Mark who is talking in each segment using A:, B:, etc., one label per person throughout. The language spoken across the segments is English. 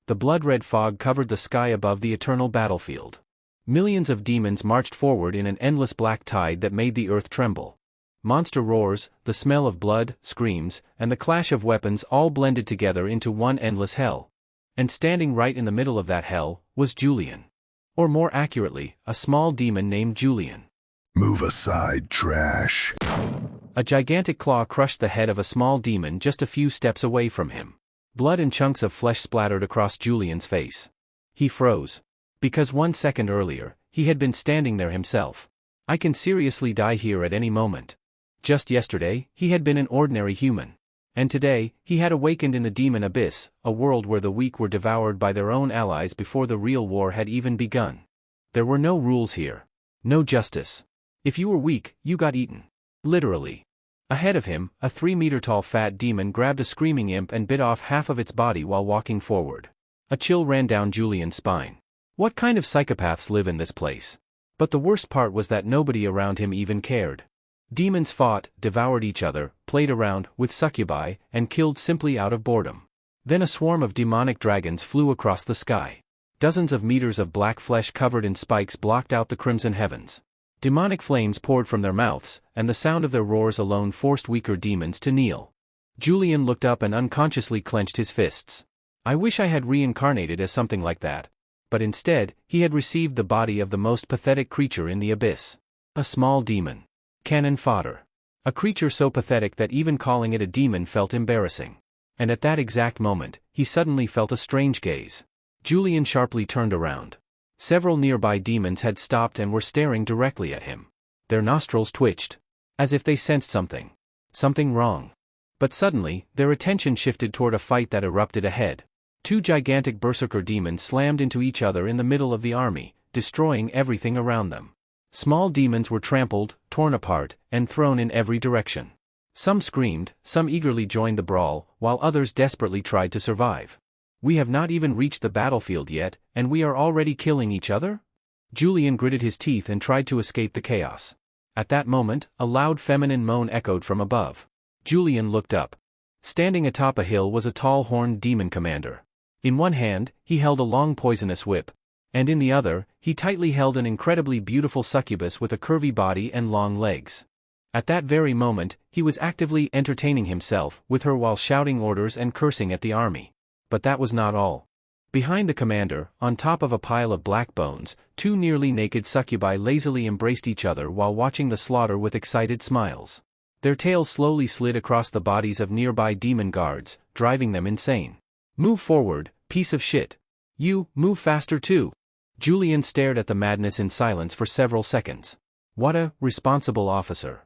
A: The blood-red fog covered the sky above the eternal battlefield. Millions of demons marched forward in an endless black tide that made the earth tremble. Monster roars, the smell of blood, screams, and the clash of weapons all blended together into one endless hell. And standing right in the middle of that hell was Julian. Or more accurately, a small demon named Julian.
B: Move aside, trash.
A: A gigantic claw crushed the head of a small demon just a few steps away from him. Blood and chunks of flesh splattered across Julian's face. He froze. Because 1 second earlier, he had been standing there himself. I can seriously die here at any moment. Just yesterday, he had been an ordinary human. And today, he had awakened in the demon abyss, a world where the weak were devoured by their own allies before the real war had even begun. There were no rules here. No justice. If you were weak, you got eaten. Literally. Ahead of him, a 3-meter-tall fat demon grabbed a screaming imp and bit off half of its body while walking forward. A chill ran down Julian's spine. What kind of psychopaths live in this place? But the worst part was that nobody around him even cared. Demons fought, devoured each other, played around with succubi, and killed simply out of boredom. Then a swarm of demonic dragons flew across the sky. Dozens of meters of black flesh covered in spikes blocked out the crimson heavens. Demonic flames poured from their mouths, and the sound of their roars alone forced weaker demons to kneel. Julian looked up and unconsciously clenched his fists. I wish I had reincarnated as something like that. But instead, he had received the body of the most pathetic creature in the abyss. A small demon. Cannon fodder. A creature so pathetic that even calling it a demon felt embarrassing. And at that exact moment, he suddenly felt a strange gaze. Julian sharply turned around. Several nearby demons had stopped and were staring directly at him. Their nostrils twitched. As if they sensed something. Something wrong. But suddenly, their attention shifted toward a fight that erupted ahead. 2 gigantic berserker demons slammed into each other in the middle of the army, destroying everything around them. Small demons were trampled, torn apart, and thrown in every direction. Some screamed, some eagerly joined the brawl, while others desperately tried to survive. We have not even reached the battlefield yet, and we are already killing each other? Julian gritted his teeth and tried to escape the chaos. At that moment, a loud feminine moan echoed from above. Julian looked up. Standing atop a hill was a tall horned demon commander. In one hand, he held a long poisonous whip. And in the other, he tightly held an incredibly beautiful succubus with a curvy body and long legs. At that very moment, he was actively entertaining himself with her while shouting orders and cursing at the army. But that was not all. Behind the commander, on top of a pile of black bones, 2 nearly naked succubi lazily embraced each other while watching the slaughter with excited smiles. Their tails slowly slid across the bodies of nearby demon guards, driving them insane. Move forward, piece of shit. You, move faster too. Julian stared at the madness in silence for several seconds. What a responsible officer.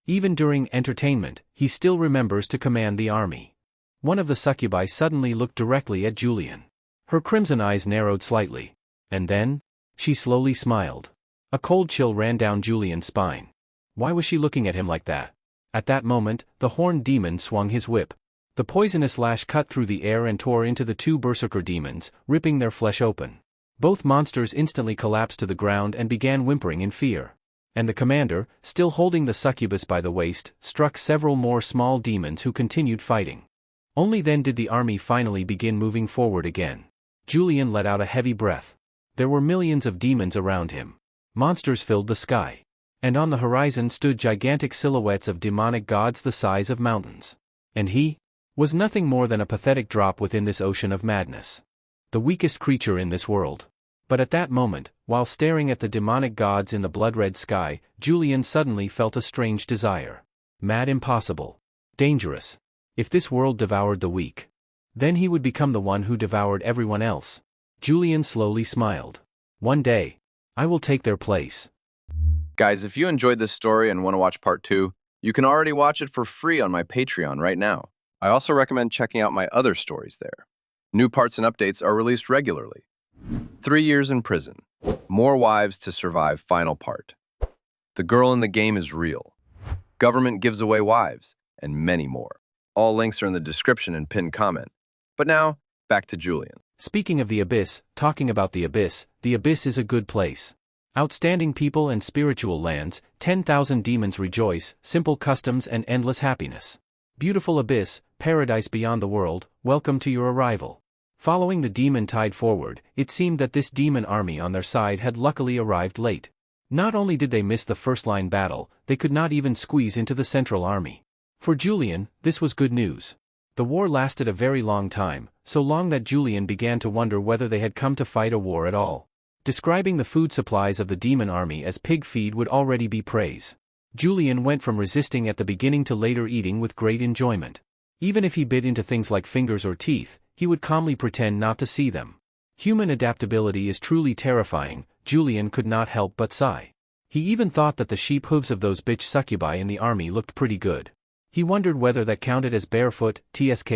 A: Even during entertainment, he still remembers to command the army. One of the succubi suddenly looked directly at Julian. Her crimson eyes narrowed slightly. And then, she slowly smiled. A cold chill ran down Julian's spine. Why was she looking at him like that? At that moment, the horned demon swung his whip. The poisonous lash cut through the air and tore into the 2 berserker demons, ripping their flesh open. Both monsters instantly collapsed to the ground and began whimpering in fear. And the commander, still holding the succubus by the waist, struck several more small demons who continued fighting. Only then did the army finally begin moving forward again. Julian let out a heavy breath. There were millions of demons around him. Monsters filled the sky. And on the horizon stood gigantic silhouettes of demonic gods the size of mountains. And he was nothing more than a pathetic drop within this ocean of madness. The weakest creature in this world. But at that moment, while staring at the demonic gods in the blood-red sky, Julian suddenly felt a strange desire. Mad, impossible. Dangerous. If this world devoured the weak, then he would become the one who devoured everyone else. Julian slowly smiled. One day, I will take their place.
C: Guys, if you enjoyed this story and want to watch part 2, you can already watch it for free on my Patreon right now. I also recommend checking out my other stories there. New parts and updates are released regularly. 3 years in prison. More wives to survive final part. The girl in the game is real. Government gives away wives, and many more. All links are in the description and pinned comment. But now, back to Julian.
A: Speaking of the abyss, talking about the abyss is a good place. Outstanding people and spiritual lands, 10,000 demons rejoice, simple customs and endless happiness. Beautiful abyss, paradise beyond the world, welcome to your arrival. Following the demon tide forward, it seemed that this demon army on their side had luckily arrived late. Not only did they miss the first-line battle, they could not even squeeze into the central army. For Julian, this was good news. The war lasted a very long time, so long that Julian began to wonder whether they had come to fight a war at all. Describing the food supplies of the demon army as pig feed would already be praise. Julian went from resisting at the beginning to later eating with great enjoyment. Even if he bit into things like fingers or teeth, he would calmly pretend not to see them. Human adaptability is truly terrifying, Julian could not help but sigh. He even thought that the sheep hooves of those bitch succubi in the army looked pretty good. He wondered whether that counted as barefoot, tsk.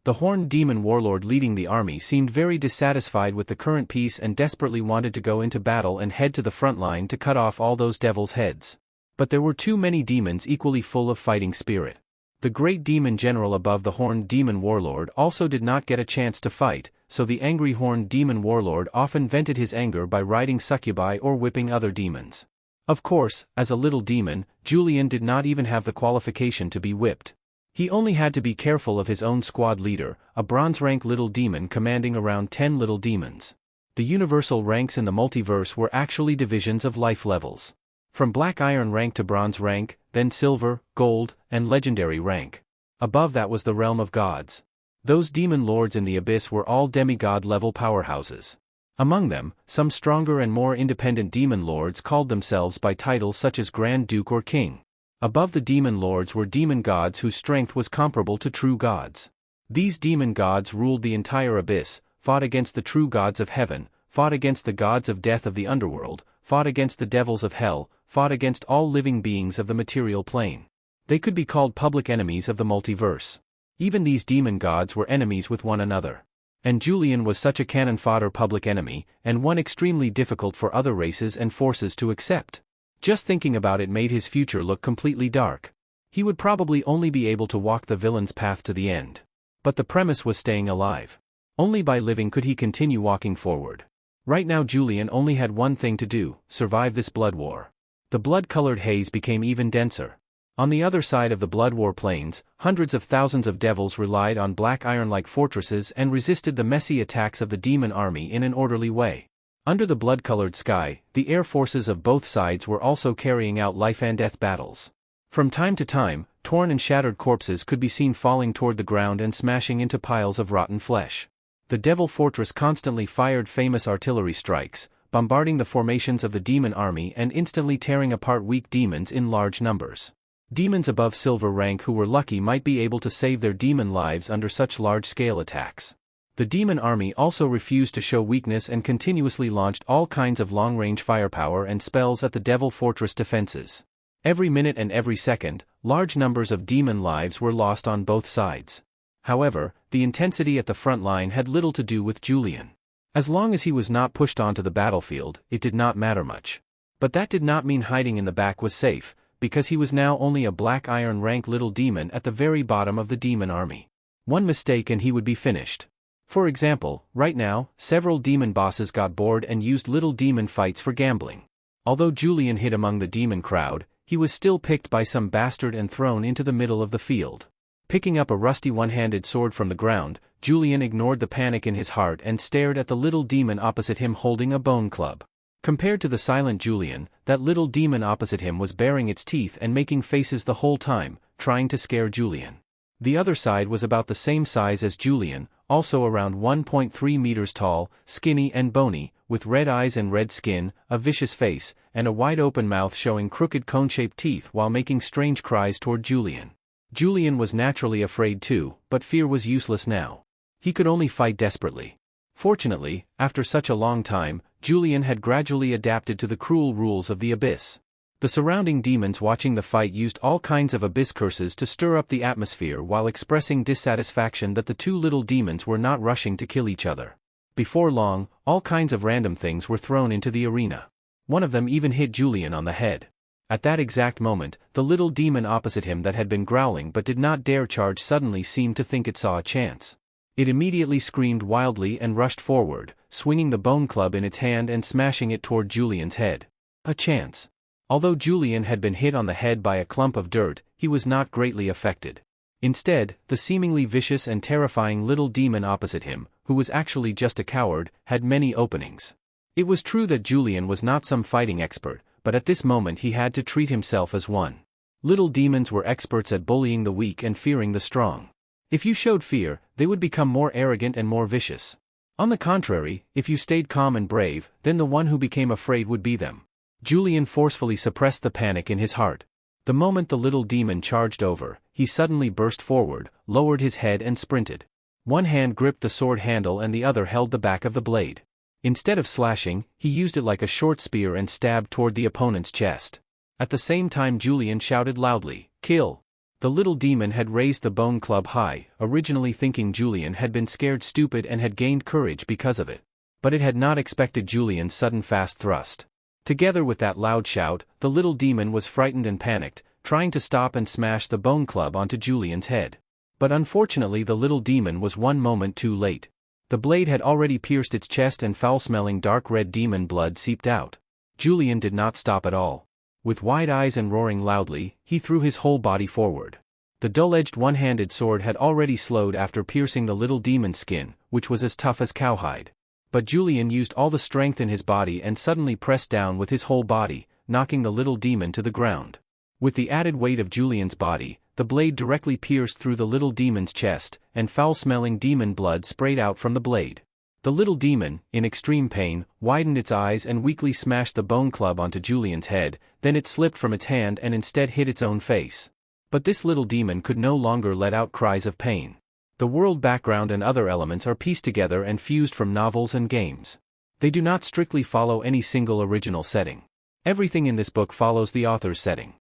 A: The horned demon warlord leading the army seemed very dissatisfied with the current peace and desperately wanted to go into battle and head to the front line to cut off all those devils' heads. But there were too many demons equally full of fighting spirit. The great demon general above the horned demon warlord also did not get a chance to fight, so the angry horned demon warlord often vented his anger by riding succubi or whipping other demons. Of course, as a little demon, Julian did not even have the qualification to be whipped. He only had to be careful of his own squad leader, a bronze-rank little demon commanding around 10 little demons. The universal ranks in the multiverse were actually divisions of life levels. From black iron rank to bronze rank, then silver, gold, and legendary rank. Above that was the realm of gods. Those demon lords in the abyss were all demigod-level powerhouses. Among them, some stronger and more independent demon lords called themselves by titles such as Grand Duke or King. Above the demon lords were demon gods whose strength was comparable to true gods. These demon gods ruled the entire abyss, fought against the true gods of heaven, fought against the gods of death of the underworld, fought against the devils of hell, fought against all living beings of the material plane. They could be called public enemies of the multiverse. Even these demon gods were enemies with one another. And Julian was such a cannon fodder public enemy, and one extremely difficult for other races and forces to accept. Just thinking about it made his future look completely dark. He would probably only be able to walk the villain's path to the end. But the premise was staying alive. Only by living could he continue walking forward. Right now Julian only had one thing to do: survive this blood war. The blood-colored haze became even denser. On the other side of the blood war plains, hundreds of thousands of devils relied on black iron-like fortresses and resisted the messy attacks of the demon army in an orderly way. Under the blood-colored sky, the air forces of both sides were also carrying out life-and-death battles. From time to time, torn and shattered corpses could be seen falling toward the ground and smashing into piles of rotten flesh. The Devil Fortress constantly fired famous artillery strikes, bombarding the formations of the demon army and instantly tearing apart weak demons in large numbers. Demons above silver rank who were lucky might be able to save their demon lives under such large-scale attacks. The demon army also refused to show weakness and continuously launched all kinds of long-range firepower and spells at the Devil Fortress defenses. Every minute and every second, large numbers of demon lives were lost on both sides. However, the intensity at the front line had little to do with Julian. As long as he was not pushed onto the battlefield, it did not matter much. But that did not mean hiding in the back was safe, because he was now only a black iron rank little demon at the very bottom of the demon army. One mistake and he would be finished. For example, right now, several demon bosses got bored and used little demon fights for gambling. Although Julian hid among the demon crowd, he was still picked by some bastard and thrown into the middle of the field. Picking up a rusty one-handed sword from the ground, Julian ignored the panic in his heart and stared at the little demon opposite him holding a bone club. Compared to the silent Julian, that little demon opposite him was baring its teeth and making faces the whole time, trying to scare Julian. The other side was about the same size as Julian, also around 1.3 meters tall, skinny and bony, with red eyes and red skin, a vicious face, and a wide-open mouth showing crooked cone-shaped teeth while making strange cries toward Julian. Julian was naturally afraid too, but fear was useless now. He could only fight desperately. Fortunately, after such a long time, Julian had gradually adapted to the cruel rules of the abyss. The surrounding demons watching the fight used all kinds of abyss curses to stir up the atmosphere while expressing dissatisfaction that the two little demons were not rushing to kill each other. Before long, all kinds of random things were thrown into the arena. One of them even hit Julian on the head. At that exact moment, the little demon opposite him that had been growling but did not dare charge suddenly seemed to think it saw a chance. It immediately screamed wildly and rushed forward, swinging the bone club in its hand and smashing it toward Julian's head. A chance. Although Julian had been hit on the head by a clump of dirt, he was not greatly affected. Instead, the seemingly vicious and terrifying little demon opposite him, who was actually just a coward, had many openings. It was true that Julian was not some fighting expert, but at this moment he had to treat himself as one. Little demons were experts at bullying the weak and fearing the strong. If you showed fear, they would become more arrogant and more vicious. On the contrary, if you stayed calm and brave, then the one who became afraid would be them. Julian forcefully suppressed the panic in his heart. The moment the little demon charged over, he suddenly burst forward, lowered his head and sprinted. One hand gripped the sword handle and the other held the back of the blade. Instead of slashing, he used it like a short spear and stabbed toward the opponent's chest. At the same time Julian shouted loudly, "Kill!" The little demon had raised the bone club high, originally thinking Julian had been scared stupid and had gained courage because of it. But it had not expected Julian's sudden fast thrust. Together with that loud shout, the little demon was frightened and panicked, trying to stop and smash the bone club onto Julian's head. But unfortunately the little demon was one moment too late. The blade had already pierced its chest and foul-smelling dark red demon blood seeped out. Julian did not stop at all. With wide eyes and roaring loudly, he threw his whole body forward. The dull-edged one-handed sword had already slowed after piercing the little demon's skin, which was as tough as cowhide. But Julian used all the strength in his body and suddenly pressed down with his whole body, knocking the little demon to the ground. With the added weight of Julian's body, the blade directly pierced through the little demon's chest, and foul-smelling demon blood sprayed out from the blade. The little demon, in extreme pain, widened its eyes and weakly smashed the bone club onto Julian's head, then it slipped from its hand and instead hit its own face. But this little demon could no longer let out cries of pain. The world background and other elements are pieced together and fused from novels and games. They do not strictly follow any single original setting. Everything in this book follows the author's setting.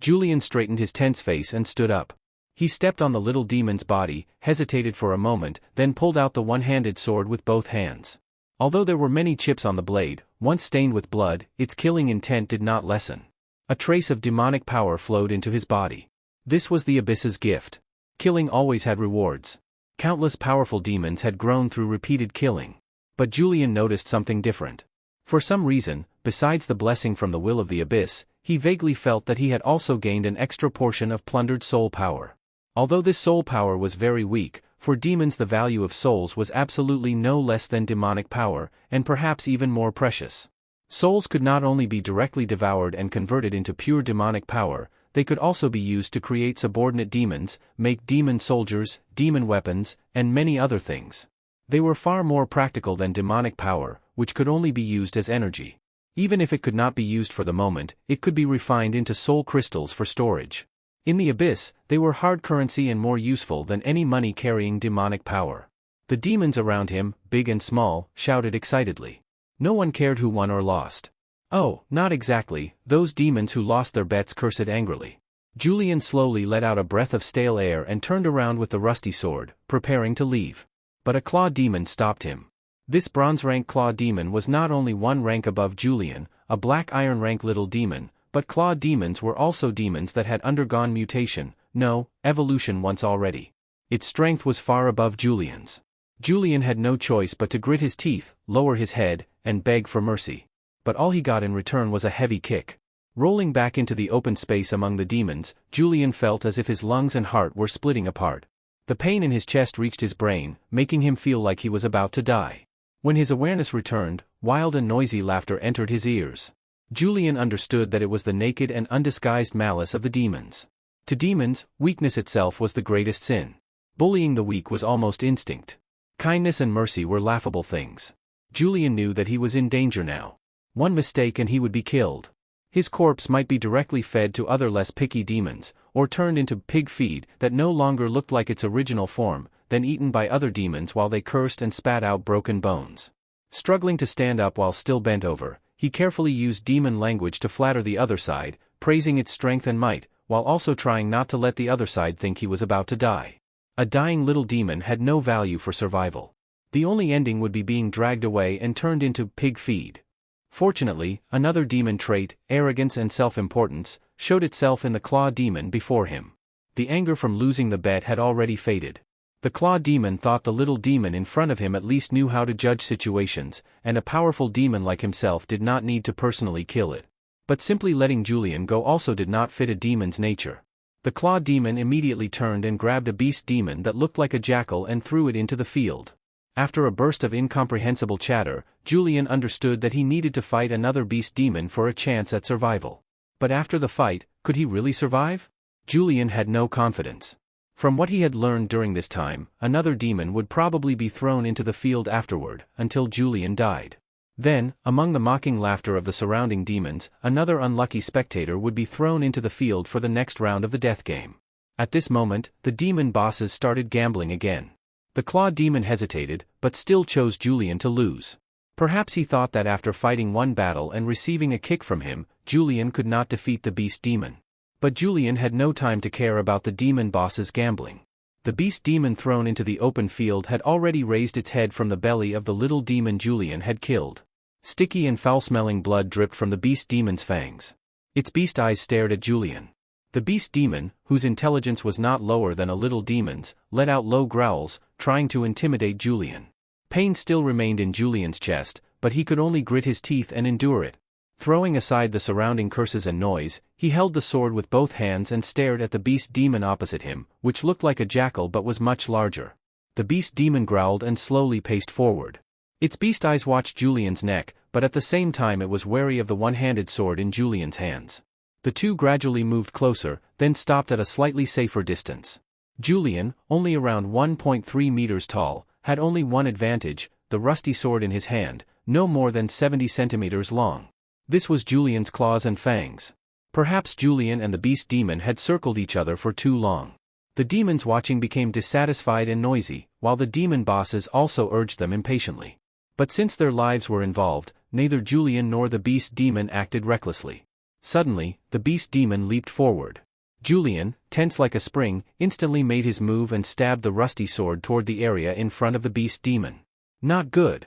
A: Julian straightened his tense face and stood up. He stepped on the little demon's body, hesitated for a moment, then pulled out the one-handed sword with both hands. Although there were many chips on the blade, once stained with blood, its killing intent did not lessen. A trace of demonic power flowed into his body. This was the Abyss's gift. Killing always had rewards. Countless powerful demons had grown through repeated killing. But Julian noticed something different. For some reason, besides the blessing from the will of the Abyss, he vaguely felt that he had also gained an extra portion of plundered soul power. Although this soul power was very weak, for demons the value of souls was absolutely no less than demonic power, and perhaps even more precious. Souls could not only be directly devoured and converted into pure demonic power, they could also be used to create subordinate demons, make demon soldiers, demon weapons, and many other things. They were far more practical than demonic power, which could only be used as energy. Even if it could not be used for the moment, it could be refined into soul crystals for storage. In the Abyss, they were hard currency and more useful than any money carrying demonic power. The demons around him, big and small, shouted excitedly. No one cared who won or lost. Oh, not exactly, those demons who lost their bets cursed angrily. Julian slowly let out a breath of stale air and turned around with the rusty sword, preparing to leave. But a claw demon stopped him. This bronze-rank claw demon was not only one rank above Julian, a black iron-rank little demon, but claw demons were also demons that had undergone mutation, no, evolution once already. Its strength was far above Julian's. Julian had no choice but to grit his teeth, lower his head, and beg for mercy. But all he got in return was a heavy kick. Rolling back into the open space among the demons, Julian felt as if his lungs and heart were splitting apart. The pain in his chest reached his brain, making him feel like he was about to die. When his awareness returned, wild and noisy laughter entered his ears. Julian understood that it was the naked and undisguised malice of the demons. To demons, weakness itself was the greatest sin. Bullying the weak was almost instinct. Kindness and mercy were laughable things. Julian knew that he was in danger now. One mistake and he would be killed. His corpse might be directly fed to other less picky demons, or turned into pig feed that no longer looked like its original form, then eaten by other demons while they cursed and spat out broken bones. Struggling to stand up while still bent over, he carefully used demon language to flatter the other side, praising its strength and might, while also trying not to let the other side think he was about to die. A dying little demon had no value for survival. The only ending would be being dragged away and turned into pig feed. Fortunately, another demon trait, arrogance and self-importance, showed itself in the claw demon before him. The anger from losing the bet had already faded. The claw demon thought the little demon in front of him at least knew how to judge situations, and a powerful demon like himself did not need to personally kill it. But simply letting Julian go also did not fit a demon's nature. The claw demon immediately turned and grabbed a beast demon that looked like a jackal and threw it into the field. After a burst of incomprehensible chatter, Julian understood that he needed to fight another beast demon for a chance at survival. But after the fight, could he really survive? Julian had no confidence. From what he had learned during this time, another demon would probably be thrown into the field afterward, until Julian died. Then, among the mocking laughter of the surrounding demons, another unlucky spectator would be thrown into the field for the next round of the death game. At this moment, the demon bosses started gambling again. The claw demon hesitated, but still chose Julian to lose. Perhaps he thought that after fighting one battle and receiving a kick from him, Julian could not defeat the beast demon. But Julian had no time to care about the demon boss's gambling. The beast demon thrown into the open field had already raised its head from the belly of the little demon Julian had killed. Sticky and foul-smelling blood dripped from the beast demon's fangs. Its beast eyes stared at Julian. The beast demon, whose intelligence was not lower than a little demon's, let out low growls, trying to intimidate Julian. Pain still remained in Julian's chest, but he could only grit his teeth and endure it. Throwing aside the surrounding curses and noise, he held the sword with both hands and stared at the beast demon opposite him, which looked like a jackal but was much larger. The beast demon growled and slowly paced forward. Its beast eyes watched Julian's neck, but at the same time it was wary of the one-handed sword in Julian's hands. The two gradually moved closer, then stopped at a slightly safer distance. Julian, only around 1.3 meters tall, had only one advantage, the rusty sword in his hand, no more than 70 centimeters long. This was Julian's claws and fangs. Perhaps Julian and the beast demon had circled each other for too long. The demons watching became dissatisfied and noisy, while the demon bosses also urged them impatiently. But since their lives were involved, neither Julian nor the beast demon acted recklessly. Suddenly, the beast demon leaped forward. Julian, tense like a spring, instantly made his move and stabbed the rusty sword toward the area in front of the beast demon. Not good.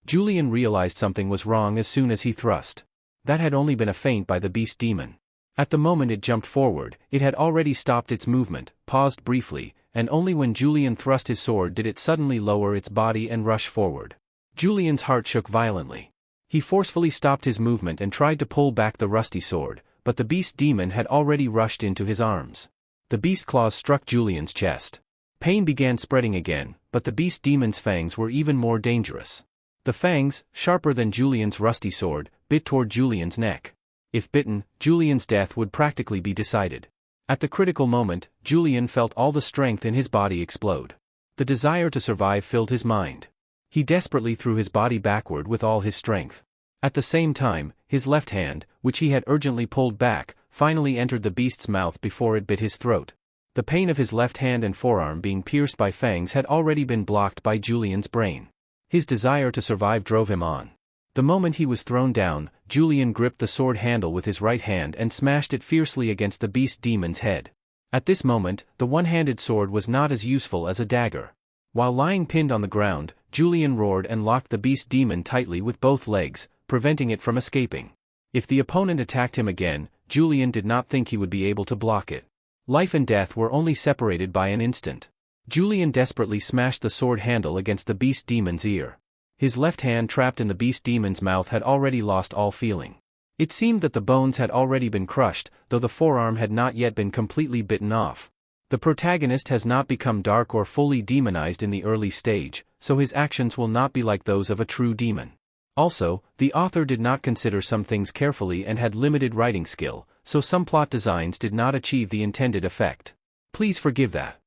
A: Julian realized something was wrong as soon as he thrust. That had only been a feint by the beast demon. At the moment it jumped forward, it had already stopped its movement, paused briefly, and only when Julian thrust his sword did it suddenly lower its body and rush forward. Julian's heart shook violently. He forcefully stopped his movement and tried to pull back the rusty sword, but the beast demon had already rushed into his arms. The beast claws struck Julian's chest. Pain began spreading again, but the beast demon's fangs were even more dangerous. The fangs, sharper than Julian's rusty sword, bit toward Julian's neck. If bitten, Julian's death would practically be decided. At the critical moment, Julian felt all the strength in his body explode. The desire to survive filled his mind. He desperately threw his body backward with all his strength. At the same time, his left hand, which he had urgently pulled back, finally entered the beast's mouth before it bit his throat. The pain of his left hand and forearm being pierced by fangs had already been blocked by Julian's brain. His desire to survive drove him on. The moment he was thrown down, Julian gripped the sword handle with his right hand and smashed it fiercely against the beast demon's head. At this moment, the one-handed sword was not as useful as a dagger. While lying pinned on the ground, Julian roared and locked the beast demon tightly with both legs, preventing it from escaping. If the opponent attacked him again, Julian did not think he would be able to block it. Life and death were only separated by an instant. Julian desperately smashed the sword handle against the beast demon's ear. His left hand trapped in the beast demon's mouth had already lost all feeling. It seemed that the bones had already been crushed, though the forearm had not yet been completely bitten off. The protagonist has not become dark or fully demonized in the early stage, so his actions will not be like those of a true demon. Also, the author did not consider some things carefully and had limited writing skill, so some plot designs did not achieve the intended effect. Please forgive that.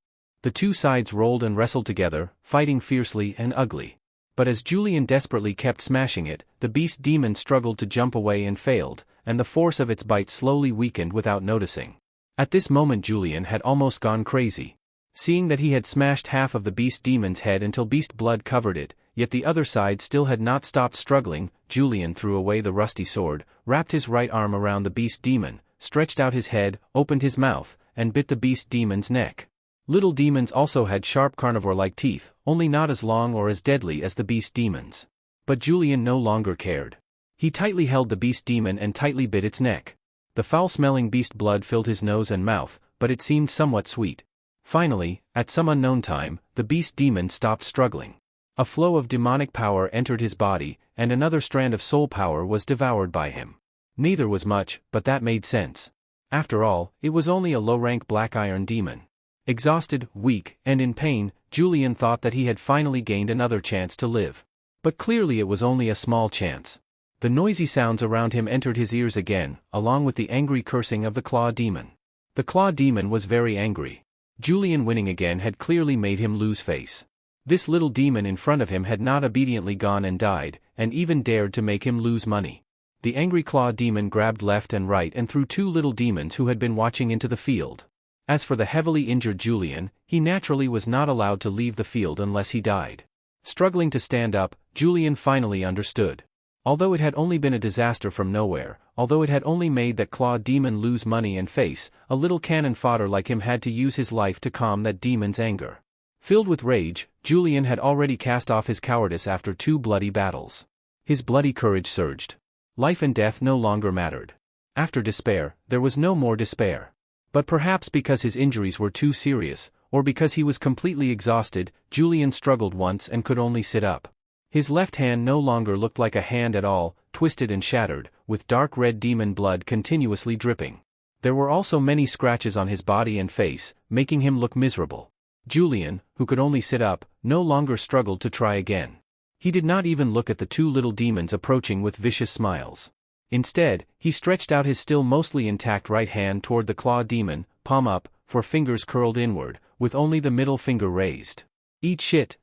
A: The two sides rolled and wrestled together, fighting fiercely and ugly. But as Julian desperately kept smashing it, the beast demon struggled to jump away and failed, and the force of its bite slowly weakened without noticing. At this moment Julian had almost gone crazy. Seeing that he had smashed half of the beast demon's head until beast blood covered it, yet the other side still had not stopped struggling, Julian threw away the rusty sword, wrapped his right arm around the beast demon, stretched out his head, opened his mouth, and bit the beast demon's neck. Little demons also had sharp carnivore-like teeth, only not as long or as deadly as the beast demons. But Julian no longer cared. He tightly held the beast demon and tightly bit its neck. The foul-smelling beast blood filled his nose and mouth, but it seemed somewhat sweet. Finally, at some unknown time, the beast demon stopped struggling. A flow of demonic power entered his body, and another strand of soul power was devoured by him. Neither was much, but that made sense. After all, it was only a low-rank black iron demon. Exhausted, weak, and in pain, Julian thought that he had finally gained another chance to live. But clearly it was only a small chance. The noisy sounds around him entered his ears again, along with the angry cursing of the claw demon. The claw demon was very angry. Julian winning again had clearly made him lose face. This little demon in front of him had not obediently gone and died, and even dared to make him lose money. The angry claw demon grabbed left and right and threw two little demons who had been watching into the field. As for the heavily injured Julian, he naturally was not allowed to leave the field unless he died. Struggling to stand up, Julian finally understood. Although it had only been a disaster from nowhere, although it had only made that claw demon lose money and face, a little cannon fodder like him had to use his life to calm that demon's anger. Filled with rage, Julian had already cast off his cowardice after 2 bloody battles. His bloody courage surged. Life and death no longer mattered. After despair, there was no more despair. But perhaps because his injuries were too serious, or because he was completely exhausted, Julian struggled once and could only sit up. His left hand no longer looked like a hand at all, twisted and shattered, with dark red demon blood continuously dripping. There were also many scratches on his body and face, making him look miserable. Julian, who could only sit up, no longer struggled to try again. He did not even look at the 2 little demons approaching with vicious smiles. Instead, he stretched out his still mostly intact right hand toward the claw demon, palm up, for fingers curled inward, with only the middle finger raised. Eat shit!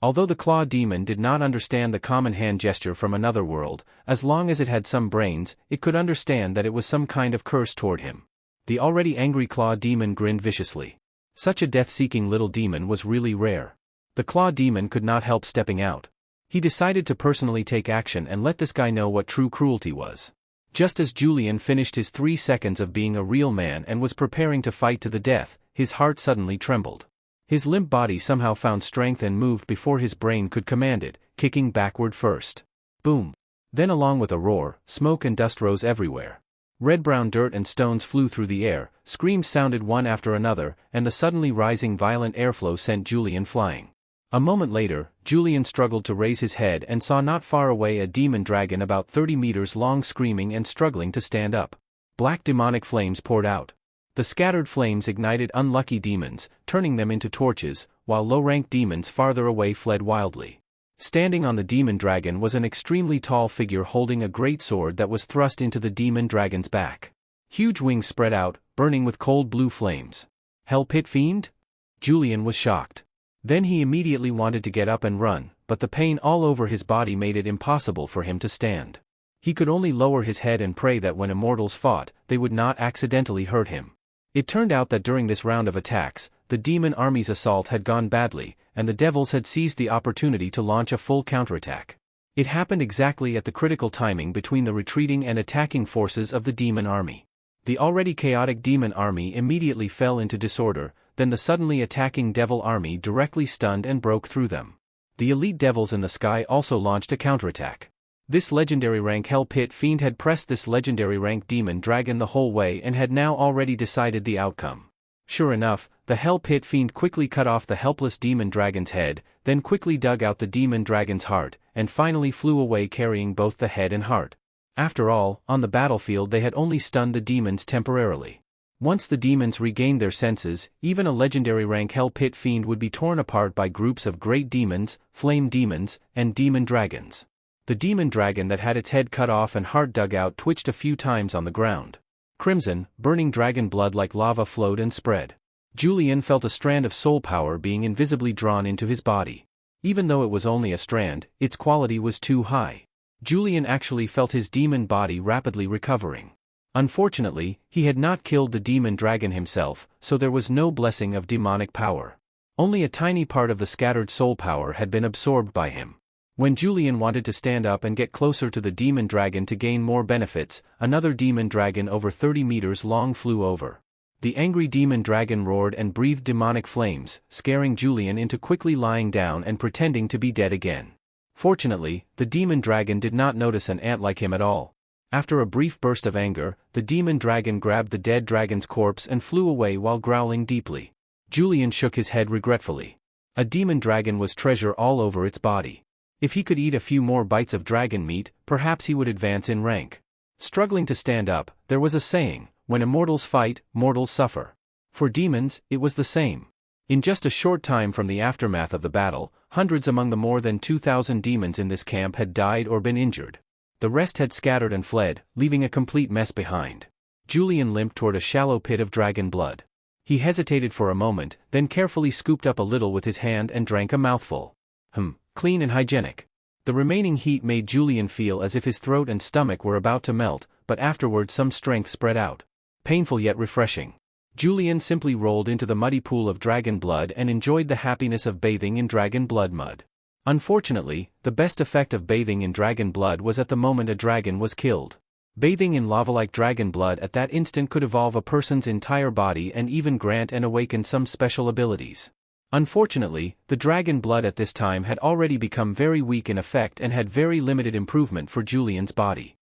A: Although the claw demon did not understand the common hand gesture from another world, as long as it had some brains, it could understand that it was some kind of curse toward him. The already angry claw demon grinned viciously. Such a death-seeking little demon was really rare. The claw demon could not help stepping out. He decided to personally take action and let this guy know what true cruelty was. Just as Julian finished his 3 seconds of being a real man and was preparing to fight to the death, his heart suddenly trembled. His limp body somehow found strength and moved before his brain could command it, kicking backward first. Boom! Then along with a roar, smoke and dust rose everywhere. Red-brown dirt and stones flew through the air, screams sounded one after another, and the suddenly rising violent airflow sent Julian flying. A moment later, Julian struggled to raise his head and saw not far away a demon dragon about 30 meters long screaming and struggling to stand up. Black demonic flames poured out. The scattered flames ignited unlucky demons, turning them into torches, while low-ranked demons farther away fled wildly. Standing on the demon dragon was an extremely tall figure holding a great sword that was thrust into the demon dragon's back. Huge wings spread out, burning with cold blue flames. Hell Pit Fiend? Julian was shocked. Then he immediately wanted to get up and run, but the pain all over his body made it impossible for him to stand. He could only lower his head and pray that when immortals fought, they would not accidentally hurt him. It turned out that during this round of attacks, the demon army's assault had gone badly, and the devils had seized the opportunity to launch a full counterattack. It happened exactly at the critical timing between the retreating and attacking forces of the demon army. The already chaotic demon army immediately fell into disorder, then the suddenly attacking devil army directly stunned and broke through them. The elite devils in the sky also launched a counterattack. This legendary rank Hell Pit Fiend had pressed this legendary rank demon dragon the whole way and had now already decided the outcome. Sure enough, the Hell Pit Fiend quickly cut off the helpless demon dragon's head, then quickly dug out the demon dragon's heart, and finally flew away carrying both the head and heart. After all, on the battlefield they had only stunned the demons temporarily. Once the demons regained their senses, even a legendary rank Hell Pit Fiend would be torn apart by groups of great demons, flame demons, and demon dragons. The demon dragon that had its head cut off and heart dug out twitched a few times on the ground. Crimson, burning dragon blood like lava flowed and spread. Julian felt a strand of soul power being invisibly drawn into his body. Even though it was only a strand, its quality was too high. Julian actually felt his demon body rapidly recovering. Unfortunately, he had not killed the demon dragon himself, so there was no blessing of demonic power. Only a tiny part of the scattered soul power had been absorbed by him. When Julian wanted to stand up and get closer to the demon dragon to gain more benefits, another demon dragon over 30 meters long flew over. The angry demon dragon roared and breathed demonic flames, scaring Julian into quickly lying down and pretending to be dead again. Fortunately, the demon dragon did not notice an ant like him at all. After a brief burst of anger, the demon dragon grabbed the dead dragon's corpse and flew away while growling deeply. Julian shook his head regretfully. A demon dragon was treasure all over its body. If he could eat a few more bites of dragon meat, perhaps he would advance in rank. Struggling to stand up, there was a saying, when immortals fight, mortals suffer. For demons, it was the same. In just a short time from the aftermath of the battle, hundreds among the more than 2,000 demons in this camp had died or been injured. The rest had scattered and fled, leaving a complete mess behind. Julian limped toward a shallow pit of dragon blood. He hesitated for a moment, then carefully scooped up a little with his hand and drank a mouthful. Clean and hygienic. The remaining heat made Julian feel as if his throat and stomach were about to melt, but afterward some strength spread out. Painful yet refreshing. Julian simply rolled into the muddy pool of dragon blood and enjoyed the happiness of bathing in dragon blood mud. Unfortunately, the best effect of bathing in dragon blood was at the moment a dragon was killed. Bathing in lava-like dragon blood at that instant could evolve a person's entire body and even grant and awaken some special abilities. Unfortunately, the dragon blood at this time had already become very weak in effect and had very limited improvement for Julian's body.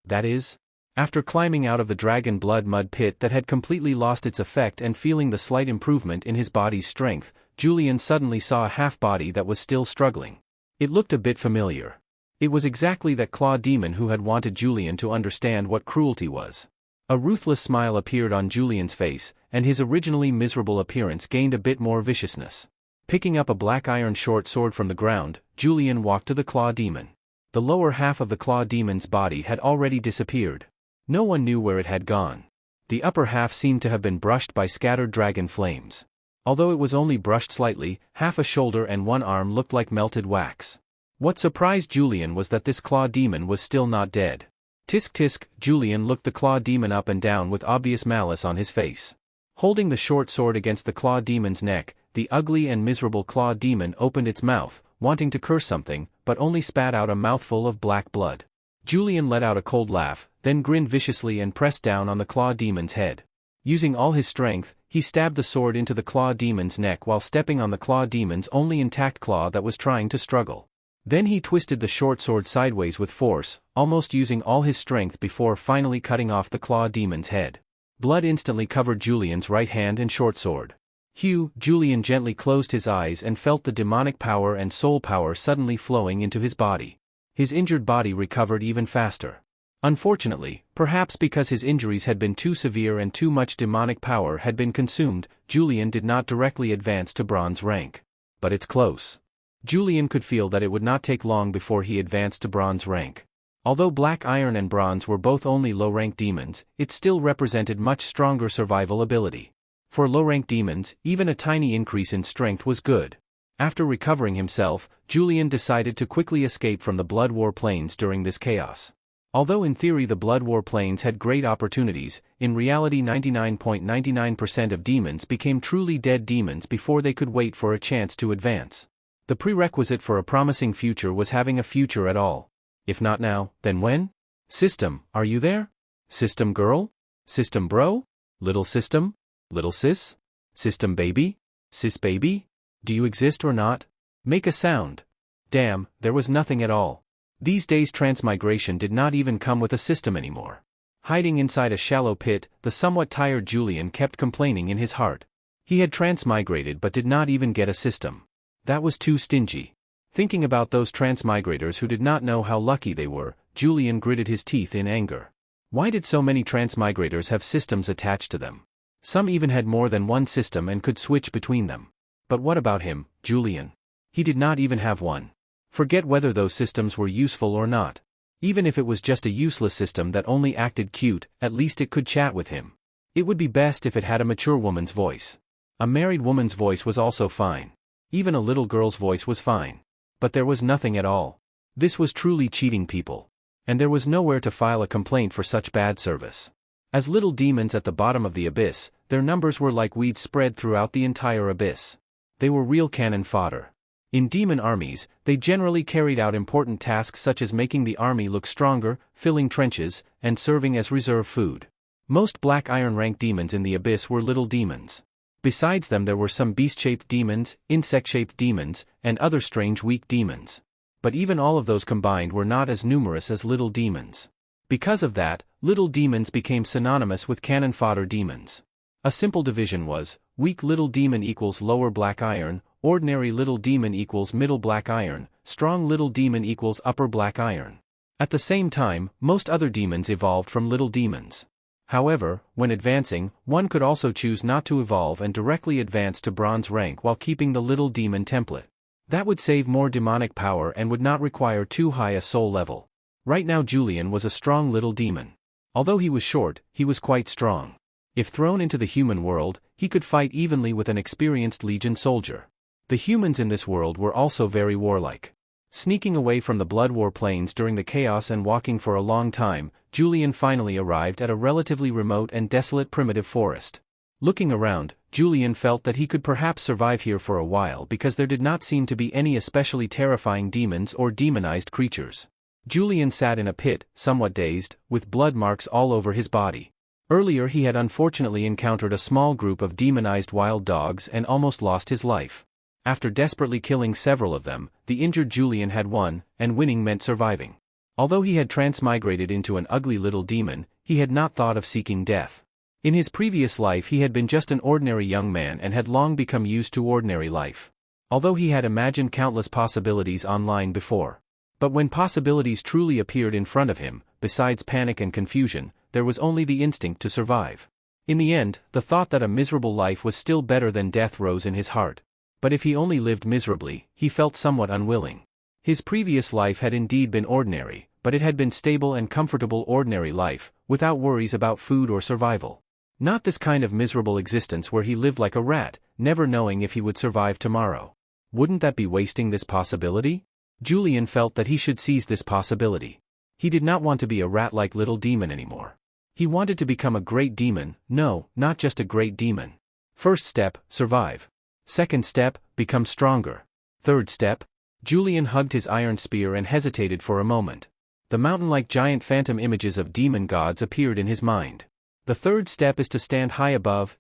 A: That is? After climbing out of the dragon blood mud pit that had completely lost its effect and feeling the slight improvement in his body's strength, Julian suddenly saw a half-body that was still struggling. It looked a bit familiar. It was exactly that claw demon who had wanted Julian to understand what cruelty was. A ruthless smile appeared on Julian's face, and his originally miserable appearance gained a bit more viciousness. Picking up a black iron short sword from the ground, Julian walked to the claw demon. The lower half of the claw demon's body had already disappeared. No one knew where it had gone. The upper half seemed to have been brushed by scattered dragon flames. Although it was only brushed slightly, half a shoulder and one arm looked like melted wax. What surprised Julian was that this claw demon was still not dead. Tisk tisk, Julian looked the claw demon up and down with obvious malice on his face. Holding the short sword against the claw demon's neck, the ugly and miserable claw demon opened its mouth, wanting to curse something, but only spat out a mouthful of black blood. Julian let out a cold laugh, then grinned viciously and pressed down on the claw demon's head. Using all his strength, he stabbed the sword into the claw demon's neck while stepping on the claw demon's only intact claw that was trying to struggle. Then he twisted the short sword sideways with force, almost using all his strength before finally cutting off the claw demon's head. Blood instantly covered Julian's right hand and short sword. Julian gently closed his eyes and felt the demonic power and soul power suddenly flowing into his body. His injured body recovered even faster. Unfortunately, perhaps because his injuries had been too severe and too much demonic power had been consumed, Julian did not directly advance to bronze rank. But it's close. Julian could feel that it would not take long before he advanced to bronze rank. Although black iron and bronze were both only low-rank demons, it still represented much stronger survival ability. For low-rank demons, even a tiny increase in strength was good. After recovering himself, Julian decided to quickly escape from the Blood War Plains during this chaos. Although in theory the Blood War Plains had great opportunities, in reality 99.99% of demons became truly dead demons before they could wait for a chance to advance. The prerequisite for a promising future was having a future at all. If not now, then when? System, are you there? System girl? System bro? Little system? Little sis? System baby? Sis baby? Do you exist or not? Make a sound. Damn, there was nothing at all. These days transmigration did not even come with a system anymore. Hiding inside a shallow pit, the somewhat tired Julian kept complaining in his heart. He had transmigrated but did not even get a system. That was too stingy. Thinking about those transmigrators who did not know how lucky they were, Julian gritted his teeth in anger. Why did so many transmigrators have systems attached to them? Some even had more than one system and could switch between them. But what about him, Julian? He did not even have one. Forget whether those systems were useful or not. Even if it was just a useless system that only acted cute, at least it could chat with him. It would be best if it had a mature woman's voice. A married woman's voice was also fine. Even a little girl's voice was fine. But there was nothing at all. This was truly cheating people. And there was nowhere to file a complaint for such bad service. As little demons at the bottom of the abyss, their numbers were like weeds spread throughout the entire abyss. They were real cannon fodder. In demon armies, they generally carried out important tasks such as making the army look stronger, filling trenches, and serving as reserve food. Most black iron rank demons in the abyss were little demons. Besides them there were some beast-shaped demons, insect-shaped demons, and other strange weak demons. But even all of those combined were not as numerous as little demons. Because of that, little demons became synonymous with cannon fodder demons. A simple division was, weak little demon equals lower black iron, ordinary little demon equals middle black iron, strong little demon equals upper black iron. At the same time, most other demons evolved from little demons. However, when advancing, one could also choose not to evolve and directly advance to bronze rank while keeping the little demon template. That would save more demonic power and would not require too high a soul level. Right now Julian was a strong little demon. Although he was short, he was quite strong. If thrown into the human world, he could fight evenly with an experienced Legion soldier. The humans in this world were also very warlike. Sneaking away from the Blood War plains during the chaos and walking for a long time, Julian finally arrived at a relatively remote and desolate primitive forest. Looking around, Julian felt that he could perhaps survive here for a while because there did not seem to be any especially terrifying demons or demonized creatures. Julian sat in a pit, somewhat dazed, with blood marks all over his body. Earlier he had unfortunately encountered a small group of demonized wild dogs and almost lost his life. After desperately killing several of them, the injured Julian had won, and winning meant surviving. Although he had transmigrated into an ugly little demon, he had not thought of seeking death. In his previous life he had been just an ordinary young man and had long become used to ordinary life. Although he had imagined countless possibilities online before. But when possibilities truly appeared in front of him, besides panic and confusion, there was only the instinct to survive. In the end, the thought that a miserable life was still better than death rose in his heart. But if he only lived miserably, he felt somewhat unwilling. His previous life had indeed been ordinary, but it had been stable and comfortable ordinary life, without worries about food or survival. Not this kind of miserable existence where he lived like a rat, never knowing if he would survive tomorrow. Wouldn't that be wasting this possibility? Julian felt that he should seize this possibility. He did not want to be a rat-like little demon anymore. He wanted to become a great demon, no, not just a great demon. First step, survive. Second step, become stronger. Third step, Julian hugged his iron spear and hesitated for a moment. The mountain-like giant phantom images of demon gods appeared in his mind. The third step is to stand high above,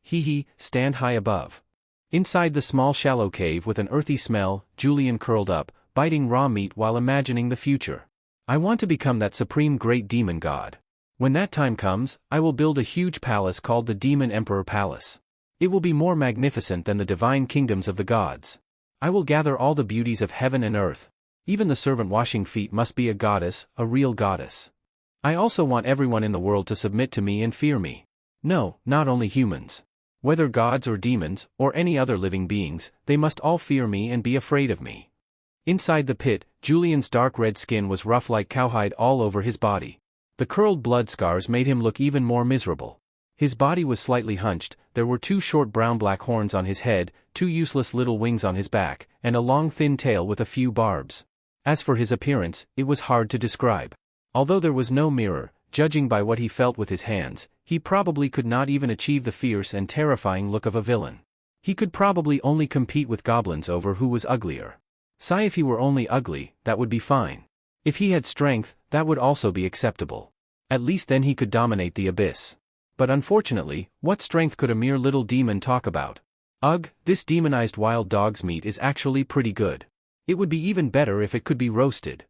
A: stand high above. Inside the small shallow cave with an earthy smell, Julian curled up, biting raw meat while imagining the future. I want to become that supreme great demon god. When that time comes, I will build a huge palace called the Demon Emperor Palace. It will be more magnificent than the divine kingdoms of the gods. I will gather all the beauties of heaven and earth. Even the servant washing feet must be a goddess, a real goddess. I also want everyone in the world to submit to me and fear me. No, not only humans. Whether gods or demons, or any other living beings, they must all fear me and be afraid of me. Inside the pit, Julian's dark red skin was rough like cowhide all over his body. The curled blood scars made him look even more miserable. His body was slightly hunched, there were 2 short brown-black horns on his head, 2 useless little wings on his back, and a long thin tail with a few barbs. As for his appearance, it was hard to describe. Although there was no mirror, judging by what he felt with his hands, he probably could not even achieve the fierce and terrifying look of a villain. He could probably only compete with goblins over who was uglier. If he were only ugly, that would be fine. If he had strength, that would also be acceptable. At least then he could dominate the abyss. But unfortunately, what strength could a mere little demon talk about? Ugh, this demonized wild dog's meat is actually pretty good. It would be even better if it could be roasted.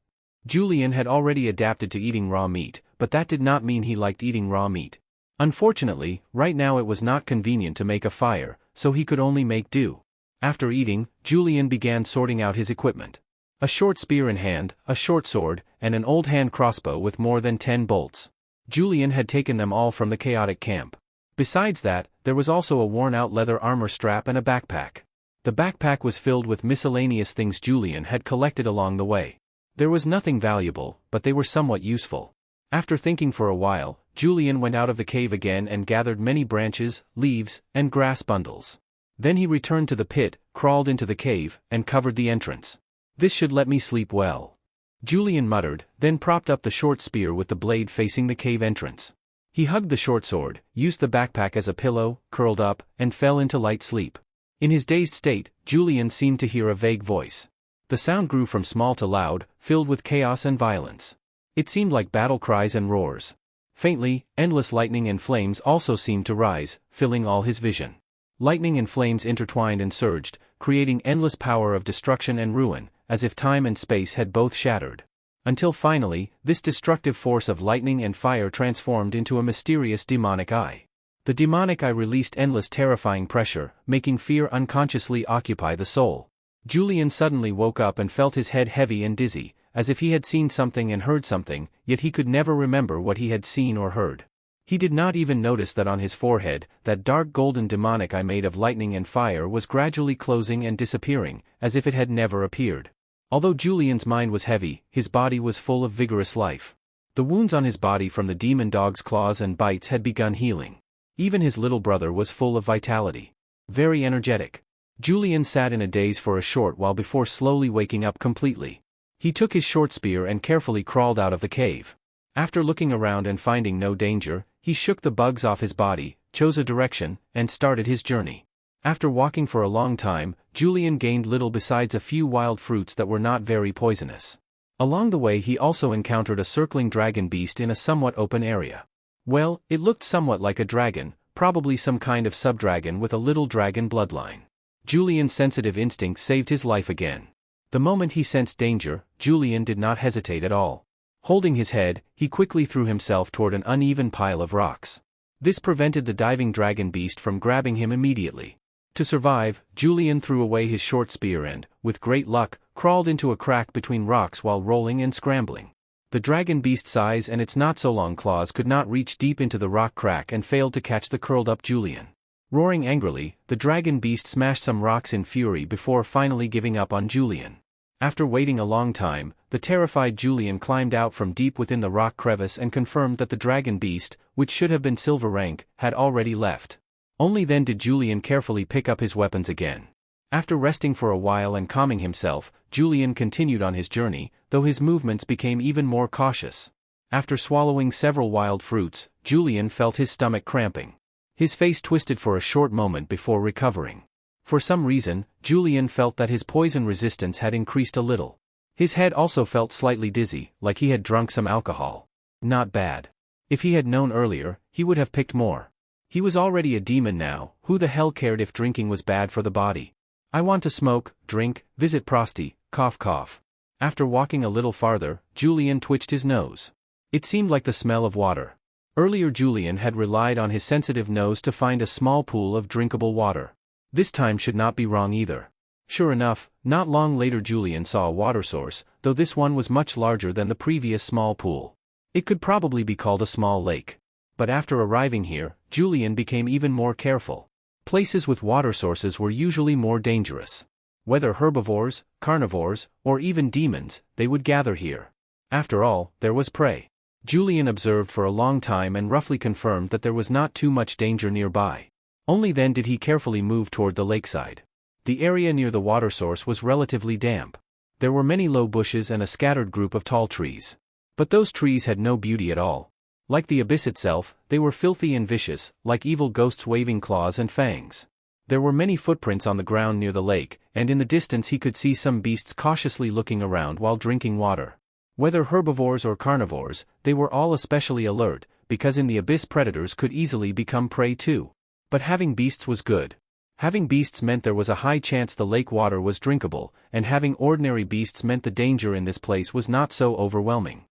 A: Julian had already adapted to eating raw meat, but that did not mean he liked eating raw meat. Unfortunately, right now it was not convenient to make a fire, so he could only make do. After eating, Julian began sorting out his equipment. A short spear in hand, a short sword, and an old hand crossbow with more than 10 bolts. Julian had taken them all from the chaotic camp. Besides that, there was also a worn-out leather armor strap and a backpack. The backpack was filled with miscellaneous things Julian had collected along the way. There was nothing valuable, but they were somewhat useful. After thinking for a while, Julian went out of the cave again and gathered many branches, leaves, and grass bundles. Then he returned to the pit, crawled into the cave, and covered the entrance. This should let me sleep well. Julian muttered, then propped up the short spear with the blade facing the cave entrance. He hugged the short sword, used the backpack as a pillow, curled up, and fell into light sleep. In his dazed state, Julian seemed to hear a vague voice. The sound grew from small to loud, filled with chaos and violence. It seemed like battle cries and roars. Faintly, endless lightning and flames also seemed to rise, filling all his vision. Lightning and flames intertwined and surged, creating endless power of destruction and ruin, as if time and space had both shattered. Until finally, this destructive force of lightning and fire transformed into a mysterious demonic eye. The demonic eye released endless terrifying pressure, making fear unconsciously occupy the soul. Julian suddenly woke up and felt his head heavy and dizzy, as if he had seen something and heard something, yet he could never remember what he had seen or heard. He did not even notice that on his forehead, that dark golden demonic eye made of lightning and fire was gradually closing and disappearing, as if it had never appeared. Although Julian's mind was heavy, his body was full of vigorous life. The wounds on his body from the demon dog's claws and bites had begun healing. Even his little brother was full of vitality. Very energetic. Julian sat in a daze for a short while before slowly waking up completely. He took his short spear and carefully crawled out of the cave. After looking around and finding no danger, he shook the bugs off his body, chose a direction, and started his journey. After walking for a long time, Julian gained little besides a few wild fruits that were not very poisonous. Along the way he also encountered a circling dragon beast in a somewhat open area. Well, it looked somewhat like a dragon, probably some kind of subdragon with a little dragon bloodline. Julian's sensitive instincts saved his life again. The moment he sensed danger, Julian did not hesitate at all. Holding his head, he quickly threw himself toward an uneven pile of rocks. This prevented the diving dragon beast from grabbing him immediately. To survive, Julian threw away his short spear and, with great luck, crawled into a crack between rocks while rolling and scrambling. The dragon beast's size and its not-so-long claws could not reach deep into the rock crack and failed to catch the curled-up Julian. Roaring angrily, the dragon beast smashed some rocks in fury before finally giving up on Julian. After waiting a long time, the terrified Julian climbed out from deep within the rock crevice and confirmed that the dragon beast, which should have been silver rank, had already left. Only then did Julian carefully pick up his weapons again. After resting for a while and calming himself, Julian continued on his journey, though his movements became even more cautious. After swallowing several wild fruits, Julian felt his stomach cramping. His face twisted for a short moment before recovering. For some reason, Julian felt that his poison resistance had increased a little. His head also felt slightly dizzy, like he had drunk some alcohol. Not bad. If he had known earlier, he would have picked more. He was already a demon now, who the hell cared if drinking was bad for the body? I want to smoke, drink, visit prosty, cough cough. After walking a little farther, Julian twitched his nose. It seemed like the smell of water. Earlier Julian had relied on his sensitive nose to find a small pool of drinkable water. This time should not be wrong either. Sure enough, not long later Julian saw a water source, though this one was much larger than the previous small pool. It could probably be called a small lake. But after arriving here, Julian became even more careful. Places with water sources were usually more dangerous. Whether herbivores, carnivores, or even demons, they would gather here. After all, there was prey. Julian observed for a long time and roughly confirmed that there was not too much danger nearby. Only then did he carefully move toward the lakeside. The area near the water source was relatively damp. There were many low bushes and a scattered group of tall trees. But those trees had no beauty at all. Like the abyss itself, they were filthy and vicious, like evil ghosts waving claws and fangs. There were many footprints on the ground near the lake, and in the distance he could see some beasts cautiously looking around while drinking water. Whether herbivores or carnivores, they were all especially alert, because in the abyss predators could easily become prey too. But having beasts was good. Having beasts meant there was a high chance the lake water was drinkable, and having ordinary beasts meant the danger in this place was not so overwhelming.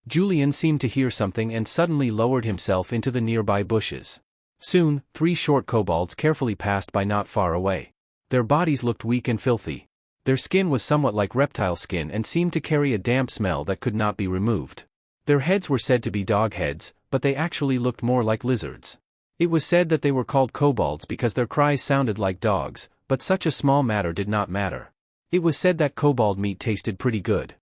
A: Julian seemed to hear something and suddenly lowered himself into the nearby bushes. Soon, 3 short kobolds carefully passed by not far away. Their bodies looked weak and filthy. Their skin was somewhat like reptile skin and seemed to carry a damp smell that could not be removed. Their heads were said to be dog heads, but they actually looked more like lizards. It was said that they were called kobolds because their cries sounded like dogs, but such a small matter did not matter. It was said that kobold meat tasted pretty good.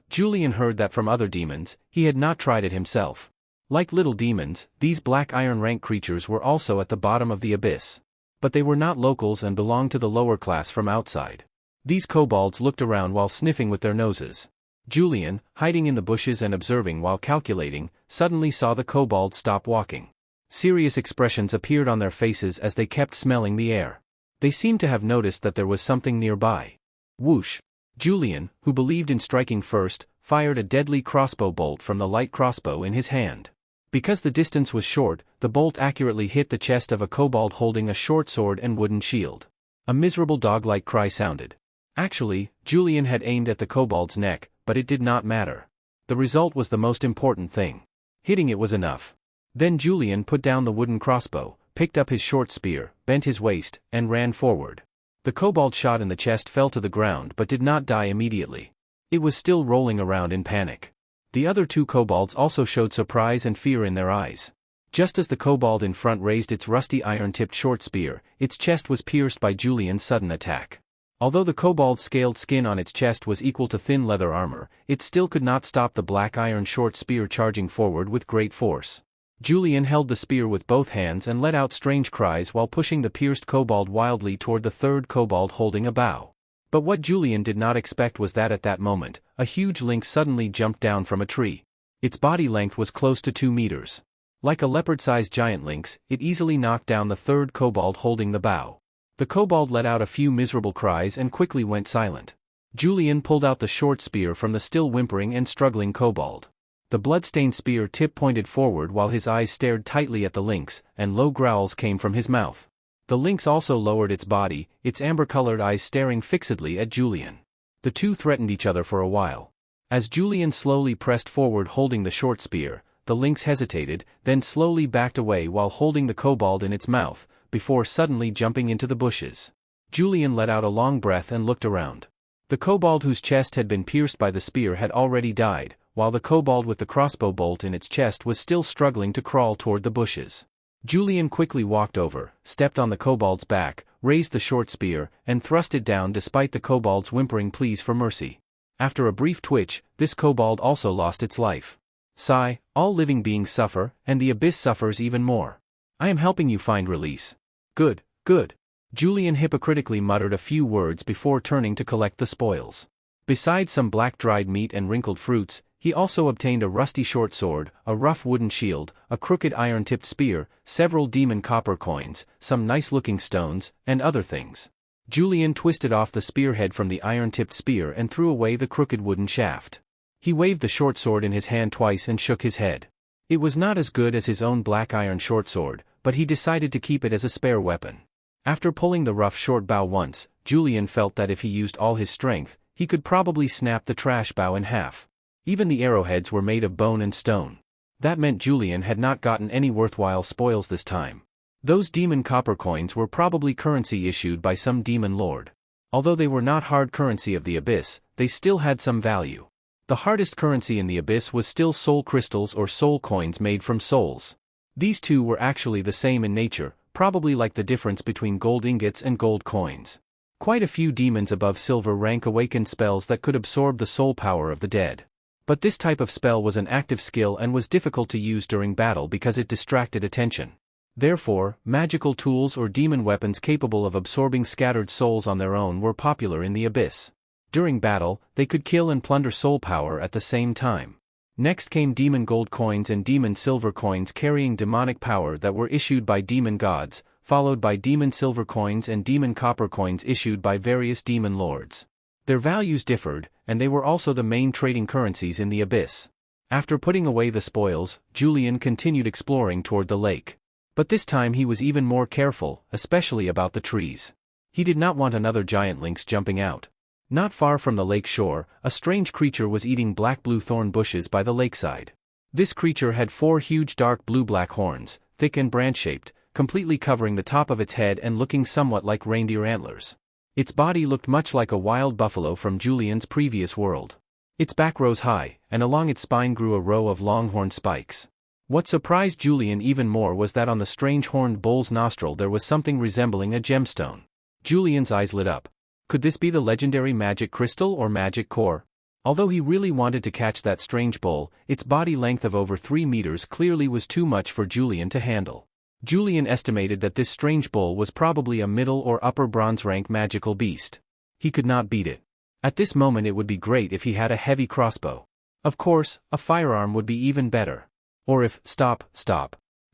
A: Julian heard that from other demons. He had not tried it himself. Like little demons, these black iron rank creatures were also at the bottom of the abyss. But they were not locals and belonged to the lower class from outside. These kobolds looked around while sniffing with their noses. Julian, hiding in the bushes and observing while calculating, suddenly saw the kobolds stop walking. Serious expressions appeared on their faces as they kept smelling the air. They seemed to have noticed that there was something nearby. Whoosh! Julian, who believed in striking first, fired a deadly crossbow bolt from the light crossbow in his hand. Because the distance was short, the bolt accurately hit the chest of a kobold holding a short sword and wooden shield. A miserable dog-like cry sounded. Actually, Julian had aimed at the kobold's neck, but it did not matter. The result was the most important thing. Hitting it was enough. Then Julian put down the wooden crossbow, picked up his short spear, bent his waist, and ran forward. The kobold shot in the chest fell to the ground but did not die immediately. It was still rolling around in panic. The other 2 kobolds also showed surprise and fear in their eyes. Just as the kobold in front raised its rusty iron-tipped short spear, its chest was pierced by Julian's sudden attack. Although the kobold's scaled skin on its chest was equal to thin leather armor, it still could not stop the black iron short spear charging forward with great force. Julian held the spear with both hands and let out strange cries while pushing the pierced kobold wildly toward the third kobold holding a bow. But what Julian did not expect was that at that moment, a huge lynx suddenly jumped down from a tree. Its body length was close to 2 meters. Like a leopard-sized giant lynx, it easily knocked down the third kobold holding the bow. The kobold let out a few miserable cries and quickly went silent. Julian pulled out the short spear from the still whimpering and struggling kobold. The blood-stained spear tip pointed forward while his eyes stared tightly at the lynx, and low growls came from his mouth. The lynx also lowered its body, its amber-colored eyes staring fixedly at Julian. The two threatened each other for a while. As Julian slowly pressed forward holding the short spear, the lynx hesitated, then slowly backed away while holding the kobold in its mouth, before suddenly jumping into the bushes. Julian let out a long breath and looked around. The kobold whose chest had been pierced by the spear had already died, while the kobold with the crossbow bolt in its chest was still struggling to crawl toward the bushes. Julian quickly walked over, stepped on the kobold's back, raised the short spear, and thrust it down despite the kobold's whimpering pleas for mercy. After a brief twitch, this kobold also lost its life. Sigh, all living beings suffer, and the abyss suffers even more. I am helping you find release. Good, good. Julian hypocritically muttered a few words before turning to collect the spoils. Besides some black dried meat and wrinkled fruits, he also obtained a rusty short sword, a rough wooden shield, a crooked iron-tipped spear, several demon copper coins, some nice-looking stones, and other things. Julian twisted off the spearhead from the iron-tipped spear and threw away the crooked wooden shaft. He waved the short sword in his hand twice and shook his head. It was not as good as his own black iron short sword, but he decided to keep it as a spare weapon. After pulling the rough short bow once, Julian felt that if he used all his strength, he could probably snap the trash bow in half. Even the arrowheads were made of bone and stone. That meant Julian had not gotten any worthwhile spoils this time. Those demon copper coins were probably currency issued by some demon lord. Although they were not hard currency of the abyss, they still had some value. The hardest currency in the abyss was still soul crystals or soul coins made from souls. These two were actually the same in nature, probably like the difference between gold ingots and gold coins. Quite a few demons above silver rank awakened spells that could absorb the soul power of the dead. But this type of spell was an active skill and was difficult to use during battle because it distracted attention. Therefore, magical tools or demon weapons capable of absorbing scattered souls on their own were popular in the abyss. During battle, they could kill and plunder soul power at the same time. Next came demon gold coins and demon silver coins carrying demonic power that were issued by demon gods, followed by demon silver coins and demon copper coins issued by various demon lords. Their values differed, and they were also the main trading currencies in the abyss. After putting away the spoils, Julian continued exploring toward the lake. But this time he was even more careful, especially about the trees. He did not want another giant lynx jumping out. Not far from the lake shore, a strange creature was eating black-blue thorn bushes by the lakeside. This creature had 4 huge dark blue-black horns, thick and branch-shaped, completely covering the top of its head and looking somewhat like reindeer antlers. Its body looked much like a wild buffalo from Julian's previous world. Its back rose high, and along its spine grew a row of longhorn spikes. What surprised Julian even more was that on the strange horned bull's nostril there was something resembling a gemstone. Julian's eyes lit up. Could this be the legendary magic crystal or magic core? Although he really wanted to catch that strange bull, its body length of over 3 meters clearly was too much for Julian to handle. Julian estimated that this strange bull was probably a middle or upper bronze rank magical beast. He could not beat it. At this moment it would be great if he had a heavy crossbow. Of course, a firearm would be even better. Or if, stop.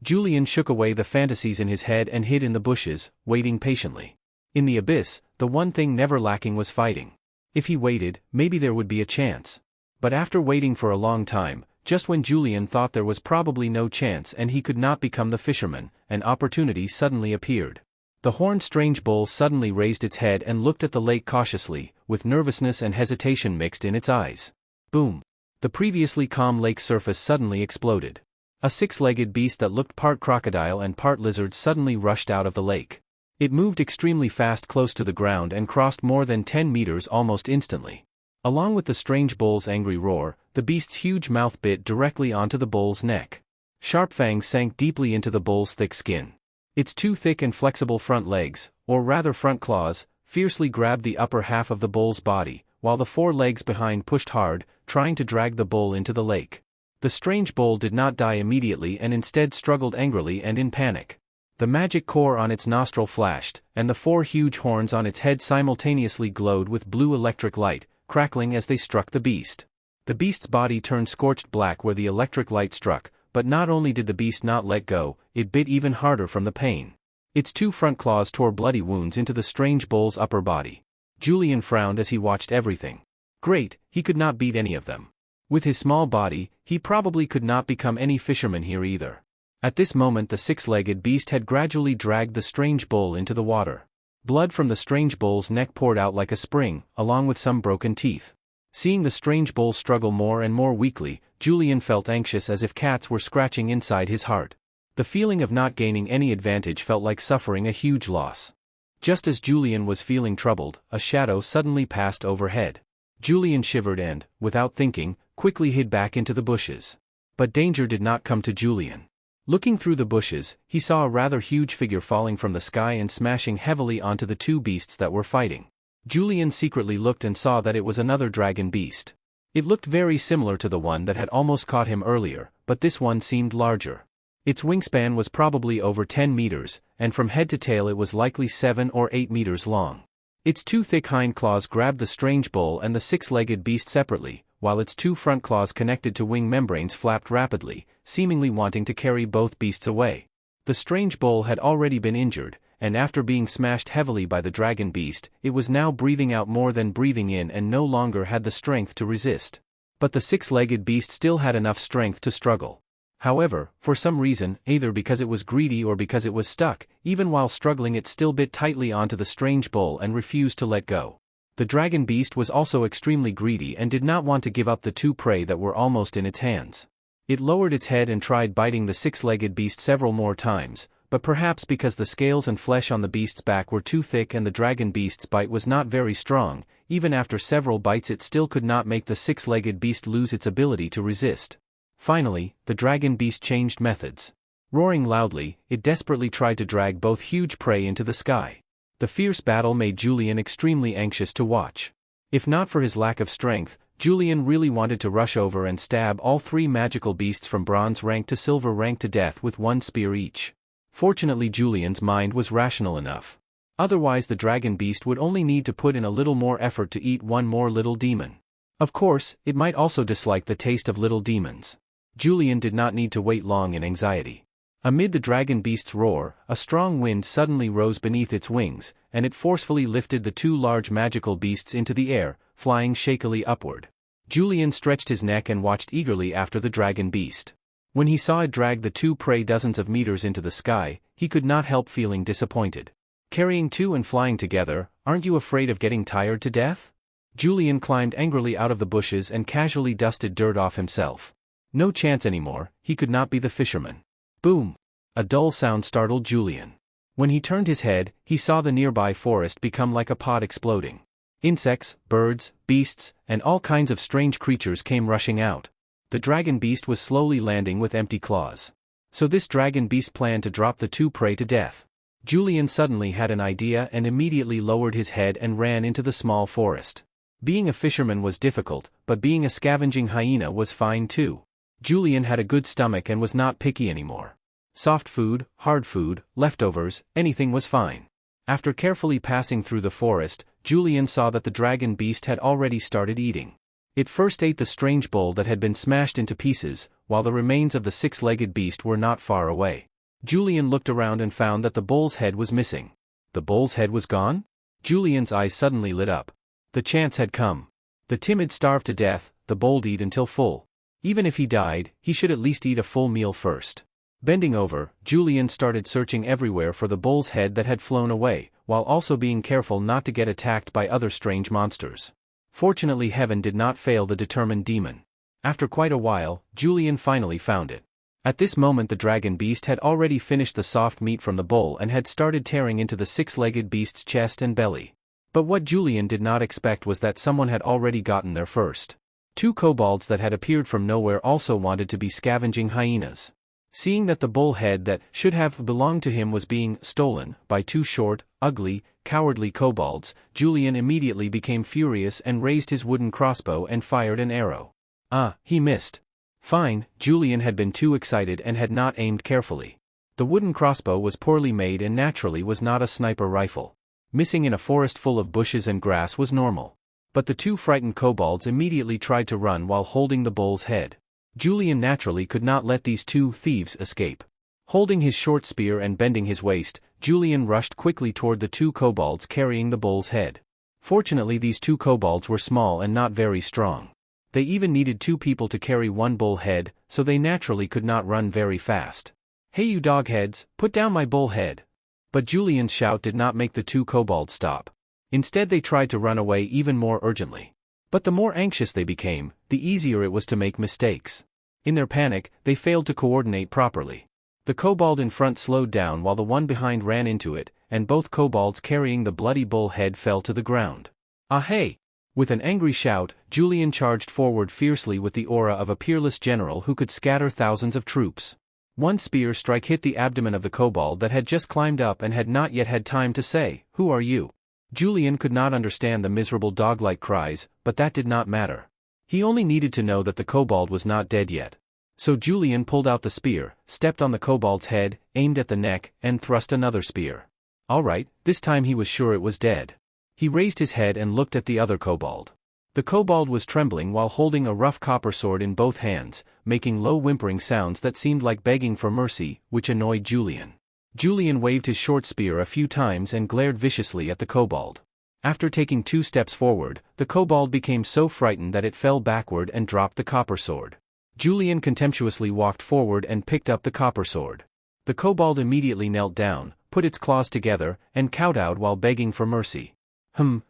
A: Julian shook away the fantasies in his head and hid in the bushes, waiting patiently. In the abyss, the one thing never lacking was fighting. If he waited, maybe there would be a chance. But after waiting for a long time, just when Julian thought there was probably no chance and he could not become the fisherman, an opportunity suddenly appeared. The horned strange bull suddenly raised its head and looked at the lake cautiously, with nervousness and hesitation mixed in its eyes. Boom! The previously calm lake surface suddenly exploded. A 6-legged beast that looked part crocodile and part lizard suddenly rushed out of the lake. It moved extremely fast close to the ground and crossed more than 10 meters almost instantly. Along with the strange bull's angry roar, the beast's huge mouth bit directly onto the bull's neck. Sharp fangs sank deeply into the bull's thick skin. Its two thick and flexible front legs, or rather front claws, fiercely grabbed the upper half of the bull's body, while the four legs behind pushed hard, trying to drag the bull into the lake. The strange bull did not die immediately and instead struggled angrily and in panic. The magic core on its nostril flashed, and the four huge horns on its head simultaneously glowed with blue electric light, crackling as they struck the beast. The beast's body turned scorched black where the electric light struck, but not only did the beast not let go, it bit even harder from the pain. Its two front claws tore bloody wounds into the strange bull's upper body. Julian frowned as he watched everything. Great, he could not beat any of them. With his small body, he probably could not become any fisherman here either. At this moment the six-legged beast had gradually dragged the strange bull into the water. Blood from the strange bull's neck poured out like a spring, along with some broken teeth. Seeing the strange bull struggle more and more weakly, Julian felt anxious as if cats were scratching inside his heart. The feeling of not gaining any advantage felt like suffering a huge loss. Just as Julian was feeling troubled, a shadow suddenly passed overhead. Julian shivered and, without thinking, quickly hid back into the bushes. But danger did not come to Julian. Looking through the bushes, he saw a rather huge figure falling from the sky and smashing heavily onto the two beasts that were fighting. Julian secretly looked and saw that it was another dragon beast. It looked very similar to the one that had almost caught him earlier, but this one seemed larger. Its wingspan was probably over 10 meters, and from head to tail it was likely 7 or 8 meters long. Its two thick hind claws grabbed the strange bull and the six-legged beast separately, while its two front claws connected to wing membranes flapped rapidly, seemingly wanting to carry both beasts away. The strange bull had already been injured, and after being smashed heavily by the dragon beast, it was now breathing out more than breathing in and no longer had the strength to resist. But the six-legged beast still had enough strength to struggle. However, for some reason, either because it was greedy or because it was stuck, even while struggling it still bit tightly onto the strange bull and refused to let go. The dragon beast was also extremely greedy and did not want to give up the two prey that were almost in its hands. It lowered its head and tried biting the six-legged beast several more times, but perhaps because the scales and flesh on the beast's back were too thick and the dragon beast's bite was not very strong, even after several bites it still could not make the six-legged beast lose its ability to resist. Finally, the dragon beast changed methods. Roaring loudly, it desperately tried to drag both huge prey into the sky. The fierce battle made Julian extremely anxious to watch. If not for his lack of strength, Julian really wanted to rush over and stab all three magical beasts from bronze rank to silver rank to death with one spear each. Fortunately Julian's mind was rational enough. Otherwise the dragon beast would only need to put in a little more effort to eat one more little demon. Of course, it might also dislike the taste of little demons. Julian did not need to wait long in anxiety. Amid the dragon beast's roar, a strong wind suddenly rose beneath its wings, and it forcefully lifted the two large magical beasts into the air, flying shakily upward. Julian stretched his neck and watched eagerly after the dragon beast. When he saw it drag the two prey dozens of meters into the sky, he could not help feeling disappointed. Carrying two and flying together, aren't you afraid of getting tired to death? Julian climbed angrily out of the bushes and casually dusted dirt off himself. No chance anymore, he could not be the fisherman. Boom! A dull sound startled Julian. When he turned his head, he saw the nearby forest become like a pot exploding. Insects, birds, beasts, and all kinds of strange creatures came rushing out. The dragon beast was slowly landing with empty claws. So this dragon beast planned to drop the two prey to death. Julian suddenly had an idea and immediately lowered his head and ran into the small forest. Being a fisherman was difficult, but being a scavenging hyena was fine too. Julian had a good stomach and was not picky anymore. Soft food, hard food, leftovers, anything was fine. After carefully passing through the forest, Julian saw that the dragon beast had already started eating. It first ate the strange bull that had been smashed into pieces, while the remains of the six-legged beast were not far away. Julian looked around and found that the bull's head was missing. The bull's head was gone? Julian's eyes suddenly lit up. The chance had come. The timid starved to death, the bold eat until full. Even if he died, he should at least eat a full meal first. Bending over, Julian started searching everywhere for the bull's head that had flown away, while also being careful not to get attacked by other strange monsters. Fortunately heaven did not fail the determined demon. After quite a while, Julian finally found it. At this moment the dragon beast had already finished the soft meat from the bull and had started tearing into the six-legged beast's chest and belly. But what Julian did not expect was that someone had already gotten there first. Two kobolds that had appeared from nowhere also wanted to be scavenging hyenas. Seeing that the bull head that should have belonged to him was being stolen by two short, ugly, cowardly kobolds, Julian immediately became furious and raised his wooden crossbow and fired an arrow. He missed. Fine, Julian had been too excited and had not aimed carefully. The wooden crossbow was poorly made and naturally was not a sniper rifle. Missing in a forest full of bushes and grass was normal. But the two frightened kobolds immediately tried to run while holding the bull's head. Julian naturally could not let these two thieves escape. Holding his short spear and bending his waist, Julian rushed quickly toward the two kobolds carrying the bull's head. Fortunately, these two kobolds were small and not very strong. They even needed two people to carry one bull head, so they naturally could not run very fast. "Hey you dogheads, put down my bull head." But Julian's shout did not make the two kobolds stop. Instead they tried to run away even more urgently. But the more anxious they became, the easier it was to make mistakes. In their panic, they failed to coordinate properly. The kobold in front slowed down while the one behind ran into it, and both kobolds carrying the bloody bull head fell to the ground. Hey! With an angry shout, Julian charged forward fiercely with the aura of a peerless general who could scatter thousands of troops. One spear strike hit the abdomen of the kobold that had just climbed up and had not yet had time to say, "Who are you?" Julian could not understand the miserable dog-like cries, but that did not matter. He only needed to know that the kobold was not dead yet. So Julian pulled out the spear, stepped on the kobold's head, aimed at the neck, and thrust another spear. Alright, this time he was sure it was dead. He raised his head and looked at the other kobold. The kobold was trembling while holding a rough copper sword in both hands, making low whimpering sounds that seemed like begging for mercy, which annoyed Julian. Julian waved his short spear a few times and glared viciously at the kobold. After taking 2 steps forward, the kobold became so frightened that it fell backward and dropped the copper sword. Julian contemptuously walked forward and picked up the copper sword. The kobold immediately knelt down, put its claws together, and kowtowed while begging for mercy.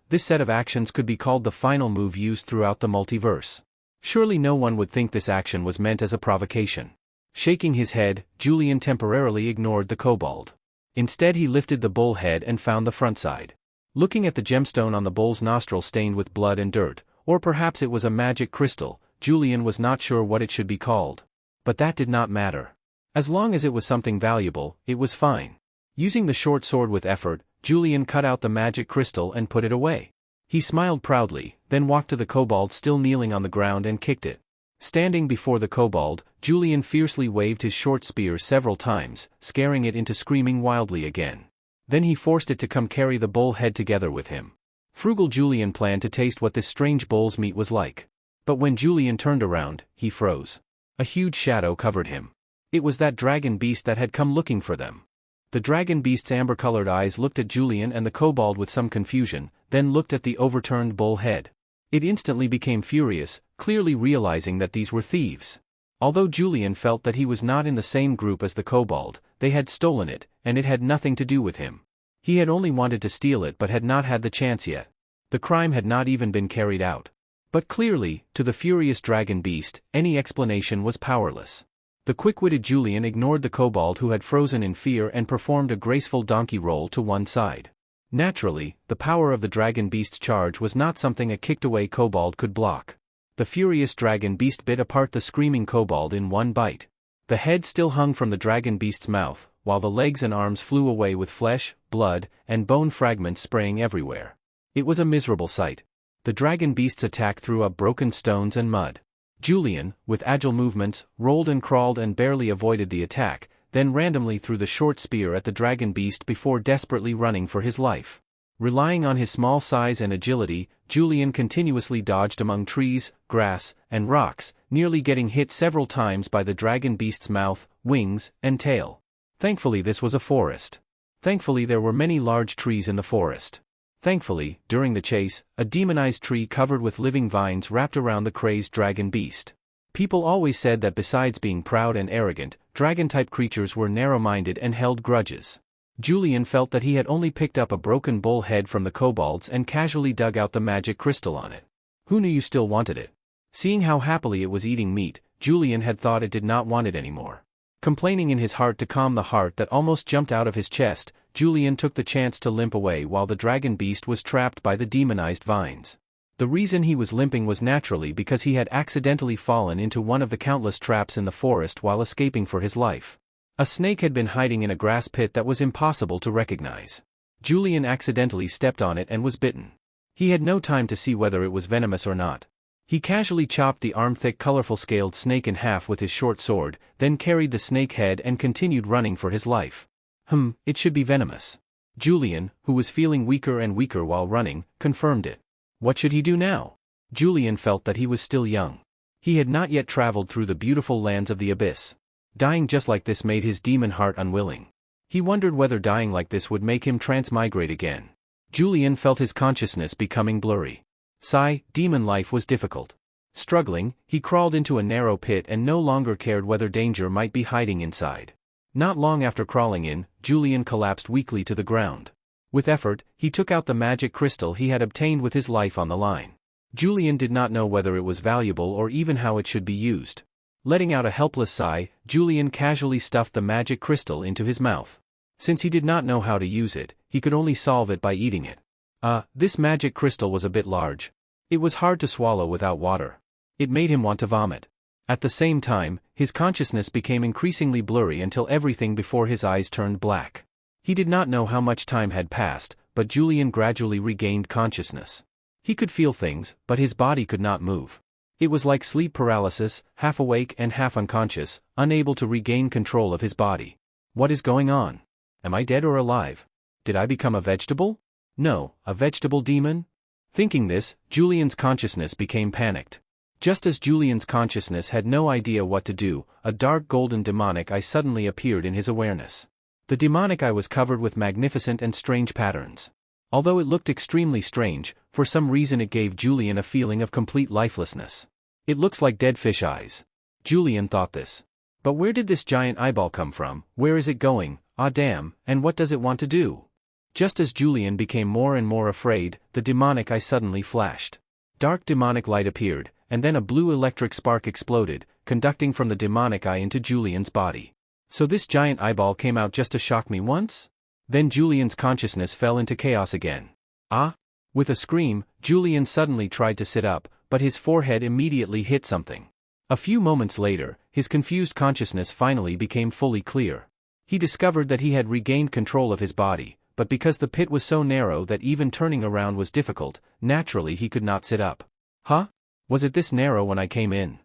A: This set of actions could be called the final move used throughout the multiverse. Surely no one would think this action was meant as a provocation. Shaking his head, Julian temporarily ignored the kobold. Instead he lifted the bull head and found the front side. Looking at the gemstone on the bull's nostril stained with blood and dirt, or perhaps it was a magic crystal, Julian was not sure what it should be called. But that did not matter. As long as it was something valuable, it was fine. Using the short sword with effort, Julian cut out the magic crystal and put it away. He smiled proudly, then walked to the kobold still kneeling on the ground and kicked it. Standing before the kobold, Julian fiercely waved his short spear several times, scaring it into screaming wildly again. Then he forced it to come carry the bull head together with him. Frugal Julian planned to taste what this strange bull's meat was like. But when Julian turned around, he froze. A huge shadow covered him. It was that dragon beast that had come looking for them. The dragon beast's amber-colored eyes looked at Julian and the kobold with some confusion, then looked at the overturned bull head. It instantly became furious, clearly realizing that these were thieves. Although Julian felt that he was not in the same group as the kobold, they had stolen it, and it had nothing to do with him. He had only wanted to steal it but had not had the chance yet. The crime had not even been carried out. But clearly, to the furious dragon beast, any explanation was powerless. The quick-witted Julian ignored the kobold who had frozen in fear and performed a graceful donkey roll to one side. Naturally, the power of the dragon beast's charge was not something a kicked-away kobold could block. The furious dragon beast bit apart the screaming kobold in one bite. The head still hung from the dragon beast's mouth, while the legs and arms flew away with flesh, blood, and bone fragments spraying everywhere. It was a miserable sight. The dragon beast's attack threw up broken stones and mud. Julian, with agile movements, rolled and crawled and barely avoided the attack, then randomly threw the short spear at the dragon beast before desperately running for his life. Relying on his small size and agility, Julian continuously dodged among trees, grass, and rocks, nearly getting hit several times by the dragon beast's mouth, wings, and tail. Thankfully this was a forest. Thankfully there were many large trees in the forest. Thankfully, during the chase, a demonized tree covered with living vines wrapped around the crazed dragon beast. People always said that besides being proud and arrogant, dragon-type creatures were narrow-minded and held grudges. Julian felt that he had only picked up a broken bull head from the kobolds and casually dug out the magic crystal on it. Who knew you still wanted it? Seeing how happily it was eating meat, Julian had thought it did not want it anymore. Complaining in his heart to calm the heart that almost jumped out of his chest, Julian took the chance to limp away while the dragon beast was trapped by the demonized vines. The The reason he was limping was naturally because he had accidentally fallen into one of the countless traps in the forest while escaping for his life. A snake had been hiding in a grass pit that was impossible to recognize. Julian accidentally stepped on it and was bitten. He had no time to see whether it was venomous or not. He casually chopped the arm-thick colorful scaled snake in half with his short sword, then carried the snake head and continued running for his life. It should be venomous. Julian, who was feeling weaker and weaker while running, confirmed it. What should he do now? Julian felt that he was still young. He had not yet traveled through the beautiful lands of the abyss. Dying just like this made his demon heart unwilling. He wondered whether dying like this would make him transmigrate again. Julian felt his consciousness becoming blurry. Demon life was difficult. Struggling, he crawled into a narrow pit and no longer cared whether danger might be hiding inside. Not long after crawling in, Julian collapsed weakly to the ground. With effort, he took out the magic crystal he had obtained with his life on the line. Julian did not know whether it was valuable or even how it should be used. Letting out a helpless sigh, Julian casually stuffed the magic crystal into his mouth. Since he did not know how to use it, he could only solve it by eating it. This magic crystal was a bit large. It was hard to swallow without water. It made him want to vomit. At the same time, his consciousness became increasingly blurry until everything before his eyes turned black. He did not know how much time had passed, but Julian gradually regained consciousness. He could feel things, but his body could not move. It was like sleep paralysis, half awake and half unconscious, unable to regain control of his body. What is going on? Am I dead or alive? Did I become a vegetable? No, a vegetable demon? Thinking this, Julian's consciousness became panicked. Just as Julian's consciousness had no idea what to do, a dark golden demonic eye suddenly appeared in his awareness. The demonic eye was covered with magnificent and strange patterns. Although it looked extremely strange, for some reason it gave Julian a feeling of complete lifelessness. It looks like dead fish eyes. Julian thought this. But where did this giant eyeball come from? Where is it going? Ah damn, and what does it want to do? Just as Julian became more and more afraid, the demonic eye suddenly flashed. Dark demonic light appeared, and then a blue electric spark exploded, conducting from the demonic eye into Julian's body. So this giant eyeball came out just to shock me once? Then Julian's consciousness fell into chaos again. With a scream, Julian suddenly tried to sit up, but his forehead immediately hit something. A few moments later, his confused consciousness finally became fully clear. He discovered that he had regained control of his body, but because the pit was so narrow that even turning around was difficult, naturally he could not sit up. Was it this narrow when I came in?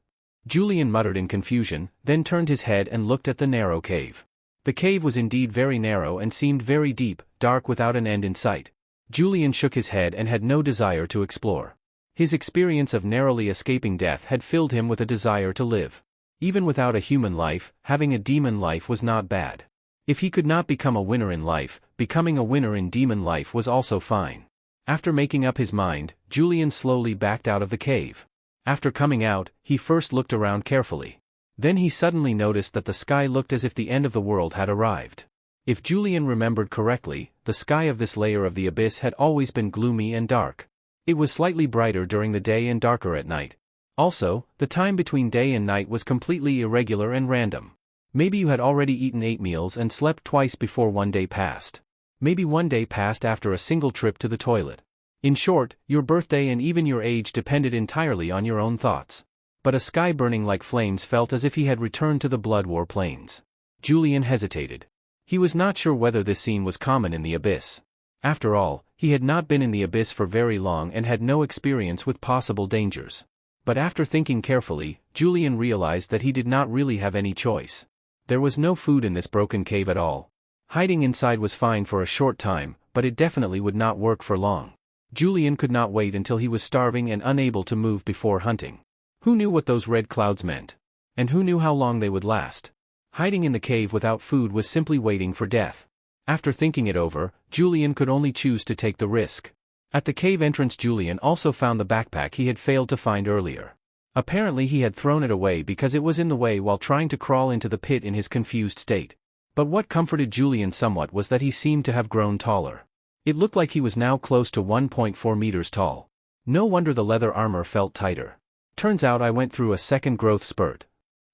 A: Julian muttered in confusion, then turned his head and looked at the narrow cave. The cave was indeed very narrow and seemed very deep, dark without an end in sight. Julian shook his head and had no desire to explore. His experience of narrowly escaping death had filled him with a desire to live. Even without a human life, having a demon life was not bad. If he could not become a winner in life, becoming a winner in demon life was also fine. After making up his mind, Julian slowly backed out of the cave. After coming out, he first looked around carefully. Then he suddenly noticed that the sky looked as if the end of the world had arrived. If Julian remembered correctly, the sky of this layer of the abyss had always been gloomy and dark. It was slightly brighter during the day and darker at night. Also, the time between day and night was completely irregular and random. Maybe you had already eaten 8 meals and slept twice before one day passed. Maybe one day passed after a single trip to the toilet. In short, your birthday and even your age depended entirely on your own thoughts. But a sky burning like flames felt as if he had returned to the blood war plains. Julian hesitated. He was not sure whether this scene was common in the abyss. After all, he had not been in the abyss for very long and had no experience with possible dangers. But after thinking carefully, Julian realized that he did not really have any choice. There was no food in this broken cave at all. Hiding inside was fine for a short time, but it definitely would not work for long. Julian could not wait until he was starving and unable to move before hunting. Who knew what those red clouds meant? And who knew how long they would last? Hiding in the cave without food was simply waiting for death. After thinking it over, Julian could only choose to take the risk. At the cave entrance, Julian also found the backpack he had failed to find earlier. Apparently he had thrown it away because it was in the way while trying to crawl into the pit in his confused state. But what comforted Julian somewhat was that he seemed to have grown taller. It looked like he was now close to 1.4 meters tall. No wonder the leather armor felt tighter. Turns out I went through a second growth spurt.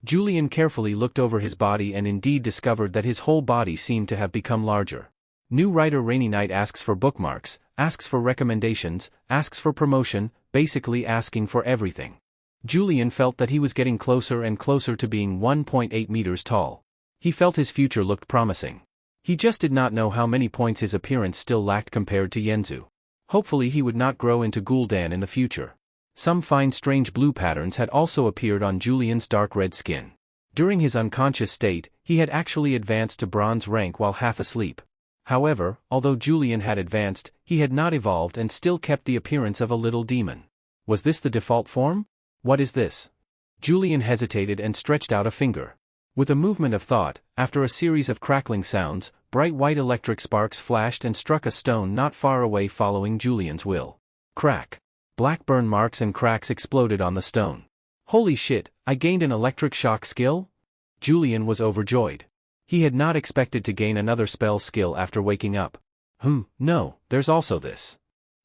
A: Julian carefully looked over his body and indeed discovered that his whole body seemed to have become larger. New writer Rainy Night asks for bookmarks, asks for recommendations, asks for promotion, basically asking for everything. Julian felt that he was getting closer and closer to being 1.8 meters tall. He felt his future looked promising. He just did not know how many points his appearance still lacked compared to Yenzu. Hopefully he would not grow into Gul'dan in the future. Some fine strange blue patterns had also appeared on Julian's dark red skin. During his unconscious state, he had actually advanced to bronze rank while half asleep. However, although Julian had advanced, he had not evolved and still kept the appearance of a little demon. Was this the default form? What is this? Julian hesitated and stretched out a finger. With a movement of thought, after a series of crackling sounds, bright white electric sparks flashed and struck a stone not far away following Julian's will. Crack. Black burn marks and cracks exploded on the stone. Holy shit, I gained an electric shock skill? Julian was overjoyed. He had not expected to gain another spell skill after waking up. No, there's also this.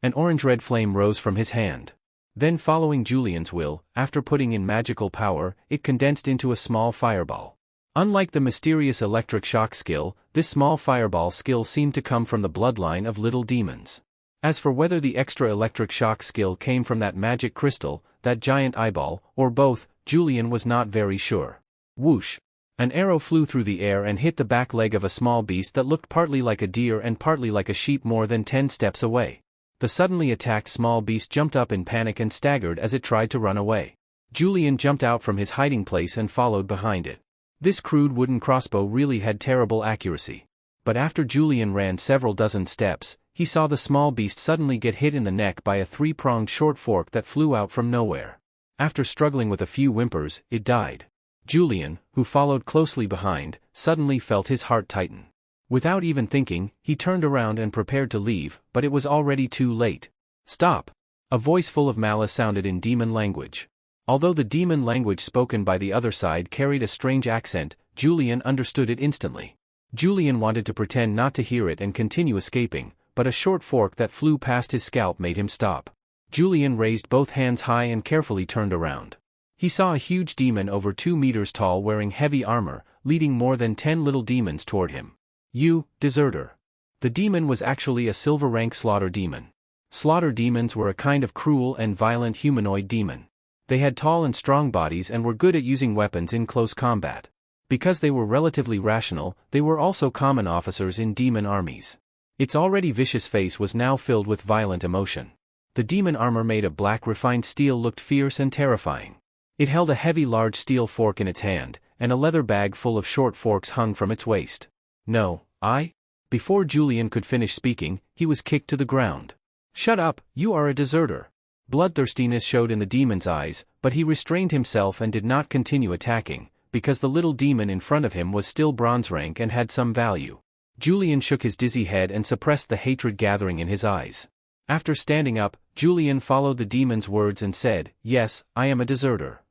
A: An orange-red flame rose from his hand. Then following Julian's will, after putting in magical power, it condensed into a small fireball. Unlike the mysterious electric shock skill, this small fireball skill seemed to come from the bloodline of little demons. As for whether the extra electric shock skill came from that magic crystal, that giant eyeball, or both, Julian was not very sure. Whoosh! An arrow flew through the air and hit the back leg of a small beast that looked partly like a deer and partly like a sheep more than 10 steps away. The suddenly attacked small beast jumped up in panic and staggered as it tried to run away. Julian jumped out from his hiding place and followed behind it. This crude wooden crossbow really had terrible accuracy. But after Julian ran several dozen steps, he saw the small beast suddenly get hit in the neck by a 3-pronged short fork that flew out from nowhere. After struggling with a few whimpers, it died. Julian, who followed closely behind, suddenly felt his heart tighten. Without even thinking, he turned around and prepared to leave, but it was already too late. Stop! A voice full of malice sounded in demon language. Although the demon language spoken by the other side carried a strange accent, Julian understood it instantly. Julian wanted to pretend not to hear it and continue escaping, but a short fork that flew past his scalp made him stop. Julian raised both hands high and carefully turned around. He saw a huge demon over 2 meters tall wearing heavy armor, leading more than 10 little demons toward him. You, deserter. The demon was actually a silver rank slaughter demon. Slaughter demons were a kind of cruel and violent humanoid demon. They had tall and strong bodies and were good at using weapons in close combat. Because they were relatively rational, they were also common officers in demon armies. Its already vicious face was now filled with violent emotion. The demon armor made of black refined steel looked fierce and terrifying. It held a heavy large steel fork in its hand, and a leather bag full of short forks hung from its waist. No, Before Julian could finish speaking, he was kicked to the ground. Shut up, you are a deserter. Bloodthirstiness showed in the demon's eyes, but he restrained himself and did not continue attacking, because the little demon in front of him was still bronze rank and had some value. Julian shook his dizzy head and suppressed the hatred gathering in his eyes. After standing up, Julian followed the demon's words and said, "Yes, I am a deserter."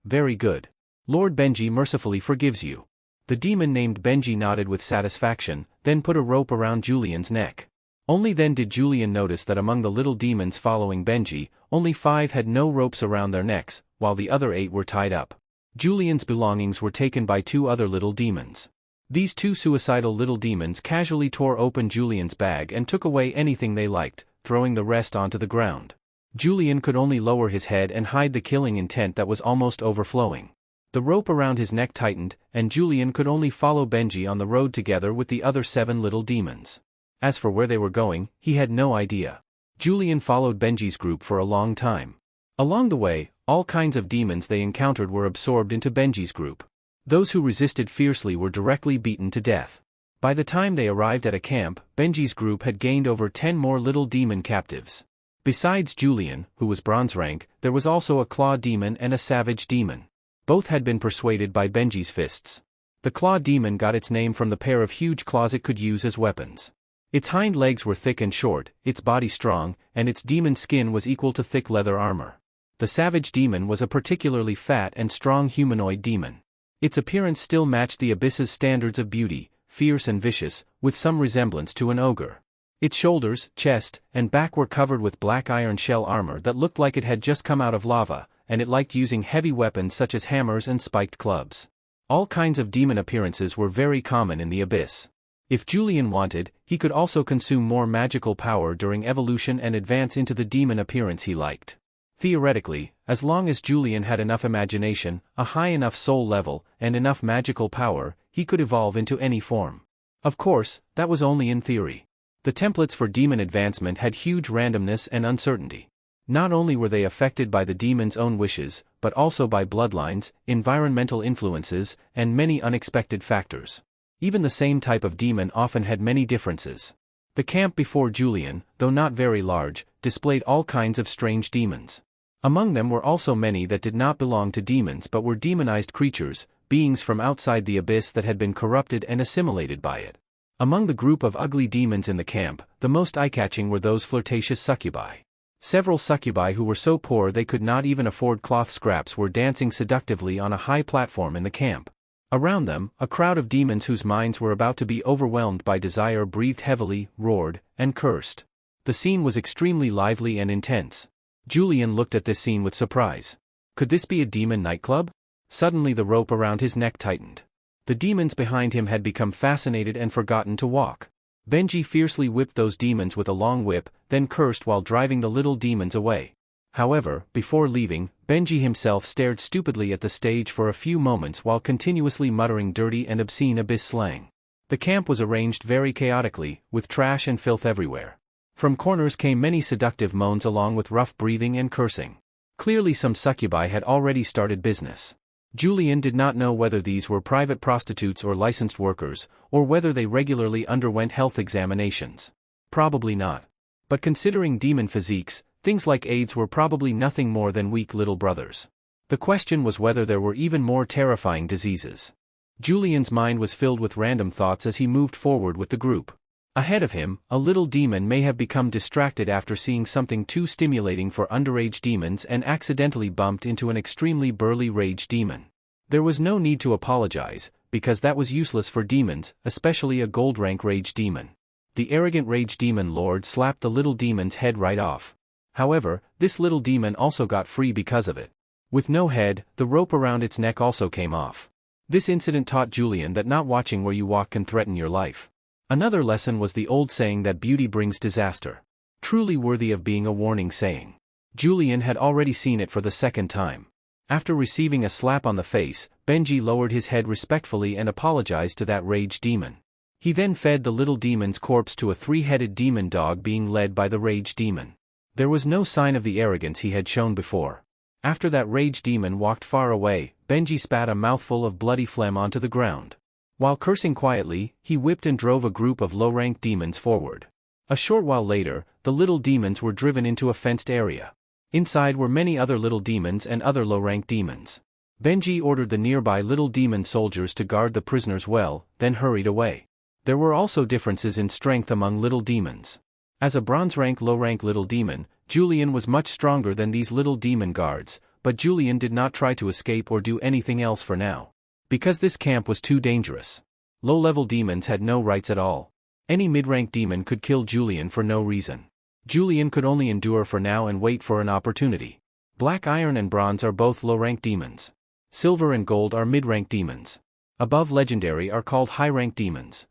A: Very good. Lord Benji mercifully forgives you. The demon named Benji nodded with satisfaction, then put a rope around Julian's neck. Only then did Julian notice that among the little demons following Benji, only 5 had no ropes around their necks, while the other 8 were tied up. Julian's belongings were taken by 2 other little demons. These 2 suicidal little demons casually tore open Julian's bag and took away anything they liked, throwing the rest onto the ground. Julian could only lower his head and hide the killing intent that was almost overflowing. The rope around his neck tightened, and Julian could only follow Benji on the road together with the other 7 little demons. As for where they were going, he had no idea. Julian followed Benji's group for a long time. Along the way, all kinds of demons they encountered were absorbed into Benji's group. Those who resisted fiercely were directly beaten to death. By the time they arrived at a camp, Benji's group had gained over 10 more little demon captives. Besides Julian, who was bronze rank, there was also a claw demon and a savage demon. Both had been persuaded by Benji's fists. The claw demon got its name from the pair of huge claws it could use as weapons. Its hind legs were thick and short, its body strong, and its demon skin was equal to thick leather armor. The savage demon was a particularly fat and strong humanoid demon. Its appearance still matched the abyss's standards of beauty, fierce and vicious, with some resemblance to an ogre. Its shoulders, chest, and back were covered with black iron shell armor that looked like it had just come out of lava, and it liked using heavy weapons such as hammers and spiked clubs. All kinds of demon appearances were very common in the abyss. If Julian wanted, he could also consume more magical power during evolution and advance into the demon appearance he liked. Theoretically, as long as Julian had enough imagination, a high enough soul level, and enough magical power, he could evolve into any form. Of course, that was only in theory. The templates for demon advancement had huge randomness and uncertainty. Not only were they affected by the demon's own wishes, but also by bloodlines, environmental influences, and many unexpected factors. Even the same type of demon often had many differences. The camp before Julian, though not very large, displayed all kinds of strange demons. Among them were also many that did not belong to demons but were demonized creatures, beings from outside the abyss that had been corrupted and assimilated by it. Among the group of ugly demons in the camp, the most eye-catching were those flirtatious succubi. Several succubi who were so poor they could not even afford cloth scraps were dancing seductively on a high platform in the camp. Around them, a crowd of demons whose minds were about to be overwhelmed by desire breathed heavily, roared, and cursed. The scene was extremely lively and intense. Julian looked at this scene with surprise. Could this be a demon nightclub? Suddenly the rope around his neck tightened. The demons behind him had become fascinated and forgotten to walk. Benji fiercely whipped those demons with a long whip, then cursed while driving the little demons away. However, before leaving, Benji himself stared stupidly at the stage for a few moments while continuously muttering dirty and obscene abyss slang. The camp was arranged very chaotically, with trash and filth everywhere. From corners came many seductive moans along with rough breathing and cursing. Clearly some succubi had already started business. Julian did not know whether these were private prostitutes or licensed workers, or whether they regularly underwent health examinations. Probably not. But considering demon physiques, things like AIDS were probably nothing more than weak little brothers. The question was whether there were even more terrifying diseases. Julian's mind was filled with random thoughts as he moved forward with the group. Ahead of him, a little demon may have become distracted after seeing something too stimulating for underage demons and accidentally bumped into an extremely burly rage demon. There was no need to apologize, because that was useless for demons, especially a gold rank rage demon. The arrogant rage demon lord slapped the little demon's head right off. However, this little demon also got free because of it. With no head, the rope around its neck also came off. This incident taught Julian that not watching where you walk can threaten your life. Another lesson was the old saying that beauty brings disaster. Truly worthy of being a warning saying. Julian had already seen it for the second time. After receiving a slap on the face, Benji lowered his head respectfully and apologized to that rage demon. He then fed the little demon's corpse to a three-headed demon dog being led by the rage demon. There was no sign of the arrogance he had shown before. After that rage demon walked far away, Benji spat a mouthful of bloody phlegm onto the ground. While cursing quietly, he whipped and drove a group of low-ranked demons forward. A short while later, the little demons were driven into a fenced area. Inside were many other little demons and other low-ranked demons. Benji ordered the nearby little demon soldiers to guard the prisoners well, then hurried away. There were also differences in strength among little demons. As a bronze-rank low-rank little demon, Julian was much stronger than these little demon guards, but Julian did not try to escape or do anything else for now. Because this camp was too dangerous. Low-level demons had no rights at all. Any mid-rank demon could kill Julian for no reason. Julian could only endure for now and wait for an opportunity. Black iron and bronze are both low-rank demons. Silver and gold are mid-rank demons. Above legendary are called high-rank demons.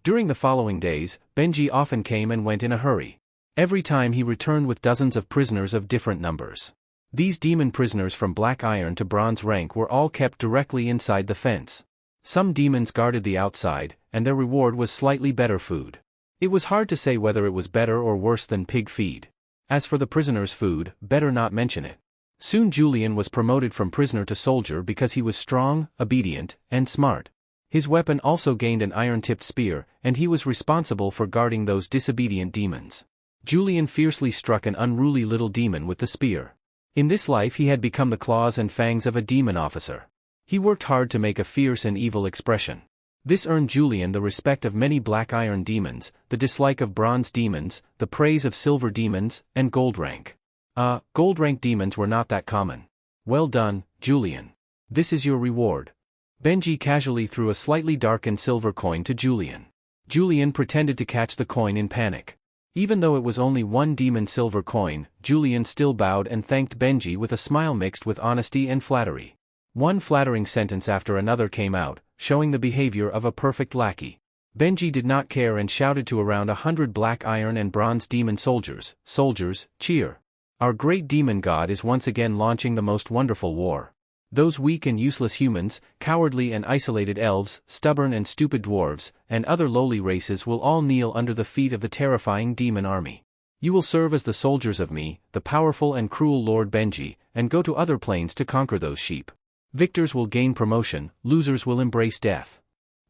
A: During the following days, Benji often came and went in a hurry. Every time he returned with dozens of prisoners of different numbers. These demon prisoners from black iron to bronze rank were all kept directly inside the fence. Some demons guarded the outside, and their reward was slightly better food. It was hard to say whether it was better or worse than pig feed. As for the prisoners' food, better not mention it. Soon Julian was promoted from prisoner to soldier because he was strong, obedient, and smart. His weapon also gained an iron-tipped spear, and he was responsible for guarding those disobedient demons. Julian fiercely struck an unruly little demon with the spear. In this life he had become the claws and fangs of a demon officer. He worked hard to make a fierce and evil expression. This earned Julian the respect of many black iron demons, the dislike of bronze demons, the praise of silver demons, and gold rank. Gold rank demons were not that common. Well done, Julian. This is your reward. Benji casually threw a slightly darkened silver coin to Julian. Julian pretended to catch the coin in panic. Even though it was only one demon silver coin, Julian still bowed and thanked Benji with a smile mixed with honesty and flattery. One flattering sentence after another came out, showing the behavior of a perfect lackey. Benji did not care and shouted to around 100 black iron and bronze demon soldiers, "Soldiers, cheer! Our great demon god is once again launching the most wonderful war. Those weak and useless humans, cowardly and isolated elves, stubborn and stupid dwarves, and other lowly races will all kneel under the feet of the terrifying demon army. You will serve as the soldiers of me, the powerful and cruel Lord Benji, and go to other planes to conquer those sheep. Victors will gain promotion, losers will embrace death."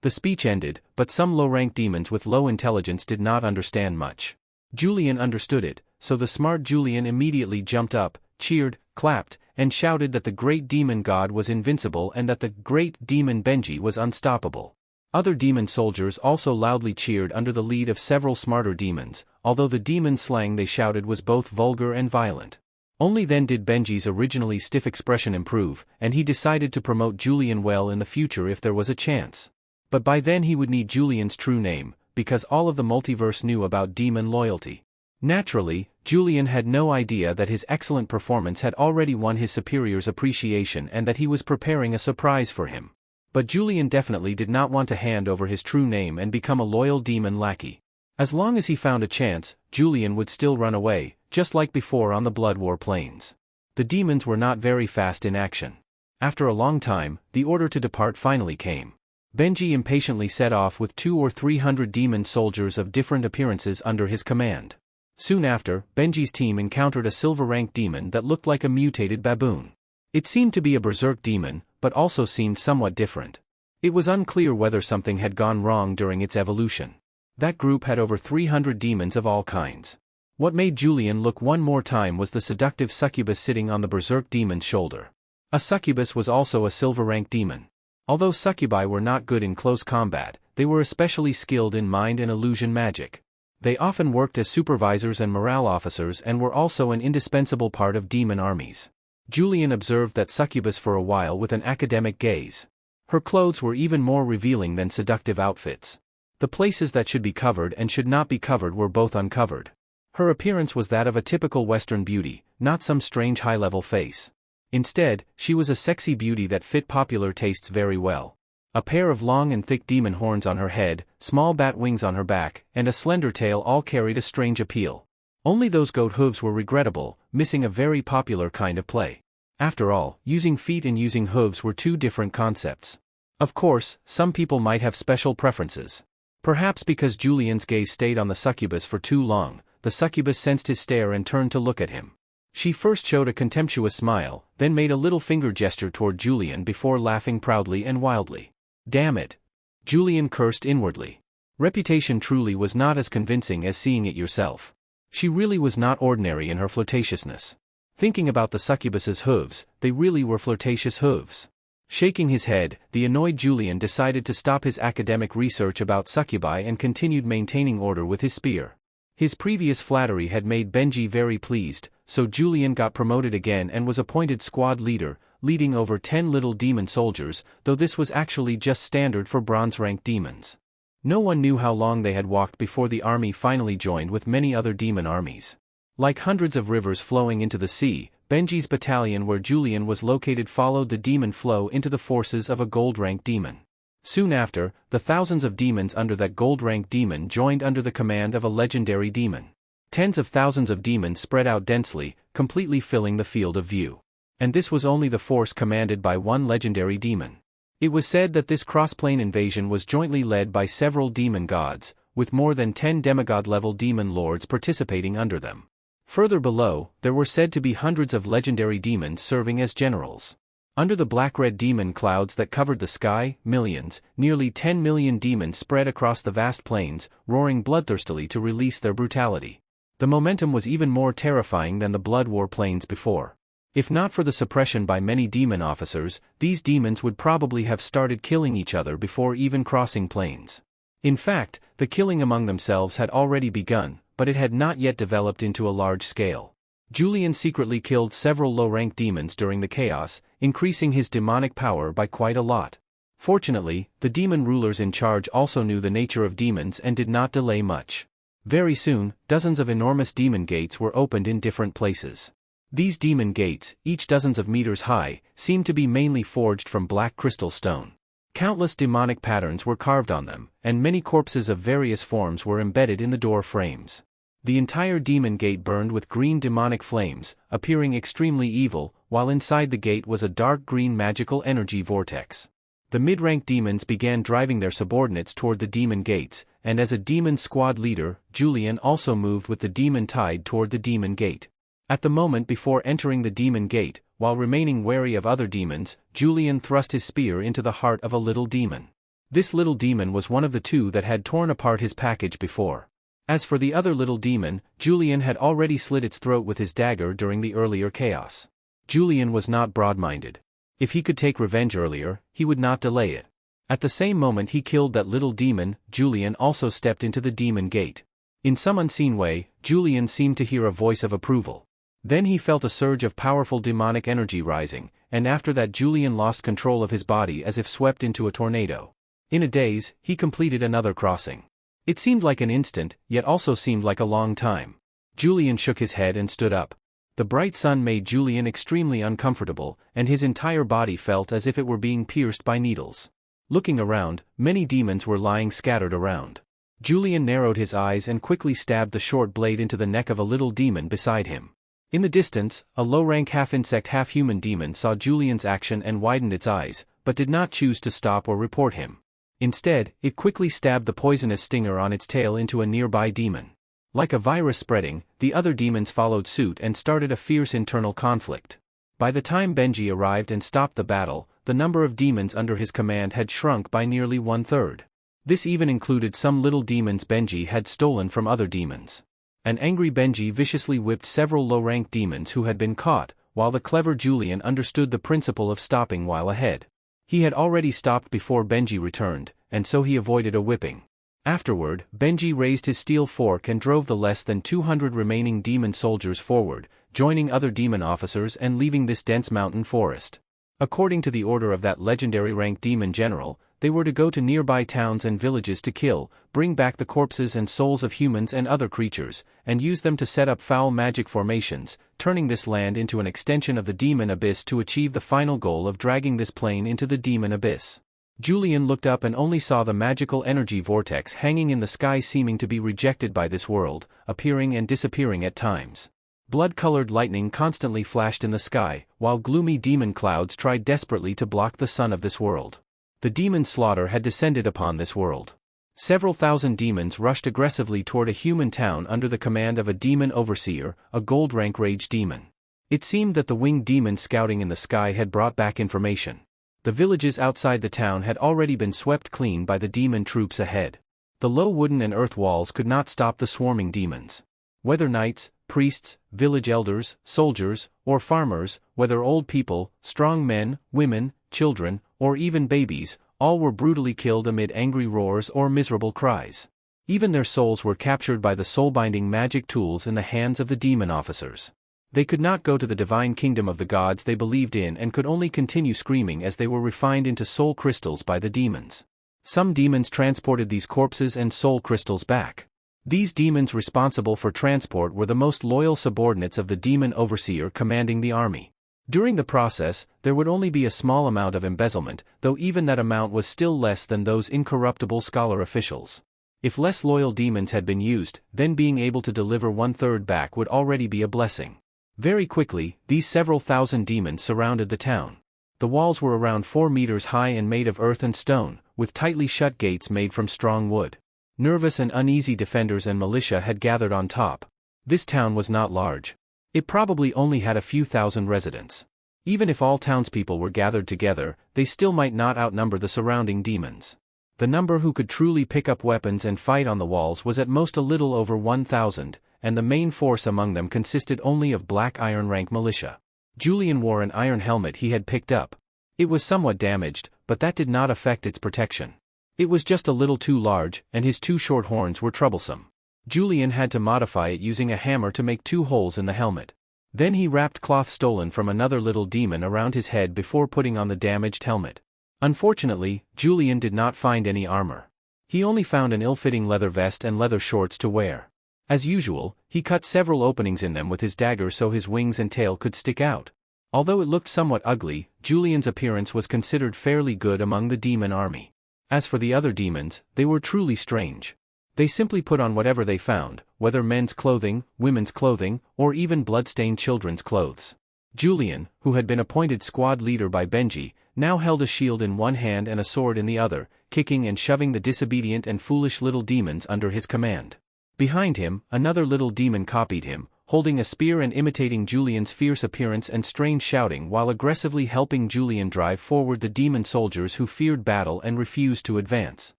A: The speech ended, but some low-ranked demons with low intelligence did not understand much. Julian understood it, so the smart Julian immediately jumped up, cheered, clapped, and shouted that the great demon god was invincible and that the great demon Benji was unstoppable. Other demon soldiers also loudly cheered under the lead of several smarter demons, although the demon slang they shouted was both vulgar and violent. Only then did Benji's originally stiff expression improve, and he decided to promote Julian well in the future if there was a chance. But by then he would need Julian's true name, because all of the multiverse knew about demon loyalty. Naturally, Julian had no idea that his excellent performance had already won his superior's appreciation and that he was preparing a surprise for him. But Julian definitely did not want to hand over his true name and become a loyal demon lackey. As long as he found a chance, Julian would still run away, just like before on the Blood War plains. The demons were not very fast in action. After a long time, the order to depart finally came. Benji impatiently set off with 200 or 300 demon soldiers of different appearances under his command. Soon after, Benji's team encountered a silver-ranked demon that looked like a mutated baboon. It seemed to be a berserk demon, but also seemed somewhat different. It was unclear whether something had gone wrong during its evolution. That group had over 300 demons of all kinds. What made Julian look one more time was the seductive succubus sitting on the berserk demon's shoulder. A succubus was also a silver-ranked demon. Although succubi were not good in close combat, they were especially skilled in mind and illusion magic. They often worked as supervisors and morale officers and were also an indispensable part of demon armies. Julian observed that succubus for a while with an academic gaze. Her clothes were even more revealing than seductive outfits. The places that should be covered and should not be covered were both uncovered. Her appearance was that of a typical Western beauty, not some strange high-level face. Instead, she was a sexy beauty that fit popular tastes very well. A pair of long and thick demon horns on her head, small bat wings on her back, and a slender tail all carried a strange appeal. Only those goat hooves were regrettable, missing a very popular kind of play. After all, using feet and using hooves were two different concepts. Of course, some people might have special preferences. Perhaps because Julian's gaze stayed on the succubus for too long, the succubus sensed his stare and turned to look at him. She first showed a contemptuous smile, then made a little finger gesture toward Julian before laughing proudly and wildly. Damn it! Julian cursed inwardly. Reputation truly was not as convincing as seeing it yourself. She really was not ordinary in her flirtatiousness. Thinking about the succubus's hooves, they really were flirtatious hooves. Shaking his head, the annoyed Julian decided to stop his academic research about succubi and continued maintaining order with his spear. His previous flattery had made Benji very pleased, so Julian got promoted again and was appointed squad leader, leading over 10 little demon soldiers, though this was actually just standard for bronze-ranked demons. No one knew how long they had walked before the army finally joined with many other demon armies. Like hundreds of rivers flowing into the sea, Benji's battalion where Julian was located followed the demon flow into the forces of a gold-ranked demon. Soon after, the thousands of demons under that gold-ranked demon joined under the command of a legendary demon. Tens of thousands of demons spread out densely, completely filling the field of view. And this was only the force commanded by one legendary demon. It was said that this cross-plane invasion was jointly led by several demon gods, with more than 10 demigod-level demon lords participating under them. Further below, there were said to be hundreds of legendary demons serving as generals. Under the black-red demon clouds that covered the sky, nearly 10 million demons spread across the vast plains, roaring bloodthirstily to release their brutality. The momentum was even more terrifying than the Blood War plains before. If not for the suppression by many demon officers, these demons would probably have started killing each other before even crossing plains. In fact, the killing among themselves had already begun, but it had not yet developed into a large scale. Julian secretly killed several low-ranked demons during the chaos, increasing his demonic power by quite a lot. Fortunately, the demon rulers in charge also knew the nature of demons and did not delay much. Very soon, dozens of enormous demon gates were opened in different places. These demon gates, each dozens of meters high, seemed to be mainly forged from black crystal stone. Countless demonic patterns were carved on them, and many corpses of various forms were embedded in the door frames. The entire demon gate burned with green demonic flames, appearing extremely evil, while inside the gate was a dark green magical energy vortex. The mid-rank demons began driving their subordinates toward the demon gates, and as a demon squad leader, Julian also moved with the demon tide toward the demon gate. At the moment before entering the demon gate, while remaining wary of other demons, Julian thrust his spear into the heart of a little demon. This little demon was one of the two that had torn apart his package before. As for the other little demon, Julian had already slit its throat with his dagger during the earlier chaos. Julian was not broad-minded. If he could take revenge earlier, he would not delay it. At the same moment he killed that little demon, Julian also stepped into the demon gate. In some unseen way, Julian seemed to hear a voice of approval. Then he felt a surge of powerful demonic energy rising, and after that Julian lost control of his body as if swept into a tornado. In a daze, he completed another crossing. It seemed like an instant, yet also seemed like a long time. Julian shook his head and stood up. The bright sun made Julian extremely uncomfortable, and his entire body felt as if it were being pierced by needles. Looking around, many demons were lying scattered around. Julian narrowed his eyes and quickly stabbed the short blade into the neck of a little demon beside him. In the distance, a low-rank half-insect half-human demon saw Julian's action and widened its eyes, but did not choose to stop or report him. Instead, it quickly stabbed the poisonous stinger on its tail into a nearby demon. Like a virus spreading, the other demons followed suit and started a fierce internal conflict. By the time Benji arrived and stopped the battle, the number of demons under his command had shrunk by nearly 1/3. This even included some little demons Benji had stolen from other demons. An angry Benji viciously whipped several low-rank demons who had been caught, while the clever Julian understood the principle of stopping while ahead. He had already stopped before Benji returned, and so he avoided a whipping. Afterward, Benji raised his steel fork and drove the less than 200 remaining demon soldiers forward, joining other demon officers and leaving this dense mountain forest. According to the order of that legendary rank demon general, they were to go to nearby towns and villages to kill, bring back the corpses and souls of humans and other creatures, and use them to set up foul magic formations, turning this land into an extension of the demon abyss to achieve the final goal of dragging this plane into the demon abyss. Julian looked up and only saw the magical energy vortex hanging in the sky, seeming to be rejected by this world, appearing and disappearing at times. Blood-colored lightning constantly flashed in the sky, while gloomy demon clouds tried desperately to block the sun of this world. The demon slaughter had descended upon this world. Several thousand demons rushed aggressively toward a human town under the command of a demon overseer, a gold-rank rage demon. It seemed that the winged demons scouting in the sky had brought back information. The villages outside the town had already been swept clean by the demon troops ahead. The low wooden and earth walls could not stop the swarming demons. Whether knights, priests, village elders, soldiers, or farmers, whether old people, strong men, women, children, or even babies, all were brutally killed amid angry roars or miserable cries. Even their souls were captured by the soul-binding magic tools in the hands of the demon officers. They could not go to the divine kingdom of the gods they believed in and could only continue screaming as they were refined into soul crystals by the demons. Some demons transported these corpses and soul crystals back. These demons responsible for transport were the most loyal subordinates of the demon overseer commanding the army. During the process, there would only be a small amount of embezzlement, though even that amount was still less than those incorruptible scholar officials. If less loyal demons had been used, then being able to deliver 1/3 back would already be a blessing. Very quickly, these several thousand demons surrounded the town. The walls were around 4 meters high and made of earth and stone, with tightly shut gates made from strong wood. Nervous and uneasy defenders and militia had gathered on top. This town was not large. It probably only had a few thousand residents. Even if all townspeople were gathered together, they still might not outnumber the surrounding demons. The number who could truly pick up weapons and fight on the walls was at most a little over 1,000, and the main force among them consisted only of black iron rank militia. Julian wore an iron helmet he had picked up. It was somewhat damaged, but that did not affect its protection. It was just a little too large, and his 2 short horns were troublesome. Julian had to modify it using a hammer to make 2 holes in the helmet. Then he wrapped cloth stolen from another little demon around his head before putting on the damaged helmet. Unfortunately, Julian did not find any armor. He only found an ill-fitting leather vest and leather shorts to wear. As usual, he cut several openings in them with his dagger so his wings and tail could stick out. Although it looked somewhat ugly, Julian's appearance was considered fairly good among the demon army. As for the other demons, they were truly strange. They simply put on whatever they found, whether men's clothing, women's clothing, or even blood-stained children's clothes. Julian, who had been appointed squad leader by Benji, now held a shield in one hand and a sword in the other, kicking and shoving the disobedient and foolish little demons under his command. Behind him, another little demon copied him, holding a spear and imitating Julian's fierce appearance and strange shouting while aggressively helping Julian drive forward the demon soldiers who feared battle and refused to advance.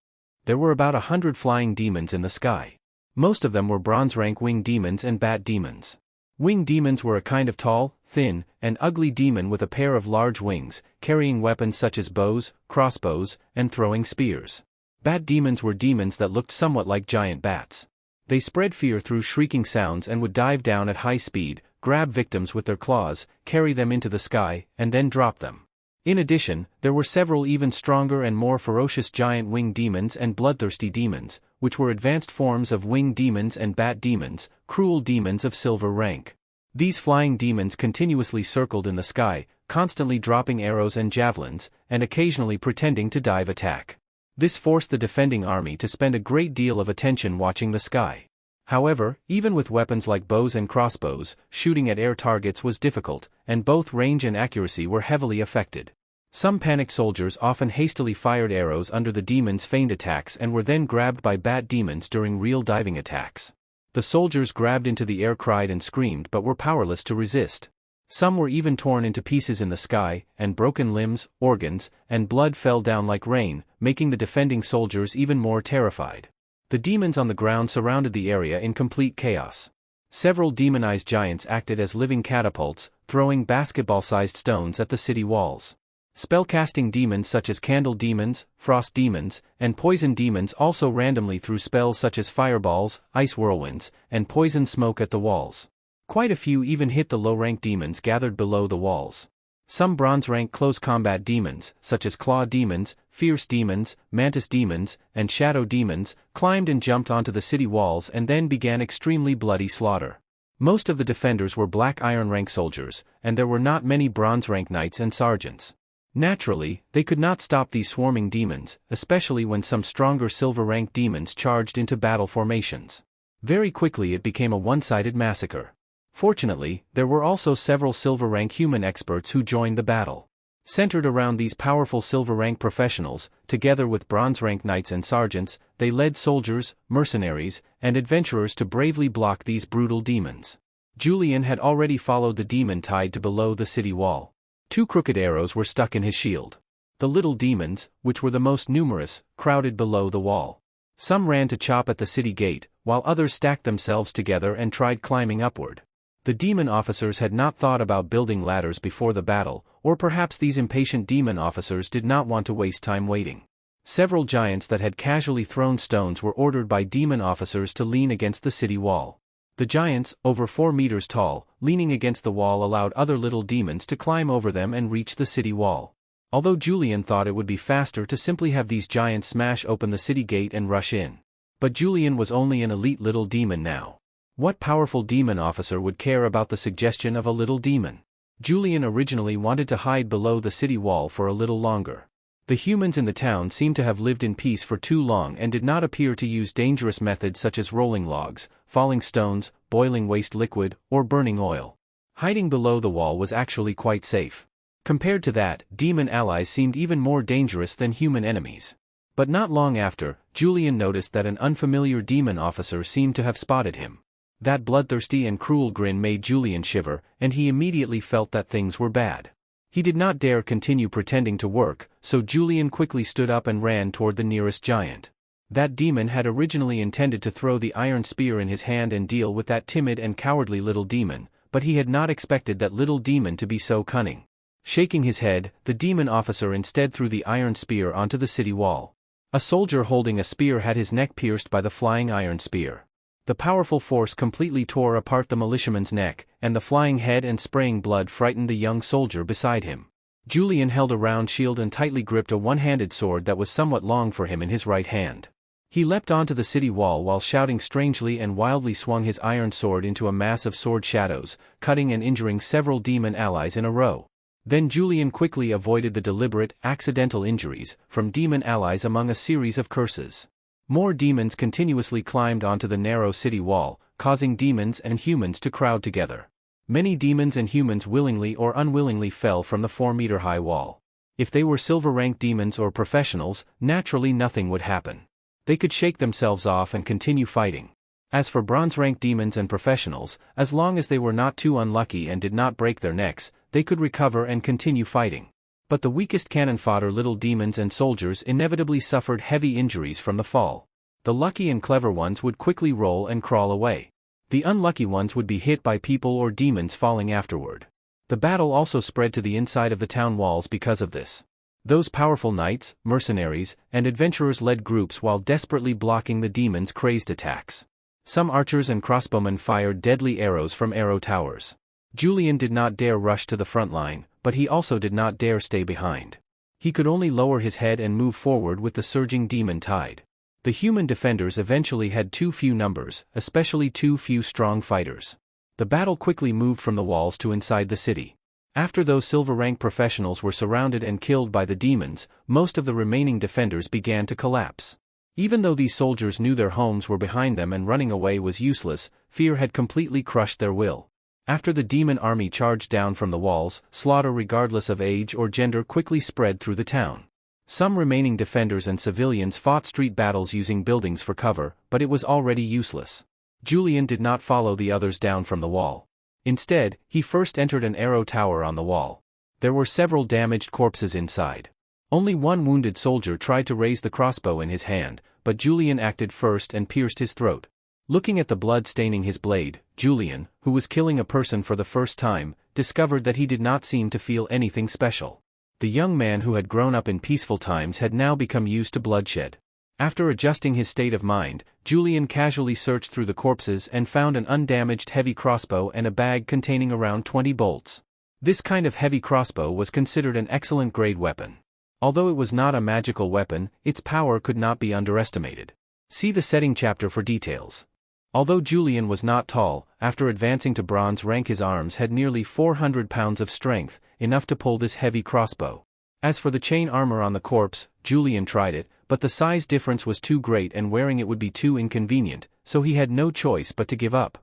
A: There were about 100 flying demons in the sky. Most of them were bronze rank winged demons and bat demons. Winged demons were a kind of tall, thin, and ugly demon with a pair of large wings, carrying weapons such as bows, crossbows, and throwing spears. Bat demons were demons that looked somewhat like giant bats. They spread fear through shrieking sounds and would dive down at high speed, grab victims with their claws, carry them into the sky, and then drop them. In addition, there were several even stronger and more ferocious giant winged demons and bloodthirsty demons, which were advanced forms of winged demons and bat demons, cruel demons of silver rank. These flying demons continuously circled in the sky, constantly dropping arrows and javelins, and occasionally pretending to dive attack. This forced the defending army to spend a great deal of attention watching the sky. However, even with weapons like bows and crossbows, shooting at air targets was difficult, and both range and accuracy were heavily affected. Some panicked soldiers often hastily fired arrows under the demons' feigned attacks and were then grabbed by bat demons during real diving attacks. The soldiers grabbed into the air cried and screamed but were powerless to resist. Some were even torn into pieces in the sky, and broken limbs, organs, and blood fell down like rain, making the defending soldiers even more terrified. The demons on the ground surrounded the area in complete chaos. Several demonized giants acted as living catapults, throwing basketball-sized stones at the city walls. Spellcasting demons such as candle demons, frost demons, and poison demons also randomly threw spells such as fireballs, ice whirlwinds, and poison smoke at the walls. Quite a few even hit the low-rank demons gathered below the walls. Some bronze-rank close combat demons, such as claw demons, fierce demons, mantis demons, and shadow demons, climbed and jumped onto the city walls and then began extremely bloody slaughter. Most of the defenders were black iron rank soldiers, and there were not many bronze rank knights and sergeants. Naturally, they could not stop these swarming demons, especially when some stronger silver rank demons charged into battle formations. Very quickly it became a one-sided massacre. Fortunately, there were also several silver rank human experts who joined the battle. Centered around these powerful silver rank professionals, together with bronze rank knights and sergeants, they led soldiers, mercenaries, and adventurers to bravely block these brutal demons. Julian had already followed the demon tied to below the city wall. 2 crooked arrows were stuck in his shield. The little demons, which were the most numerous, crowded below the wall. Some ran to chop at the city gate, while others stacked themselves together and tried climbing upward. The demon officers had not thought about building ladders before the battle, or perhaps these impatient demon officers did not want to waste time waiting. Several giants that had casually thrown stones were ordered by demon officers to lean against the city wall. The giants, over 4 meters tall, leaning against the wall allowed other little demons to climb over them and reach the city wall. Although Julian thought it would be faster to simply have these giants smash open the city gate and rush in. But Julian was only an elite little demon now. What powerful demon officer would care about the suggestion of a little demon? Julian originally wanted to hide below the city wall for a little longer. The humans in the town seemed to have lived in peace for too long and did not appear to use dangerous methods such as rolling logs, falling stones, boiling waste liquid, or burning oil. Hiding below the wall was actually quite safe. Compared to that, demon allies seemed even more dangerous than human enemies. But not long after, Julian noticed that an unfamiliar demon officer seemed to have spotted him. That bloodthirsty and cruel grin made Julian shiver, and he immediately felt that things were bad. He did not dare continue pretending to work, so Julian quickly stood up and ran toward the nearest giant. That demon had originally intended to throw the iron spear in his hand and deal with that timid and cowardly little demon, but he had not expected that little demon to be so cunning. Shaking his head, the demon officer instead threw the iron spear onto the city wall. A soldier holding a spear had his neck pierced by the flying iron spear. The powerful force completely tore apart the militiaman's neck, and the flying head and spraying blood frightened the young soldier beside him. Julian held a round shield and tightly gripped a one-handed sword that was somewhat long for him in his right hand. He leapt onto the city wall while shouting strangely and wildly swung his iron sword into a mass of sword shadows, cutting and injuring several demon allies in a row. Then Julian quickly avoided the deliberate, accidental injuries from demon allies among a series of curses. More demons continuously climbed onto the narrow city wall, causing demons and humans to crowd together. Many demons and humans willingly or unwillingly fell from the 4-meter-high wall. If they were silver-rank demons or professionals, naturally nothing would happen. They could shake themselves off and continue fighting. As for bronze-rank demons and professionals, as long as they were not too unlucky and did not break their necks, they could recover and continue fighting. But the weakest cannon fodder little demons and soldiers inevitably suffered heavy injuries from the fall. The lucky and clever ones would quickly roll and crawl away. The unlucky ones would be hit by people or demons falling afterward. The battle also spread to the inside of the town walls because of this. Those powerful knights, mercenaries, and adventurers led groups while desperately blocking the demons' crazed attacks. Some archers and crossbowmen fired deadly arrows from arrow towers. Julian did not dare rush to the front line, but he also did not dare stay behind. He could only lower his head and move forward with the surging demon tide. The human defenders eventually had too few numbers, especially too few strong fighters. The battle quickly moved from the walls to inside the city. After those silver-rank professionals were surrounded and killed by the demons, most of the remaining defenders began to collapse. Even though these soldiers knew their homes were behind them and running away was useless, fear had completely crushed their will. After the demon army charged down from the walls, slaughter regardless of age or gender quickly spread through the town. Some remaining defenders and civilians fought street battles using buildings for cover, but it was already useless. Julian did not follow the others down from the wall. Instead, he first entered an arrow tower on the wall. There were several damaged corpses inside. Only one wounded soldier tried to raise the crossbow in his hand, but Julian acted first and pierced his throat. Looking at the blood staining his blade, Julian, who was killing a person for the first time, discovered that he did not seem to feel anything special. The young man who had grown up in peaceful times had now become used to bloodshed. After adjusting his state of mind, Julian casually searched through the corpses and found an undamaged heavy crossbow and a bag containing around 20 bolts. This kind of heavy crossbow was considered an excellent grade weapon. Although it was not a magical weapon, its power could not be underestimated. See the setting chapter for details. Although Julian was not tall, after advancing to bronze rank his arms had nearly 400 pounds of strength, enough to pull this heavy crossbow. As for the chain armor on the corpse, Julian tried it, but the size difference was too great and wearing it would be too inconvenient, so he had no choice but to give up.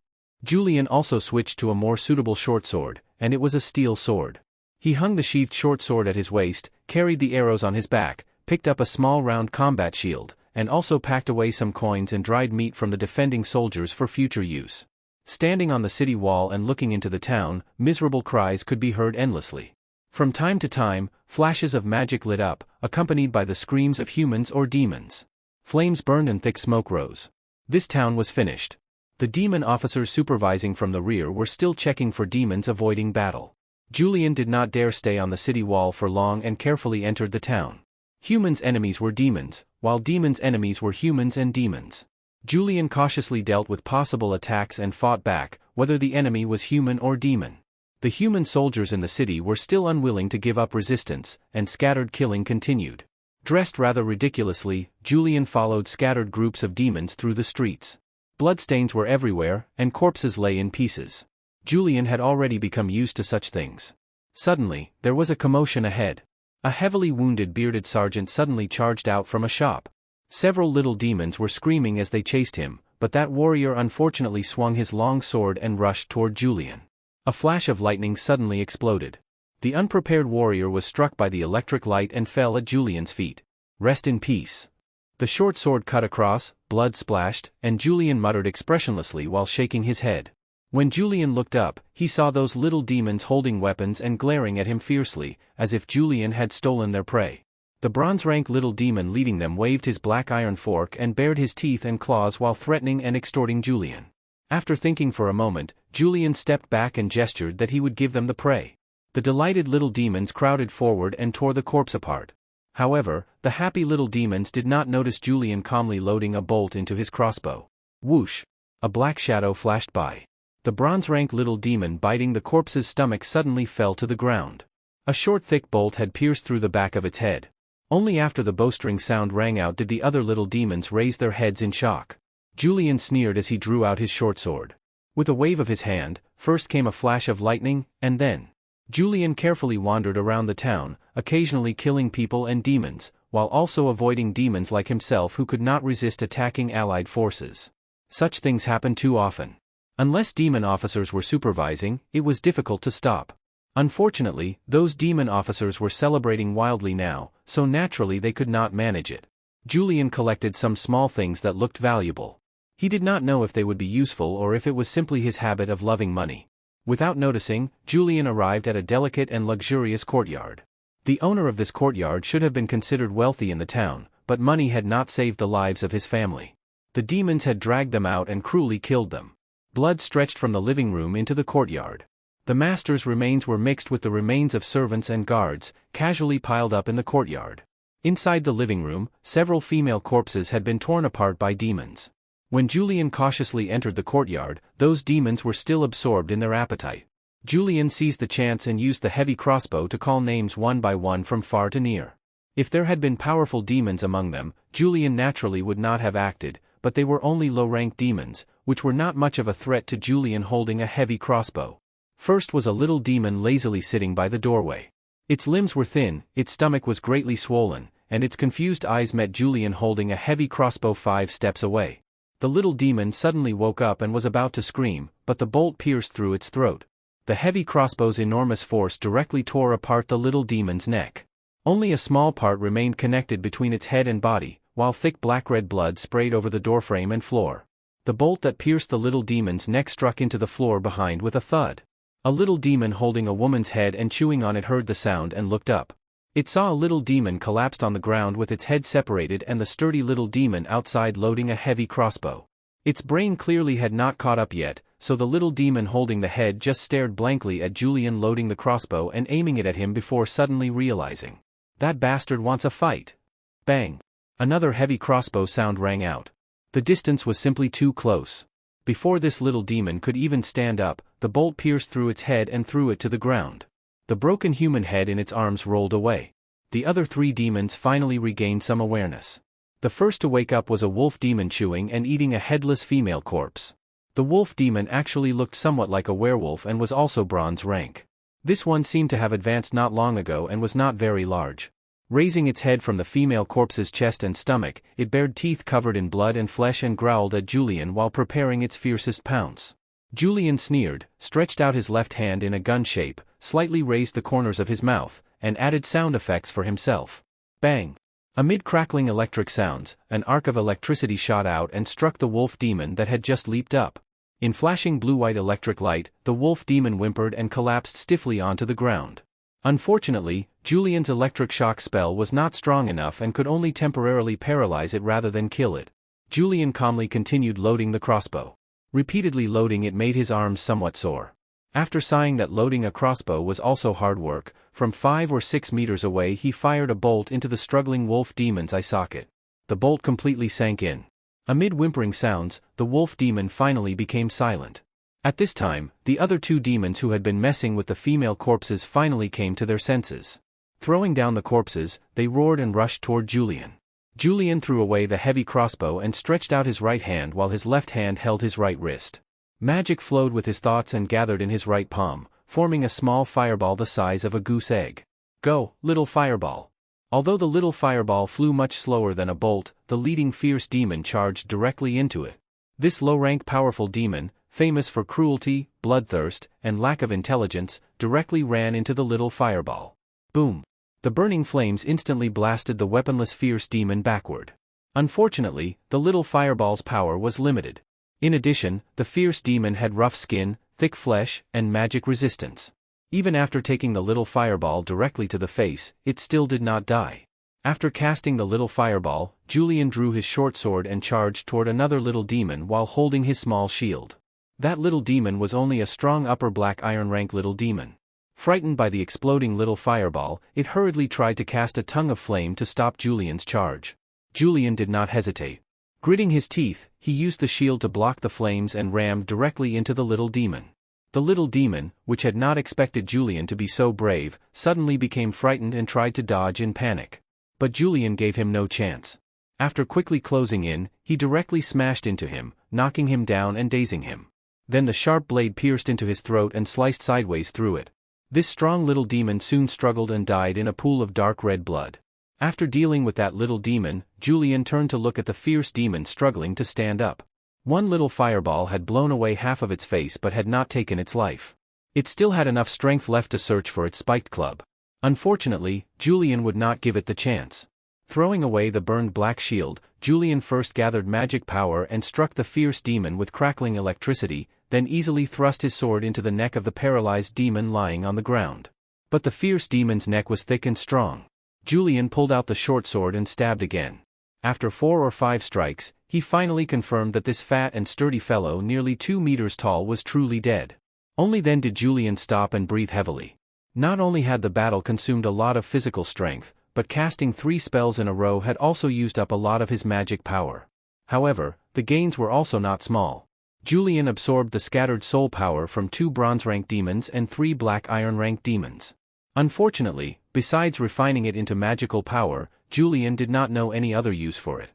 A: Julian also switched to a more suitable short sword, and it was a steel sword. He hung the sheathed short sword at his waist, carried the arrows on his back, picked up a small round combat shield, and also packed away some coins and dried meat from the defending soldiers for future use. Standing on the city wall and looking into the town, miserable cries could be heard endlessly. From time to time, flashes of magic lit up, accompanied by the screams of humans or demons. Flames burned and thick smoke rose. This town was finished. The demon officers supervising from the rear were still checking for demons avoiding battle. Julian did not dare stay on the city wall for long and carefully entered the town. Humans' enemies were demons, while demons' enemies were humans and demons. Julian cautiously dealt with possible attacks and fought back, whether the enemy was human or demon. The human soldiers in the city were still unwilling to give up resistance, and scattered killing continued. Dressed rather ridiculously, Julian followed scattered groups of demons through the streets. Bloodstains were everywhere, and corpses lay in pieces. Julian had already become used to such things. Suddenly, there was a commotion ahead. A heavily wounded bearded sergeant suddenly charged out from a shop. Several little demons were screaming as they chased him, but that warrior unfortunately swung his long sword and rushed toward Julian. A flash of lightning suddenly exploded. The unprepared warrior was struck by the electric light and fell at Julian's feet. Rest in peace. The short sword cut across, blood splashed, and Julian muttered expressionlessly while shaking his head. When Julian looked up, he saw those little demons holding weapons and glaring at him fiercely, as if Julian had stolen their prey. The bronze-rank little demon leading them waved his black iron fork and bared his teeth and claws while threatening and extorting Julian. After thinking for a moment, Julian stepped back and gestured that he would give them the prey. The delighted little demons crowded forward and tore the corpse apart. However, the happy little demons did not notice Julian calmly loading a bolt into his crossbow. Whoosh! A black shadow flashed by. The bronze-rank little demon biting the corpse's stomach suddenly fell to the ground. A short thick bolt had pierced through the back of its head. Only after the bowstring sound rang out did the other little demons raise their heads in shock. Julian sneered as he drew out his short sword. With a wave of his hand, first came a flash of lightning, and then Julian carefully wandered around the town, occasionally killing people and demons, while also avoiding demons like himself who could not resist attacking allied forces. Such things happen too often. Unless demon officers were supervising, it was difficult to stop. Unfortunately, those demon officers were celebrating wildly now, so naturally they could not manage it. Julian collected some small things that looked valuable. He did not know if they would be useful or if it was simply his habit of loving money. Without noticing, Julian arrived at a delicate and luxurious courtyard. The owner of this courtyard should have been considered wealthy in the town, but money had not saved the lives of his family. The demons had dragged them out and cruelly killed them. Blood stretched from the living room into the courtyard. The master's remains were mixed with the remains of servants and guards, casually piled up in the courtyard. Inside the living room, several female corpses had been torn apart by demons. When Julian cautiously entered the courtyard, those demons were still absorbed in their appetite. Julian seized the chance and used the heavy crossbow to call names one by one from far to near. If there had been powerful demons among them, Julian naturally would not have acted, but they were only low-rank demons, which were not much of a threat to Julian holding a heavy crossbow. First was a little demon lazily sitting by the doorway. Its limbs were thin, its stomach was greatly swollen, and its confused eyes met Julian holding a heavy crossbow 5 steps away. The little demon suddenly woke up and was about to scream, but the bolt pierced through its throat. The heavy crossbow's enormous force directly tore apart the little demon's neck. Only a small part remained connected between its head and body, while thick black-red blood sprayed over the doorframe and floor. The bolt that pierced the little demon's neck struck into the floor behind with a thud. A little demon holding a woman's head and chewing on it heard the sound and looked up. It saw a little demon collapsed on the ground with its head separated and the sturdy little demon outside loading a heavy crossbow. Its brain clearly had not caught up yet, so the little demon holding the head just stared blankly at Julian loading the crossbow and aiming it at him before suddenly realizing. That bastard wants a fight. Bang! Another heavy crossbow sound rang out. The distance was simply too close. Before this little demon could even stand up, the bolt pierced through its head and threw it to the ground. The broken human head in its arms rolled away. The other 3 demons finally regained some awareness. The first to wake up was a wolf demon chewing and eating a headless female corpse. The wolf demon actually looked somewhat like a werewolf and was also bronze rank. This one seemed to have advanced not long ago and was not very large. Raising its head from the female corpse's chest and stomach, it bared teeth covered in blood and flesh and growled at Julian while preparing its fiercest pounce. Julian sneered, stretched out his left hand in a gun shape, slightly raised the corners of his mouth, and added sound effects for himself. Bang! Amid crackling electric sounds, an arc of electricity shot out and struck the wolf demon that had just leaped up. In flashing blue-white electric light, the wolf demon whimpered and collapsed stiffly onto the ground. Unfortunately, Julian's electric shock spell was not strong enough and could only temporarily paralyze it rather than kill it. Julian calmly continued loading the crossbow. Repeatedly loading it made his arms somewhat sore. After sighing that loading a crossbow was also hard work, from 5 or 6 meters away he fired a bolt into the struggling wolf demon's eye socket. The bolt completely sank in. Amid whimpering sounds, the wolf demon finally became silent. At this time, the other 2 demons who had been messing with the female corpses finally came to their senses. Throwing down the corpses, they roared and rushed toward Julian. Julian threw away the heavy crossbow and stretched out his right hand while his left hand held his right wrist. Magic flowed with his thoughts and gathered in his right palm, forming a small fireball the size of a goose egg. Go, little fireball! Although the little fireball flew much slower than a bolt, the leading fierce demon charged directly into it. This low-rank powerful demon, famous for cruelty, bloodthirst, and lack of intelligence, directly ran into the little fireball. Boom! The burning flames instantly blasted the weaponless fierce demon backward. Unfortunately, the little fireball's power was limited. In addition, the fierce demon had rough skin, thick flesh, and magic resistance. Even after taking the little fireball directly to the face, it still did not die. After casting the little fireball, Julian drew his short sword and charged toward another little demon while holding his small shield. That little demon was only a strong upper black iron rank little demon. Frightened by the exploding little fireball, it hurriedly tried to cast a tongue of flame to stop Julian's charge. Julian did not hesitate. Gritting his teeth, he used the shield to block the flames and rammed directly into the little demon. The little demon, which had not expected Julian to be so brave, suddenly became frightened and tried to dodge in panic. But Julian gave him no chance. After quickly closing in, he directly smashed into him, knocking him down and dazing him. Then the sharp blade pierced into his throat and sliced sideways through it. This strong little demon soon struggled and died in a pool of dark red blood. After dealing with that little demon, Julian turned to look at the fierce demon struggling to stand up. One little fireball had blown away half of its face but had not taken its life. It still had enough strength left to search for its spiked club. Unfortunately, Julian would not give it the chance. Throwing away the burned black shield, Julian first gathered magic power and struck the fierce demon with crackling electricity, then easily thrust his sword into the neck of the paralyzed demon lying on the ground. But the fierce demon's neck was thick and strong. Julian pulled out the short sword and stabbed again. After 4 or 5 strikes, he finally confirmed that this fat and sturdy fellow nearly 2 meters tall was truly dead. Only then did Julian stop and breathe heavily. Not only had the battle consumed a lot of physical strength, but casting 3 spells in a row had also used up a lot of his magic power. However, the gains were also not small. Julian absorbed the scattered soul power from 2 bronze-rank demons and 3 black iron-rank demons. Unfortunately, besides refining it into magical power, Julian did not know any other use for it.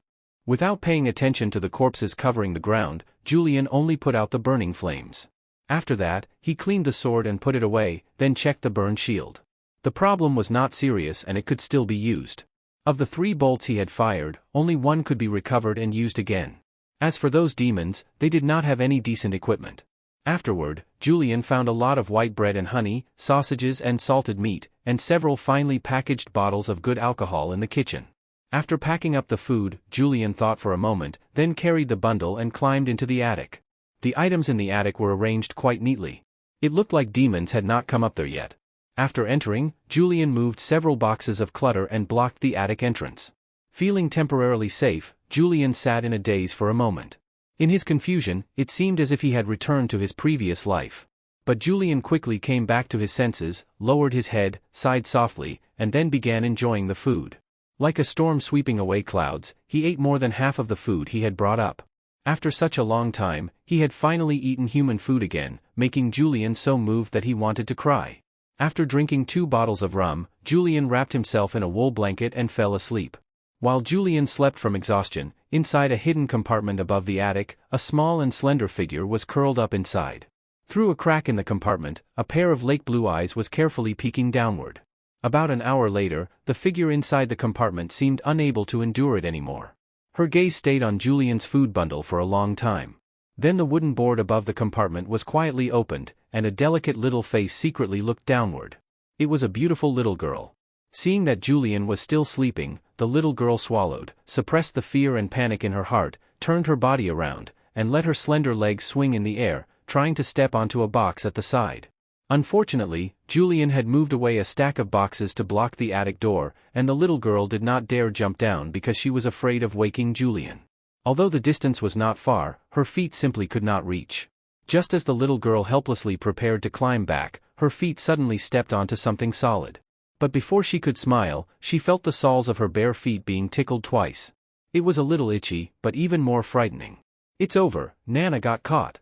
A: Without paying attention to the corpses covering the ground, Julian only put out the burning flames. After that, he cleaned the sword and put it away, then checked the burned shield. The problem was not serious and it could still be used. Of the 3 bolts he had fired, only 1 could be recovered and used again. As for those demons, they did not have any decent equipment. Afterward, Julian found a lot of white bread and honey, sausages and salted meat, and several finely packaged bottles of good alcohol in the kitchen. After packing up the food, Julian thought for a moment, then carried the bundle and climbed into the attic. The items in the attic were arranged quite neatly. It looked like demons had not come up there yet. After entering, Julian moved several boxes of clutter and blocked the attic entrance. Feeling temporarily safe, Julian sat in a daze for a moment. In his confusion, it seemed as if he had returned to his previous life. But Julian quickly came back to his senses, lowered his head, sighed softly, and then began enjoying the food. Like a storm sweeping away clouds, he ate more than half of the food he had brought up. After such a long time, he had finally eaten human food again, making Julian so moved that he wanted to cry. After drinking 2 bottles of rum, Julian wrapped himself in a wool blanket and fell asleep. While Julian slept from exhaustion, inside a hidden compartment above the attic, a small and slender figure was curled up inside. Through a crack in the compartment, a pair of lake blue eyes was carefully peeking downward. About an hour later, the figure inside the compartment seemed unable to endure it anymore. Her gaze stayed on Julian's food bundle for a long time. Then the wooden board above the compartment was quietly opened, and a delicate little face secretly looked downward. It was a beautiful little girl. Seeing that Julian was still sleeping, the little girl swallowed, suppressed the fear and panic in her heart, turned her body around, and let her slender legs swing in the air, trying to step onto a box at the side. Unfortunately, Julian had moved away a stack of boxes to block the attic door, and the little girl did not dare jump down because she was afraid of waking Julian. Although the distance was not far, her feet simply could not reach. Just as the little girl helplessly prepared to climb back, her feet suddenly stepped onto something solid. But before she could smile, she felt the soles of her bare feet being tickled twice. It was a little itchy, but even more frightening. "It's over, Nana got caught."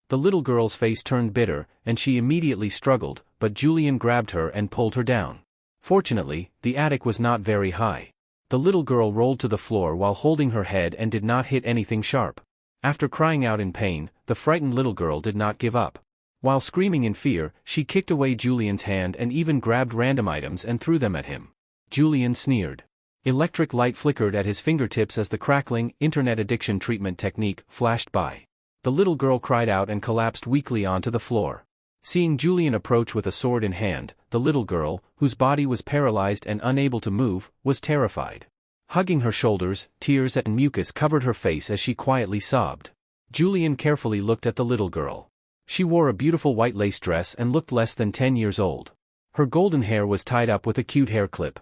A: The little girl's face turned bitter, and she immediately struggled, but Julian grabbed her and pulled her down. Fortunately, the attic was not very high. The little girl rolled to the floor while holding her head and did not hit anything sharp. After crying out in pain, the frightened little girl did not give up. While screaming in fear, she kicked away Julian's hand and even grabbed random items and threw them at him. Julian sneered. Electric light flickered at his fingertips as the crackling, internet addiction treatment technique flashed by. The little girl cried out and collapsed weakly onto the floor. Seeing Julian approach with a sword in hand, the little girl, whose body was paralyzed and unable to move, was terrified. Hugging her shoulders, tears and mucus covered her face as she quietly sobbed. Julian carefully looked at the little girl. She wore a beautiful white lace dress and looked less than 10 years old. Her golden hair was tied up with a cute hair clip.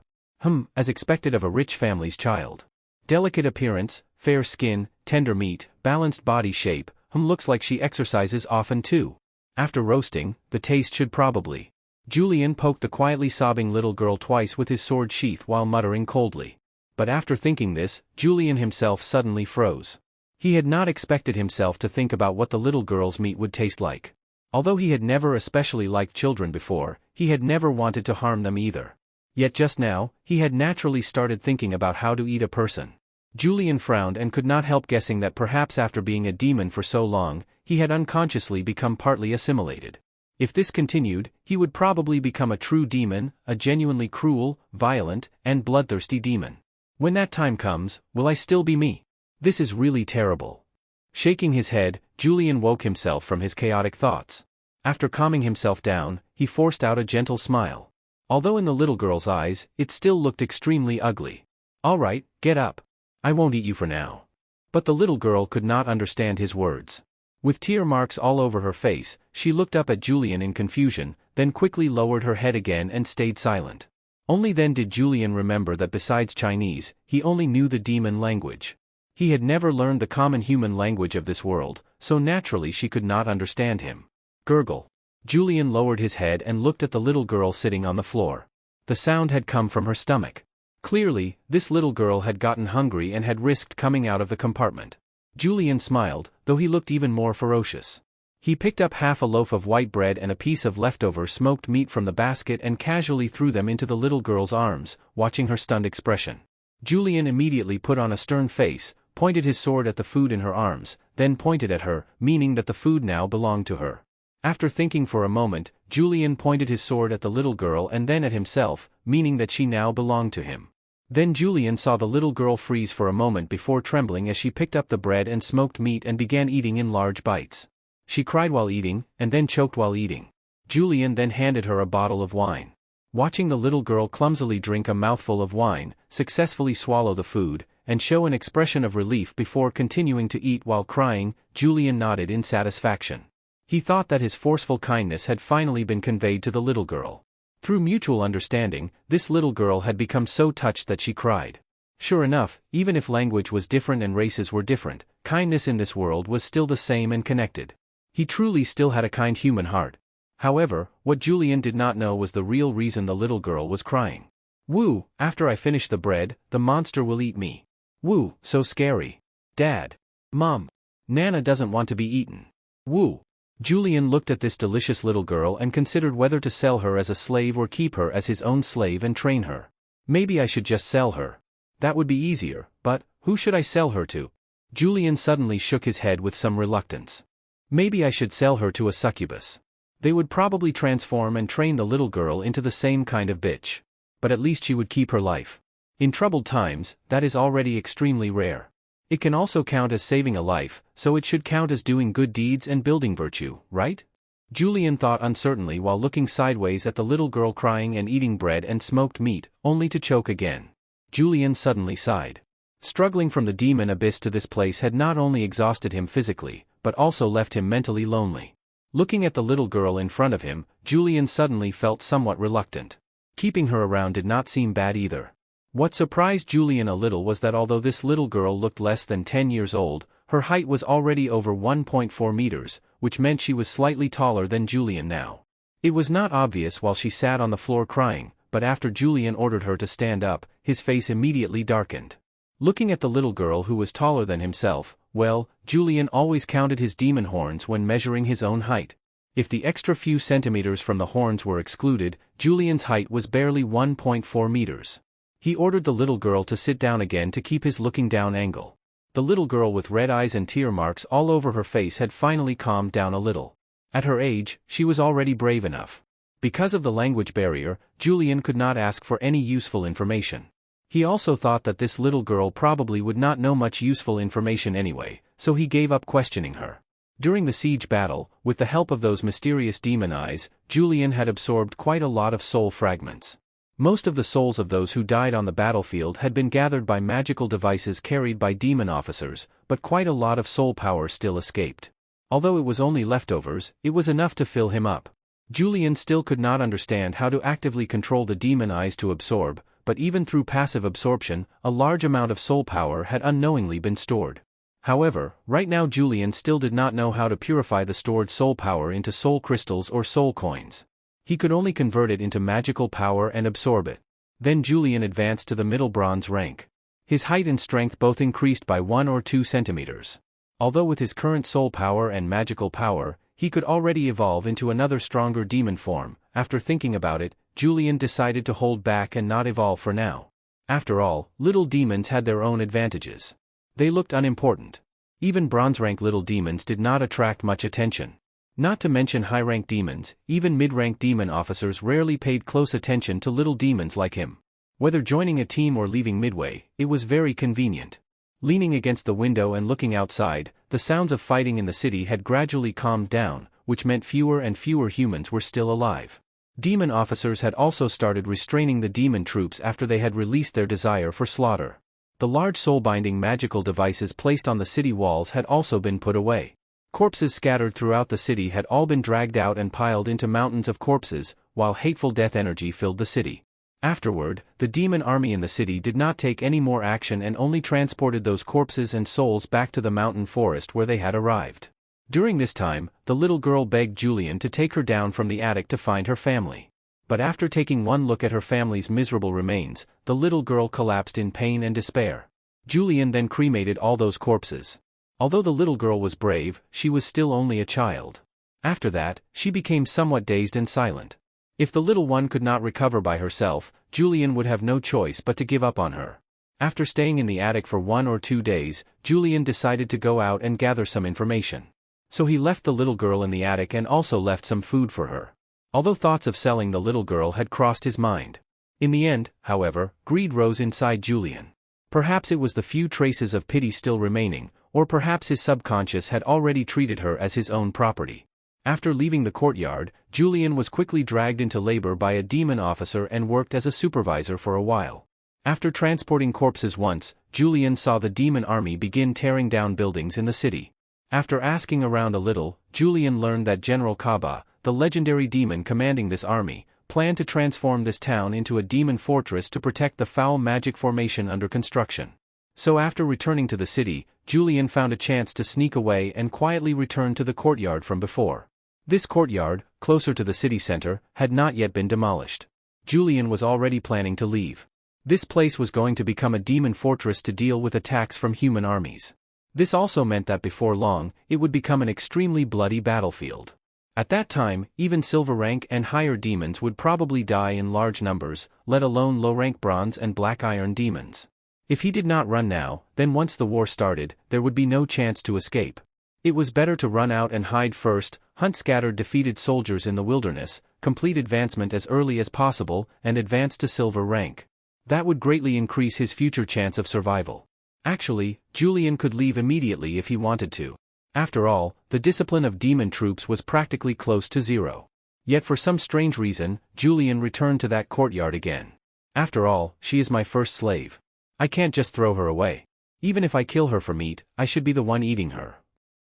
A: As expected of a rich family's child. Delicate appearance, fair skin, tender meat, balanced body shape, looks like she exercises often too. After roasting, the taste should probably. Julian poked the quietly sobbing little girl twice with his sword sheath while muttering coldly. But after thinking this, Julian himself suddenly froze. He had not expected himself to think about what the little girl's meat would taste like. Although he had never especially liked children before, he had never wanted to harm them either. Yet just now, he had naturally started thinking about how to eat a person. Julian frowned and could not help guessing that perhaps after being a demon for so long, he had unconsciously become partly assimilated. If this continued, he would probably become a true demon, a genuinely cruel, violent, and bloodthirsty demon. When that time comes, will I still be me? This is really terrible. Shaking his head, Julian woke himself from his chaotic thoughts. After calming himself down, he forced out a gentle smile. Although in the little girl's eyes, it still looked extremely ugly. All right, get up. I won't eat you for now. But the little girl could not understand his words. With tear marks all over her face, she looked up at Julian in confusion, then quickly lowered her head again and stayed silent. Only then did Julian remember that besides Chinese, he only knew the demon language. He had never learned the common human language of this world, so naturally she could not understand him. Gurgle. Julian lowered his head and looked at the little girl sitting on the floor. The sound had come from her stomach. Clearly, this little girl had gotten hungry and had risked coming out of the compartment. Julian smiled, though he looked even more ferocious. He picked up half a loaf of white bread and a piece of leftover smoked meat from the basket and casually threw them into the little girl's arms, watching her stunned expression. Julian immediately put on a stern face, pointed his sword at the food in her arms, then pointed at her, meaning that the food now belonged to her. After thinking for a moment, Julian pointed his sword at the little girl and then at himself, meaning that she now belonged to him. Then Julian saw the little girl freeze for a moment before trembling as she picked up the bread and smoked meat and began eating in large bites. She cried while eating, and then choked while eating. Julian then handed her a bottle of wine. Watching the little girl clumsily drink a mouthful of wine, successfully swallow the food, and show an expression of relief before continuing to eat while crying, Julian nodded in satisfaction. He thought that his forceful kindness had finally been conveyed to the little girl. Through mutual understanding, this little girl had become so touched that she cried. Sure enough, even if language was different and races were different, kindness in this world was still the same and connected. He truly still had a kind human heart. However, what Julian did not know was the real reason the little girl was crying. Woo, after I finish the bread, the monster will eat me. Woo, so scary. Dad. Mom. Nana doesn't want to be eaten. Woo. Julian looked at this delicious little girl and considered whether to sell her as a slave or keep her as his own slave and train her. Maybe I should just sell her. That would be easier, but who should I sell her to? Julian suddenly shook his head with some reluctance. Maybe I should sell her to a succubus. They would probably transform and train the little girl into the same kind of bitch. But at least she would keep her life. In troubled times, that is already extremely rare. It can also count as saving a life, so it should count as doing good deeds and building virtue, right? Julian thought uncertainly while looking sideways at the little girl crying and eating bread and smoked meat, only to choke again. Julian suddenly sighed. Struggling from the demon abyss to this place had not only exhausted him physically, but also left him mentally lonely. Looking at the little girl in front of him, Julian suddenly felt somewhat reluctant. Keeping her around did not seem bad either. What surprised Julian a little was that although this little girl looked less than 10 years old, her height was already over 1.4 meters, which meant she was slightly taller than Julian now. It was not obvious while she sat on the floor crying, but after Julian ordered her to stand up, his face immediately darkened. Looking at the little girl who was taller than himself, well, Julian always counted his demon horns when measuring his own height. If the extra few centimeters from the horns were excluded, Julian's height was barely 1.4 meters. He ordered the little girl to sit down again to keep his looking down angle. The little girl with red eyes and tear marks all over her face had finally calmed down a little. At her age, she was already brave enough. Because of the language barrier, Julian could not ask for any useful information. He also thought that this little girl probably would not know much useful information anyway, so he gave up questioning her. During the siege battle, with the help of those mysterious demon eyes, Julian had absorbed quite a lot of soul fragments. Most of the souls of those who died on the battlefield had been gathered by magical devices carried by demon officers, but quite a lot of soul power still escaped. Although it was only leftovers, it was enough to fill him up. Julian still could not understand how to actively control the demon eyes to absorb, but even through passive absorption, a large amount of soul power had unknowingly been stored. However, right now Julian still did not know how to purify the stored soul power into soul crystals or soul coins. He could only convert it into magical power and absorb it. Then Julian advanced to the middle bronze rank. His height and strength both increased by 1 or 2 centimeters. Although with his current soul power and magical power, he could already evolve into another stronger demon form. After thinking about it, Julian decided to hold back and not evolve for now. After all, little demons had their own advantages. They looked unimportant. Even bronze-rank little demons did not attract much attention. Not to mention high-rank demons, even mid-rank demon officers rarely paid close attention to little demons like him. Whether joining a team or leaving midway, it was very convenient. Leaning against the window and looking outside, the sounds of fighting in the city had gradually calmed down, which meant fewer and fewer humans were still alive. Demon officers had also started restraining the demon troops after they had released their desire for slaughter. The large soul-binding magical devices placed on the city walls had also been put away. Corpses scattered throughout the city had all been dragged out and piled into mountains of corpses, while hateful death energy filled the city. Afterward, the demon army in the city did not take any more action and only transported those corpses and souls back to the mountain forest where they had arrived. During this time, the little girl begged Julian to take her down from the attic to find her family. But after taking one look at her family's miserable remains, the little girl collapsed in pain and despair. Julian then cremated all those corpses. Although the little girl was brave, she was still only a child. After that, she became somewhat dazed and silent. If the little one could not recover by herself, Julian would have no choice but to give up on her. After staying in the attic for 1 or 2 days, Julian decided to go out and gather some information. So he left the little girl in the attic and also left some food for her. Although thoughts of selling the little girl had crossed his mind. In the end, however, greed rose inside Julian. Perhaps it was the few traces of pity still remaining, or perhaps his subconscious had already treated her as his own property. After leaving the courtyard, Julian was quickly dragged into labor by a demon officer and worked as a supervisor for a while. After transporting corpses once, Julian saw the demon army begin tearing down buildings in the city. After asking around a little, Julian learned that General Kaba, the legendary demon commanding this army, planned to transform this town into a demon fortress to protect the foul magic formation under construction. So after returning to the city, Julian found a chance to sneak away and quietly return to the courtyard from before. This courtyard, closer to the city center, had not yet been demolished. Julian was already planning to leave. This place was going to become a demon fortress to deal with attacks from human armies. This also meant that before long, it would become an extremely bloody battlefield. At that time, even silver rank and higher demons would probably die in large numbers, let alone low-rank bronze and black iron demons. If he did not run now, then once the war started, there would be no chance to escape. It was better to run out and hide first, hunt scattered defeated soldiers in the wilderness, complete advancement as early as possible, and advance to silver rank. That would greatly increase his future chance of survival. Actually, Julian could leave immediately if he wanted to. After all, the discipline of demon troops was practically close to zero. Yet for some strange reason, Julian returned to that courtyard again. After all, she is my first slave. I can't just throw her away. Even if I kill her for meat, I should be the one eating her.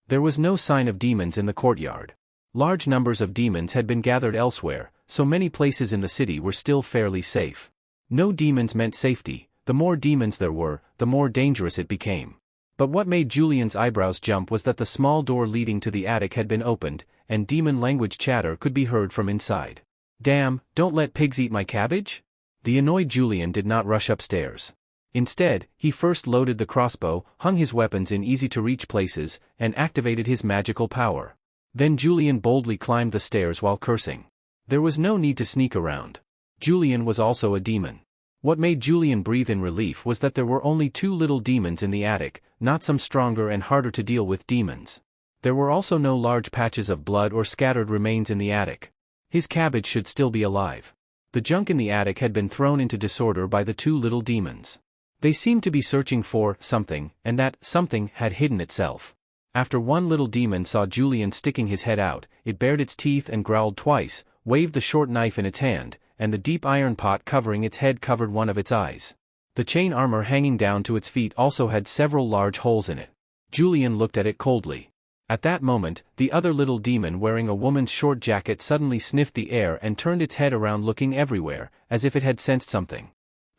A: There was no sign of demons in the courtyard. Large numbers of demons had been gathered elsewhere, so many places in the city were still fairly safe. No demons meant safety. The more demons there were, the more dangerous it became. But what made Julian's eyebrows jump was that the small door leading to the attic had been opened, and demon language chatter could be heard from inside. Damn, don't let pigs eat my cabbage? The annoyed Julian did not rush upstairs. Instead, he first loaded the crossbow, hung his weapons in easy-to-reach places, and activated his magical power. Then Julian boldly climbed the stairs while cursing. There was no need to sneak around. Julian was also a demon. What made Julian breathe in relief was that there were only 2 little demons in the attic, not some stronger and harder to deal with demons. There were also no large patches of blood or scattered remains in the attic. His cabbage should still be alive. The junk in the attic had been thrown into disorder by the 2 little demons. They seemed to be searching for something, and that something had hidden itself. After one little demon saw Julian sticking his head out, it bared its teeth and growled twice, waved the short knife in its hand, and the deep iron pot covering its head covered one of its eyes. The chain armor hanging down to its feet also had several large holes in it. Julian looked at it coldly. At that moment, the other little demon wearing a woman's short jacket suddenly sniffed the air and turned its head around looking everywhere, as if it had sensed something.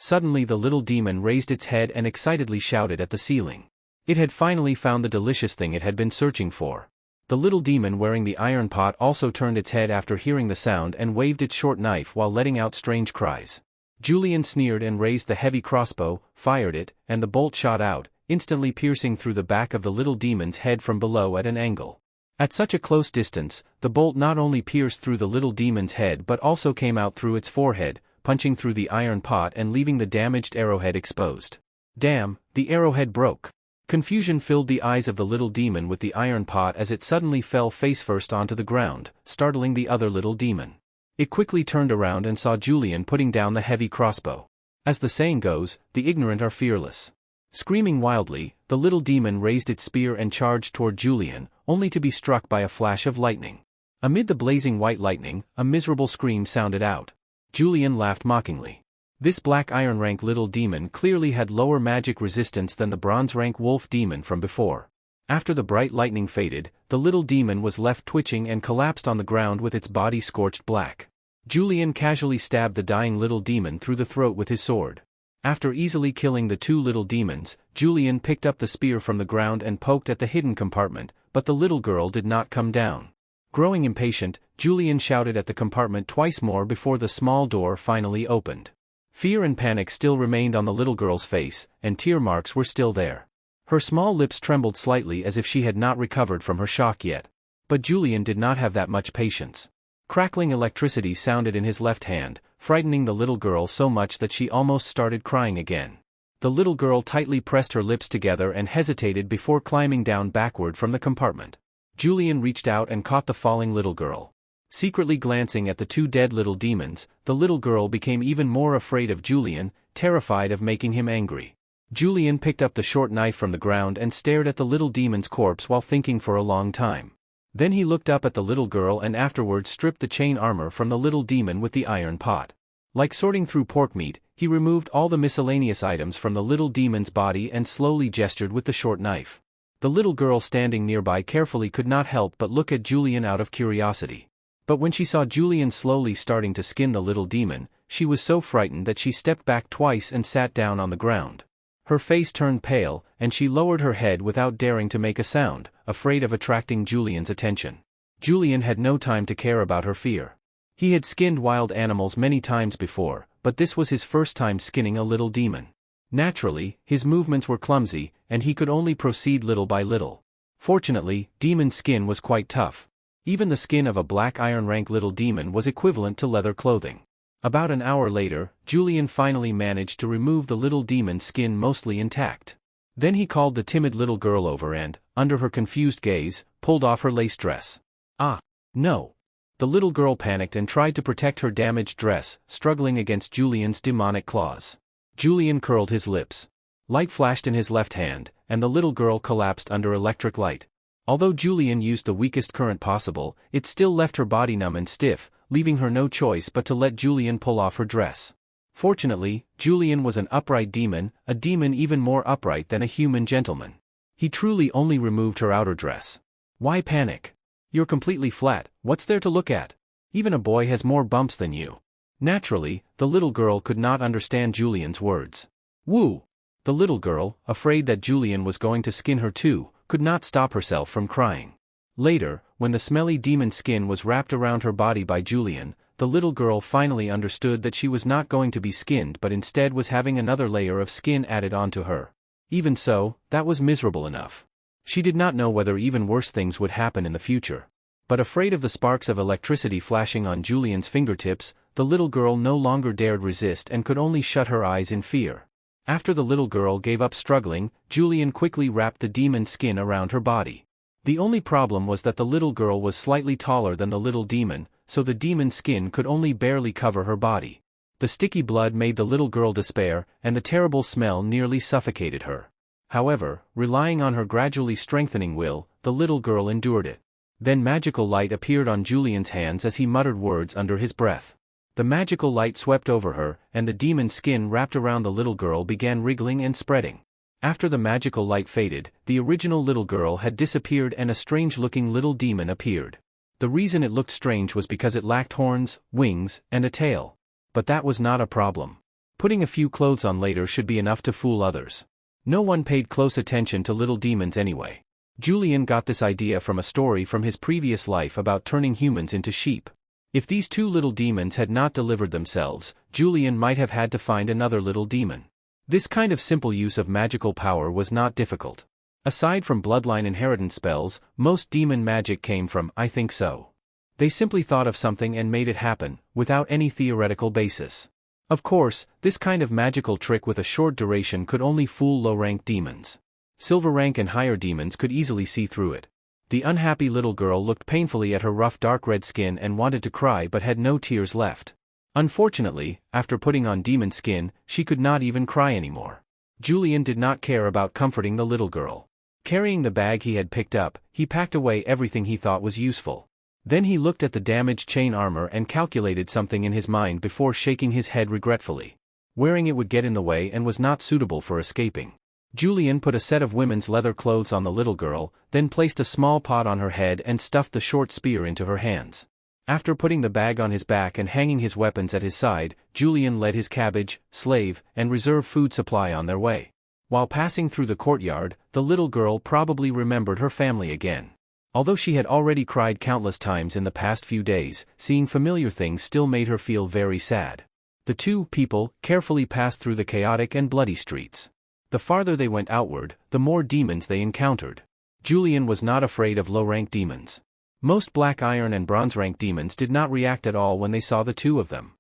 A: Suddenly the little demon raised its head and excitedly shouted at the ceiling. It had finally found the delicious thing it had been searching for. The little demon wearing the iron pot also turned its head after hearing the sound and waved its short knife while letting out strange cries. Julian sneered and raised the heavy crossbow, fired it, and the bolt shot out, instantly piercing through the back of the little demon's head from below at an angle. At such a close distance, the bolt not only pierced through the little demon's head but also came out through its forehead, punching through the iron pot and leaving the damaged arrowhead exposed. Damn, the arrowhead broke. Confusion filled the eyes of the little demon with the iron pot as it suddenly fell face-first onto the ground, startling the other little demon. It quickly turned around and saw Julian putting down the heavy crossbow. As the saying goes, the ignorant are fearless. Screaming wildly, the little demon raised its spear and charged toward Julian, only to be struck by a flash of lightning. Amid the blazing white lightning, a miserable scream sounded out. Julian laughed mockingly. This black iron rank little demon clearly had lower magic resistance than the bronze rank wolf demon from before. After the bright lightning faded, the little demon was left twitching and collapsed on the ground with its body scorched black. Julian casually stabbed the dying little demon through the throat with his sword. After easily killing the two little demons, Julian picked up the spear from the ground and poked at the hidden compartment, but the little girl did not come down. Growing impatient, Julian shouted at the compartment twice more before the small door finally opened. Fear and panic still remained on the little girl's face, and tear marks were still there. Her small lips trembled slightly as if she had not recovered from her shock yet. But Julian did not have that much patience. Crackling electricity sounded in his left hand, frightening the little girl so much that she almost started crying again. The little girl tightly pressed her lips together and hesitated before climbing down backward from the compartment. Julian reached out and caught the falling little girl. Secretly glancing at the two dead little demons, the little girl became even more afraid of Julian, terrified of making him angry. Julian picked up the short knife from the ground and stared at the little demon's corpse while thinking for a long time. Then he looked up at the little girl and afterwards stripped the chain armor from the little demon with the iron pot. Like sorting through pork meat, he removed all the miscellaneous items from the little demon's body and slowly gestured with the short knife. The little girl standing nearby carefully could not help but look at Julian out of curiosity. But when she saw Julian slowly starting to skin the little demon, she was so frightened that she stepped back twice and sat down on the ground. Her face turned pale, and she lowered her head without daring to make a sound, afraid of attracting Julian's attention. Julian had no time to care about her fear. He had skinned wild animals many times before, but this was his first time skinning a little demon. Naturally, his movements were clumsy, and he could only proceed little by little. Fortunately, demon skin was quite tough. Even the skin of a black iron rank little demon was equivalent to leather clothing. About an hour later, Julian finally managed to remove the little demon's skin mostly intact. Then he called the timid little girl over and, under her confused gaze, pulled off her lace dress. Ah, no. The little girl panicked and tried to protect her damaged dress, struggling against Julian's demonic claws. Julian curled his lips. Light flashed in his left hand, and the little girl collapsed under electric light. Although Julian used the weakest current possible, it still left her body numb and stiff, leaving her no choice but to let Julian pull off her dress. Fortunately, Julian was an upright demon, a demon even more upright than a human gentleman. He truly only removed her outer dress. Why panic? You're completely flat, what's there to look at? Even a boy has more bumps than you. Naturally, the little girl could not understand Julian's words. Woo! The little girl, afraid that Julian was going to skin her too, could not stop herself from crying. Later, when the smelly demon skin was wrapped around her body by Julian, the little girl finally understood that she was not going to be skinned but instead was having another layer of skin added onto her. Even so, that was miserable enough. She did not know whether even worse things would happen in the future. But afraid of the sparks of electricity flashing on Julian's fingertips, the little girl no longer dared resist and could only shut her eyes in fear. After the little girl gave up struggling, Julian quickly wrapped the demon skin around her body. The only problem was that the little girl was slightly taller than the little demon, so the demon skin could only barely cover her body. The sticky blood made the little girl despair, and the terrible smell nearly suffocated her. However, relying on her gradually strengthening will, the little girl endured it. Then magical light appeared on Julian's hands as he muttered words under his breath. The magical light swept over her, and the demon skin wrapped around the little girl began wriggling and spreading. After the magical light faded, the original little girl had disappeared and a strange-looking little demon appeared. The reason it looked strange was because it lacked horns, wings, and a tail. But that was not a problem. Putting a few clothes on later should be enough to fool others. No one paid close attention to little demons anyway. Julian got this idea from a story from his previous life about turning humans into sheep. If these two little demons had not delivered themselves, Julian might have had to find another little demon. This kind of simple use of magical power was not difficult. Aside from bloodline inheritance spells, most demon magic came from "I think so." They simply thought of something and made it happen, without any theoretical basis. Of course, this kind of magical trick with a short duration could only fool low-rank demons. Silver rank and higher demons could easily see through it. The unhappy little girl looked painfully at her rough dark red skin and wanted to cry but had no tears left. Unfortunately, after putting on demon skin, she could not even cry anymore. Julian did not care about comforting the little girl. Carrying the bag he had picked up, he packed away everything he thought was useful. Then he looked at the damaged chain armor and calculated something in his mind before shaking his head regretfully. Wearing it would get in the way and was not suitable for escaping. Julian put a set of women's leather clothes on the little girl, then placed a small pot on her head and stuffed the short spear into her hands. After putting the bag on his back and hanging his weapons at his side, Julian led his cabbage, slave, and reserve food supply on their way. While passing through the courtyard, the little girl probably remembered her family again. Although she had already cried countless times in the past few days, seeing familiar things still made her feel very sad. The two people carefully passed through the chaotic and bloody streets. The farther they went outward, the more demons they encountered. Julian was not afraid of low-rank demons. Most black iron and bronze-rank demons did not react at all when they saw the two of them.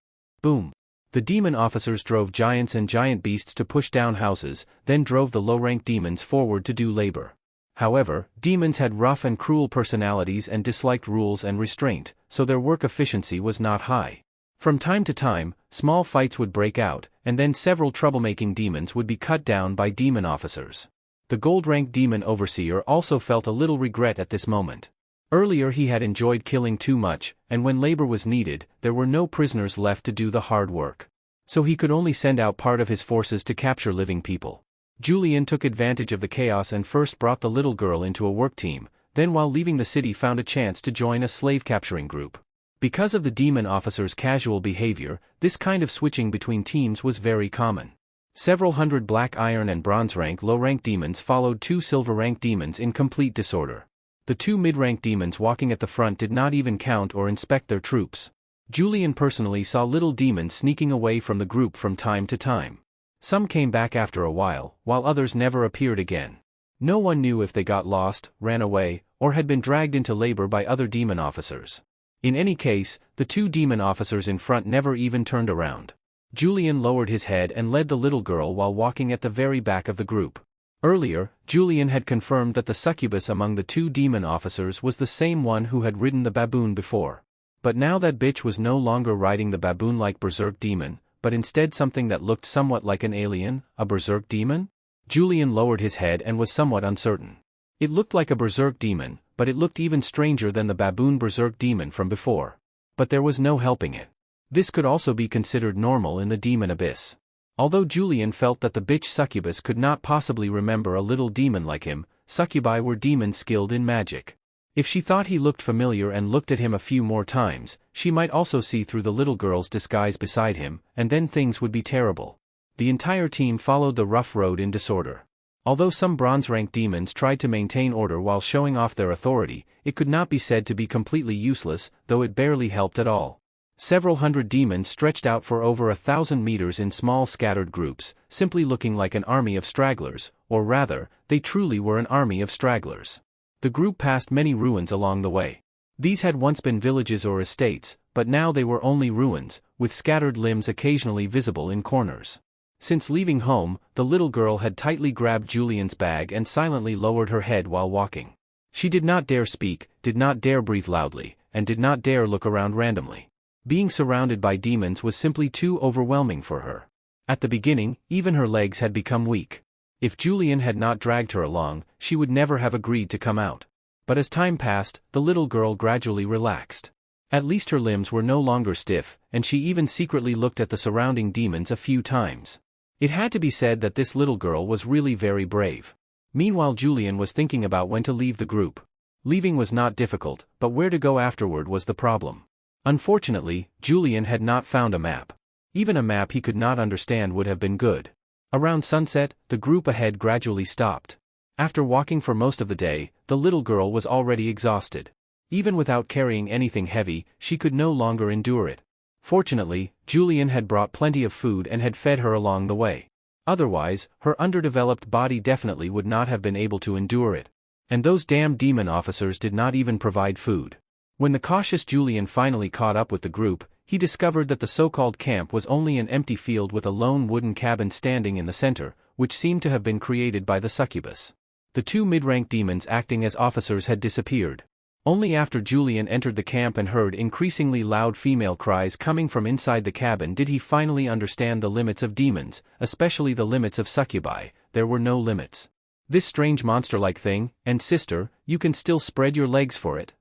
A: Boom! The demon officers drove giants and giant beasts to push down houses, then drove the low-rank demons forward to do labor. However, demons had rough and cruel personalities and disliked rules and restraint, so their work efficiency was not high. From time to time, small fights would break out, and then several troublemaking demons would be cut down by demon officers. The gold-rank demon overseer also felt a little regret at this moment. Earlier he had enjoyed killing too much, and when labor was needed, there were no prisoners left to do the hard work. So he could only send out part of his forces to capture living people. Julian took advantage of the chaos and first brought the little girl into a work team, then while leaving the city found a chance to join a slave-capturing group. Because of the demon officer's casual behavior, this kind of switching between teams was very common. Several hundred black iron and bronze-rank low-rank demons followed two silver-rank demons in complete disorder. The two mid-rank demons walking at the front did not even count or inspect their troops. Julian personally saw little demons sneaking away from the group from time to time. Some came back after a while others never appeared again. No one knew if they got lost, ran away, or had been dragged into labor by other demon officers. In any case, the two demon officers in front never even turned around. Julian lowered his head and led the little girl while walking at the very back of the group. Earlier, Julian had confirmed that the succubus among the two demon officers was the same one who had ridden the baboon before. But now that bitch was no longer riding the baboon-like berserk demon, but instead something that looked somewhat like an alien, a berserk demon? Julian lowered his head and was somewhat uncertain. It looked like a berserk demon, but it looked even stranger than the baboon berserk demon from before. But there was no helping it. This could also be considered normal in the demon abyss. Although Julian felt that the bitch succubus could not possibly remember a little demon like him, succubi were demons skilled in magic. If she thought he looked familiar and looked at him a few more times, she might also see through the little girl's disguise beside him, and then things would be terrible. The entire team followed the rough road in disorder. Although some bronze-rank demons tried to maintain order while showing off their authority, it could not be said to be completely useless, though it barely helped at all. Several hundred demons stretched out for over 1,000 meters in small scattered groups, simply looking like an army of stragglers, or rather, they truly were an army of stragglers. The group passed many ruins along the way. These had once been villages or estates, but now they were only ruins, with scattered limbs occasionally visible in corners. Since leaving home, the little girl had tightly grabbed Julian's bag and silently lowered her head while walking. She did not dare speak, did not dare breathe loudly, and did not dare look around randomly. Being surrounded by demons was simply too overwhelming for her. At the beginning, even her legs had become weak. If Julian had not dragged her along, she would never have agreed to come out. But as time passed, the little girl gradually relaxed. At least her limbs were no longer stiff, and she even secretly looked at the surrounding demons a few times. It had to be said that this little girl was really very brave. Meanwhile, Julian was thinking about when to leave the group. Leaving was not difficult, but where to go afterward was the problem. Unfortunately, Julian had not found a map. Even a map he could not understand would have been good. Around sunset, the group ahead gradually stopped. After walking for most of the day, the little girl was already exhausted. Even without carrying anything heavy, she could no longer endure it. Fortunately, Julian had brought plenty of food and had fed her along the way. Otherwise, her underdeveloped body definitely would not have been able to endure it. And those damn demon officers did not even provide food. When the cautious Julian finally caught up with the group, he discovered that the so-called camp was only an empty field with a lone wooden cabin standing in the center, which seemed to have been created by the succubus. The two mid-rank demons acting as officers had disappeared. Only after Julian entered the camp and heard increasingly loud female cries coming from inside the cabin did he finally understand the limits of demons, especially the limits of succubi. There were no limits. This strange monster-like thing, and sister, you can still spread your legs for it.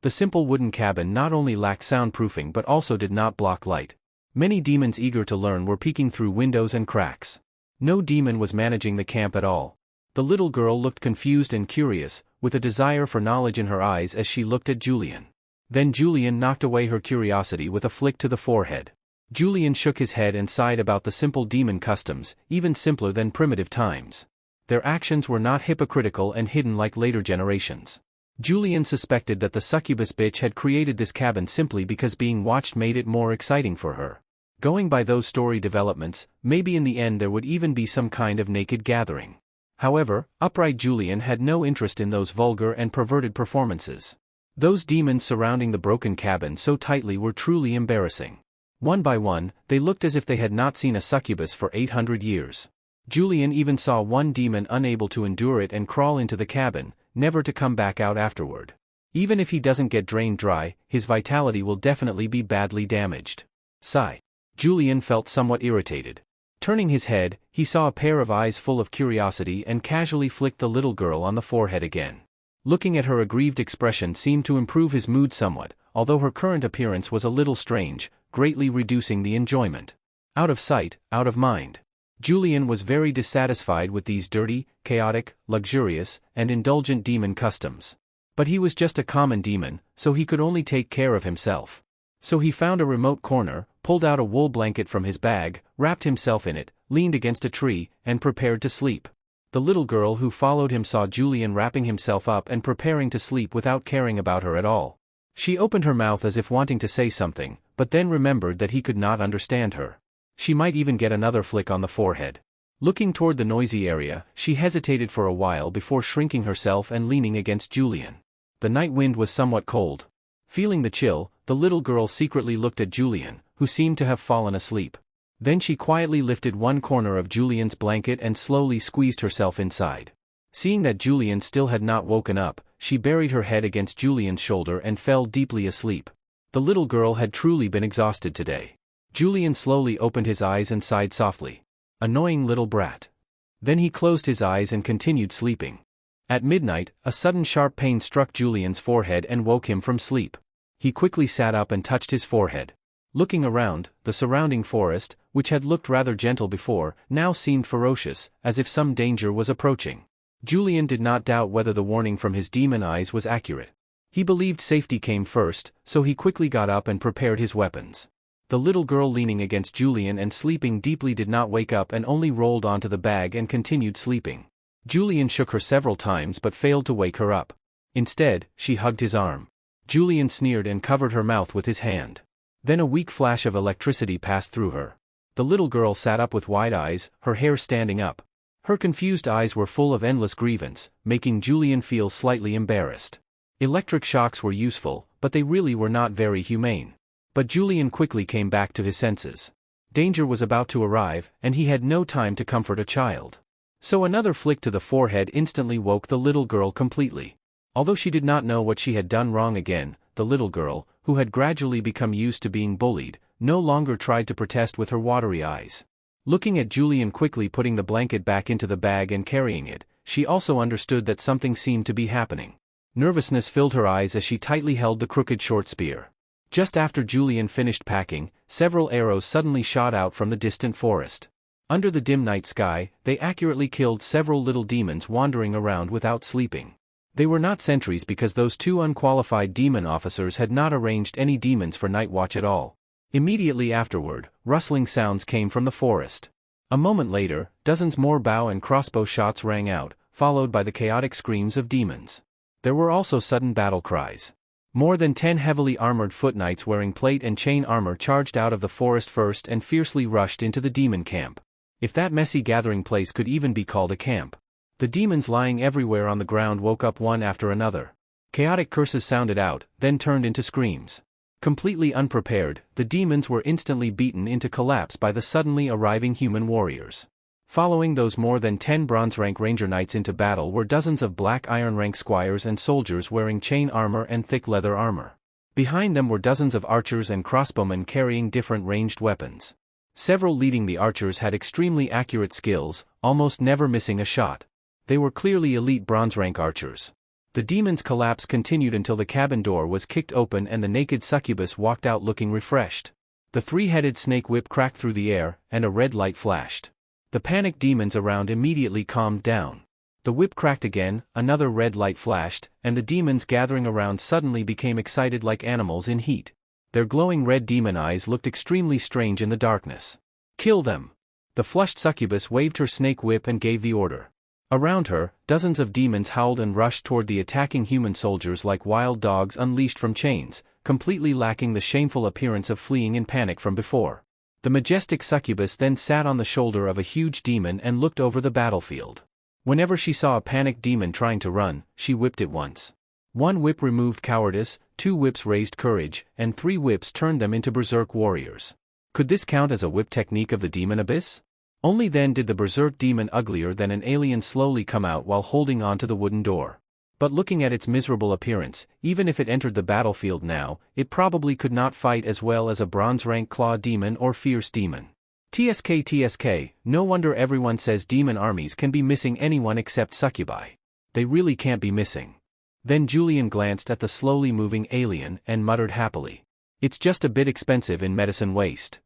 A: The simple wooden cabin not only lacked soundproofing but also did not block light. Many demons eager to learn were peeking through windows and cracks. No demon was managing the camp at all. The little girl looked confused and curious, with a desire for knowledge in her eyes as she looked at Julian. Then Julian knocked away her curiosity with a flick to the forehead. Julian shook his head and sighed about the simple demon customs, even simpler than primitive times. Their actions were not hypocritical and hidden like later generations. Julian suspected that the succubus bitch had created this cabin simply because being watched made it more exciting for her. Going by those story developments, maybe in the end there would even be some kind of naked gathering. However, upright Julian had no interest in those vulgar and perverted performances. Those demons surrounding the broken cabin so tightly were truly embarrassing. One by one, they looked as if they had not seen a succubus for 800 years. Julian even saw one demon unable to endure it and crawl into the cabin, never to come back out afterward. Even if he doesn't get drained dry, his vitality will definitely be badly damaged. Sigh. Julian felt somewhat irritated. Turning his head, he saw a pair of eyes full of curiosity and casually flicked the little girl on the forehead again. Looking at her aggrieved expression seemed to improve his mood somewhat, although her current appearance was a little strange, greatly reducing the enjoyment. Out of sight, out of mind. Julian was very dissatisfied with these dirty, chaotic, luxurious, and indulgent demon customs. But he was just a common demon, so he could only take care of himself. So he found a remote corner, pulled out a wool blanket from his bag, wrapped himself in it, leaned against a tree, and prepared to sleep. The little girl who followed him saw Julian wrapping himself up and preparing to sleep without caring about her at all. She opened her mouth as if wanting to say something, but then remembered that he could not understand her. She might even get another flick on the forehead. Looking toward the noisy area, she hesitated for a while before shrinking herself and leaning against Julian. The night wind was somewhat cold. Feeling the chill, the little girl secretly looked at Julian, who seemed to have fallen asleep. Then she quietly lifted one corner of Julian's blanket and slowly squeezed herself inside. Seeing that Julian still had not woken up, she buried her head against Julian's shoulder and fell deeply asleep. The little girl had truly been exhausted today. Julian slowly opened his eyes and sighed softly. Annoying little brat. Then he closed his eyes and continued sleeping. At midnight, a sudden sharp pain struck Julian's forehead and woke him from sleep. He quickly sat up and touched his forehead. Looking around, the surrounding forest, which had looked rather gentle before, now seemed ferocious, as if some danger was approaching. Julian did not doubt whether the warning from his demon eyes was accurate. He believed safety came first, so he quickly got up and prepared his weapons. The little girl leaning against Julian and sleeping deeply did not wake up and only rolled onto the bag and continued sleeping. Julian shook her several times but failed to wake her up. Instead, she hugged his arm. Julian sneered and covered her mouth with his hand. Then a weak flash of electricity passed through her. The little girl sat up with wide eyes, her hair standing up. Her confused eyes were full of endless grievance, making Julian feel slightly embarrassed. Electric shocks were useful, but they really were not very humane. But Julian quickly came back to his senses. Danger was about to arrive, and he had no time to comfort a child. So another flick to the forehead instantly woke the little girl completely. Although she did not know what she had done wrong again, the little girl, who had gradually become used to being bullied, no longer tried to protest with her watery eyes. Looking at Julian quickly putting the blanket back into the bag and carrying it, she also understood that something seemed to be happening. Nervousness filled her eyes as she tightly held the crooked short spear. Just after Julian finished packing, several arrows suddenly shot out from the distant forest. Under the dim night sky, they accurately killed several little demons wandering around without sleeping. They were not sentries because those two unqualified demon officers had not arranged any demons for night watch at all. Immediately afterward, rustling sounds came from the forest. A moment later, dozens more bow and crossbow shots rang out, followed by the chaotic screams of demons. There were also sudden battle cries. More than 10 heavily armored foot knights wearing plate and chain armor charged out of the forest first and fiercely rushed into the demon camp. If that messy gathering place could even be called a camp. The demons lying everywhere on the ground woke up one after another. Chaotic curses sounded out, then turned into screams. Completely unprepared, the demons were instantly beaten into collapse by the suddenly arriving human warriors. Following those more than 10 bronze rank ranger knights into battle were dozens of black iron rank squires and soldiers wearing chain armor and thick leather armor. Behind them were dozens of archers and crossbowmen carrying different ranged weapons. Several leading the archers had extremely accurate skills, almost never missing a shot. They were clearly elite bronze rank archers. The demon's collapse continued until the cabin door was kicked open and the naked succubus walked out looking refreshed. The three-headed snake whip cracked through the air, and a red light flashed. The panicked demons around immediately calmed down. The whip cracked again, another red light flashed, and the demons gathering around suddenly became excited like animals in heat. Their glowing red demon eyes looked extremely strange in the darkness. "Kill them!" The flushed succubus waved her snake whip and gave the order. Around her, dozens of demons howled and rushed toward the attacking human soldiers like wild dogs unleashed from chains, completely lacking the shameful appearance of fleeing in panic from before. The majestic succubus then sat on the shoulder of a huge demon and looked over the battlefield. Whenever she saw a panicked demon trying to run, she whipped it once. 1 whip removed cowardice, 2 whips raised courage, and 3 whips turned them into berserk warriors. Could this count as a whip technique of the demon abyss? Only then did the berserk demon uglier than an alien slowly come out while holding onto the wooden door. But looking at its miserable appearance, even if it entered the battlefield now, it probably could not fight as well as a bronze-rank claw demon or fierce demon. TSK, no wonder everyone says demon armies can be missing anyone except succubi. They really can't be missing. Then Julian glanced at the slowly moving alien and muttered happily. It's just a bit expensive in medicine waste.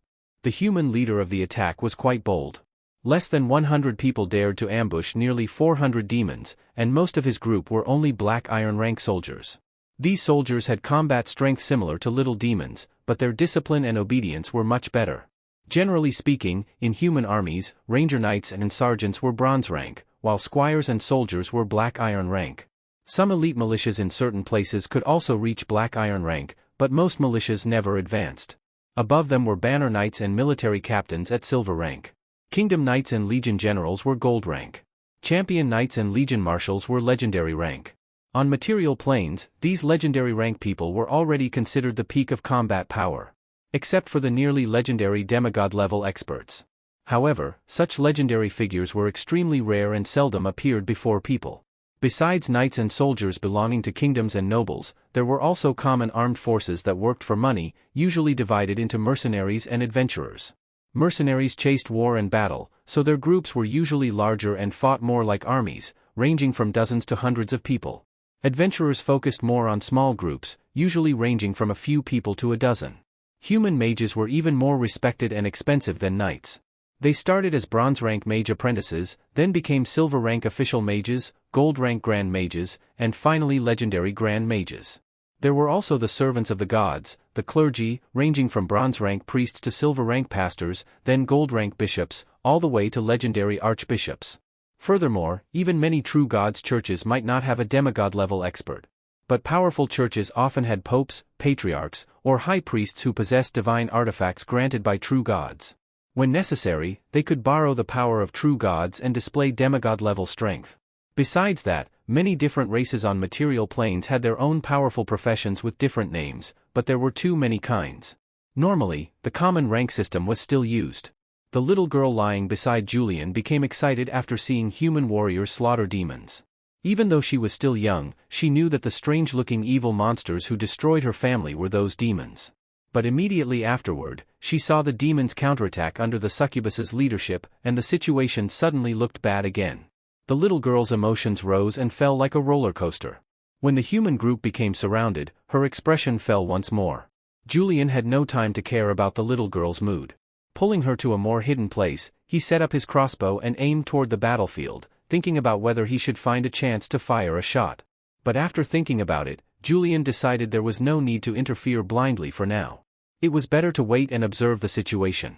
A: The human leader of the attack was quite bold. Less than 100 people dared to ambush nearly 400 demons, and most of his group were only black iron rank soldiers. These soldiers had combat strength similar to little demons, but their discipline and obedience were much better. Generally speaking, in human armies, ranger knights and sergeants were bronze rank, while squires and soldiers were black iron rank. Some elite militias in certain places could also reach black iron rank, but most militias never advanced. Above them were banner knights and military captains at silver rank. Kingdom knights and legion generals were gold rank. Champion knights and legion marshals were legendary rank. On material planes, these legendary rank people were already considered the peak of combat power. Except for the nearly legendary demigod-level experts. However, such legendary figures were extremely rare and seldom appeared before people. Besides knights and soldiers belonging to kingdoms and nobles, there were also common armed forces that worked for money, usually divided into mercenaries and adventurers. Mercenaries chased war and battle, so their groups were usually larger and fought more like armies, ranging from dozens to hundreds of people. Adventurers focused more on small groups, usually ranging from a few people to a dozen. Human mages were even more respected and expensive than knights. They started as bronze rank mage apprentices, then became silver rank official mages, gold rank grand mages, and finally legendary grand mages. There were also the servants of the gods, the clergy, ranging from bronze rank priests to silver rank pastors, then gold rank bishops, all the way to legendary archbishops. Furthermore, even many true gods' churches might not have a demigod-level expert. But powerful churches often had popes, patriarchs, or high priests who possessed divine artifacts granted by true gods. When necessary, they could borrow the power of true gods and display demigod-level strength. Besides that, many different races on material planes had their own powerful professions with different names, but there were too many kinds. Normally, the common rank system was still used. The little girl lying beside Julian became excited after seeing human warriors slaughter demons. Even though she was still young, she knew that the strange-looking evil monsters who destroyed her family were those demons. But immediately afterward, she saw the demons counterattack under the succubus's leadership, and the situation suddenly looked bad again. The little girl's emotions rose and fell like a roller coaster. When the human group became surrounded, her expression fell once more. Julian had no time to care about the little girl's mood. Pulling her to a more hidden place, he set up his crossbow and aimed toward the battlefield, thinking about whether he should find a chance to fire a shot. But after thinking about it, Julian decided there was no need to interfere blindly for now. It was better to wait and observe the situation.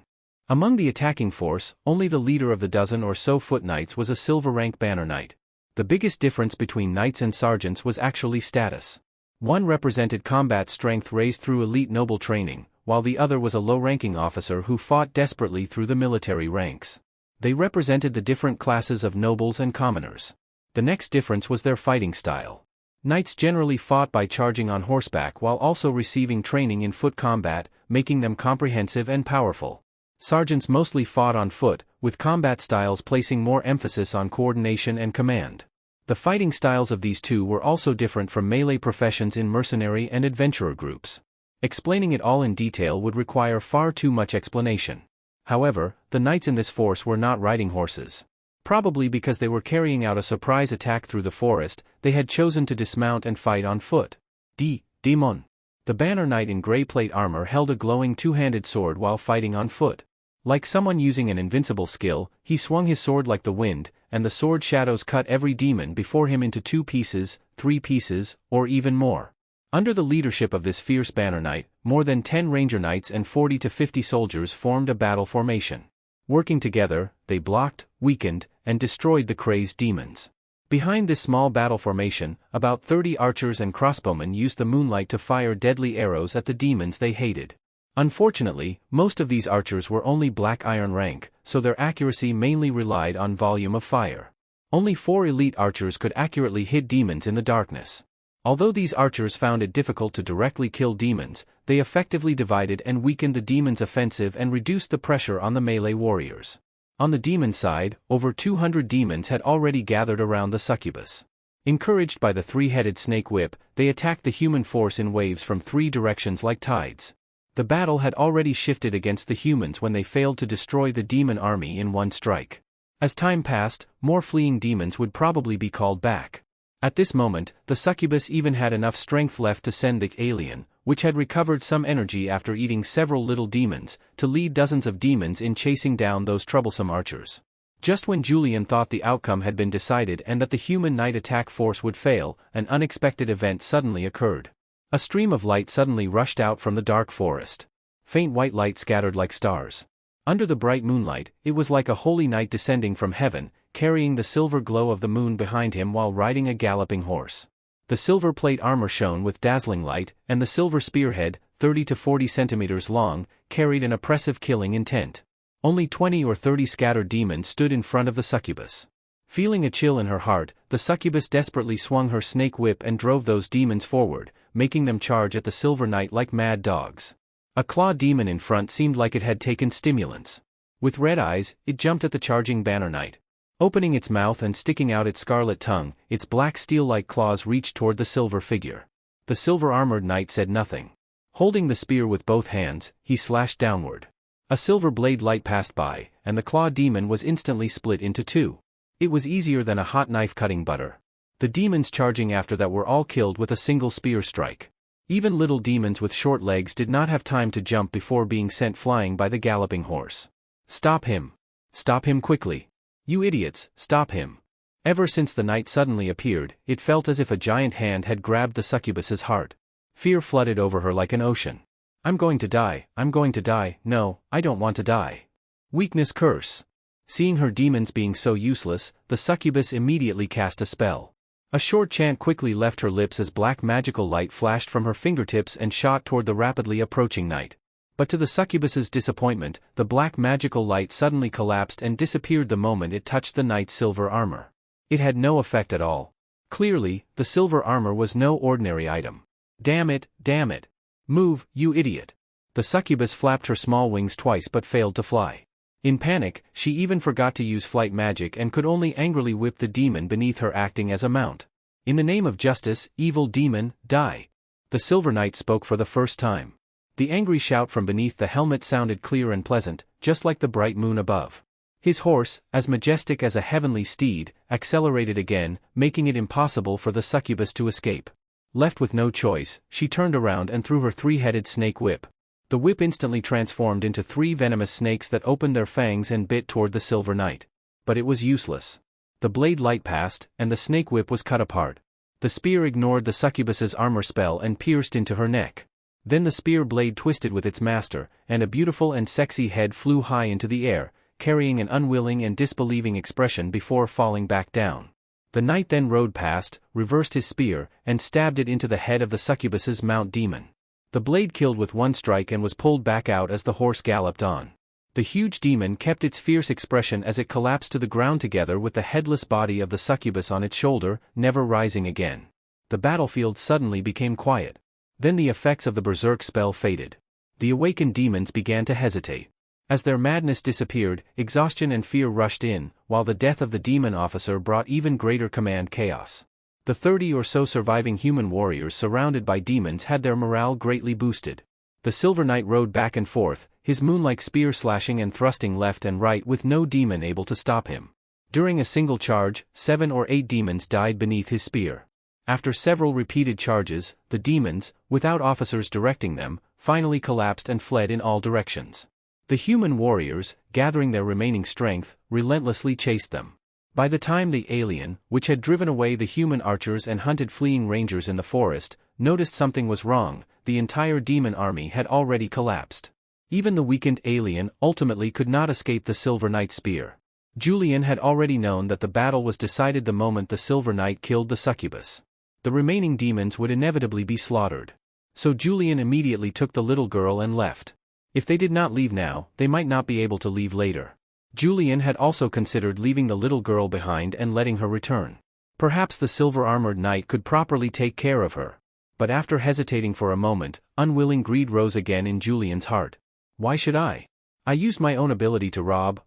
A: Among the attacking force, only the leader of the dozen or so foot knights was a silver rank banner knight. The biggest difference between knights and sergeants was actually status. One represented combat strength raised through elite noble training, while the other was a low-ranking officer who fought desperately through the military ranks. They represented the different classes of nobles and commoners. The next difference was their fighting style. Knights generally fought by charging on horseback while also receiving training in foot combat, making them comprehensive and powerful. Sergeants mostly fought on foot, with combat styles placing more emphasis on coordination and command. The fighting styles of these two were also different from melee professions in mercenary and adventurer groups. Explaining it all in detail would require far too much explanation. However, the knights in this force were not riding horses. Probably because they were carrying out a surprise attack through the forest, they had chosen to dismount and fight on foot. Demon. The banner knight in grey plate armor held a glowing two-handed sword while fighting on foot. Like someone using an invincible skill, he swung his sword like the wind, and the sword shadows cut every demon before him into 2 pieces, 3 pieces, or even more. Under the leadership of this fierce banner knight, more than 10 ranger knights and 40 to 50 soldiers formed a battle formation. Working together, they blocked, weakened, and destroyed the crazed demons. Behind this small battle formation, about 30 archers and crossbowmen used the moonlight to fire deadly arrows at the demons they hated. Unfortunately, most of these archers were only black iron rank, so their accuracy mainly relied on volume of fire. Only 4 elite archers could accurately hit demons in the darkness. Although these archers found it difficult to directly kill demons, they effectively divided and weakened the demons' offensive and reduced the pressure on the melee warriors. On the demon side, over 200 demons had already gathered around the succubus. Encouraged by the 3-headed snake whip, they attacked the human force in waves from 3 directions like tides. The battle had already shifted against the humans when they failed to destroy the demon army in one strike. As time passed, more fleeing demons would probably be called back. At this moment, the succubus even had enough strength left to send the alien, which had recovered some energy after eating several little demons, to lead dozens of demons in chasing down those troublesome archers. Just when Julian thought the outcome had been decided and that the human knight attack force would fail, an unexpected event suddenly occurred. A stream of light suddenly rushed out from the dark forest. Faint white light scattered like stars. Under the bright moonlight, it was like a holy knight descending from heaven, carrying the silver glow of the moon behind him while riding a galloping horse. The silver plate armor shone with dazzling light, and the silver spearhead, 30 to 40 centimeters long, carried an oppressive killing intent. Only 20 or 30 scattered demons stood in front of the succubus. Feeling a chill in her heart, the succubus desperately swung her snake whip and drove those demons forward, making them charge at the silver knight like mad dogs. A claw demon in front seemed like it had taken stimulants. With red eyes, it jumped at the charging banner knight. Opening its mouth and sticking out its scarlet tongue, its black steel-like claws reached toward the silver figure. The silver-armored knight said nothing. Holding the spear with both hands, he slashed downward. A silver blade light passed by, and the claw demon was instantly split into 2. It was easier than a hot knife cutting butter. The demons charging after that were all killed with a single spear strike. Even little demons with short legs did not have time to jump before being sent flying by the galloping horse. Stop him! Stop him quickly! You idiots, stop him! Ever since the knight suddenly appeared, it felt as if a giant hand had grabbed the succubus's heart. Fear flooded over her like an ocean. I'm going to die, no, I don't want to die. Weakness curse. Seeing her demons being so useless, the succubus immediately cast a spell. A short chant quickly left her lips as black magical light flashed from her fingertips and shot toward the rapidly approaching knight. But to the succubus's disappointment, the black magical light suddenly collapsed and disappeared the moment it touched the knight's silver armor. It had no effect at all. Clearly, the silver armor was no ordinary item. Damn it, damn it. Move, you idiot. The succubus flapped her small wings twice but failed to fly. In panic, she even forgot to use flight magic and could only angrily whip the demon beneath her acting as a mount. In the name of justice, evil demon, die. The silver knight spoke for the first time. The angry shout from beneath the helmet sounded clear and pleasant, just like the bright moon above. His horse, as majestic as a heavenly steed, accelerated again, making it impossible for the succubus to escape. Left with no choice, she turned around and threw her 3-headed snake whip. The whip instantly transformed into 3 venomous snakes that opened their fangs and bit toward the silver knight. But it was useless. The blade light passed, and the snake whip was cut apart. The spear ignored the succubus's armor spell and pierced into her neck. Then the spear blade twisted with its master, and a beautiful and sexy head flew high into the air, carrying an unwilling and disbelieving expression before falling back down. The knight then rode past, reversed his spear, and stabbed it into the head of the succubus's mount demon. The blade killed with one strike and was pulled back out as the horse galloped on. The huge demon kept its fierce expression as it collapsed to the ground together with the headless body of the succubus on its shoulder, never rising again. The battlefield suddenly became quiet. Then the effects of the berserk spell faded. The awakened demons began to hesitate. As their madness disappeared, exhaustion and fear rushed in, while the death of the demon officer brought even greater command chaos. The 30 or so surviving human warriors surrounded by demons had their morale greatly boosted. The Silver Knight rode back and forth, his moon-like spear slashing and thrusting left and right with no demon able to stop him. During a single charge, 7 or 8 demons died beneath his spear. After several repeated charges, the demons, without officers directing them, finally collapsed and fled in all directions. The human warriors, gathering their remaining strength, relentlessly chased them. By the time the alien, which had driven away the human archers and hunted fleeing rangers in the forest, noticed something was wrong, the entire demon army had already collapsed. Even the weakened alien ultimately could not escape the Silver Knight's spear. Julian had already known that the battle was decided the moment the Silver Knight killed the succubus. The remaining demons would inevitably be slaughtered. So Julian immediately took the little girl and left. If they did not leave now, they might not be able to leave later. Julian had also considered leaving the little girl behind and letting her return. Perhaps the silver-armored knight could properly take care of her. But after hesitating for a moment, unwilling greed rose again in Julian's heart. Why should I? I used my own ability to rob,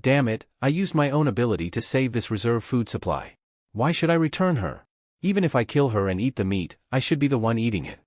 A: damn it, I used my own ability to save this reserve food supply. Why should I return her? Even if I kill her and eat the meat, I should be the one eating it.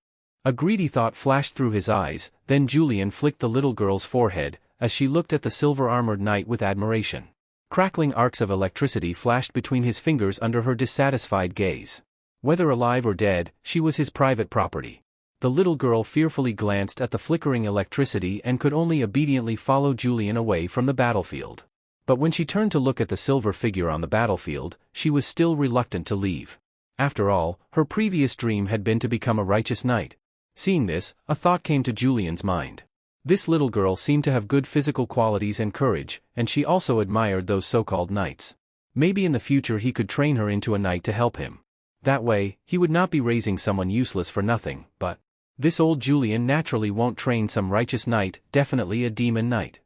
A: A greedy thought flashed through his eyes, then Julian flicked the little girl's forehead, as she looked at the silver-armored knight with admiration. Crackling arcs of electricity flashed between his fingers under her dissatisfied gaze. Whether alive or dead, she was his private property. The little girl fearfully glanced at the flickering electricity and could only obediently follow Julian away from the battlefield. But when she turned to look at the silver figure on the battlefield, she was still reluctant to leave. After all, her previous dream had been to become a righteous knight. Seeing this, a thought came to Julian's mind. This little girl seemed to have good physical qualities and courage, and she also admired those so-called knights. Maybe in the future he could train her into a knight to help him. That way, he would not be raising someone useless for nothing, but this old Julian naturally won't train some righteous knight, definitely a demon knight.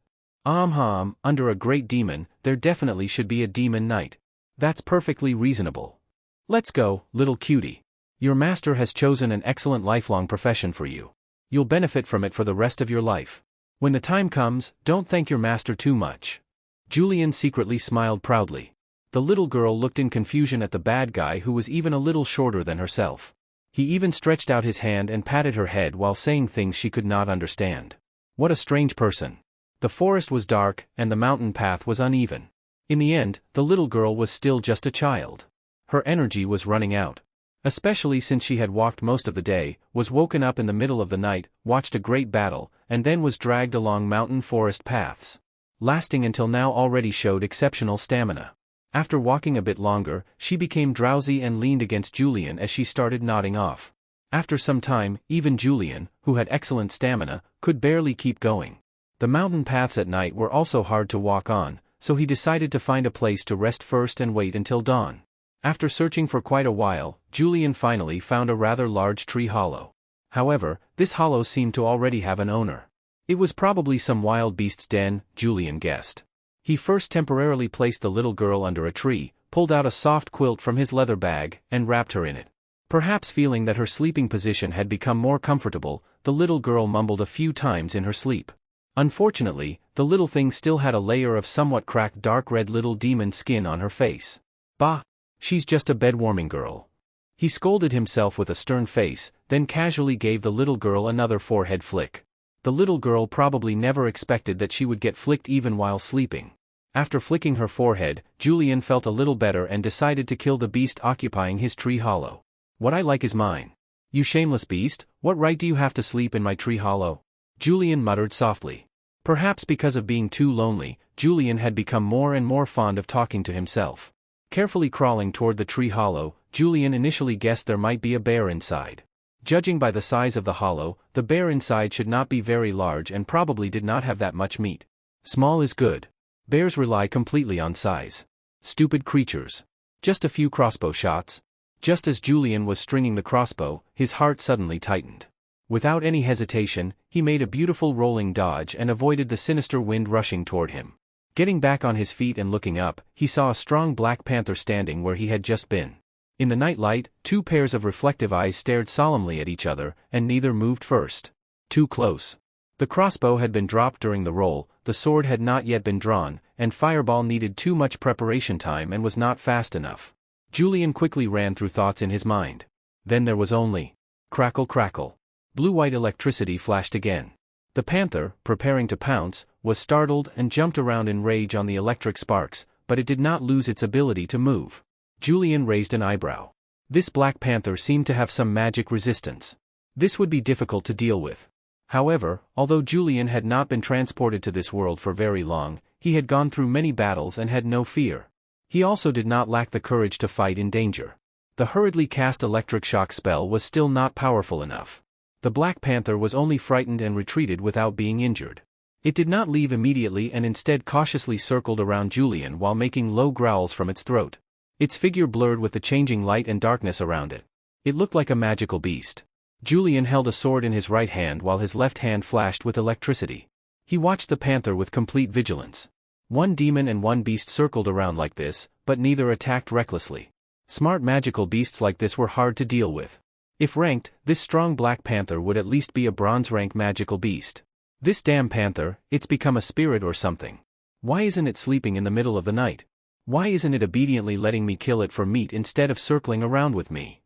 A: Under a great demon, there definitely should be a demon knight. That's perfectly reasonable. Let's go, little cutie. Your master has chosen an excellent lifelong profession for you. You'll benefit from it for the rest of your life. When the time comes, don't thank your master too much. Julian secretly smiled proudly. The little girl looked in confusion at the bad guy who was even a little shorter than herself. He even stretched out his hand and patted her head while saying things she could not understand. What a strange person. The forest was dark, and the mountain path was uneven. In the end, the little girl was still just a child. Her energy was running out. Especially since she had walked most of the day, was woken up in the middle of the night, watched a great battle, and then was dragged along mountain forest paths. Lasting until now already showed exceptional stamina. After walking a bit longer, she became drowsy and leaned against Julian as she started nodding off. After some time, even Julian, who had excellent stamina, could barely keep going. The mountain paths at night were also hard to walk on, so he decided to find a place to rest first and wait until dawn. After searching for quite a while, Julian finally found a rather large tree hollow. However, this hollow seemed to already have an owner. It was probably some wild beast's den, Julian guessed. He first temporarily placed the little girl under a tree, pulled out a soft quilt from his leather bag, and wrapped her in it. Perhaps feeling that her sleeping position had become more comfortable, the little girl mumbled a few times in her sleep. Unfortunately, the little thing still had a layer of somewhat cracked dark red little demon skin on her face. Bah! She's just a bed-warming girl. He scolded himself with a stern face, then casually gave the little girl another forehead flick. The little girl probably never expected that she would get flicked even while sleeping. After flicking her forehead, Julian felt a little better and decided to kill the beast occupying his tree hollow. What I like is mine. You shameless beast, what right do you have to sleep in my tree hollow? Julian muttered softly. Perhaps because of being too lonely, Julian had become more and more fond of talking to himself. Carefully crawling toward the tree hollow, Julian initially guessed there might be a bear inside. Judging by the size of the hollow, the bear inside should not be very large and probably did not have that much meat. Small is good. Bears rely completely on size. Stupid creatures. Just a few crossbow shots. Just as Julian was stringing the crossbow, his heart suddenly tightened. Without any hesitation, he made a beautiful rolling dodge and avoided the sinister wind rushing toward him. Getting back on his feet and looking up, he saw a strong black panther standing where he had just been. In the night light, two pairs of reflective eyes stared solemnly at each other, and neither moved first. Too close. The crossbow had been dropped during the roll, the sword had not yet been drawn, and Fireball needed too much preparation time and was not fast enough. Julian quickly ran through thoughts in his mind. Then there was only crackle crackle. Blue-white electricity flashed again. The panther, preparing to pounce, was startled and jumped around in rage on the electric sparks, but it did not lose its ability to move. Julian raised an eyebrow. This black panther seemed to have some magic resistance. This would be difficult to deal with. However, although Julian had not been transported to this world for very long, he had gone through many battles and had no fear. He also did not lack the courage to fight in danger. The hurriedly cast electric shock spell was still not powerful enough. The Black Panther was only frightened and retreated without being injured. It did not leave immediately and instead cautiously circled around Julian while making low growls from its throat. Its figure blurred with the changing light and darkness around it. It looked like a magical beast. Julian held a sword in his right hand while his left hand flashed with electricity. He watched the panther with complete vigilance. One demon and one beast circled around like this, but neither attacked recklessly. Smart magical beasts like this were hard to deal with. If ranked, this strong black panther would at least be a bronze rank magical beast. This damn panther, it's become a spirit or something. Why isn't it sleeping in the middle of the night? Why isn't it obediently letting me kill it for meat instead of circling around with me?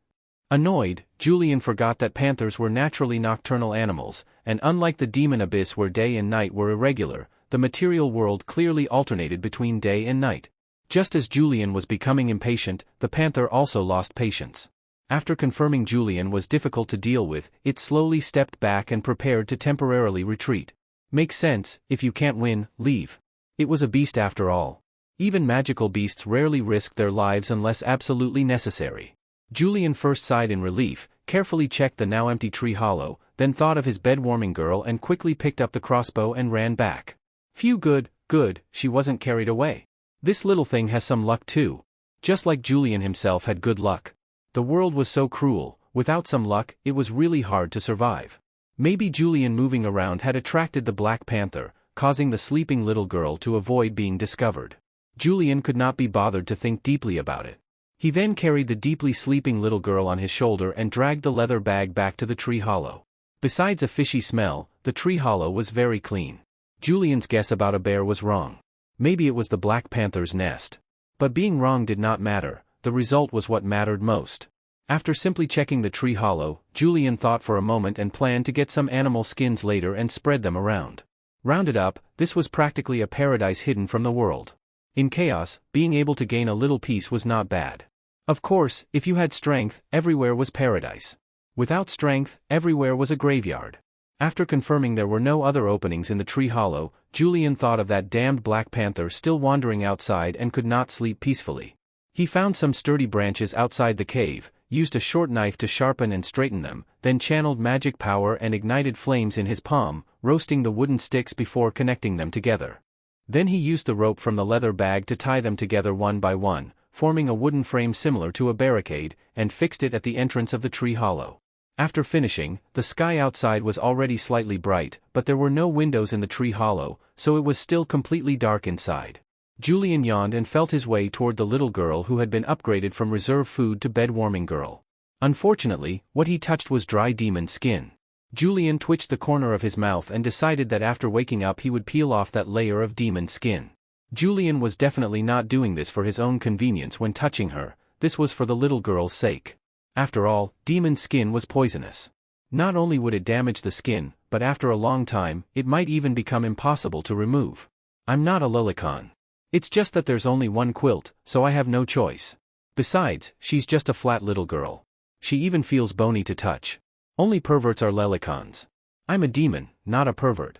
A: Annoyed, Julian forgot that panthers were naturally nocturnal animals, and unlike the demon abyss where day and night were irregular, the material world clearly alternated between day and night. Just as Julian was becoming impatient, the panther also lost patience. After confirming Julian was difficult to deal with, it slowly stepped back and prepared to temporarily retreat. Makes sense, if you can't win, leave. It was a beast after all. Even magical beasts rarely risk their lives unless absolutely necessary. Julian first sighed in relief, carefully checked the now empty tree hollow, then thought of his bed-warming girl and quickly picked up the crossbow and ran back. Phew, good, she wasn't carried away. This little thing has some luck too. Just like Julian himself had good luck. The world was so cruel, without some luck, it was really hard to survive. Maybe Julian moving around had attracted the Black Panther, causing the sleeping little girl to avoid being discovered. Julian could not be bothered to think deeply about it. He then carried the deeply sleeping little girl on his shoulder and dragged the leather bag back to the tree hollow. Besides a fishy smell, the tree hollow was very clean. Julian's guess about a bear was wrong. Maybe it was the Black Panther's nest. But being wrong did not matter, the result was what mattered most. After simply checking the tree hollow, Julian thought for a moment and planned to get some animal skins later and spread them around. Rounded up, this was practically a paradise hidden from the world. In chaos, being able to gain a little peace was not bad. Of course, if you had strength, everywhere was paradise. Without strength, everywhere was a graveyard. After confirming there were no other openings in the tree hollow, Julian thought of that damned Black Panther still wandering outside and could not sleep peacefully. He found some sturdy branches outside the cave, used a short knife to sharpen and straighten them, then channeled magic power and ignited flames in his palm, roasting the wooden sticks before connecting them together. Then he used the rope from the leather bag to tie them together one by one, forming a wooden frame similar to a barricade, and fixed it at the entrance of the tree hollow. After finishing, the sky outside was already slightly bright, but there were no windows in the tree hollow, so it was still completely dark inside. Julian yawned and felt his way toward the little girl who had been upgraded from reserve food to bed-warming girl. Unfortunately, what he touched was dry demon skin. Julian twitched the corner of his mouth and decided that after waking up he would peel off that layer of demon skin. Julian was definitely not doing this for his own convenience when touching her, this was for the little girl's sake. After all, demon skin was poisonous. Not only would it damage the skin, but after a long time, it might even become impossible to remove. I'm not a lolicon. It's just that there's only one quilt, so I have no choice. Besides, she's just a flat little girl. She even feels bony to touch. Only perverts are lelicons. I'm a demon, not a pervert.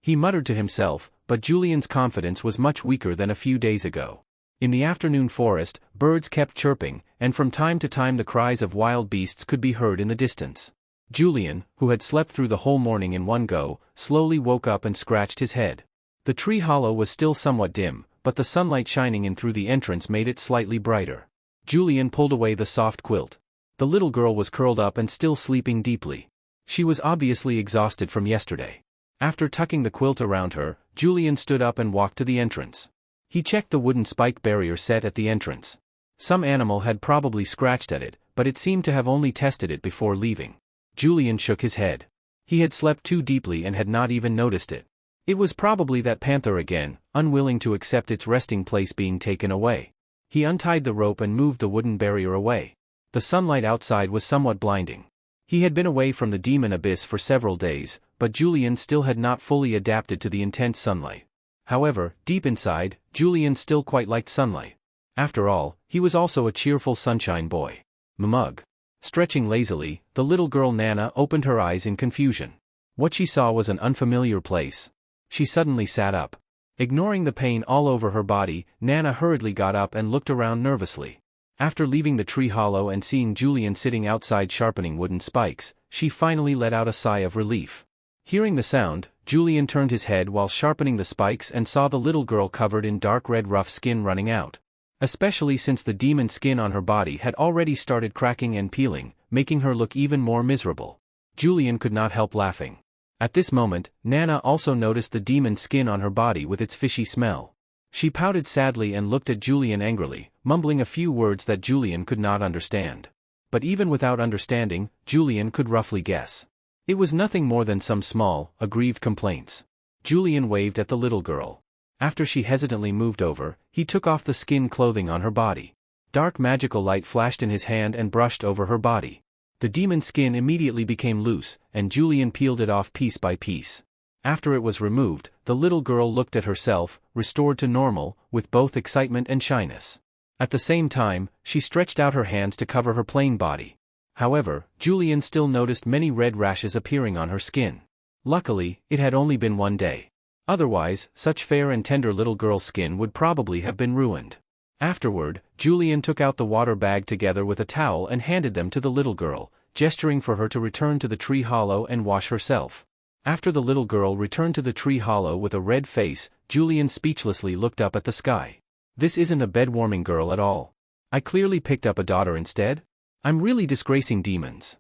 A: He muttered to himself, but Julian's confidence was much weaker than a few days ago. In the afternoon forest, birds kept chirping, and from time to time the cries of wild beasts could be heard in the distance. Julian, who had slept through the whole morning in one go, slowly woke up and scratched his head. The tree hollow was still somewhat dim, but the sunlight shining in through the entrance made it slightly brighter. Julian pulled away the soft quilt. The little girl was curled up and still sleeping deeply. She was obviously exhausted from yesterday. After tucking the quilt around her, Julian stood up and walked to the entrance. He checked the wooden spike barrier set at the entrance. Some animal had probably scratched at it, but it seemed to have only tested it before leaving. Julian shook his head. He had slept too deeply and had not even noticed it. It was probably that panther again, unwilling to accept its resting place being taken away. He untied the rope and moved the wooden barrier away. The sunlight outside was somewhat blinding. He had been away from the demon abyss for several days, but Julian still had not fully adapted to the intense sunlight. However, deep inside, Julian still quite liked sunlight. After all, he was also a cheerful sunshine boy. Mug. Stretching lazily, the little girl Nana opened her eyes in confusion. What she saw was an unfamiliar place. She suddenly sat up. Ignoring the pain all over her body, Nana hurriedly got up and looked around nervously. After leaving the tree hollow and seeing Julian sitting outside sharpening wooden spikes, she finally let out a sigh of relief. Hearing the sound, Julian turned his head while sharpening the spikes and saw the little girl covered in dark red rough skin running out. Especially since the demon skin on her body had already started cracking and peeling, making her look even more miserable. Julian could not help laughing. At this moment, Nana also noticed the demon skin on her body with its fishy smell. She pouted sadly and looked at Julian angrily, mumbling a few words that Julian could not understand. But even without understanding, Julian could roughly guess. It was nothing more than some small, aggrieved complaints. Julian waved at the little girl. After she hesitantly moved over, he took off the skin clothing on her body. Dark magical light flashed in his hand and brushed over her body. The demon skin immediately became loose, and Julian peeled it off piece by piece. After it was removed, the little girl looked at herself, restored to normal, with both excitement and shyness. At the same time, she stretched out her hands to cover her plain body. However, Julian still noticed many red rashes appearing on her skin. Luckily, it had only been one day. Otherwise, such fair and tender little girl's skin would probably have been ruined. Afterward, Julian took out the water bag together with a towel and handed them to the little girl, gesturing for her to return to the tree hollow and wash herself. After the little girl returned to the tree hollow with a red face, Julian speechlessly looked up at the sky. This isn't a bed-warming girl at all. I clearly picked up a daughter instead? I'm really disgracing demons.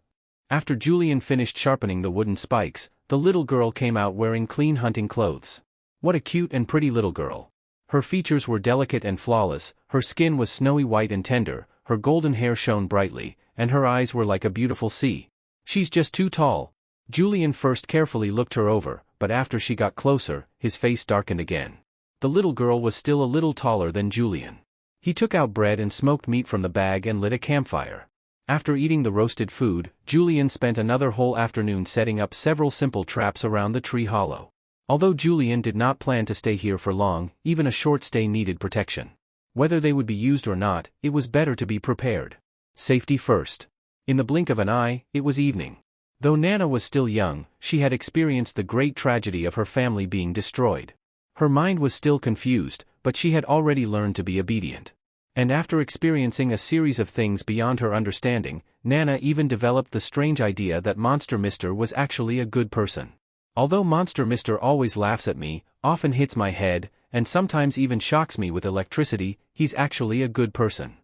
A: After Julian finished sharpening the wooden spikes, the little girl came out wearing clean hunting clothes. What a cute and pretty little girl. Her features were delicate and flawless, her skin was snowy white and tender, her golden hair shone brightly, and her eyes were like a beautiful sea. She's just too tall. Julian first carefully looked her over, but after she got closer, his face darkened again. The little girl was still a little taller than Julian. He took out bread and smoked meat from the bag and lit a campfire. After eating the roasted food, Julian spent another whole afternoon setting up several simple traps around the tree hollow. Although Julian did not plan to stay here for long, even a short stay needed protection. Whether they would be used or not, it was better to be prepared. Safety first. In the blink of an eye, it was evening. Though Nana was still young, she had experienced the great tragedy of her family being destroyed. Her mind was still confused, but she had already learned to be obedient. And after experiencing a series of things beyond her understanding, Nana even developed the strange idea that Monster Mr. was actually a good person. Although Monster Mr. always laughs at me, often hits my head, and sometimes even shocks me with electricity, he's actually a good person.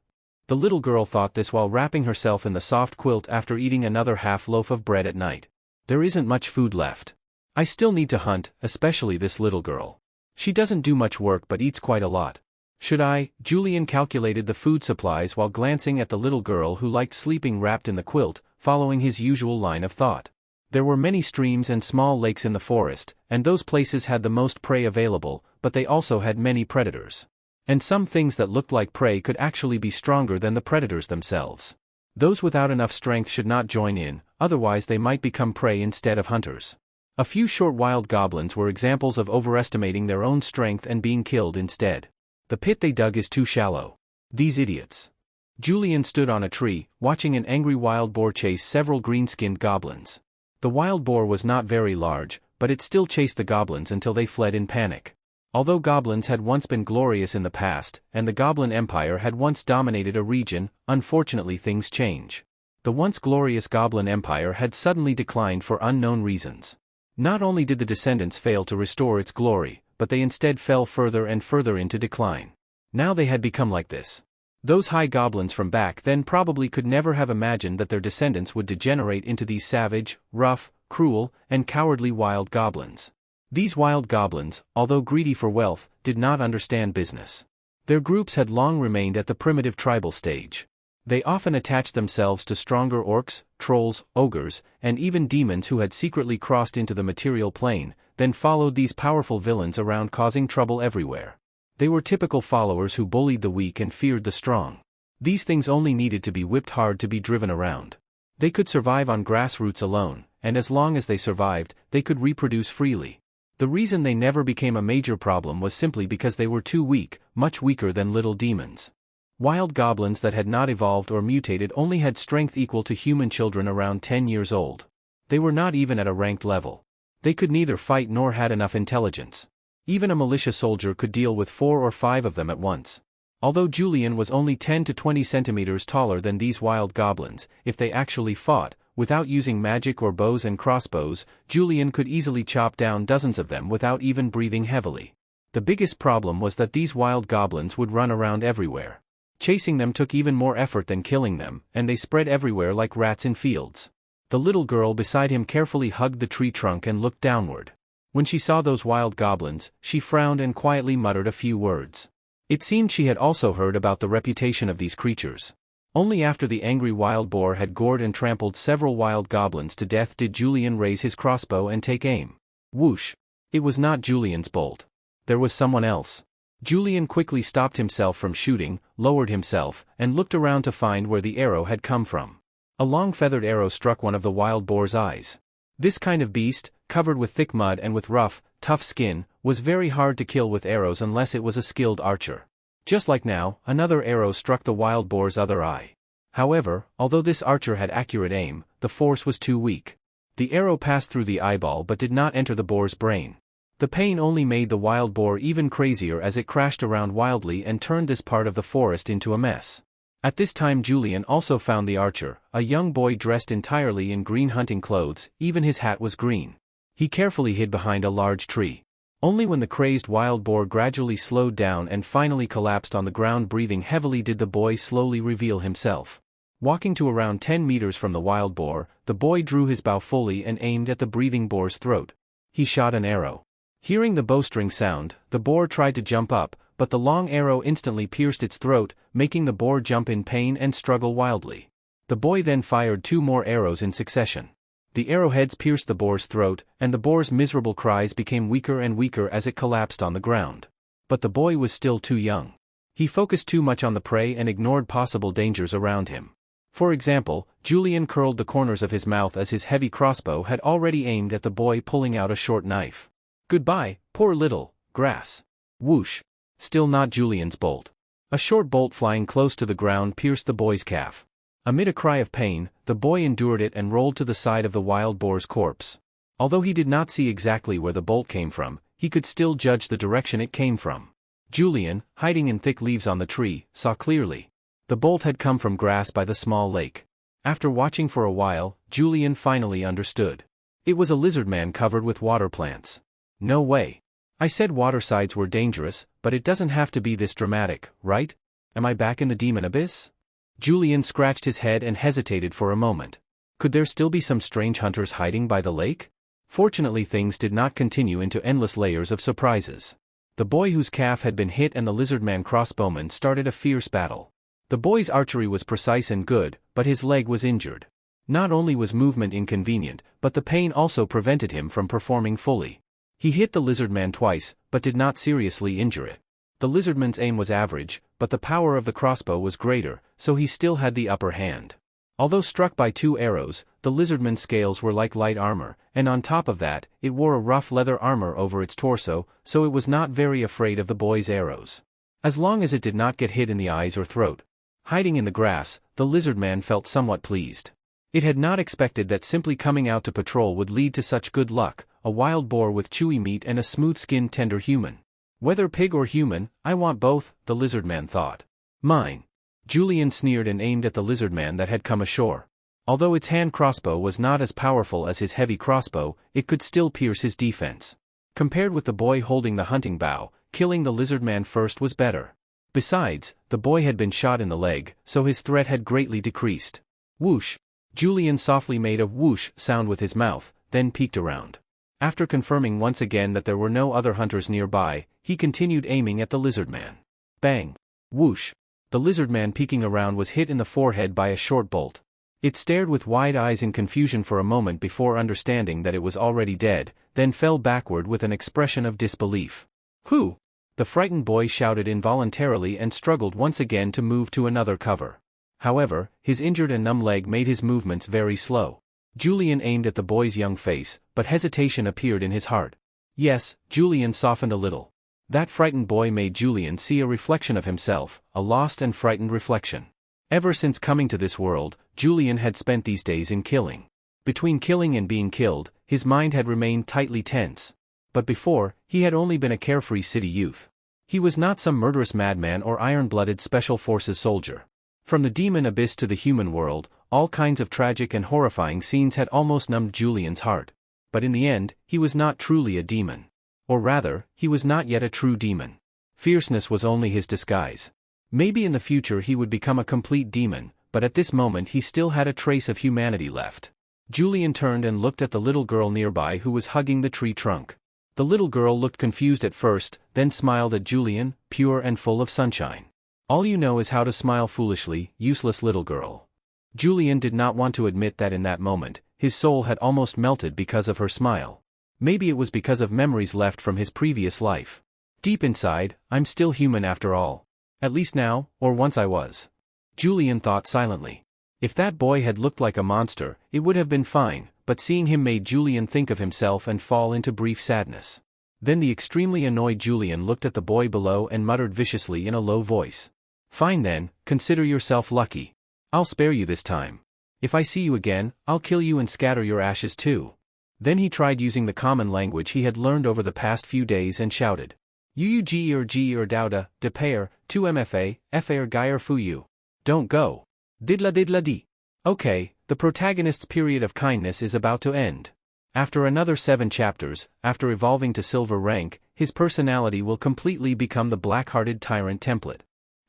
A: The little girl thought this while wrapping herself in the soft quilt after eating another half loaf of bread at night. There isn't much food left. I still need to hunt, especially this little girl. She doesn't do much work but eats quite a lot. Should I? Julian calculated the food supplies while glancing at the little girl who liked sleeping wrapped in the quilt, following his usual line of thought. There were many streams and small lakes in the forest, and those places had the most prey available, but they also had many predators. And some things that looked like prey could actually be stronger than the predators themselves. Those without enough strength should not join in, otherwise they might become prey instead of hunters. A few short wild goblins were examples of overestimating their own strength and being killed instead. The pit they dug is too shallow. These idiots. Julian stood on a tree, watching an angry wild boar chase several green-skinned goblins. The wild boar was not very large, but it still chased the goblins until they fled in panic. Although goblins had once been glorious in the past, and the Goblin Empire had once dominated a region, unfortunately things change. The once glorious Goblin Empire had suddenly declined for unknown reasons. Not only did the descendants fail to restore its glory, but they instead fell further and further into decline. Now they had become like this. Those high goblins from back then probably could never have imagined that their descendants would degenerate into these savage, rough, cruel, and cowardly wild goblins. These wild goblins, although greedy for wealth, did not understand business. Their groups had long remained at the primitive tribal stage. They often attached themselves to stronger orcs, trolls, ogres, and even demons who had secretly crossed into the material plane, then followed these powerful villains around causing trouble everywhere. They were typical followers who bullied the weak and feared the strong. These things only needed to be whipped hard to be driven around. They could survive on grassroots alone, and as long as they survived, they could reproduce freely. The reason they never became a major problem was simply because they were too weak, much weaker than little demons. Wild goblins that had not evolved or mutated only had strength equal to human children around 10 years old. They were not even at a ranked level. They could neither fight nor had enough intelligence. Even a militia soldier could deal with 4 or 5 of them at once. Although Julian was only 10 to 20 centimeters taller than these wild goblins, if they actually fought, without using magic or bows and crossbows, Julian could easily chop down dozens of them without even breathing heavily. The biggest problem was that these wild goblins would run around everywhere. Chasing them took even more effort than killing them, and they spread everywhere like rats in fields. The little girl beside him carefully hugged the tree trunk and looked downward. When she saw those wild goblins, she frowned and quietly muttered a few words. It seemed she had also heard about the reputation of these creatures. Only after the angry wild boar had gored and trampled several wild goblins to death did Julian raise his crossbow and take aim. Whoosh! It was not Julian's bolt. There was someone else. Julian quickly stopped himself from shooting, lowered himself, and looked around to find where the arrow had come from. A long feathered arrow struck one of the wild boar's eyes. This kind of beast, covered with thick mud and with rough, tough skin, was very hard to kill with arrows unless it was a skilled archer. Just like now, another arrow struck the wild boar's other eye. However, although this archer had accurate aim, the force was too weak. The arrow passed through the eyeball but did not enter the boar's brain. The pain only made the wild boar even crazier as it crashed around wildly and turned this part of the forest into a mess. At this time Julian also found the archer, a young boy dressed entirely in green hunting clothes, even his hat was green. He carefully hid behind a large tree. Only when the crazed wild boar gradually slowed down and finally collapsed on the ground breathing heavily did the boy slowly reveal himself. Walking to around 10 meters from the wild boar, the boy drew his bow fully and aimed at the breathing boar's throat. He shot an arrow. Hearing the bowstring sound, the boar tried to jump up, but the long arrow instantly pierced its throat, making the boar jump in pain and struggle wildly. The boy then fired 2 more arrows in succession. The arrowheads pierced the boar's throat, and the boar's miserable cries became weaker and weaker as it collapsed on the ground. But the boy was still too young. He focused too much on the prey and ignored possible dangers around him. For example, Julian curled the corners of his mouth as his heavy crossbow had already aimed at the boy, pulling out a short knife. Goodbye, poor little grass. Whoosh! Still not Julian's bolt. A short bolt flying close to the ground pierced the boy's calf. Amid a cry of pain, the boy endured it and rolled to the side of the wild boar's corpse. Although he did not see exactly where the bolt came from, he could still judge the direction it came from. Julian, hiding in thick leaves on the tree, saw clearly. The bolt had come from grass by the small lake. After watching for a while, Julian finally understood. It was a lizard man covered with water plants. No way. I said watersides were dangerous, but it doesn't have to be this dramatic, right? Am I back in the demon abyss? Julian scratched his head and hesitated for a moment. Could there still be some strange hunters hiding by the lake? Fortunately, things did not continue into endless layers of surprises. The boy whose calf had been hit and the lizardman crossbowman started a fierce battle. The boy's archery was precise and good, but his leg was injured. Not only was movement inconvenient, but the pain also prevented him from performing fully. He hit the lizardman twice, but did not seriously injure it. The lizardman's aim was average, but the power of the crossbow was greater, so he still had the upper hand. Although struck by 2 arrows, the lizardman's scales were like light armor, and on top of that, it wore a rough leather armor over its torso, so it was not very afraid of the boy's arrows. As long as it did not get hit in the eyes or throat. Hiding in the grass, the lizardman felt somewhat pleased. It had not expected that simply coming out to patrol would lead to such good luck, a wild boar with chewy meat and a smooth-skinned tender human. Whether pig or human, I want both, the lizardman thought. Mine. Julian sneered and aimed at the lizardman that had come ashore. Although its hand crossbow was not as powerful as his heavy crossbow, it could still pierce his defense. Compared with the boy holding the hunting bow, killing the lizardman first was better. Besides, the boy had been shot in the leg, so his threat had greatly decreased. Whoosh! Julian softly made a whoosh sound with his mouth, then peeked around. After confirming once again that there were no other hunters nearby, he continued aiming at the lizard man. Bang! Whoosh! The lizard man peeking around was hit in the forehead by a short bolt. It stared with wide eyes in confusion for a moment before understanding that it was already dead, then fell backward with an expression of disbelief. Who? The frightened boy shouted involuntarily and struggled once again to move to another cover. However, his injured and numb leg made his movements very slow. Julian aimed at the boy's young face, but hesitation appeared in his heart. Yes, Julian softened a little. That frightened boy made Julian see a reflection of himself, a lost and frightened reflection. Ever since coming to this world, Julian had spent these days in killing. Between killing and being killed, his mind had remained tightly tense. But before, he had only been a carefree city youth. He was not some murderous madman or iron-blooded special forces soldier. From the demon abyss to the human world, all kinds of tragic and horrifying scenes had almost numbed Julian's heart. But in the end, he was not truly a demon. Or rather, he was not yet a true demon. Fierceness was only his disguise. Maybe in the future he would become a complete demon, but at this moment he still had a trace of humanity left. Julian turned and looked at the little girl nearby who was hugging the tree trunk. The little girl looked confused at first, then smiled at Julian, pure and full of sunshine. All you know is how to smile foolishly, useless little girl. Julian did not want to admit that in that moment, his soul had almost melted because of her smile. Maybe it was because of memories left from his previous life. Deep inside, I'm still human after all. At least now, or once I was. Julian thought silently. If that boy had looked like a monster, it would have been fine, but seeing him made Julian think of himself and fall into brief sadness. Then the extremely annoyed Julian looked at the boy below and muttered viciously in a low voice. Fine then, consider yourself lucky. I'll spare you this time. If I see you again, I'll kill you and scatter your ashes too. Then he tried using the common language he had learned over the past few days and shouted. G Dauda, de pair, 2 mfa, fair geier fuyu. Don't go. Didla di. Okay, the protagonist's period of kindness is about to end. After another 7 chapters, after evolving to silver rank, his personality will completely become the black-hearted tyrant template.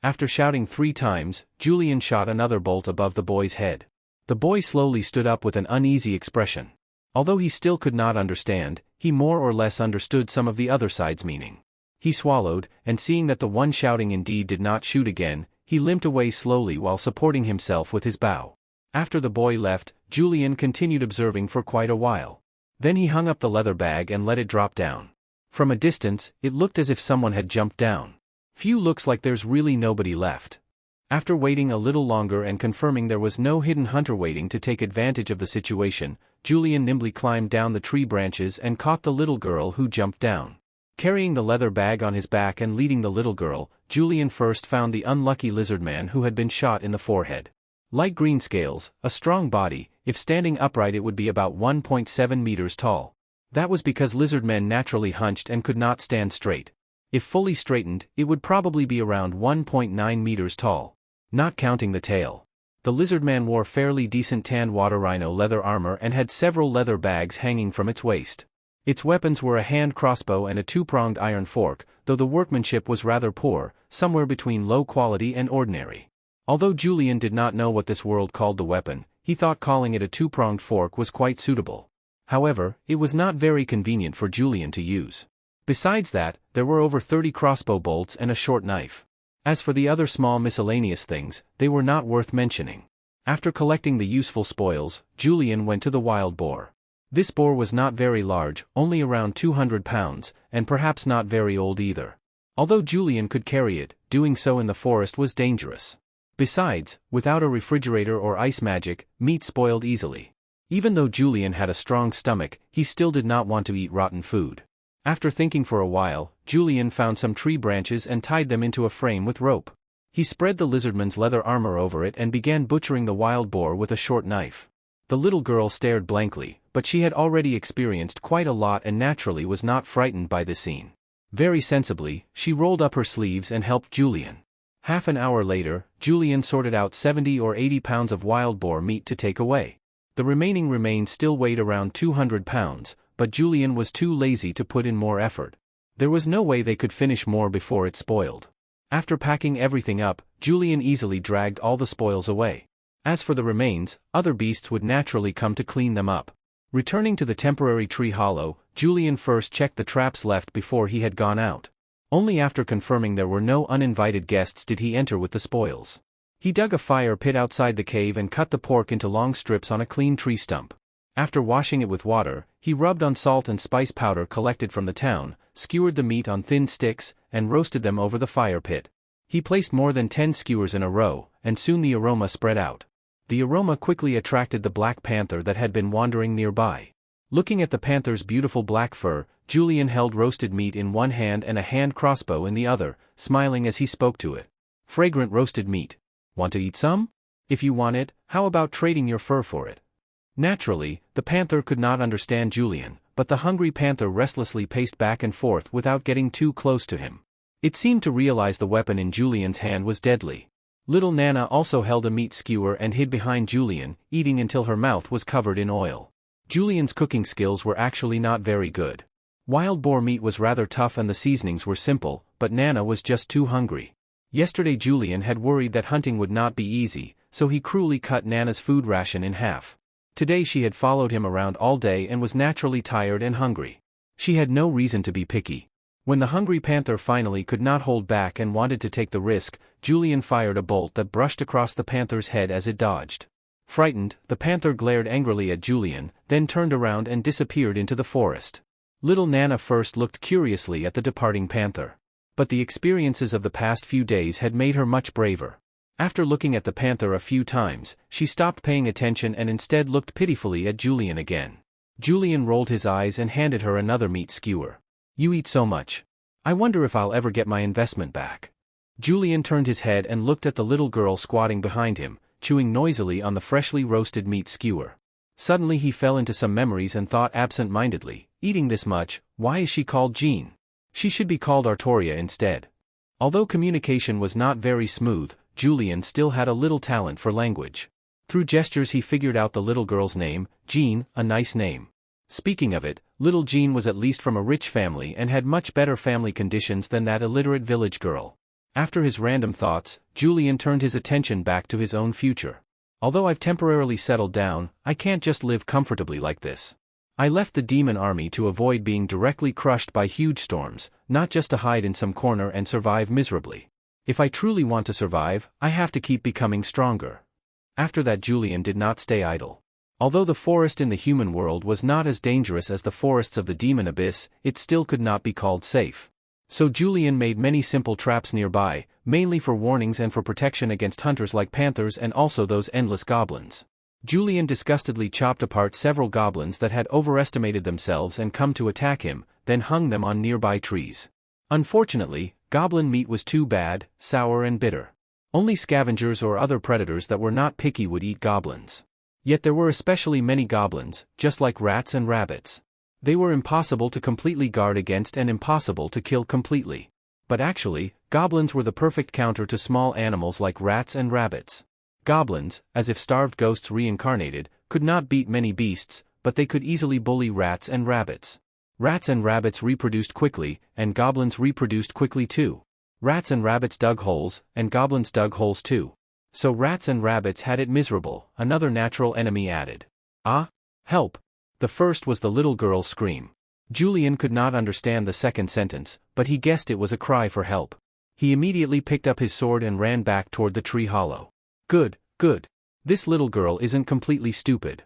A: After shouting 3 times, Julian shot another bolt above the boy's head. The boy slowly stood up with an uneasy expression. Although he still could not understand, he more or less understood some of the other side's meaning. He swallowed, and seeing that the one shouting indeed did not shoot again, he limped away slowly while supporting himself with his bow. After the boy left, Julian continued observing for quite a while. Then he hung up the leather bag and let it drop down. From a distance, it looked as if someone had jumped down. Phew, looks like there's really nobody left. After waiting a little longer and confirming there was no hidden hunter waiting to take advantage of the situation, Julian nimbly climbed down the tree branches and caught the little girl who jumped down. Carrying the leather bag on his back and leading the little girl, Julian first found the unlucky lizard man who had been shot in the forehead. Light green scales, a strong body, if standing upright it would be about 1.7 meters tall. That was because lizard men naturally hunched and could not stand straight. If fully straightened, it would probably be around 1.9 meters tall. Not counting the tail. The lizard man wore fairly decent tanned water rhino leather armor and had several leather bags hanging from its waist. Its weapons were a hand crossbow and a 2-pronged iron fork, though the workmanship was rather poor, somewhere between low quality and ordinary. Although Julian did not know what this world called the weapon, he thought calling it a 2-pronged fork was quite suitable. However, it was not very convenient for Julian to use. Besides that, there were over 30 crossbow bolts and a short knife. As for the other small miscellaneous things, they were not worth mentioning. After collecting the useful spoils, Julian went to the wild boar. This boar was not very large, only around 200 pounds, and perhaps not very old either. Although Julian could carry it, doing so in the forest was dangerous. Besides, without a refrigerator or ice magic, meat spoiled easily. Even though Julian had a strong stomach, he still did not want to eat rotten food. After thinking for a while, Julian found some tree branches and tied them into a frame with rope. He spread the lizardman's leather armor over it and began butchering the wild boar with a short knife. The little girl stared blankly, but she had already experienced quite a lot and naturally was not frightened by the scene. Very sensibly, she rolled up her sleeves and helped Julian. Half an hour later, Julian sorted out 70 or 80 pounds of wild boar meat to take away. The remaining remains still weighed around 200 pounds, but Julian was too lazy to put in more effort. There was no way they could finish more before it spoiled. After packing everything up, Julian easily dragged all the spoils away. As for the remains, other beasts would naturally come to clean them up. Returning to the temporary tree hollow, Julian first checked the traps left before he had gone out. Only after confirming there were no uninvited guests did he enter with the spoils. He dug a fire pit outside the cave and cut the pork into long strips on a clean tree stump. After washing it with water, he rubbed on salt and spice powder collected from the town, skewered the meat on thin sticks, and roasted them over the fire pit. He placed more than 10 skewers in a row, and soon the aroma spread out. The aroma quickly attracted the black panther that had been wandering nearby. Looking at the panther's beautiful black fur, Julian held roasted meat in one hand and a hand crossbow in the other, smiling as he spoke to it. Fragrant roasted meat. Want to eat some? If you want it, how about trading your fur for it? Naturally, the panther could not understand Julian, but the hungry panther restlessly paced back and forth without getting too close to him. It seemed to realize the weapon in Julian's hand was deadly. Little Nana also held a meat skewer and hid behind Julian, eating until her mouth was covered in oil. Julian's cooking skills were actually not very good. Wild boar meat was rather tough and the seasonings were simple, but Nana was just too hungry. Yesterday Julian had worried that hunting would not be easy, so he cruelly cut Nana's food ration in half. Today she had followed him around all day and was naturally tired and hungry. She had no reason to be picky. When the hungry panther finally could not hold back and wanted to take the risk, Julian fired a bolt that brushed across the panther's head as it dodged. Frightened, the panther glared angrily at Julian, then turned around and disappeared into the forest. Little Nana first looked curiously at the departing panther. But the experiences of the past few days had made her much braver. After looking at the panther a few times, she stopped paying attention and instead looked pitifully at Julian again. Julian rolled his eyes and handed her another meat skewer. You eat so much. I wonder if I'll ever get my investment back. Julian turned his head and looked at the little girl squatting behind him, chewing noisily on the freshly roasted meat skewer. Suddenly he fell into some memories and thought absent-mindedly, eating this much, why is she called Jean? She should be called Artoria instead. Although communication was not very smooth, Julian still had a little talent for language. Through gestures he figured out the little girl's name, Jean, a nice name. Speaking of it, little Jean was at least from a rich family and had much better family conditions than that illiterate village girl. After his random thoughts, Julian turned his attention back to his own future. Although I've temporarily settled down, I can't just live comfortably like this. I left the demon army to avoid being directly crushed by huge storms, not just to hide in some corner and survive miserably. If I truly want to survive, I have to keep becoming stronger. After that Julian did not stay idle. Although the forest in the human world was not as dangerous as the forests of the demon abyss, it still could not be called safe. So Julian made many simple traps nearby, mainly for warnings and for protection against hunters like panthers and also those endless goblins. Julian disgustedly chopped apart several goblins that had overestimated themselves and come to attack him, then hung them on nearby trees. Unfortunately, goblin meat was too bad, sour and bitter. Only scavengers or other predators that were not picky would eat goblins. Yet there were especially many goblins, just like rats and rabbits. They were impossible to completely guard against and impossible to kill completely. But actually, goblins were the perfect counter to small animals like rats and rabbits. Goblins, as if starved ghosts reincarnated, could not beat many beasts, but they could easily bully rats and rabbits. Rats and rabbits reproduced quickly, and goblins reproduced quickly too. Rats and rabbits dug holes, and goblins dug holes too. So rats and rabbits had it miserable, another natural enemy added. Ah! Help! The first was the little girl's scream. Julian could not understand the second sentence, but he guessed it was a cry for help. He immediately picked up his sword and ran back toward the tree hollow. Good, good. This little girl isn't completely stupid.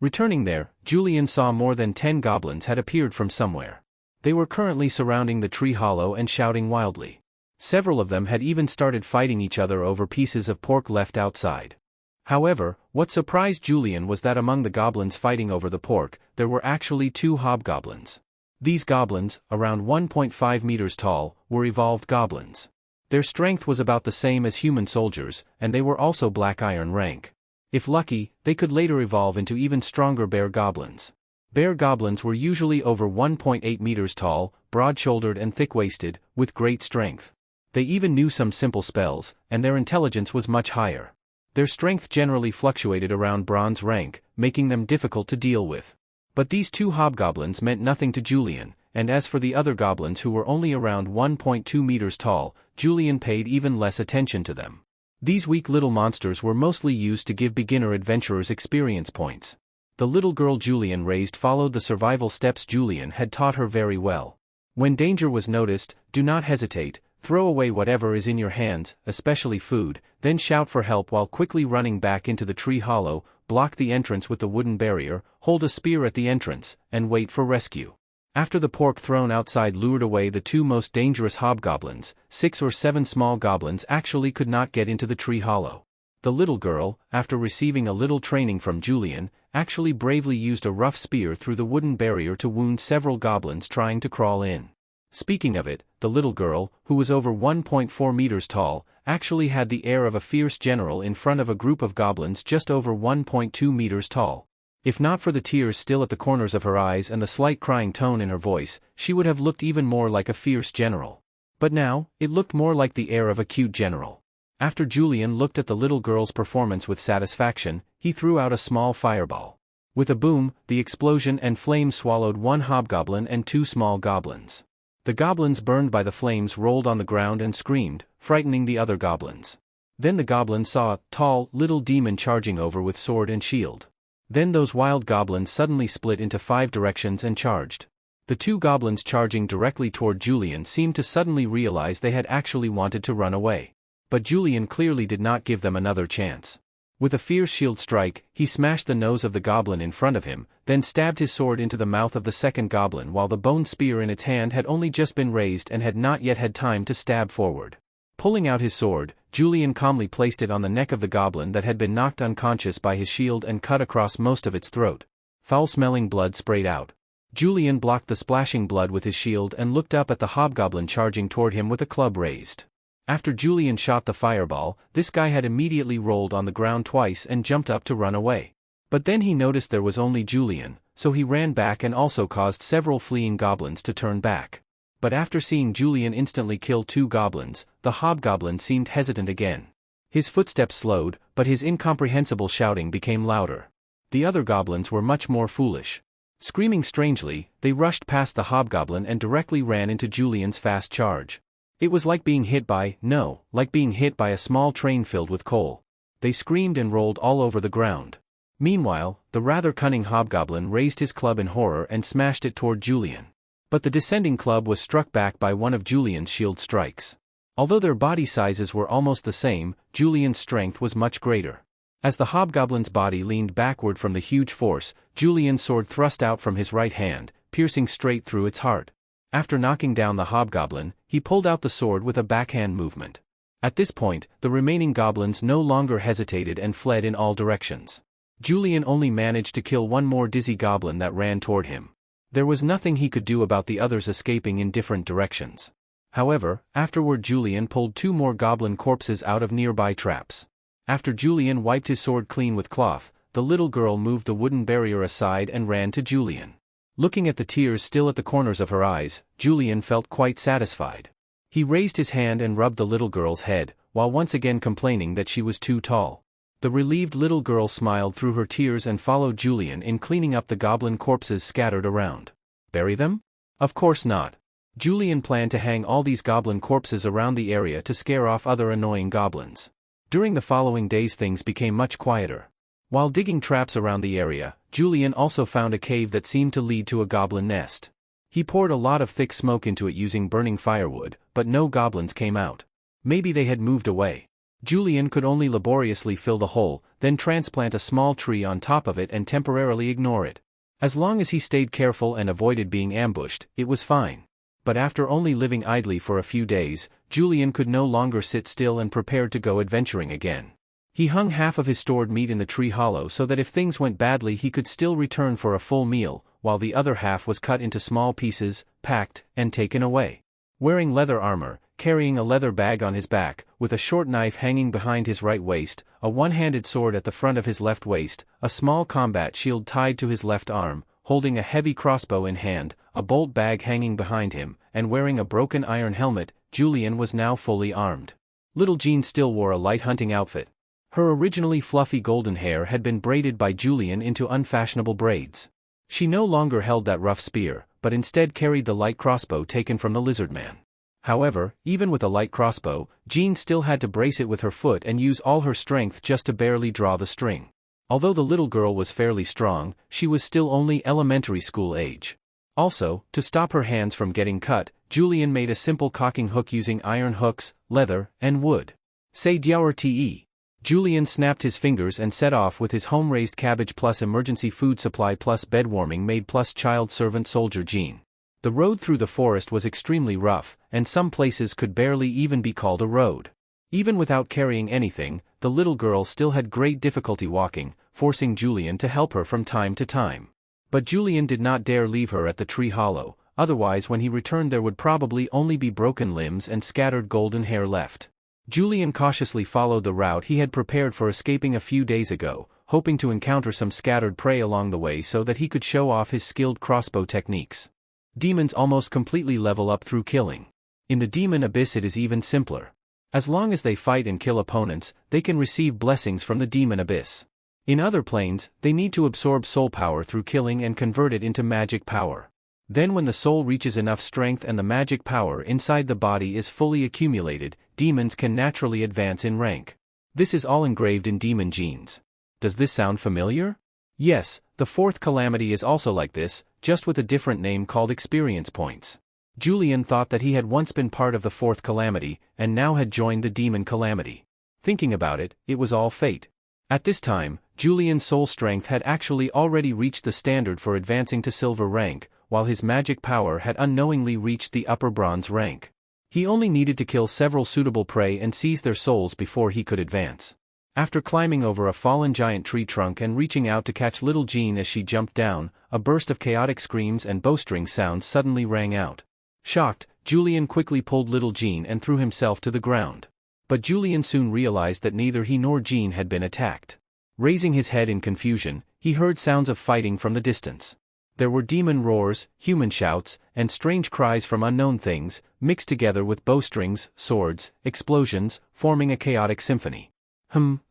A: Returning there, Julian saw more than 10 goblins had appeared from somewhere. They were currently surrounding the tree hollow and shouting wildly. Several of them had even started fighting each other over pieces of pork left outside. However, what surprised Julian was that among the goblins fighting over the pork, there were actually 2 hobgoblins. These goblins, around 1.5 meters tall, were evolved goblins. Their strength was about the same as human soldiers, and they were also black iron rank. If lucky, they could later evolve into even stronger bear goblins. Bear goblins were usually over 1.8 meters tall, broad-shouldered and thick-waisted, with great strength. They even knew some simple spells, and their intelligence was much higher. Their strength generally fluctuated around bronze rank, making them difficult to deal with. But these 2 hobgoblins meant nothing to Julian, and as for the other goblins who were only around 1.2 meters tall, Julian paid even less attention to them. These weak little monsters were mostly used to give beginner adventurers experience points. The little girl Julian raised followed the survival steps Julian had taught her very well. When danger was noticed, do not hesitate, throw away whatever is in your hands, especially food, then shout for help while quickly running back into the tree hollow, block the entrance with the wooden barrier, hold a spear at the entrance, and wait for rescue. After the pork thrown outside lured away the two most dangerous hobgoblins, 6 or 7 small goblins actually could not get into the tree hollow. The little girl, after receiving a little training from Julian, actually bravely used a rough spear through the wooden barrier to wound several goblins trying to crawl in. Speaking of it, the little girl, who was over 1.4 meters tall, actually had the air of a fierce general in front of a group of goblins just over 1.2 meters tall. If not for the tears still at the corners of her eyes and the slight crying tone in her voice, she would have looked even more like a fierce general. But now, it looked more like the air of a cute general. After Julian looked at the little girl's performance with satisfaction, he threw out a small fireball. With a boom, the explosion and flames swallowed 1 hobgoblin and 2 small goblins. The goblins burned by the flames rolled on the ground and screamed, frightening the other goblins. Then the goblins saw a tall, little demon charging over with sword and shield. Then those wild goblins suddenly split into 5 directions and charged. The 2 goblins charging directly toward Julian seemed to suddenly realize they had actually wanted to run away. But Julian clearly did not give them another chance. With a fierce shield strike, he smashed the nose of the goblin in front of him, then stabbed his sword into the mouth of the second goblin while the bone spear in its hand had only just been raised and had not yet had time to stab forward. Pulling out his sword, Julian calmly placed it on the neck of the goblin that had been knocked unconscious by his shield and cut across most of its throat. Foul-smelling blood sprayed out. Julian blocked the splashing blood with his shield and looked up at the hobgoblin charging toward him with a club raised. After Julian shot the fireball, this guy had immediately rolled on the ground twice and jumped up to run away. But then he noticed there was only Julian, so he ran back and also caused several fleeing goblins to turn back. But after seeing Julian instantly kill 2 goblins, the hobgoblin seemed hesitant again. His footsteps slowed, but his incomprehensible shouting became louder. The other goblins were much more foolish. Screaming strangely, they rushed past the hobgoblin and directly ran into Julian's fast charge. It was like being hit by a small train filled with coal. They screamed and rolled all over the ground. Meanwhile, the rather cunning hobgoblin raised his club in horror and smashed it toward Julian. But the descending club was struck back by one of Julian's shield strikes. Although their body sizes were almost the same, Julian's strength was much greater. As the hobgoblin's body leaned backward from the huge force, Julian's sword thrust out from his right hand, piercing straight through its heart. After knocking down the hobgoblin, he pulled out the sword with a backhand movement. At this point, the remaining goblins no longer hesitated and fled in all directions. Julian only managed to kill 1 more dizzy goblin that ran toward him. There was nothing he could do about the others escaping in different directions. However, afterward Julian pulled 2 more goblin corpses out of nearby traps. After Julian wiped his sword clean with cloth, the little girl moved the wooden barrier aside and ran to Julian. Looking at the tears still at the corners of her eyes, Julian felt quite satisfied. He raised his hand and rubbed the little girl's head, while once again complaining that she was too tall. The relieved little girl smiled through her tears and followed Julian in cleaning up the goblin corpses scattered around. Bury them? Of course not. Julian planned to hang all these goblin corpses around the area to scare off other annoying goblins. During the following days things became much quieter. While digging traps around the area, Julian also found a cave that seemed to lead to a goblin nest. He poured a lot of thick smoke into it using burning firewood, but no goblins came out. Maybe they had moved away. Julian could only laboriously fill the hole, then transplant a small tree on top of it and temporarily ignore it. As long as he stayed careful and avoided being ambushed, it was fine. But after only living idly for a few days, Julian could no longer sit still and prepared to go adventuring again. He hung half of his stored meat in the tree hollow so that if things went badly he could still return for a full meal, while the other half was cut into small pieces, packed, and taken away. Wearing leather armor, carrying a leather bag on his back, with a short knife hanging behind his right waist, a one-handed sword at the front of his left waist, a small combat shield tied to his left arm, holding a heavy crossbow in hand, a bolt bag hanging behind him, and wearing a broken iron helmet, Julian was now fully armed. Little Jean still wore a light hunting outfit. Her originally fluffy golden hair had been braided by Julian into unfashionable braids. She no longer held that rough spear, but instead carried the light crossbow taken from the lizard man. However, even with a light crossbow, Jean still had to brace it with her foot and use all her strength just to barely draw the string. Although the little girl was fairly strong, she was still only elementary school age. Also, to stop her hands from getting cut, Julian made a simple cocking hook using iron hooks, leather, and wood. Say Diaur te. Julian snapped his fingers and set off with his home-raised cabbage plus emergency food supply plus bed-warming maid plus child servant soldier Jean. The road through the forest was extremely rough, and some places could barely even be called a road. Even without carrying anything, the little girl still had great difficulty walking, forcing Julian to help her from time to time. But Julian did not dare leave her at the tree hollow, otherwise when he returned there would probably only be broken limbs and scattered golden hair left. Julian cautiously followed the route he had prepared for escaping a few days ago, hoping to encounter some scattered prey along the way so that he could show off his skilled crossbow techniques. Demons almost completely level up through killing. In the demon abyss it is even simpler. As long as they fight and kill opponents, they can receive blessings from the demon abyss. In other planes, they need to absorb soul power through killing and convert it into magic power. Then when the soul reaches enough strength and the magic power inside the body is fully accumulated, demons can naturally advance in rank. This is all engraved in demon genes. Does this sound familiar? Yes, the fourth calamity is also like this, just with a different name called experience points. Julian thought that he had once been part of the fourth calamity, and now had joined the demon calamity. Thinking about it, it was all fate. At this time, Julian's soul strength had actually already reached the standard for advancing to silver rank, while his magic power had unknowingly reached the upper bronze rank. He only needed to kill several suitable prey and seize their souls before he could advance. After climbing over a fallen giant tree trunk and reaching out to catch little Jean as she jumped down, a burst of chaotic screams and bowstring sounds suddenly rang out. Shocked, Julian quickly pulled little Jean and threw himself to the ground. But Julian soon realized that neither he nor Jean had been attacked. Raising his head in confusion, he heard sounds of fighting from the distance. There were demon roars, human shouts, and strange cries from unknown things, mixed together with bowstrings, swords, explosions, forming a chaotic symphony.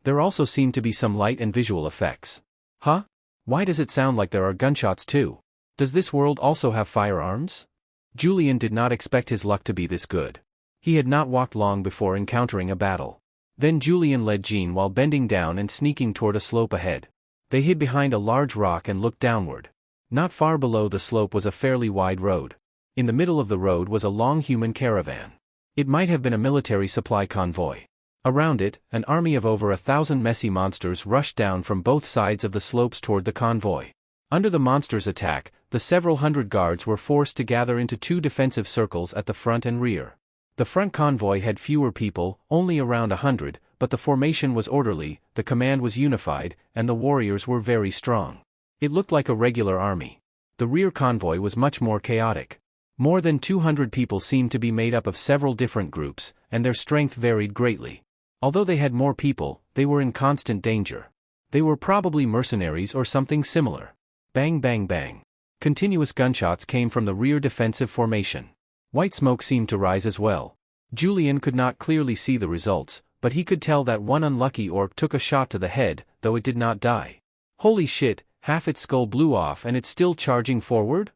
A: There also seemed to be some light and visual effects. Huh? Why does it sound like there are gunshots too? Does this world also have firearms? Julian did not expect his luck to be this good. He had not walked long before encountering a battle. Then Julian led Jean while bending down and sneaking toward a slope ahead. They hid behind a large rock and looked downward. Not far below the slope was a fairly wide road. In the middle of the road was a long human caravan. It might have been a military supply convoy. Around it, an army of over 1,000 messy monsters rushed down from both sides of the slopes toward the convoy. Under the monsters' attack, the several hundred guards were forced to gather into two defensive circles at the front and rear. The front convoy had fewer people, only around 100, but the formation was orderly, the command was unified, and the warriors were very strong. It looked like a regular army. The rear convoy was much more chaotic. More than 200 people seemed to be made up of several different groups, and their strength varied greatly. Although they had more people, they were in constant danger. They were probably mercenaries or something similar. Bang bang bang. Continuous gunshots came from the rear defensive formation. White smoke seemed to rise as well. Julian could not clearly see the results, but he could tell that one unlucky orc took a shot to the head, though it did not die. Holy shit, half its skull blew off and it's still charging forward?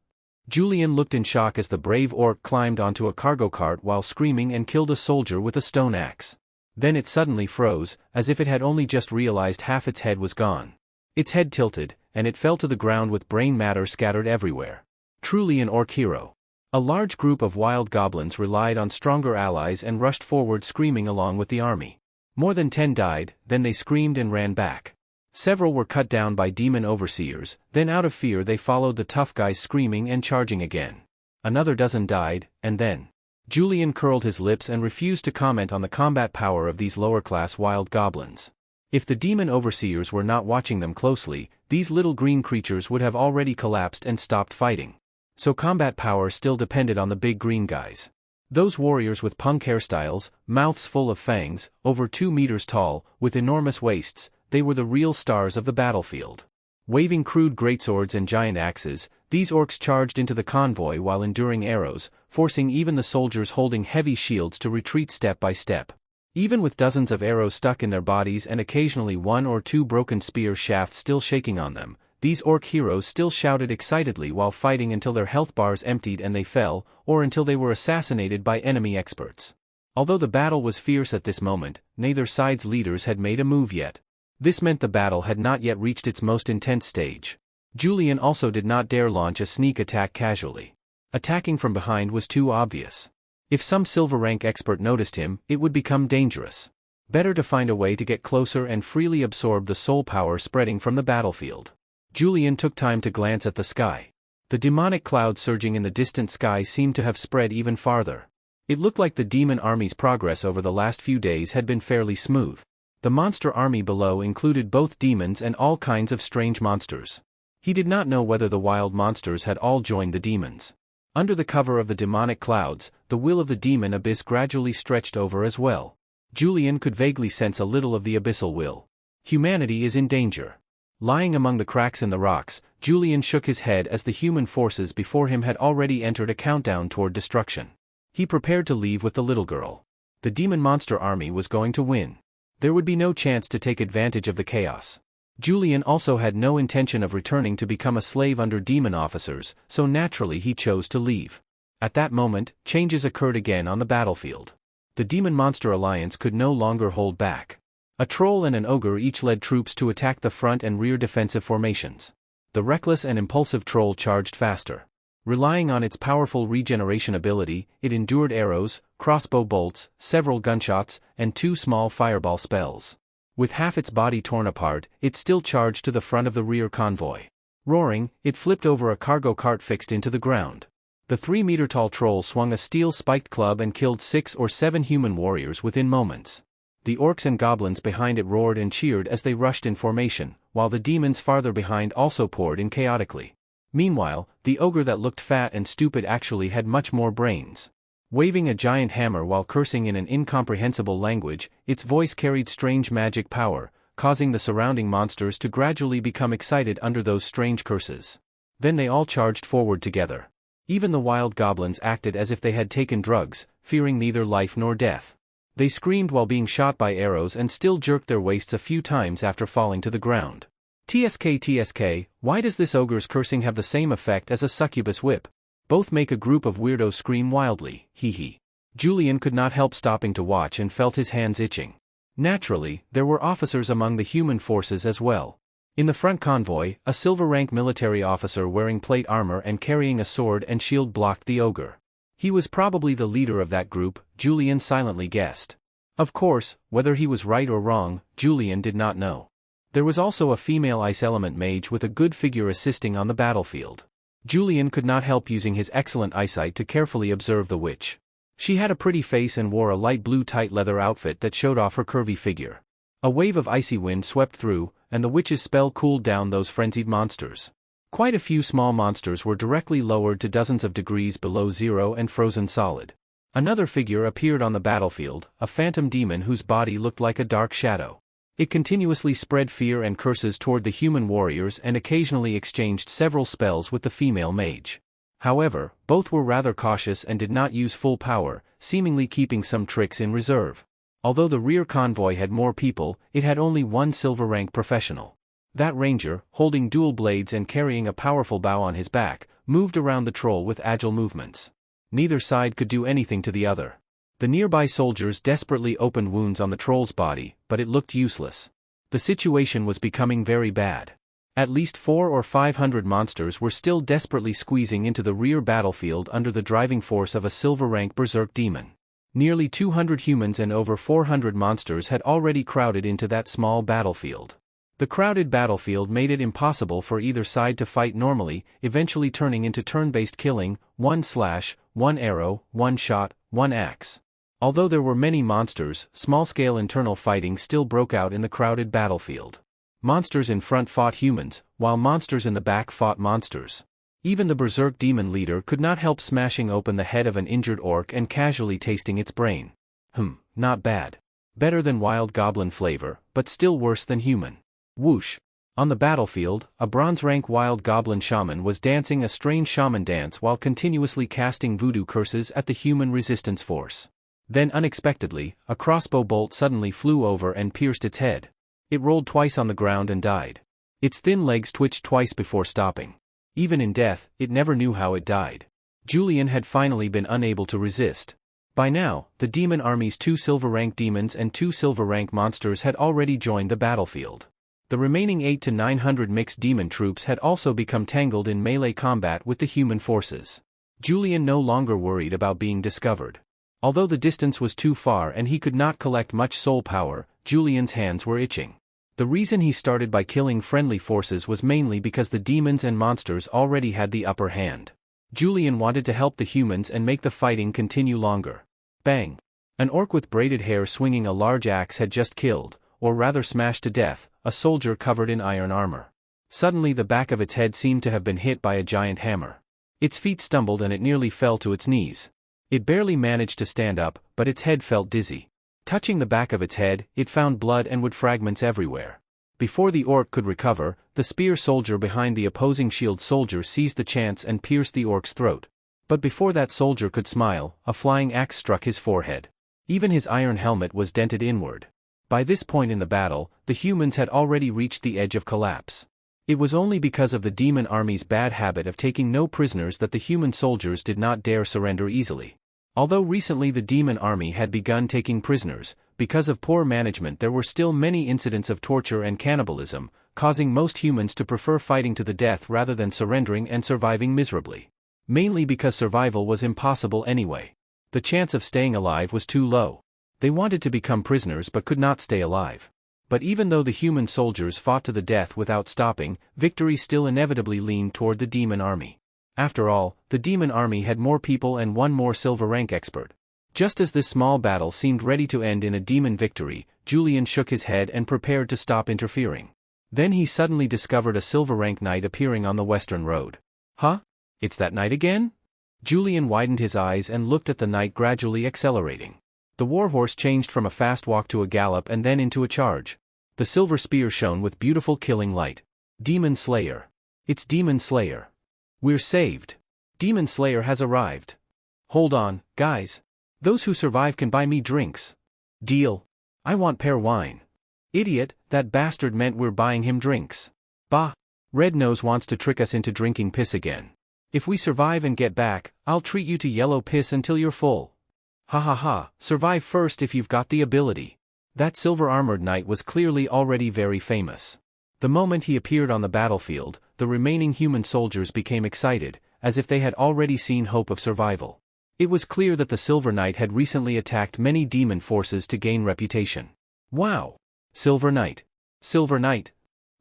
A: Julian looked in shock as the brave orc climbed onto a cargo cart while screaming and killed a soldier with a stone axe. Then it suddenly froze, as if it had only just realized half its head was gone. Its head tilted, and it fell to the ground with brain matter scattered everywhere. Truly an orc hero. A large group of wild goblins relied on stronger allies and rushed forward screaming along with the army. More than 10 died, then they screamed and ran back. Several were cut down by demon overseers, then out of fear they followed the tough guys screaming and charging again. Another dozen died, and then Julian curled his lips and refused to comment on the combat power of these lower-class wild goblins. If the demon overseers were not watching them closely, these little green creatures would have already collapsed and stopped fighting. So combat power still depended on the big green guys. Those warriors with punk hairstyles, mouths full of fangs, over 2 meters tall, with enormous waists, they were the real stars of the battlefield. Waving crude greatswords and giant axes, these orcs charged into the convoy while enduring arrows, forcing even the soldiers holding heavy shields to retreat step by step. Even with dozens of arrows stuck in their bodies and occasionally 1 or 2 broken spear shafts still shaking on them, These orc heroes still shouted excitedly while fighting until their health bars emptied and they fell, or until they were assassinated by enemy experts. Although the battle was fierce at this moment, neither side's leaders had made a move yet. This meant the battle had not yet reached its most intense stage. Julian also did not dare launch a sneak attack casually. Attacking from behind was too obvious. If some silver rank expert noticed him, it would become dangerous. Better to find a way to get closer and freely absorb the soul power spreading from the battlefield. Julian took time to glance at the sky. The demonic cloud surging in the distant sky seemed to have spread even farther. It looked like the demon army's progress over the last few days had been fairly smooth. The monster army below included both demons and all kinds of strange monsters. He did not know whether the wild monsters had all joined the demons. Under the cover of the demonic clouds, the will of the demon abyss gradually stretched over as well. Julian could vaguely sense a little of the abyssal will. Humanity is in danger. Lying among the cracks in the rocks, Julian shook his head as the human forces before him had already entered a countdown toward destruction. He prepared to leave with the little girl. The demon monster army was going to win. There would be no chance to take advantage of the chaos. Julian also had no intention of returning to become a slave under demon officers, so naturally he chose to leave. At that moment, changes occurred again on the battlefield. The demon-monster alliance could no longer hold back. A troll and an ogre each led troops to attack the front and rear defensive formations. The reckless and impulsive troll charged faster. Relying on its powerful regeneration ability, it endured arrows, crossbow bolts, several gunshots, and 2 small fireball spells. With half its body torn apart, it still charged to the front of the rear convoy. Roaring, it flipped over a cargo cart fixed into the ground. The 3-meter-tall troll swung a steel-spiked club and killed 6 or 7 human warriors within moments. The orcs and goblins behind it roared and cheered as they rushed in formation, while the demons farther behind also poured in chaotically. Meanwhile, the ogre that looked fat and stupid actually had much more brains. Waving a giant hammer while cursing in an incomprehensible language, its voice carried strange magic power, causing the surrounding monsters to gradually become excited under those strange curses. Then they all charged forward together. Even the wild goblins acted as if they had taken drugs, fearing neither life nor death. They screamed while being shot by arrows and still jerked their waists a few times after falling to the ground. TSK, why does this ogre's cursing have the same effect as a succubus whip? Both make a group of weirdos scream wildly, hee. Julian could not help stopping to watch and felt his hands itching. Naturally, there were officers among the human forces as well. In the front convoy, a silver-rank military officer wearing plate armor and carrying a sword and shield blocked the ogre. He was probably the leader of that group, Julian silently guessed. Of course, whether he was right or wrong, Julian did not know. There was also a female ice element mage with a good figure assisting on the battlefield. Julian could not help using his excellent eyesight to carefully observe the witch. She had a pretty face and wore a light blue tight leather outfit that showed off her curvy figure. A wave of icy wind swept through, and the witch's spell cooled down those frenzied monsters. Quite a few small monsters were directly lowered to dozens of degrees below zero and frozen solid. Another figure appeared on the battlefield, a phantom demon whose body looked like a dark shadow. It continuously spread fear and curses toward the human warriors and occasionally exchanged several spells with the female mage. However, both were rather cautious and did not use full power, seemingly keeping some tricks in reserve. Although the rear convoy had more people, it had only 1 silver-rank professional. That ranger, holding dual blades and carrying a powerful bow on his back, moved around the troll with agile movements. Neither side could do anything to the other. The nearby soldiers desperately opened wounds on the troll's body, but it looked useless. The situation was becoming very bad. At least 400 or 500 monsters were still desperately squeezing into the rear battlefield under the driving force of a silver-rank berserk demon. Nearly 200 humans and over 400 monsters had already crowded into that small battlefield. The crowded battlefield made it impossible for either side to fight normally, eventually turning into turn-based killing, 1 slash, 1 arrow, 1 shot, 1 axe. Although there were many monsters, small-scale internal fighting still broke out in the crowded battlefield. Monsters in front fought humans, while monsters in the back fought monsters. Even the berserk demon leader could not help smashing open the head of an injured orc and casually tasting its brain. Not bad. Better than wild goblin flavor, but still worse than human. Whoosh. On the battlefield, a bronze-rank wild goblin shaman was dancing a strange shaman dance while continuously casting voodoo curses at the human resistance force. Then unexpectedly, a crossbow bolt suddenly flew over and pierced its head. It rolled twice on the ground and died. Its thin legs twitched twice before stopping. Even in death, it never knew how it died. Julian had finally been unable to resist. By now, the demon army's 2 silver rank demons and 2 silver rank monsters had already joined the battlefield. The remaining 800 to 900 mixed demon troops had also become tangled in melee combat with the human forces. Julian no longer worried about being discovered. Although the distance was too far and he could not collect much soul power, Julian's hands were itching. The reason he started by killing friendly forces was mainly because the demons and monsters already had the upper hand. Julian wanted to help the humans and make the fighting continue longer. Bang! An orc with braided hair swinging a large axe had just killed, or rather smashed to death, a soldier covered in iron armor. Suddenly the back of its head seemed to have been hit by a giant hammer. Its feet stumbled and it nearly fell to its knees. It barely managed to stand up, but its head felt dizzy. Touching the back of its head, it found blood and wood fragments everywhere. Before the orc could recover, the spear soldier behind the opposing shield soldier seized the chance and pierced the orc's throat. But before that soldier could smile, a flying axe struck his forehead. Even his iron helmet was dented inward. By this point in the battle, the humans had already reached the edge of collapse. It was only because of the demon army's bad habit of taking no prisoners that the human soldiers did not dare surrender easily. Although recently the demon army had begun taking prisoners, because of poor management there were still many incidents of torture and cannibalism, causing most humans to prefer fighting to the death rather than surrendering and surviving miserably. Mainly because survival was impossible anyway. The chance of staying alive was too low. They wanted to become prisoners but could not stay alive. But even though the human soldiers fought to the death without stopping, victory still inevitably leaned toward the demon army. After all, the demon army had more people and one more silver rank expert. Just as this small battle seemed ready to end in a demon victory, Julian shook his head and prepared to stop interfering. Then he suddenly discovered a silver rank knight appearing on the western road. Huh? It's that knight again? Julian widened his eyes and looked at the knight gradually accelerating. The warhorse changed from a fast walk to a gallop and then into a charge. The silver spear shone with beautiful killing light. Demon Slayer. It's Demon Slayer. We're saved. Demon Slayer has arrived. Hold on, guys. Those who survive can buy me drinks. Deal. I want pear wine. Idiot, that bastard meant we're buying him drinks. Bah. Red Nose wants to trick us into drinking piss again. If we survive and get back, I'll treat you to yellow piss until you're full. Ha ha ha, survive first if you've got the ability. That silver-armored knight was clearly already very famous. The moment he appeared on the battlefield, the remaining human soldiers became excited, as if they had already seen hope of survival. It was clear that the Silver Knight had recently attacked many demon forces to gain reputation. Wow! Silver Knight! Silver Knight!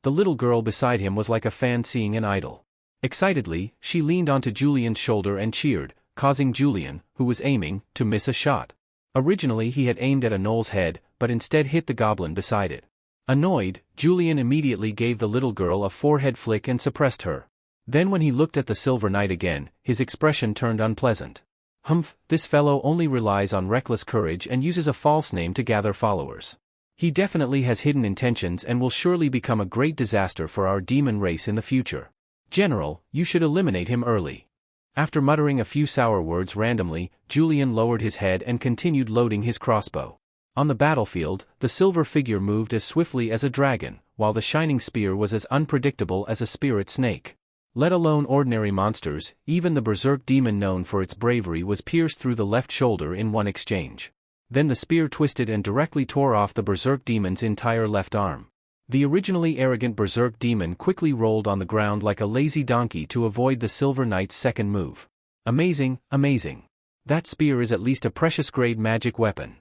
A: The little girl beside him was like a fan seeing an idol. Excitedly, she leaned onto Julian's shoulder and cheered, causing Julian, who was aiming, to miss a shot. Originally he had aimed at a gnoll's head, but instead hit the goblin beside it. Annoyed, Julian immediately gave the little girl a forehead flick and suppressed her. Then when he looked at the Silver Knight again, his expression turned unpleasant. Humph, this fellow only relies on reckless courage and uses a false name to gather followers. He definitely has hidden intentions and will surely become a great disaster for our demon race in the future. General, you should eliminate him early. After muttering a few sour words randomly, Julian lowered his head and continued loading his crossbow. On the battlefield, the silver figure moved as swiftly as a dragon, while the shining spear was as unpredictable as a spirit snake. Let alone ordinary monsters, even the berserk demon known for its bravery was pierced through the left shoulder in one exchange. Then the spear twisted and directly tore off the berserk demon's entire left arm. The originally arrogant berserk demon quickly rolled on the ground like a lazy donkey to avoid the Silver Knight's second move. Amazing, amazing. That spear is at least a precious-grade magic weapon.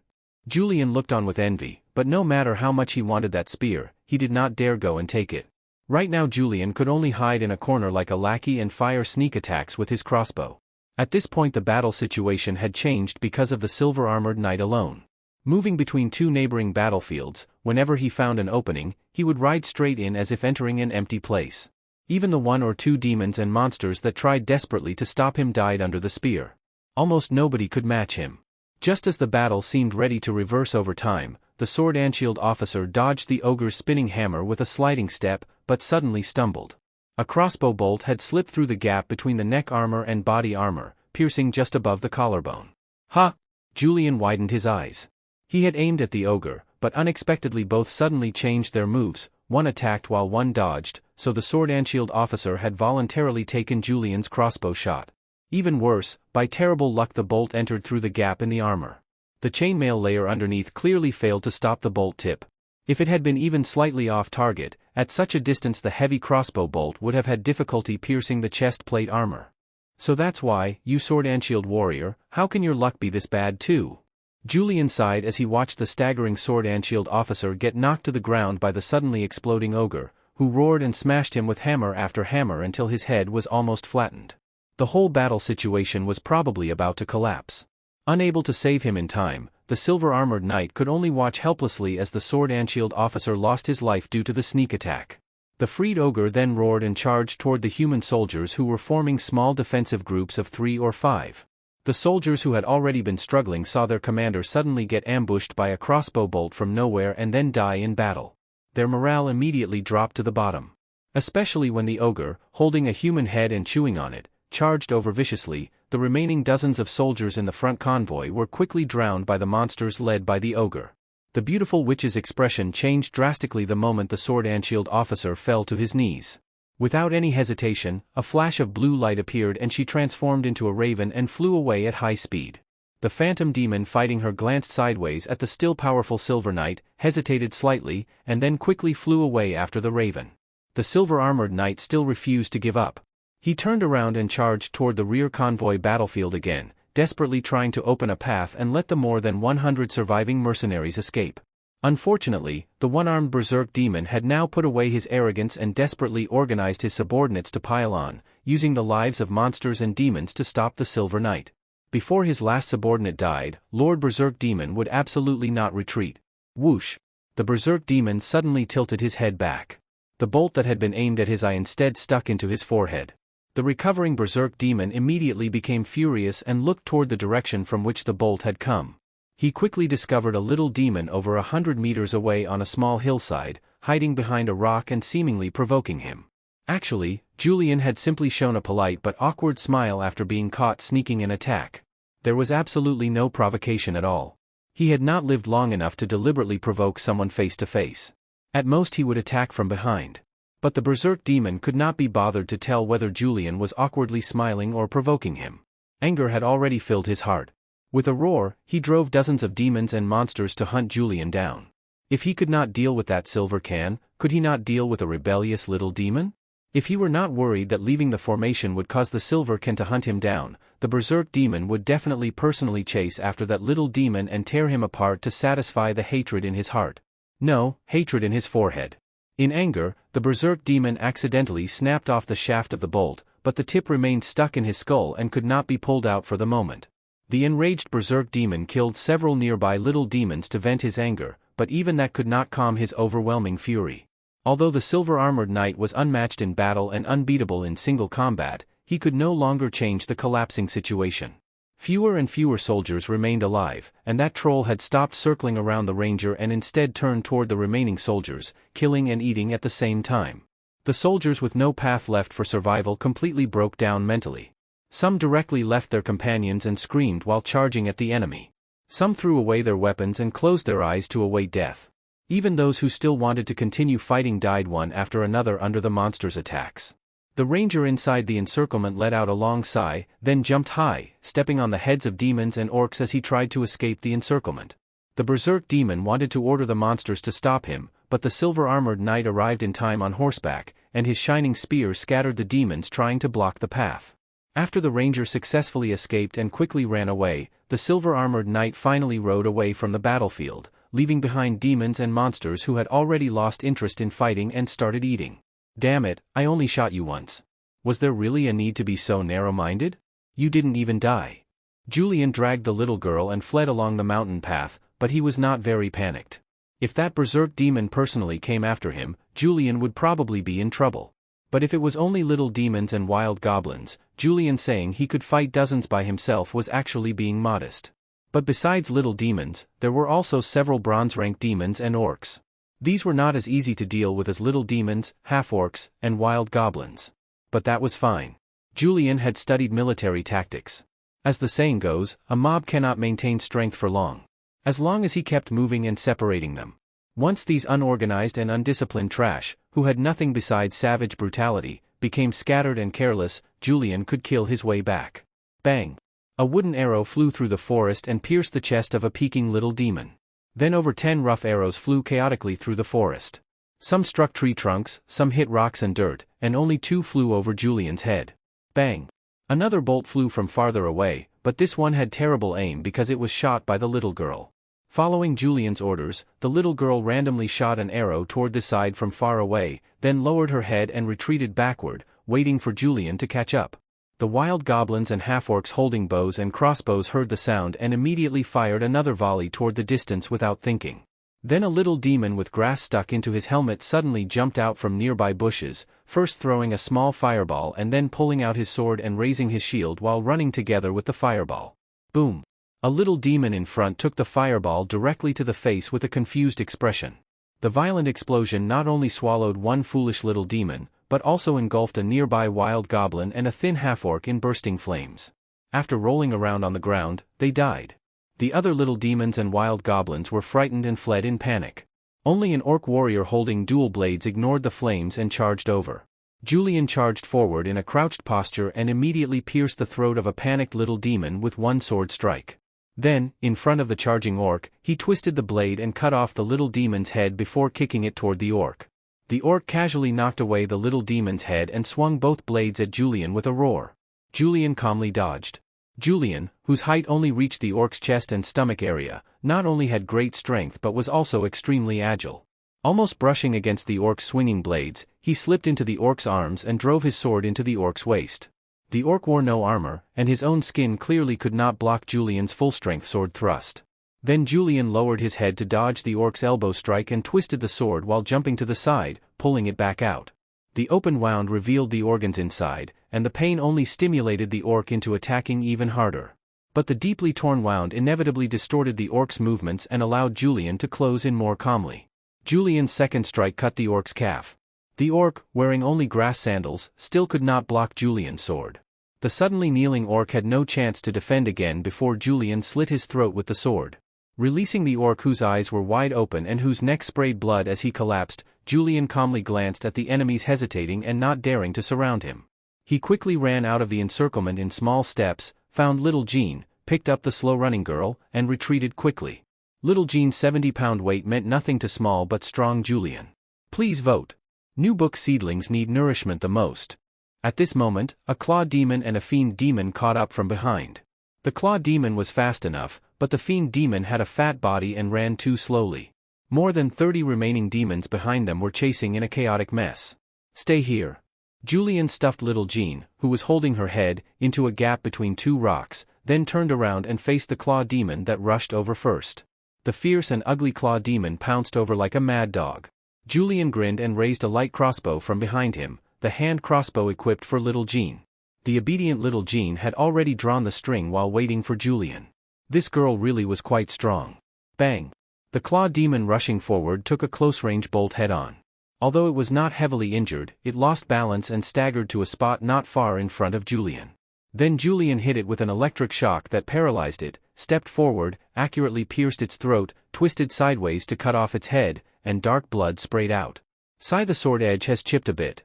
A: Julian looked on with envy, but no matter how much he wanted that spear, he did not dare go and take it. Right now Julian could only hide in a corner like a lackey and fire sneak attacks with his crossbow. At this point the battle situation had changed because of the silver-armored knight alone. Moving between two neighboring battlefields, whenever he found an opening, he would ride straight in as if entering an empty place. Even the one or two demons and monsters that tried desperately to stop him died under the spear. Almost nobody could match him. Just as the battle seemed ready to reverse over time, the sword and shield officer dodged the ogre's spinning hammer with a sliding step, but suddenly stumbled. A crossbow bolt had slipped through the gap between the neck armor and body armor, piercing just above the collarbone. Ha! Julian widened his eyes. He had aimed at the ogre, but unexpectedly both suddenly changed their moves, one attacked while one dodged, so the sword and shield officer had voluntarily taken Julian's crossbow shot. Even worse, by terrible luck the bolt entered through the gap in the armor. The chainmail layer underneath clearly failed to stop the bolt tip. If it had been even slightly off target, at such a distance the heavy crossbow bolt would have had difficulty piercing the chest plate armor. So that's why, you sword and shield warrior, how can your luck be this bad too? Julian sighed as he watched the staggering sword and shield officer get knocked to the ground by the suddenly exploding ogre, who roared and smashed him with hammer after hammer until his head was almost flattened. The whole battle situation was probably about to collapse. Unable to save him in time, the silver-armored knight could only watch helplessly as the sword and shield officer lost his life due to the sneak attack. The freed ogre then roared and charged toward the human soldiers who were forming small defensive groups of 3 or 5. The soldiers who had already been struggling saw their commander suddenly get ambushed by a crossbow bolt from nowhere and then die in battle. Their morale immediately dropped to the bottom. Especially when the ogre, holding a human head and chewing on it, charged over viciously. The remaining dozens of soldiers in the front convoy were quickly drowned by the monsters led by the ogre. The beautiful witch's expression changed drastically the moment the sword and shield officer fell to his knees. Without any hesitation, a flash of blue light appeared and she transformed into a raven and flew away at high speed. The phantom demon fighting her glanced sideways at the still powerful silver knight, hesitated slightly, and then quickly flew away after the raven. The silver-armored knight still refused to give up. He turned around and charged toward the rear convoy battlefield again, desperately trying to open a path and let the more than 100 surviving mercenaries escape. Unfortunately, the one-armed berserk demon had now put away his arrogance and desperately organized his subordinates to pile on, using the lives of monsters and demons to stop the Silver Knight. Before his last subordinate died, Lord Berserk Demon would absolutely not retreat. Whoosh! The Berserk Demon suddenly tilted his head back. The bolt that had been aimed at his eye instead stuck into his forehead. The recovering Berserk Demon immediately became furious and looked toward the direction from which the bolt had come. He quickly discovered a little demon over 100 meters away on a small hillside, hiding behind a rock and seemingly provoking him. Actually, Julian had simply shown a polite but awkward smile after being caught sneaking an attack. There was absolutely no provocation at all. He had not lived long enough to deliberately provoke someone face to face. At most he would attack from behind. But the Berserk Demon could not be bothered to tell whether Julian was awkwardly smiling or provoking him. Anger had already filled his heart. With a roar, he drove dozens of demons and monsters to hunt Julian down. If he could not deal with that silver can, could he not deal with a rebellious little demon? If he were not worried that leaving the formation would cause the silver can to hunt him down, the Berserk Demon would definitely personally chase after that little demon and tear him apart to satisfy the hatred in his heart. No, hatred in his forehead. In anger, the Berserk Demon accidentally snapped off the shaft of the bolt, but the tip remained stuck in his skull and could not be pulled out for the moment. The enraged Berserk Demon killed several nearby little demons to vent his anger, but even that could not calm his overwhelming fury. Although the silver-armored knight was unmatched in battle and unbeatable in single combat, he could no longer change the collapsing situation. Fewer and fewer soldiers remained alive, and that troll had stopped circling around the ranger and instead turned toward the remaining soldiers, killing and eating at the same time. The soldiers with no path left for survival completely broke down mentally. Some directly left their companions and screamed while charging at the enemy. Some threw away their weapons and closed their eyes to await death. Even those who still wanted to continue fighting died one after another under the monster's attacks. The ranger inside the encirclement let out a long sigh, then jumped high, stepping on the heads of demons and orcs as he tried to escape the encirclement. The Berserk Demon wanted to order the monsters to stop him, but the silver-armored knight arrived in time on horseback, and his shining spear scattered the demons trying to block the path. After the ranger successfully escaped and quickly ran away, the silver-armored knight finally rode away from the battlefield, leaving behind demons and monsters who had already lost interest in fighting and started eating. Damn it, I only shot you once. Was there really a need to be so narrow-minded? You didn't even die. Julian dragged the little girl and fled along the mountain path, but he was not very panicked. If that Berserk Demon personally came after him, Julian would probably be in trouble. But if it was only little demons and wild goblins, Julian saying he could fight dozens by himself was actually being modest. But besides little demons, there were also several bronze-rank demons and orcs. These were not as easy to deal with as little demons, half-orcs, and wild goblins. But that was fine. Julian had studied military tactics. As the saying goes, a mob cannot maintain strength for long. As long as he kept moving and separating them. Once these unorganized and undisciplined trash, who had nothing besides savage brutality, became scattered and careless, Julian could kill his way back. Bang! A wooden arrow flew through the forest and pierced the chest of a peeking little demon. Then over 10 rough arrows flew chaotically through the forest. Some struck tree trunks, some hit rocks and dirt, and only 2 flew over Julian's head. Bang! Another bolt flew from farther away, but this one had terrible aim because it was shot by the little girl. Following Julian's orders, the little girl randomly shot an arrow toward the side from far away, then lowered her head and retreated backward, waiting for Julian to catch up. The wild goblins and half-orcs holding bows and crossbows heard the sound and immediately fired another volley toward the distance without thinking. Then a little demon with grass stuck into his helmet suddenly jumped out from nearby bushes, first throwing a small fireball and then pulling out his sword and raising his shield while running together with the fireball. Boom! A little demon in front took the fireball directly to the face with a confused expression. The violent explosion not only swallowed one foolish little demon, but also engulfed a nearby wild goblin and a thin half-orc in bursting flames. After rolling around on the ground, they died. The other little demons and wild goblins were frightened and fled in panic. Only an orc warrior holding dual blades ignored the flames and charged over. Julian charged forward in a crouched posture and immediately pierced the throat of a panicked little demon with one sword strike. Then, in front of the charging orc, he twisted the blade and cut off the little demon's head before kicking it toward the orc. The orc casually knocked away the little demon's head and swung both blades at Julian with a roar. Julian calmly dodged. Julian, whose height only reached the orc's chest and stomach area, not only had great strength but was also extremely agile. Almost brushing against the orc's swinging blades, he slipped into the orc's arms and drove his sword into the orc's waist. The orc wore no armor, and his own skin clearly could not block Julian's full-strength sword thrust. Then Julian lowered his head to dodge the orc's elbow strike and twisted the sword while jumping to the side, pulling it back out. The open wound revealed the organs inside, and the pain only stimulated the orc into attacking even harder. But the deeply torn wound inevitably distorted the orc's movements and allowed Julian to close in more calmly. Julian's second strike cut the orc's calf. The orc, wearing only grass sandals, still could not block Julian's sword. The suddenly kneeling orc had no chance to defend again before Julian slit his throat with the sword. Releasing the orc whose eyes were wide open and whose neck sprayed blood as he collapsed, Julian calmly glanced at the enemies hesitating and not daring to surround him. He quickly ran out of the encirclement in small steps, found little Jean, picked up the slow-running girl, and retreated quickly. Little Jean's 70-pound weight meant nothing to small but strong Julian. Please vote. New book seedlings need nourishment the most. At this moment, a claw demon and a fiend demon caught up from behind. The claw demon was fast enough, but the fiend demon had a fat body and ran too slowly. More than 30 remaining demons behind them were chasing in a chaotic mess. Stay here. Julian stuffed little Jean, who was holding her head, into a gap between 2 rocks, then turned around and faced the claw demon that rushed over first. The fierce and ugly claw demon pounced over like a mad dog. Julian grinned and raised a light crossbow from behind him, the hand crossbow equipped for little Jean. The obedient little Jean had already drawn the string while waiting for Julian. This girl really was quite strong. Bang! The claw demon rushing forward took a close-range bolt head-on. Although it was not heavily injured, it lost balance and staggered to a spot not far in front of Julian. Then Julian hit it with an electric shock that paralyzed it, stepped forward, accurately pierced its throat, twisted sideways to cut off its head, and dark blood sprayed out. Sigh, the sword edge has chipped a bit.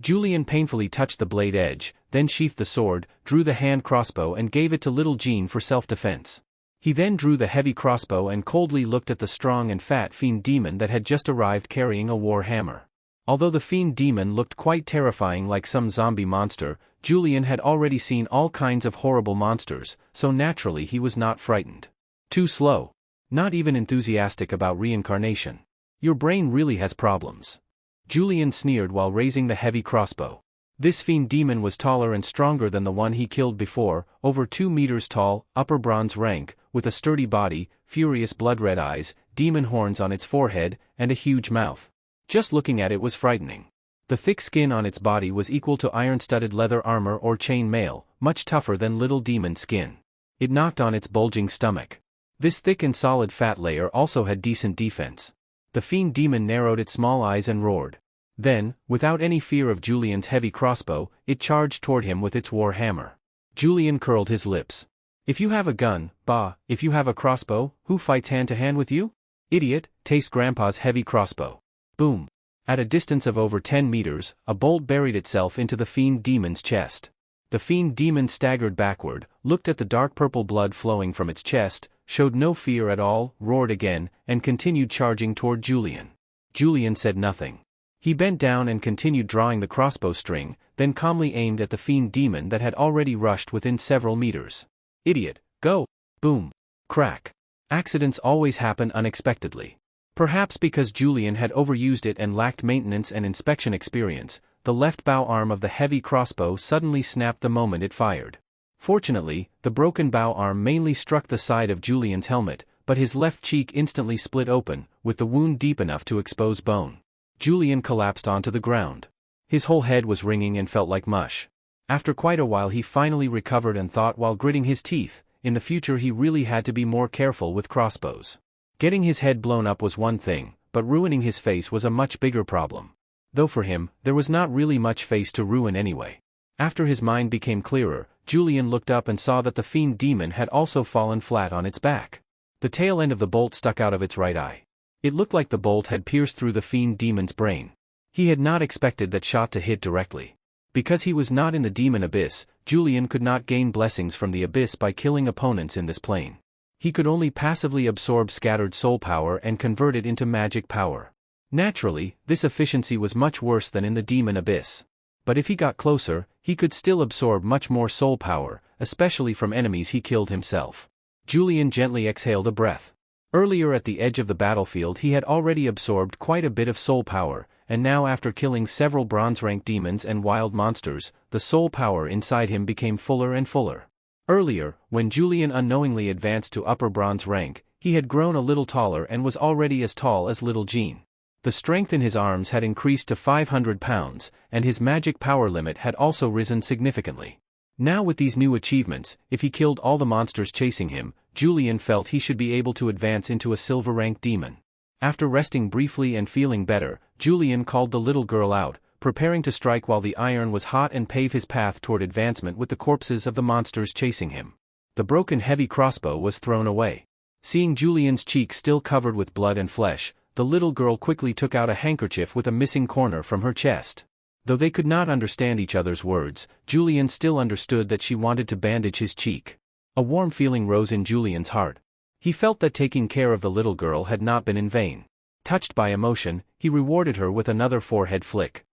A: Julian painfully touched the blade edge, then sheathed the sword, drew the hand crossbow and gave it to little Jean for self-defense. He then drew the heavy crossbow and coldly looked at the strong and fat fiend demon that had just arrived carrying a war hammer. Although the fiend demon looked quite terrifying like some zombie monster, Julian had already seen all kinds of horrible monsters, so naturally he was not frightened. Too slow. Not even enthusiastic about reincarnation. Your brain really has problems. Julian sneered while raising the heavy crossbow. This fiend demon was taller and stronger than the one he killed before, over 2 meters tall, upper bronze rank, with a sturdy body, furious blood-red eyes, demon horns on its forehead, and a huge mouth. Just looking at it was frightening. The thick skin on its body was equal to iron-studded leather armor or chain mail, much tougher than little demon skin. It knocked on its bulging stomach. This thick and solid fat layer also had decent defense. The fiend demon narrowed its small eyes and roared. Then, without any fear of Julian's heavy crossbow, it charged toward him with its war hammer. Julian curled his lips. If you have a gun, bah, if you have a crossbow, who fights hand-to-hand with you? Idiot, taste Grandpa's heavy crossbow. Boom. At a distance of over 10 meters, a bolt buried itself into the fiend demon's chest. The fiend demon staggered backward, looked at the dark purple blood flowing from its chest, showed no fear at all, roared again, and continued charging toward Julian. Julian said nothing. He bent down and continued drawing the crossbow string, then calmly aimed at the fiend demon that had already rushed within several meters. Idiot, go! Boom. Crack. Accidents always happen unexpectedly. Perhaps because Julian had overused it and lacked maintenance and inspection experience, the left bow arm of the heavy crossbow suddenly snapped the moment it fired. Fortunately, the broken bow arm mainly struck the side of Julian's helmet, but his left cheek instantly split open, with the wound deep enough to expose bone. Julian collapsed onto the ground. His whole head was ringing and felt like mush. After quite a while he finally recovered and thought while gritting his teeth, in the future he really had to be more careful with crossbows. Getting his head blown up was one thing, but ruining his face was a much bigger problem. Though for him, there was not really much face to ruin anyway. After his mind became clearer, Julian looked up and saw that the fiend demon had also fallen flat on its back. The tail end of the bolt stuck out of its right eye. It looked like the bolt had pierced through the fiend demon's brain. He had not expected that shot to hit directly. Because he was not in the demon abyss, Julian could not gain blessings from the abyss by killing opponents in this plane. He could only passively absorb scattered soul power and convert it into magic power. Naturally, this efficiency was much worse than in the demon abyss. But if he got closer, he could still absorb much more soul power, especially from enemies he killed himself. Julian gently exhaled a breath. Earlier at the edge of the battlefield he had already absorbed quite a bit of soul power, and now after killing several bronze-rank demons and wild monsters, the soul power inside him became fuller and fuller. Earlier, when Julian unknowingly advanced to upper bronze rank, he had grown a little taller and was already as tall as little Jean. The strength in his arms had increased to 500 pounds, and his magic power limit had also risen significantly. Now with these new achievements, if he killed all the monsters chasing him, Julian felt he should be able to advance into a silver rank demon. After resting briefly and feeling better, Julian called the little girl out, preparing to strike while the iron was hot and pave his path toward advancement with the corpses of the monsters chasing him. The broken heavy crossbow was thrown away. Seeing Julian's cheek still covered with blood and flesh, the little girl quickly took out a handkerchief with a missing corner from her chest. Though they could not understand each other's words, Julian still understood that she wanted to bandage his cheek. A warm feeling rose in Julian's heart. He felt that taking care of the little girl had not been in vain. Touched by emotion, he rewarded her with another forehead flick.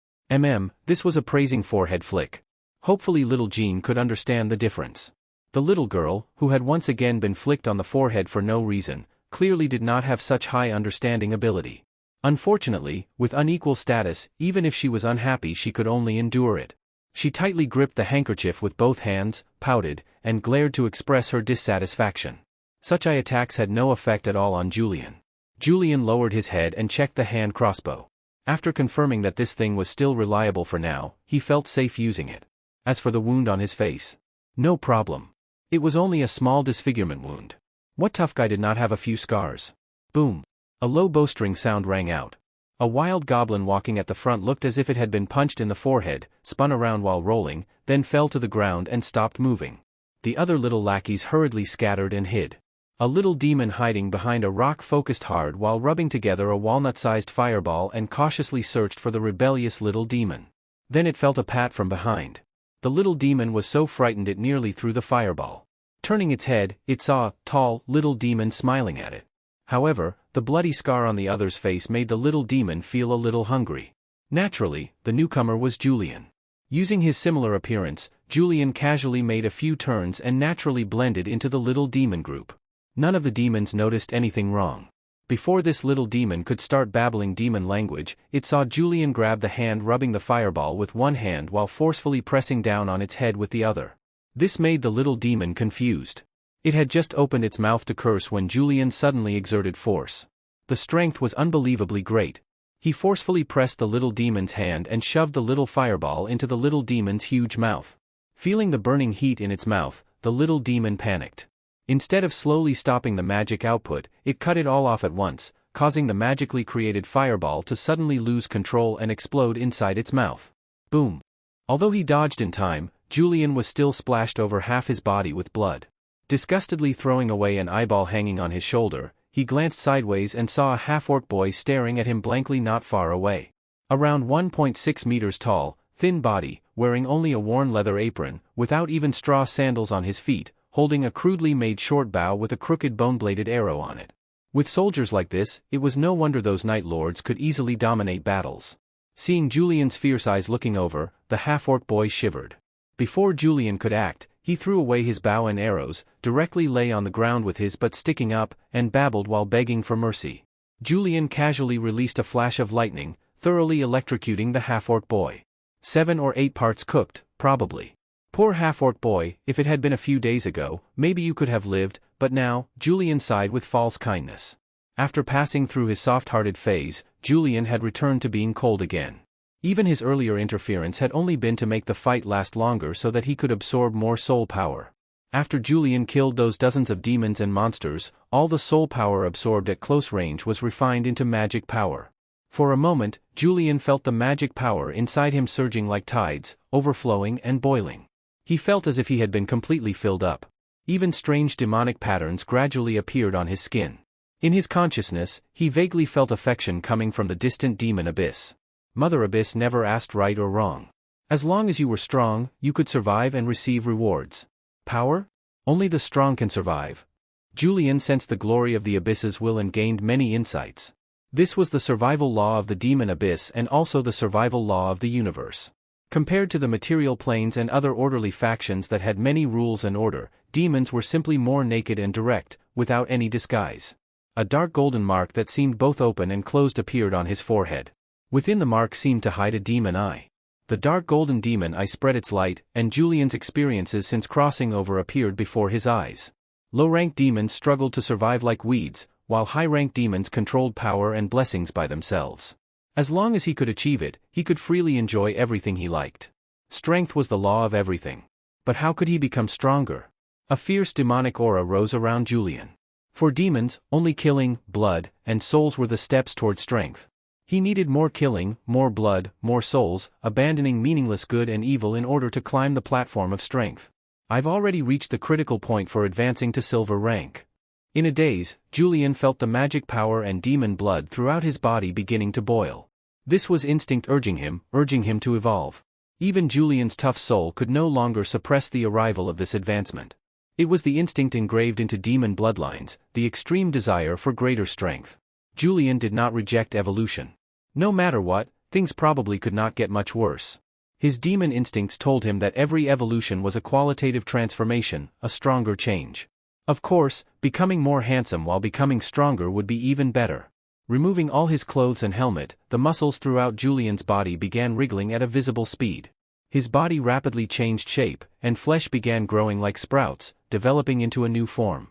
A: This was a praising forehead flick. Hopefully little Jean could understand the difference. The little girl, who had once again been flicked on the forehead for no reason, clearly did not have such high understanding ability. Unfortunately, with unequal status, even if she was unhappy she could only endure it. She tightly gripped the handkerchief with both hands, pouted, and glared to express her dissatisfaction. Such eye attacks had no effect at all on Julian. Julian lowered his head and checked the hand crossbow. After confirming that this thing was still reliable for now, he felt safe using it. As for the wound on his face, no problem. It was only a small disfigurement wound. What tough guy did not have a few scars? Boom. A low bowstring sound rang out. A wild goblin walking at the front looked as if it had been punched in the forehead, spun around while rolling, then fell to the ground and stopped moving. The other little lackeys hurriedly scattered and hid. A little demon hiding behind a rock focused hard while rubbing together a walnut-sized fireball and cautiously searched for the rebellious little demon. Then it felt a pat from behind. The little demon was so frightened it nearly threw the fireball. Turning its head, it saw a tall, little demon smiling at it. However, the bloody scar on the other's face made the little demon feel a little hungry. Naturally, the newcomer was Julian. Using his similar appearance, Julian casually made a few turns and naturally blended into the little demon group. None of the demons noticed anything wrong. Before this little demon could start babbling demon language, it saw Julian grab the hand rubbing the fireball with one hand while forcefully pressing down on its head with the other. This made the little demon confused. It had just opened its mouth to curse when Julian suddenly exerted force. The strength was unbelievably great. He forcefully pressed the little demon's hand and shoved the little fireball into the little demon's huge mouth. Feeling the burning heat in its mouth, the little demon panicked. Instead of slowly stopping the magic output, it cut it all off at once, causing the magically created fireball to suddenly lose control and explode inside its mouth. Boom. Although he dodged in time, Julian was still splashed over half his body with blood. Disgustedly throwing away an eyeball hanging on his shoulder, he glanced sideways and saw a half-orc boy staring at him blankly not far away. Around 1.6 meters tall, thin body, wearing only a worn leather apron, without even straw sandals on his feet, holding a crudely made short bow with a crooked bone-bladed arrow on it. With soldiers like this, it was no wonder those Night Lords could easily dominate battles. Seeing Julian's fierce eyes looking over, the half-orc boy shivered. Before Julian could act, he threw away his bow and arrows, directly lay on the ground with his butt sticking up, and babbled while begging for mercy. Julian casually released a flash of lightning, thoroughly electrocuting the half-orc boy. 7 or 8 parts cooked, probably. Poor half-orc boy, if it had been a few days ago, maybe you could have lived, but now, Julian sighed with false kindness. After passing through his soft-hearted phase, Julian had returned to being cold again. Even his earlier interference had only been to make the fight last longer so that he could absorb more soul power. After Julian killed those dozens of demons and monsters, all the soul power absorbed at close range was refined into magic power. For a moment, Julian felt the magic power inside him surging like tides, overflowing and boiling. He felt as if he had been completely filled up. Even strange demonic patterns gradually appeared on his skin. In his consciousness, he vaguely felt affection coming from the distant demon Abyss. Mother Abyss never asked right or wrong. As long as you were strong, you could survive and receive rewards. Power? Only the strong can survive. Julian sensed the glory of the Abyss's will and gained many insights. This was the survival law of the demon Abyss and also the survival law of the universe. Compared to the material planes and other orderly factions that had many rules and order, demons were simply more naked and direct, without any disguise. A dark golden mark that seemed both open and closed appeared on his forehead. Within the mark seemed to hide a demon eye. The dark golden demon eye spread its light, and Julian's experiences since crossing over appeared before his eyes. Low-ranked demons struggled to survive like weeds, while high-ranked demons controlled power and blessings by themselves. As long as he could achieve it, he could freely enjoy everything he liked. Strength was the law of everything. But how could he become stronger? A fierce demonic aura rose around Julian. For demons, only killing, blood, and souls were the steps toward strength. He needed more killing, more blood, more souls, abandoning meaningless good and evil in order to climb the platform of strength. I've already reached the critical point for advancing to silver rank. In a daze, Julian felt the magic power and demon blood throughout his body beginning to boil. This was instinct urging him to evolve. Even Julian's tough soul could no longer suppress the arrival of this advancement. It was the instinct engraved into demon bloodlines, the extreme desire for greater strength. Julian did not reject evolution. No matter what, things probably could not get much worse. His demon instincts told him that every evolution was a qualitative transformation, a stronger change. Of course, becoming more handsome while becoming stronger would be even better. Removing all his clothes and helmet, the muscles throughout Julian's body began wriggling at a visible speed. His body rapidly changed shape, and flesh began growing like sprouts, developing into a new form.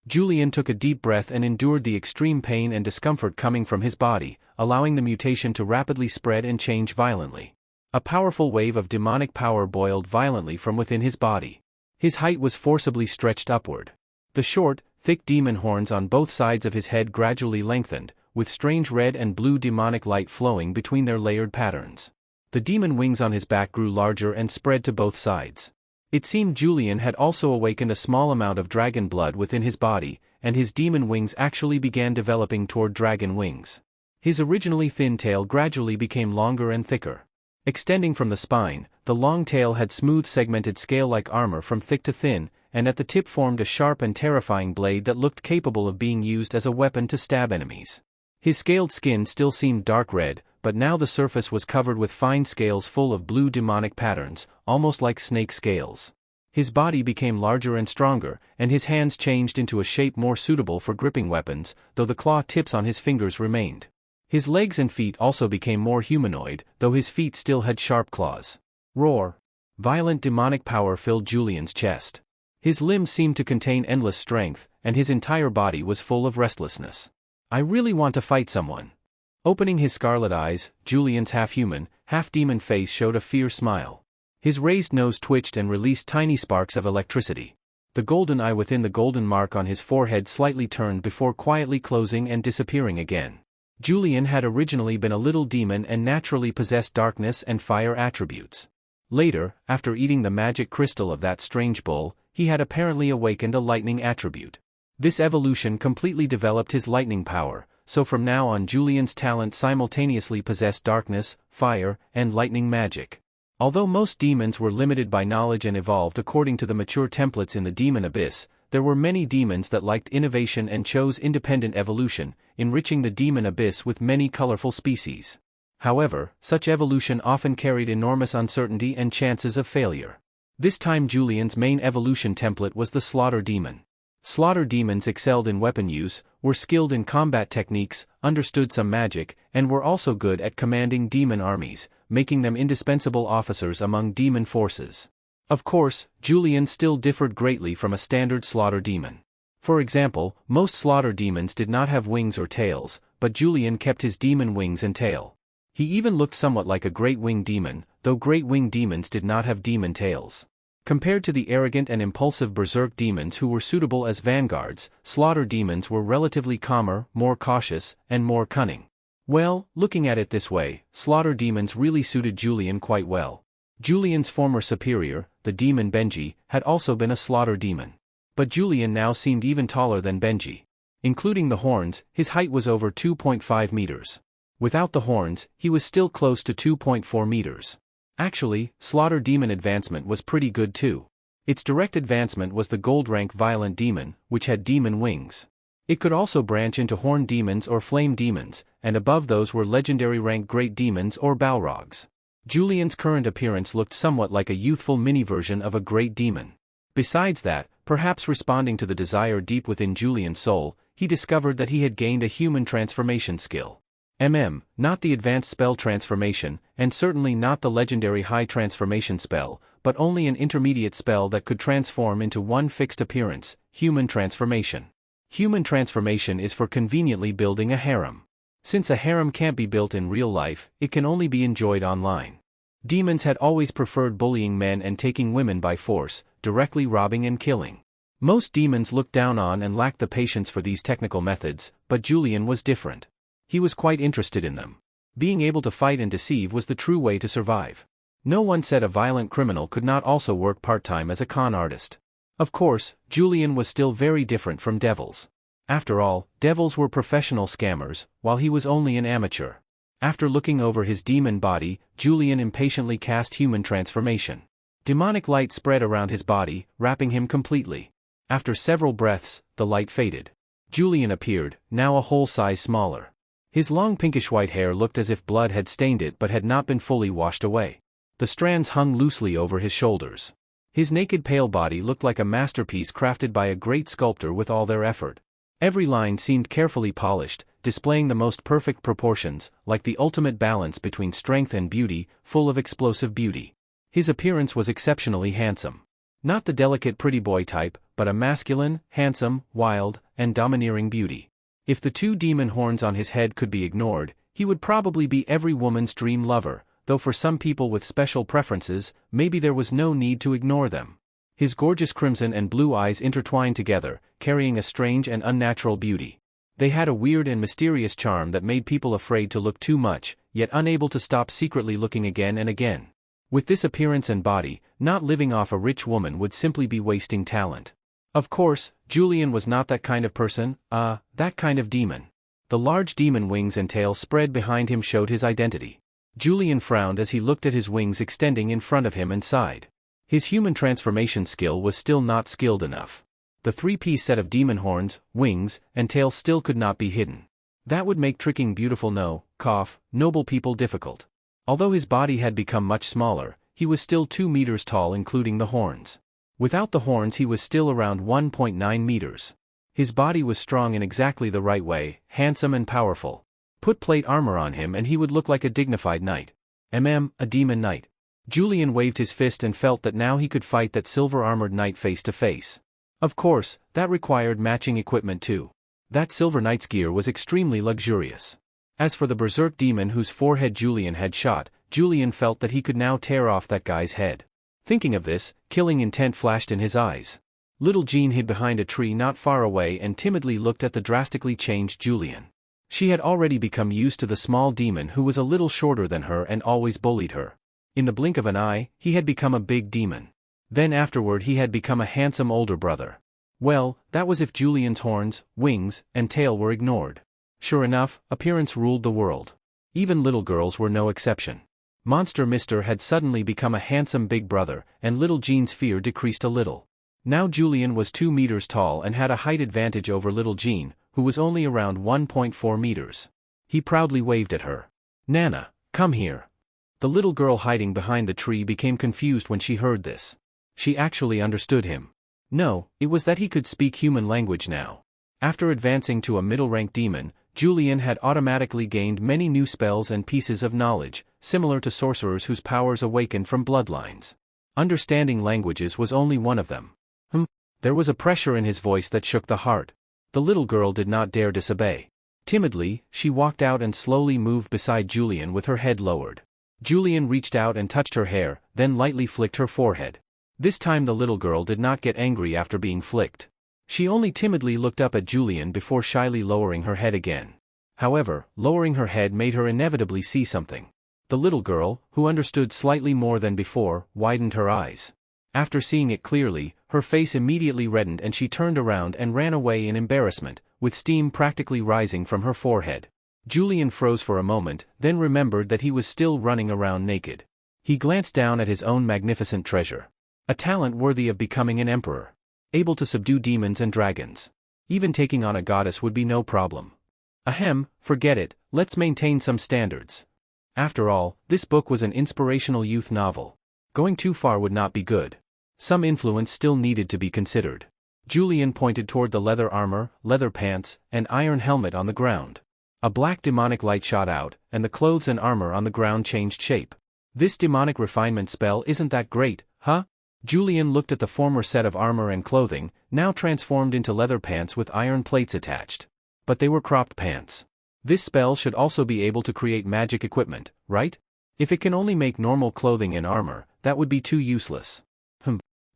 A: Julian took a deep breath and endured the extreme pain and discomfort coming from his body, allowing the mutation to rapidly spread and change violently. A powerful wave of demonic power boiled violently from within his body. His height was forcibly stretched upward. The short, thick demon horns on both sides of his head gradually lengthened, with strange red and blue demonic light flowing between their layered patterns. The demon wings on his back grew larger and spread to both sides. It seemed Julian had also awakened a small amount of dragon blood within his body, and his demon wings actually began developing toward dragon wings. His originally thin tail gradually became longer and thicker. Extending from the spine, the long tail had smooth segmented scale-like armor from thick to thin, and at the tip formed a sharp and terrifying blade that looked capable of being used as a weapon to stab enemies. His scaled skin still seemed dark red, but now the surface was covered with fine scales full of blue demonic patterns, almost like snake scales. His body became larger and stronger, and his hands changed into a shape more suitable for gripping weapons, though the claw tips on his fingers remained. His legs and feet also became more humanoid, though his feet still had sharp claws. Roar! Violent demonic power filled Julian's chest. His limbs seemed to contain endless strength, and his entire body was full of restlessness. I really want to fight someone. Opening his scarlet eyes, Julian's half-human, half-demon face showed a fierce smile. His raised nose twitched and released tiny sparks of electricity. The golden eye within the golden mark on his forehead slightly turned before quietly closing and disappearing again. Julian had originally been a little demon and naturally possessed darkness and fire attributes. Later, after eating the magic crystal of that strange bull, he had apparently awakened a lightning attribute. This evolution completely developed his lightning power, so from now on Julian's talent simultaneously possessed darkness, fire, and lightning magic. Although most demons were limited by knowledge and evolved according to the mature templates in the demon abyss, there were many demons that liked innovation and chose independent evolution, enriching the demon abyss with many colorful species. However, such evolution often carried enormous uncertainty and chances of failure. This time Julian's main evolution template was the slaughter demon. Slaughter demons excelled in weapon use, were skilled in combat techniques, understood some magic, and were also good at commanding demon armies, making them indispensable officers among demon forces. Of course, Julian still differed greatly from a standard slaughter demon. For example, most slaughter demons did not have wings or tails, but Julian kept his demon wings and tail. He even looked somewhat like a great winged demon, though great winged demons did not have demon tails. Compared to the arrogant and impulsive berserk demons who were suitable as vanguards, slaughter demons were relatively calmer, more cautious, and more cunning. Well, looking at it this way, slaughter demons really suited Julian quite well. Julian's former superior, the demon Benji, had also been a slaughter demon. But Julian now seemed even taller than Benji. Including the horns, his height was over 2.5 meters. Without the horns, he was still close to 2.4 meters. Actually, slaughter demon advancement was pretty good too. Its direct advancement was the gold rank violent demon, which had demon wings. It could also branch into horn demons or flame demons, and above those were legendary rank great demons or balrogs. Julian's current appearance looked somewhat like a youthful mini-version of a great demon. Besides that, perhaps responding to the desire deep within Julian's soul, he discovered that he had gained a human transformation skill. Not the advanced spell transformation, and certainly not the legendary high transformation spell, but only an intermediate spell that could transform into one fixed appearance, human transformation. Human transformation is for conveniently building a harem. Since a harem can't be built in real life, it can only be enjoyed online. Demons had always preferred bullying men and taking women by force, directly robbing and killing. Most demons looked down on and lacked the patience for these technical methods, but Julian was different. He was quite interested in them. Being able to fight and deceive was the true way to survive. No one said a violent criminal could not also work part-time as a con artist. Of course, Julian was still very different from devils. After all, devils were professional scammers, while he was only an amateur. After looking over his demon body, Julian impatiently cast human transformation. Demonic light spread around his body, wrapping him completely. After several breaths, the light faded. Julian appeared, now a whole size smaller. His long pinkish-white hair looked as if blood had stained it but had not been fully washed away. The strands hung loosely over his shoulders. His naked pale body looked like a masterpiece crafted by a great sculptor with all their effort. Every line seemed carefully polished, displaying the most perfect proportions, like the ultimate balance between strength and beauty, full of explosive beauty. His appearance was exceptionally handsome. Not the delicate pretty boy type, but a masculine, handsome, wild, and domineering beauty. If the two demon horns on his head could be ignored, he would probably be every woman's dream lover, though for some people with special preferences, maybe there was no need to ignore them. His gorgeous crimson and blue eyes intertwined together, carrying a strange and unnatural beauty. They had a weird and mysterious charm that made people afraid to look too much, yet unable to stop secretly looking again and again. With this appearance and body, not living off a rich woman would simply be wasting talent. Of course, Julian was not that kind of person, that kind of demon. The large demon wings and tail spread behind him showed his identity. Julian frowned as he looked at his wings extending in front of him and sighed. His human transformation skill was still not skilled enough. The three-piece set of demon horns, wings, and tail still could not be hidden. That would make tricking beautiful noble people difficult. Although his body had become much smaller, he was still 2 meters tall including the horns. Without the horns he was still around 1.9 meters. His body was strong in exactly the right way, handsome and powerful. Put plate armor on him and he would look like a dignified knight. A demon knight. Julian waved his fist and felt that now he could fight that silver-armored knight face to face. Of course, that required matching equipment too. That silver knight's gear was extremely luxurious. As for the berserk demon whose forehead Julian had shot, Julian felt that he could now tear off that guy's head. Thinking of this, killing intent flashed in his eyes. Little Jean hid behind a tree not far away and timidly looked at the drastically changed Julian. She had already become used to the small demon who was a little shorter than her and always bullied her. In the blink of an eye, he had become a big demon. Then afterward he had become a handsome older brother. Well, that was if Julian's horns, wings, and tail were ignored. Sure enough, appearance ruled the world. Even little girls were no exception. Monster Mister had suddenly become a handsome big brother, and little Jean's fear decreased a little. Now Julian was 2 meters tall and had a height advantage over little Jean, who was only around 1.4 meters. He proudly waved at her. "Nana, come here." The little girl hiding behind the tree became confused when she heard this. She actually understood him. No, it was that he could speak human language now. After advancing to a middle-rank demon, Julian had automatically gained many new spells and pieces of knowledge, similar to sorcerers whose powers awaken from bloodlines. Understanding languages was only one of them. There was a pressure in his voice that shook the heart. The little girl did not dare disobey. Timidly, she walked out and slowly moved beside Julian with her head lowered. Julian reached out and touched her hair, then lightly flicked her forehead. This time the little girl did not get angry after being flicked. She only timidly looked up at Julian before shyly lowering her head again. However, lowering her head made her inevitably see something. The little girl, who understood slightly more than before, widened her eyes. After seeing it clearly, her face immediately reddened and she turned around and ran away in embarrassment, with steam practically rising from her forehead. Julian froze for a moment, then remembered that he was still running around naked. He glanced down at his own magnificent treasure. A talent worthy of becoming an emperor. Able to subdue demons and dragons. Even taking on a goddess would be no problem. Ahem, forget it, let's maintain some standards. After all, this book was an inspirational youth novel. Going too far would not be good. Some influence still needed to be considered. Julian pointed toward the leather armor, leather pants, and iron helmet on the ground. A black demonic light shot out, and the clothes and armor on the ground changed shape. This demonic refinement spell isn't that great, huh? Julian looked at the former set of armor and clothing, now transformed into leather pants with iron plates attached. But they were cropped pants. This spell should also be able to create magic equipment, right? If it can only make normal clothing and armor, that would be too useless.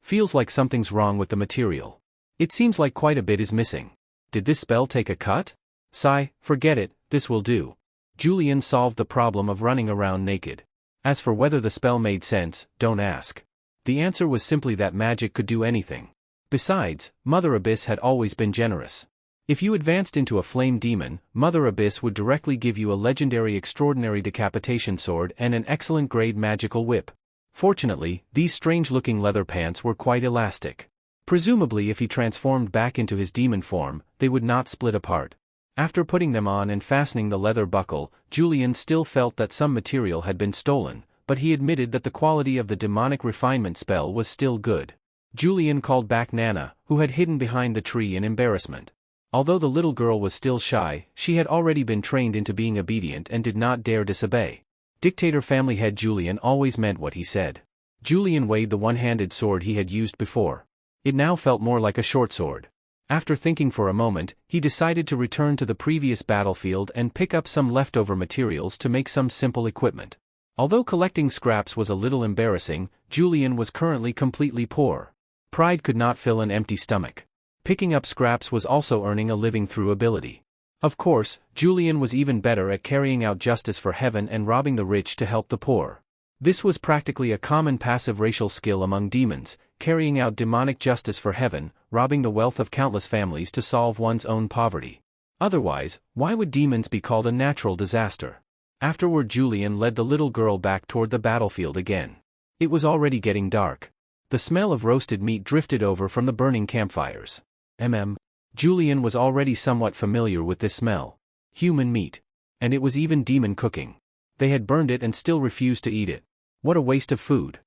A: Feels like something's wrong with the material. It seems like quite a bit is missing. Did this spell take a cut? Sigh, forget it, this will do. Julian solved the problem of running around naked. As for whether the spell made sense, don't ask. The answer was simply that magic could do anything. Besides, Mother Abyss had always been generous. If you advanced into a flame demon, Mother Abyss would directly give you a legendary extraordinary decapitation sword and an excellent grade magical whip. Fortunately, these strange-looking leather pants were quite elastic. Presumably if he transformed back into his demon form, they would not split apart. After putting them on and fastening the leather buckle, Julian still felt that some material had been stolen, but he admitted that the quality of the demonic refinement spell was still good. Julian called back Nana, who had hidden behind the tree in embarrassment. Although the little girl was still shy, she had already been trained into being obedient and did not dare disobey. Dictator family head Julian always meant what he said. Julian weighed the one-handed sword he had used before. It now felt more like a short sword. After thinking for a moment, he decided to return to the previous battlefield and pick up some leftover materials to make some simple equipment. Although collecting scraps was a little embarrassing, Julian was currently completely poor. Pride could not fill an empty stomach. Picking up scraps was also earning a living through ability. Of course, Julian was even better at carrying out justice for heaven and robbing the rich to help the poor. This was practically a common passive racial skill among demons, carrying out demonic justice for heaven, robbing the wealth of countless families to solve one's own poverty. Otherwise, why would demons be called a natural disaster? Afterward Julian led the little girl back toward the battlefield again. It was already getting dark. The smell of roasted meat drifted over from the burning campfires. Julian was already somewhat familiar with this smell. Human meat. And it was even demon cooking. They had burned it and still refused to eat it. What a waste of food.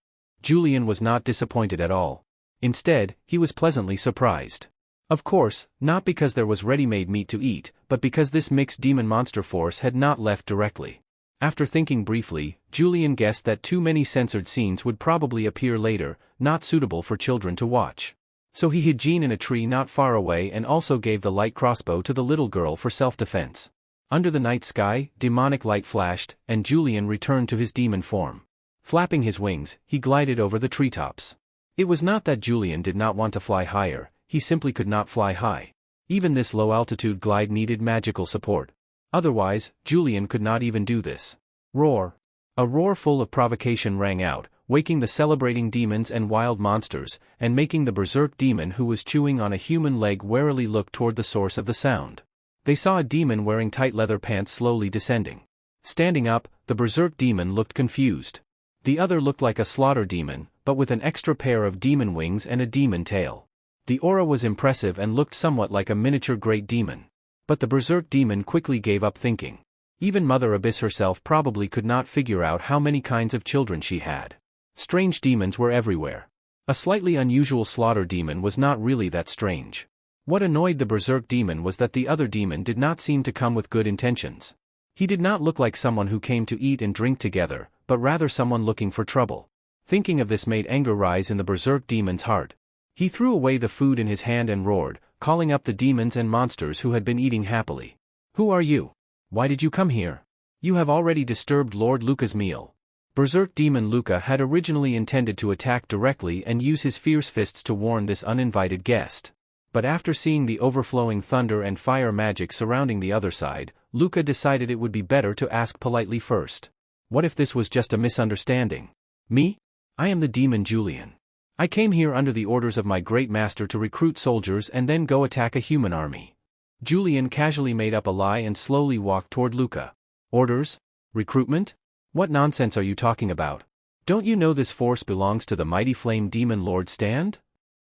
A: Julian was not disappointed at all. Instead, he was pleasantly surprised. Of course, not because there was ready-made meat to eat, but because this mixed demon monster force had not left directly. After thinking briefly, Julian guessed that too many censored scenes would probably appear later, not suitable for children to watch. So he hid Jean in a tree not far away and also gave the light crossbow to the little girl for self-defense. Under the night sky, demonic light flashed, and Julian returned to his demon form. Flapping his wings, he glided over the treetops. It was not that Julian did not want to fly higher, he simply could not fly high. Even this low-altitude glide needed magical support. Otherwise, Julian could not even do this. Roar! A roar full of provocation rang out, waking the celebrating demons and wild monsters, and making the berserk demon who was chewing on a human leg warily look toward the source of the sound. They saw a demon wearing tight leather pants slowly descending. Standing up, the berserk demon looked confused. The other looked like a slaughter demon, but with an extra pair of demon wings and a demon tail. The aura was impressive and looked somewhat like a miniature great demon. But the berserk demon quickly gave up thinking. Even Mother Abyss herself probably could not figure out how many kinds of children she had. Strange demons were everywhere. A slightly unusual slaughter demon was not really that strange. What annoyed the berserk demon was that the other demon did not seem to come with good intentions. He did not look like someone who came to eat and drink together, but rather someone looking for trouble. Thinking of this made anger rise in the berserk demon's heart. He threw away the food in his hand and roared, calling up the demons and monsters who had been eating happily. "Who are you? Why did you come here? You have already disturbed Lord Luca's meal." Berserk demon Luca had originally intended to attack directly and use his fierce fists to warn this uninvited guest. But after seeing the overflowing thunder and fire magic surrounding the other side, Luca decided it would be better to ask politely first. What if this was just a misunderstanding? "Me? I am the demon Julian. I came here under the orders of my great master to recruit soldiers and then go attack a human army." Julian casually made up a lie and slowly walked toward Luca. "Orders? Recruitment? What nonsense are you talking about? Don't you know this force belongs to the mighty flame demon Lord Stand?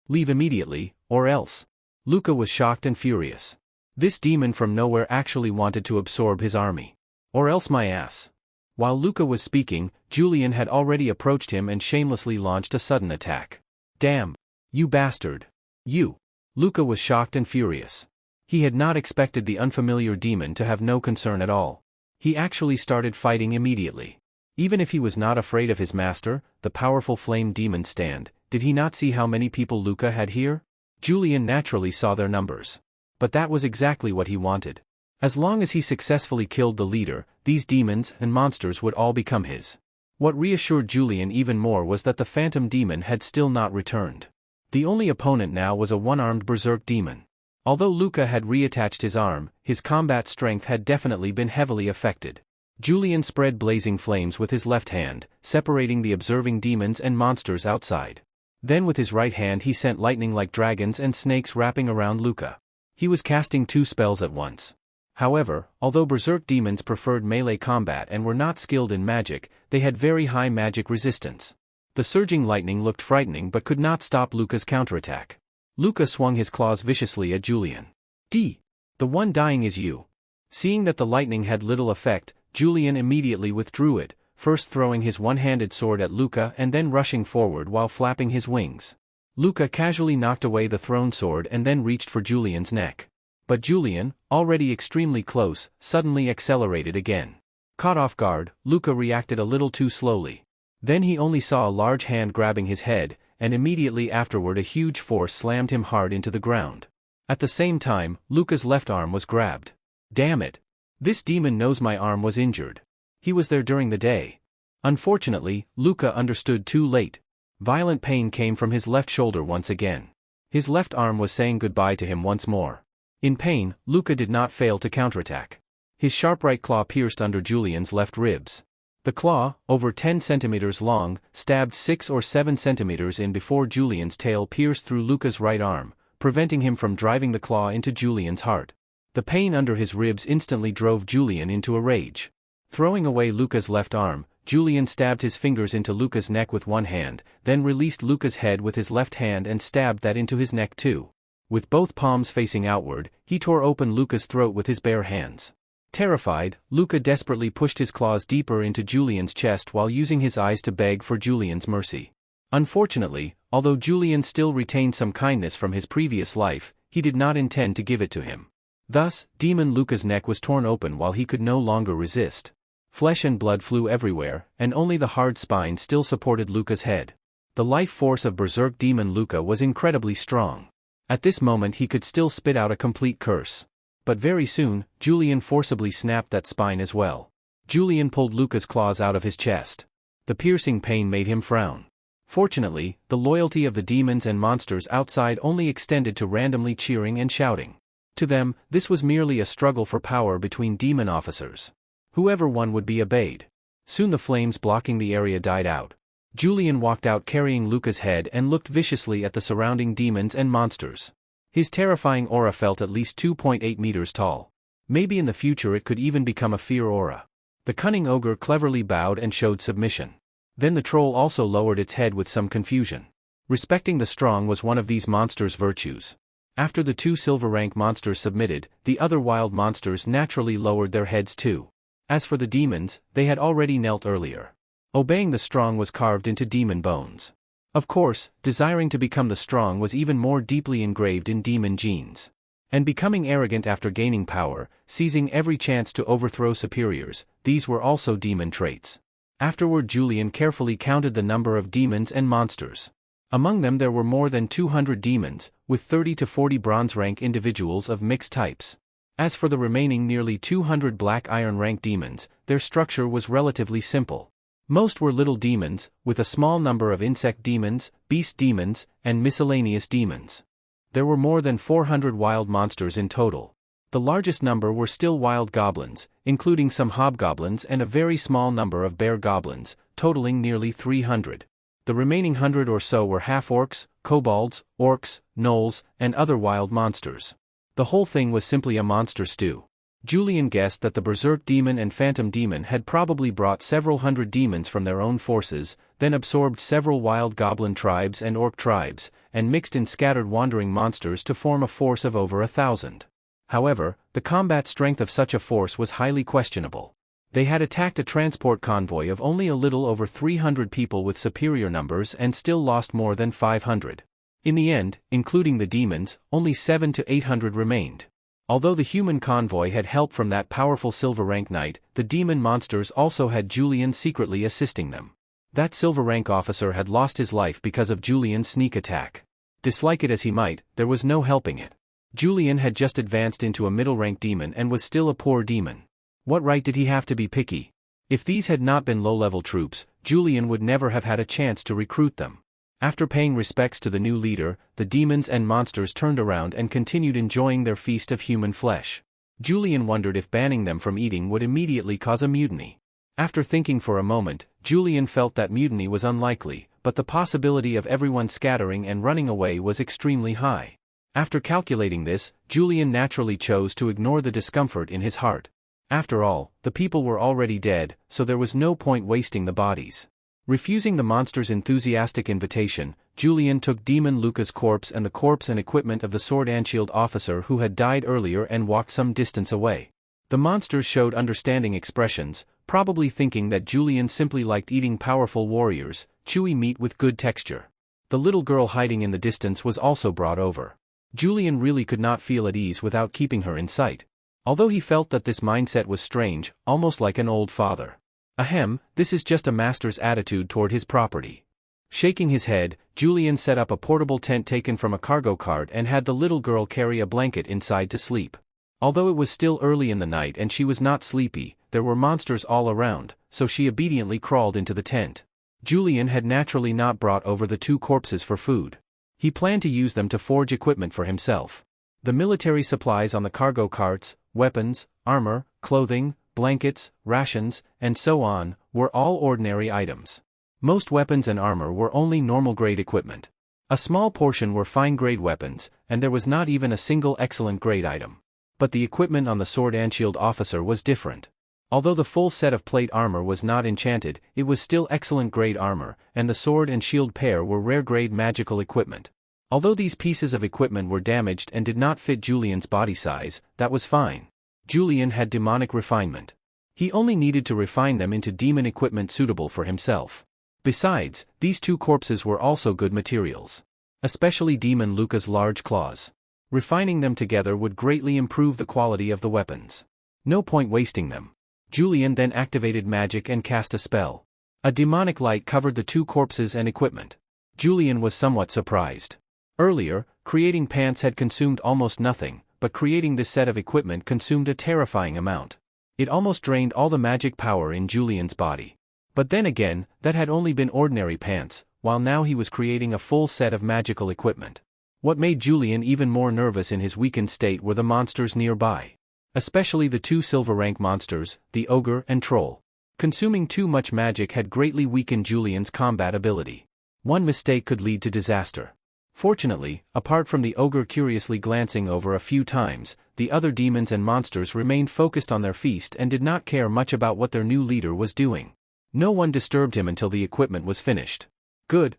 A: Leave immediately, or else." Luca was shocked and furious. This demon from nowhere actually wanted to absorb his army. "Or else my ass." While Luca was speaking, Julian had already approached him and shamelessly launched a sudden attack. "Damn! You bastard! You!" Luca was shocked and furious. He had not expected the unfamiliar demon to have no concern at all. He actually started fighting immediately. Even if he was not afraid of his master, the powerful flame demon Stand, did he not see how many people Luca had here? Julian naturally saw their numbers. But that was exactly what he wanted. As long as he successfully killed the leader, these demons and monsters would all become his. What reassured Julian even more was that the phantom demon had still not returned. The only opponent now was a one-armed berserk demon. Although Luca had reattached his arm, his combat strength had definitely been heavily affected. Julian spread blazing flames with his left hand, separating the observing demons and monsters outside. Then with his right hand he sent lightning like dragons and snakes wrapping around Luca. He was casting 2 spells at once. However, although berserk demons preferred melee combat and were not skilled in magic, they had very high magic resistance. The surging lightning looked frightening but could not stop Luca's counterattack. Luca swung his claws viciously at Julian. "The one dying is you." Seeing that the lightning had little effect, Julian immediately withdrew it, first throwing his one-handed sword at Luca and then rushing forward while flapping his wings. Luca casually knocked away the thrown sword and then reached for Julian's neck. But Julian, already extremely close, suddenly accelerated again. Caught off guard, Luca reacted a little too slowly. Then he only saw a large hand grabbing his head, and immediately afterward a huge force slammed him hard into the ground. At the same time, Luca's left arm was grabbed. "Damn it! This demon knows my arm was injured. He was there during the day." Unfortunately, Luca understood too late. Violent pain came from his left shoulder once again. His left arm was saying goodbye to him once more. In pain, Luca did not fail to counterattack. His sharp right claw pierced under Julian's left ribs. The claw, over 10 centimeters long, stabbed 6 or 7 centimeters in before Julian's tail pierced through Luca's right arm, preventing him from driving the claw into Julian's heart. The pain under his ribs instantly drove Julian into a rage. Throwing away Luca's left arm, Julian stabbed his fingers into Luca's neck with one hand, then released Luca's head with his left hand and stabbed that into his neck too. With both palms facing outward, he tore open Luca's throat with his bare hands. Terrified, Luca desperately pushed his claws deeper into Julian's chest while using his eyes to beg for Julian's mercy. Unfortunately, although Julian still retained some kindness from his previous life, he did not intend to give it to him. Thus, Demon Luca's neck was torn open while he could no longer resist. Flesh and blood flew everywhere, and only the hard spine still supported Luca's head. The life force of Berserk Demon Luca was incredibly strong. At this moment he could still spit out a complete curse. But very soon, Julian forcibly snapped that spine as well. Julian pulled Luca's claws out of his chest. The piercing pain made him frown. Fortunately, the loyalty of the demons and monsters outside only extended to randomly cheering and shouting. To them, this was merely a struggle for power between demon officers. Whoever won would be obeyed. Soon the flames blocking the area died out. Julian walked out carrying Luca's head and looked viciously at the surrounding demons and monsters. His terrifying aura felt at least 2.8 meters tall. Maybe in the future it could even become a fear aura. The cunning ogre cleverly bowed and showed submission. Then the troll also lowered its head with some confusion. Respecting the strong was one of these monsters' virtues. After the two silver rank monsters submitted, the other wild monsters naturally lowered their heads too. As for the demons, they had already knelt earlier. Obeying the strong was carved into demon bones. Of course, desiring to become the strong was even more deeply engraved in demon genes. And becoming arrogant after gaining power, seizing every chance to overthrow superiors, these were also demon traits. Afterward Julian carefully counted the number of demons and monsters. Among them there were more than 200 demons, with 30 to 40 bronze rank individuals of mixed types. As for the remaining nearly 200 black iron rank demons, their structure was relatively simple. Most were little demons, with a small number of insect demons, beast demons, and miscellaneous demons. There were more than 400 wild monsters in total. The largest number were still wild goblins, including some hobgoblins and a very small number of bear goblins, totaling nearly 300. The remaining 100 or so were half-orcs, kobolds, orcs, gnolls, and other wild monsters. The whole thing was simply a monster stew. Julian guessed that the berserk demon and phantom demon had probably brought several hundred demons from their own forces, then absorbed several wild goblin tribes and orc tribes, and mixed in scattered wandering monsters to form a force of over 1,000. However, the combat strength of such a force was highly questionable. They had attacked a transport convoy of only a little over 300 people with superior numbers and still lost more than 500. In the end, including the demons, only 700 to 800 remained. Although the human convoy had help from that powerful silver rank knight, the demon monsters also had Julian secretly assisting them. That silver rank officer had lost his life because of Julian's sneak attack. Dislike it as he might, there was no helping it. Julian had just advanced into a middle rank demon and was still a poor demon. What right did he have to be picky? If these had not been low-level troops, Julian would never have had a chance to recruit them. After paying respects to the new leader, the demons and monsters turned around and continued enjoying their feast of human flesh. Julian wondered if banning them from eating would immediately cause a mutiny. After thinking for a moment, Julian felt that mutiny was unlikely, but the possibility of everyone scattering and running away was extremely high. After calculating this, Julian naturally chose to ignore the discomfort in his heart. After all, the people were already dead, so there was no point wasting the bodies. Refusing the monster's enthusiastic invitation, Julian took Demon Luca's corpse and the corpse and equipment of the Sword and Shield officer who had died earlier and walked some distance away. The monsters showed understanding expressions, probably thinking that Julian simply liked eating powerful warriors, chewy meat with good texture. The little girl hiding in the distance was also brought over. Julian really could not feel at ease without keeping her in sight. Although he felt that this mindset was strange, almost like an old father. Ahem, this is just a master's attitude toward his property. Shaking his head, Julian set up a portable tent taken from a cargo cart and had the little girl carry a blanket inside to sleep. Although it was still early in the night and she was not sleepy, there were monsters all around, so she obediently crawled into the tent. Julian had naturally not brought over the two corpses for food. He planned to use them to forge equipment for himself. The military supplies on the cargo carts, weapons, armor, clothing, blankets, rations, and so on, were all ordinary items. Most weapons and armor were only normal-grade equipment. A small portion were fine-grade weapons, and there was not even a single excellent-grade item. But the equipment on the Sword and Shield officer was different. Although the full set of plate armor was not enchanted, it was still excellent-grade armor, and the Sword and Shield pair were rare-grade magical equipment. Although these pieces of equipment were damaged and did not fit Julian's body size, that was fine. Julian had demonic refinement. He only needed to refine them into demon equipment suitable for himself. Besides, these two corpses were also good materials. Especially Demon Luca's large claws. Refining them together would greatly improve the quality of the weapons. No point wasting them. Julian then activated magic and cast a spell. A demonic light covered the two corpses and equipment. Julian was somewhat surprised. Earlier, creating pants had consumed almost nothing, but creating this set of equipment consumed a terrifying amount. It almost drained all the magic power in Julian's body. But then again, that had only been ordinary pants, while now he was creating a full set of magical equipment. What made Julian even more nervous in his weakened state were the monsters nearby. Especially the two silver rank monsters, the ogre and troll. Consuming too much magic had greatly weakened Julian's combat ability. One mistake could lead to disaster. Fortunately, apart from the ogre curiously glancing over a few times, the other demons and monsters remained focused on their feast and did not care much about what their new leader was doing. No one disturbed him until the equipment was finished. Good,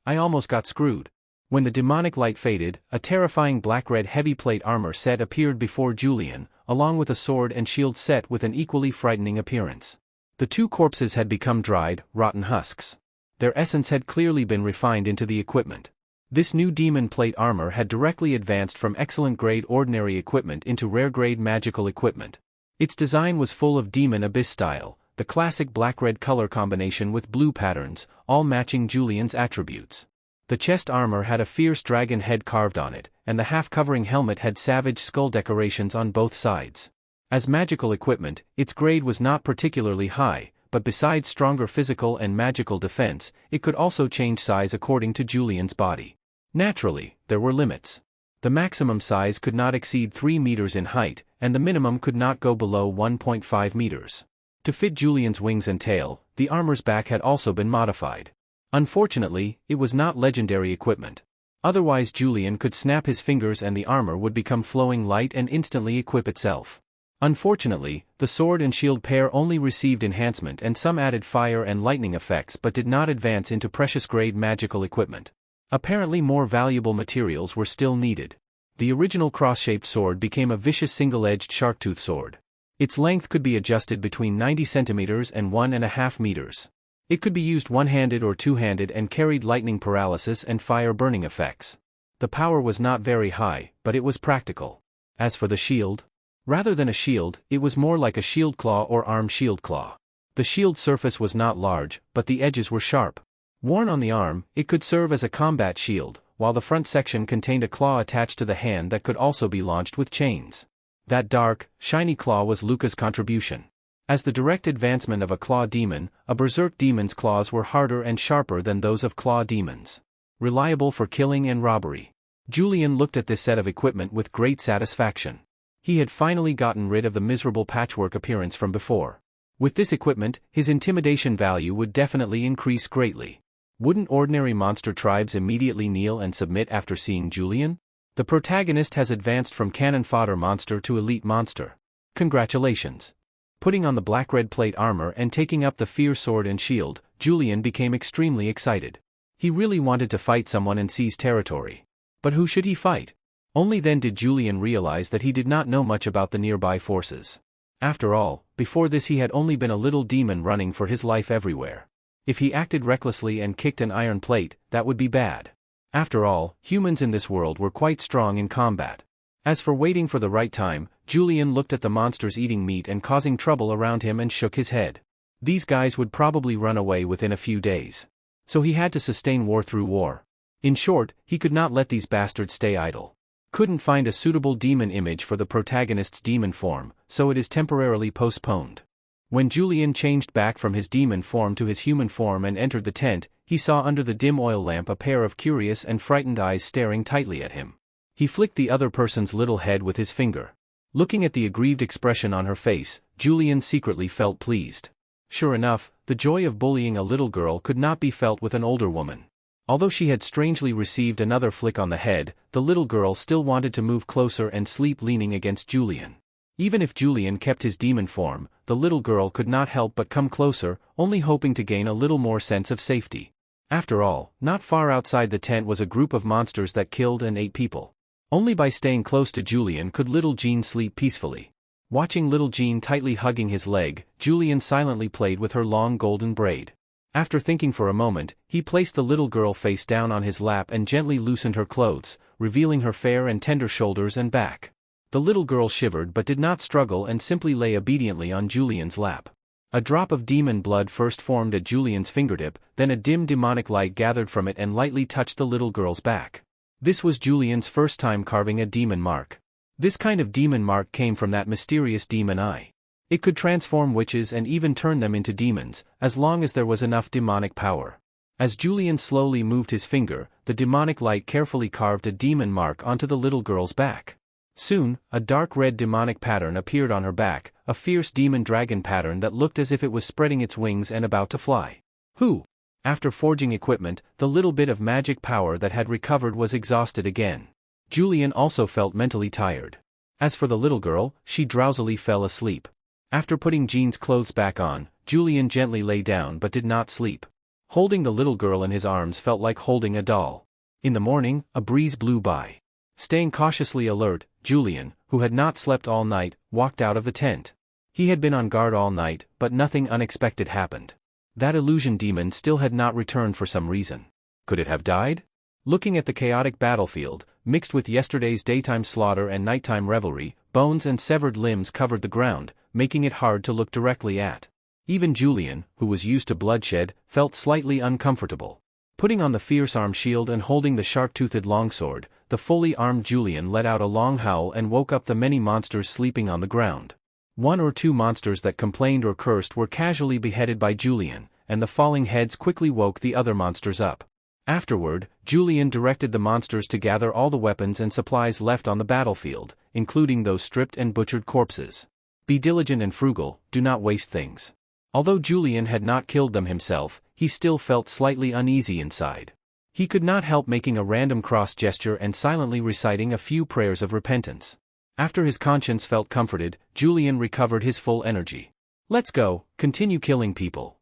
A: I almost got screwed. When the demonic light faded, a terrifying black-red heavy plate armor set appeared before Julian, along with a sword and shield set with an equally frightening appearance. The two corpses had become dried, rotten husks. Their essence had clearly been refined into the equipment. This new demon plate armor had directly advanced from excellent-grade ordinary equipment into rare-grade magical equipment. Its design was full of demon abyss style, the classic black-red color combination with blue patterns, all matching Julian's attributes. The chest armor had a fierce dragon head carved on it, and the half-covering helmet had savage skull decorations on both sides. As magical equipment, its grade was not particularly high, but besides stronger physical and magical defense, it could also change size according to Julian's body. Naturally, there were limits. The maximum size could not exceed 3 meters in height, and the minimum could not go below 1.5 meters. To fit Julian's wings and tail, the armor's back had also been modified. Unfortunately, it was not legendary equipment. Otherwise Julian could snap his fingers and the armor would become flowing light and instantly equip itself. Unfortunately, the sword and shield pair only received enhancement and some added fire and lightning effects but did not advance into precious-grade magical equipment. Apparently more valuable materials were still needed. The original cross-shaped sword became a vicious single-edged shark-tooth sword. Its length could be adjusted between 90 centimeters and 1.5 meters. It could be used one-handed or two-handed and carried lightning paralysis and fire-burning effects. The power was not very high, but it was practical. As for the shield, rather than a shield, it was more like a shield claw or arm shield claw. The shield surface was not large, but the edges were sharp. Worn on the arm, it could serve as a combat shield, while the front section contained a claw attached to the hand that could also be launched with chains. That dark, shiny claw was Luca's contribution. As the direct advancement of a claw demon, a berserk demon's claws were harder and sharper than those of claw demons. Reliable for killing and robbery. Julian looked at this set of equipment with great satisfaction. He had finally gotten rid of the miserable patchwork appearance from before. With this equipment, his intimidation value would definitely increase greatly. Wouldn't ordinary monster tribes immediately kneel and submit after seeing Julian? The protagonist has advanced from cannon fodder monster to elite monster. Congratulations. Putting on the black-red plate armor and taking up the fierce sword and shield, Julian became extremely excited. He really wanted to fight someone and seize territory. But who should he fight? Only then did Julian realize that he did not know much about the nearby forces. After all, before this he had only been a little demon running for his life everywhere. If he acted recklessly and kicked an iron plate, that would be bad. After all, humans in this world were quite strong in combat. As for waiting for the right time, Julian looked at the monsters eating meat and causing trouble around him and shook his head. These guys would probably run away within a few days. So he had to sustain war through war. In short, he could not let these bastards stay idle. Couldn't find a suitable demon image for the protagonist's demon form, so it is temporarily postponed. When Julian changed back from his demon form to his human form and entered the tent, he saw under the dim oil lamp a pair of curious and frightened eyes staring tightly at him. He flicked the other person's little head with his finger. Looking at the aggrieved expression on her face, Julian secretly felt pleased. Sure enough, the joy of bullying a little girl could not be felt with an older woman. Although she had strangely received another flick on the head, the little girl still wanted to move closer and sleep leaning against Julian. Even if Julian kept his demon form, the little girl could not help but come closer, only hoping to gain a little more sense of safety. After all, not far outside the tent was a group of monsters that killed and ate people. Only by staying close to Julian could little Jean sleep peacefully. Watching little Jean tightly hugging his leg, Julian silently played with her long golden braid. After thinking for a moment, he placed the little girl face down on his lap and gently loosened her clothes, revealing her fair and tender shoulders and back. The little girl shivered but did not struggle and simply lay obediently on Julian's lap. A drop of demon blood first formed at Julian's fingertip, then a dim demonic light gathered from it and lightly touched the little girl's back. This was Julian's first time carving a demon mark. This kind of demon mark came from that mysterious demon eye. It could transform witches and even turn them into demons, as long as there was enough demonic power. As Julian slowly moved his finger, the demonic light carefully carved a demon mark onto the little girl's back. Soon, a dark red demonic pattern appeared on her back, a fierce demon dragon pattern that looked as if it was spreading its wings and about to fly. Who? After forging equipment, the little bit of magic power that had recovered was exhausted again. Julian also felt mentally tired. As for the little girl, she drowsily fell asleep. After putting Jean's clothes back on, Julian gently lay down but did not sleep. Holding the little girl in his arms felt like holding a doll. In the morning, a breeze blew by. Staying cautiously alert, Julian, who had not slept all night, walked out of the tent. He had been on guard all night, but nothing unexpected happened. That illusion demon still had not returned for some reason. Could it have died? Looking at the chaotic battlefield, mixed with yesterday's daytime slaughter and nighttime revelry, bones and severed limbs covered the ground, making it hard to look directly at. Even Julian, who was used to bloodshed, felt slightly uncomfortable. Putting on the fierce arm shield and holding the sharp-toothed longsword, the fully armed Julian let out a long howl and woke up the many monsters sleeping on the ground. One or two monsters that complained or cursed were casually beheaded by Julian, and the falling heads quickly woke the other monsters up. Afterward, Julian directed the monsters to gather all the weapons and supplies left on the battlefield, including those stripped and butchered corpses. Be diligent and frugal, do not waste things. Although Julian had not killed them himself, he still felt slightly uneasy inside. He could not help making a random cross gesture and silently reciting a few prayers of repentance. After his conscience felt comforted, Julian recovered his full energy. Let's go, continue killing people.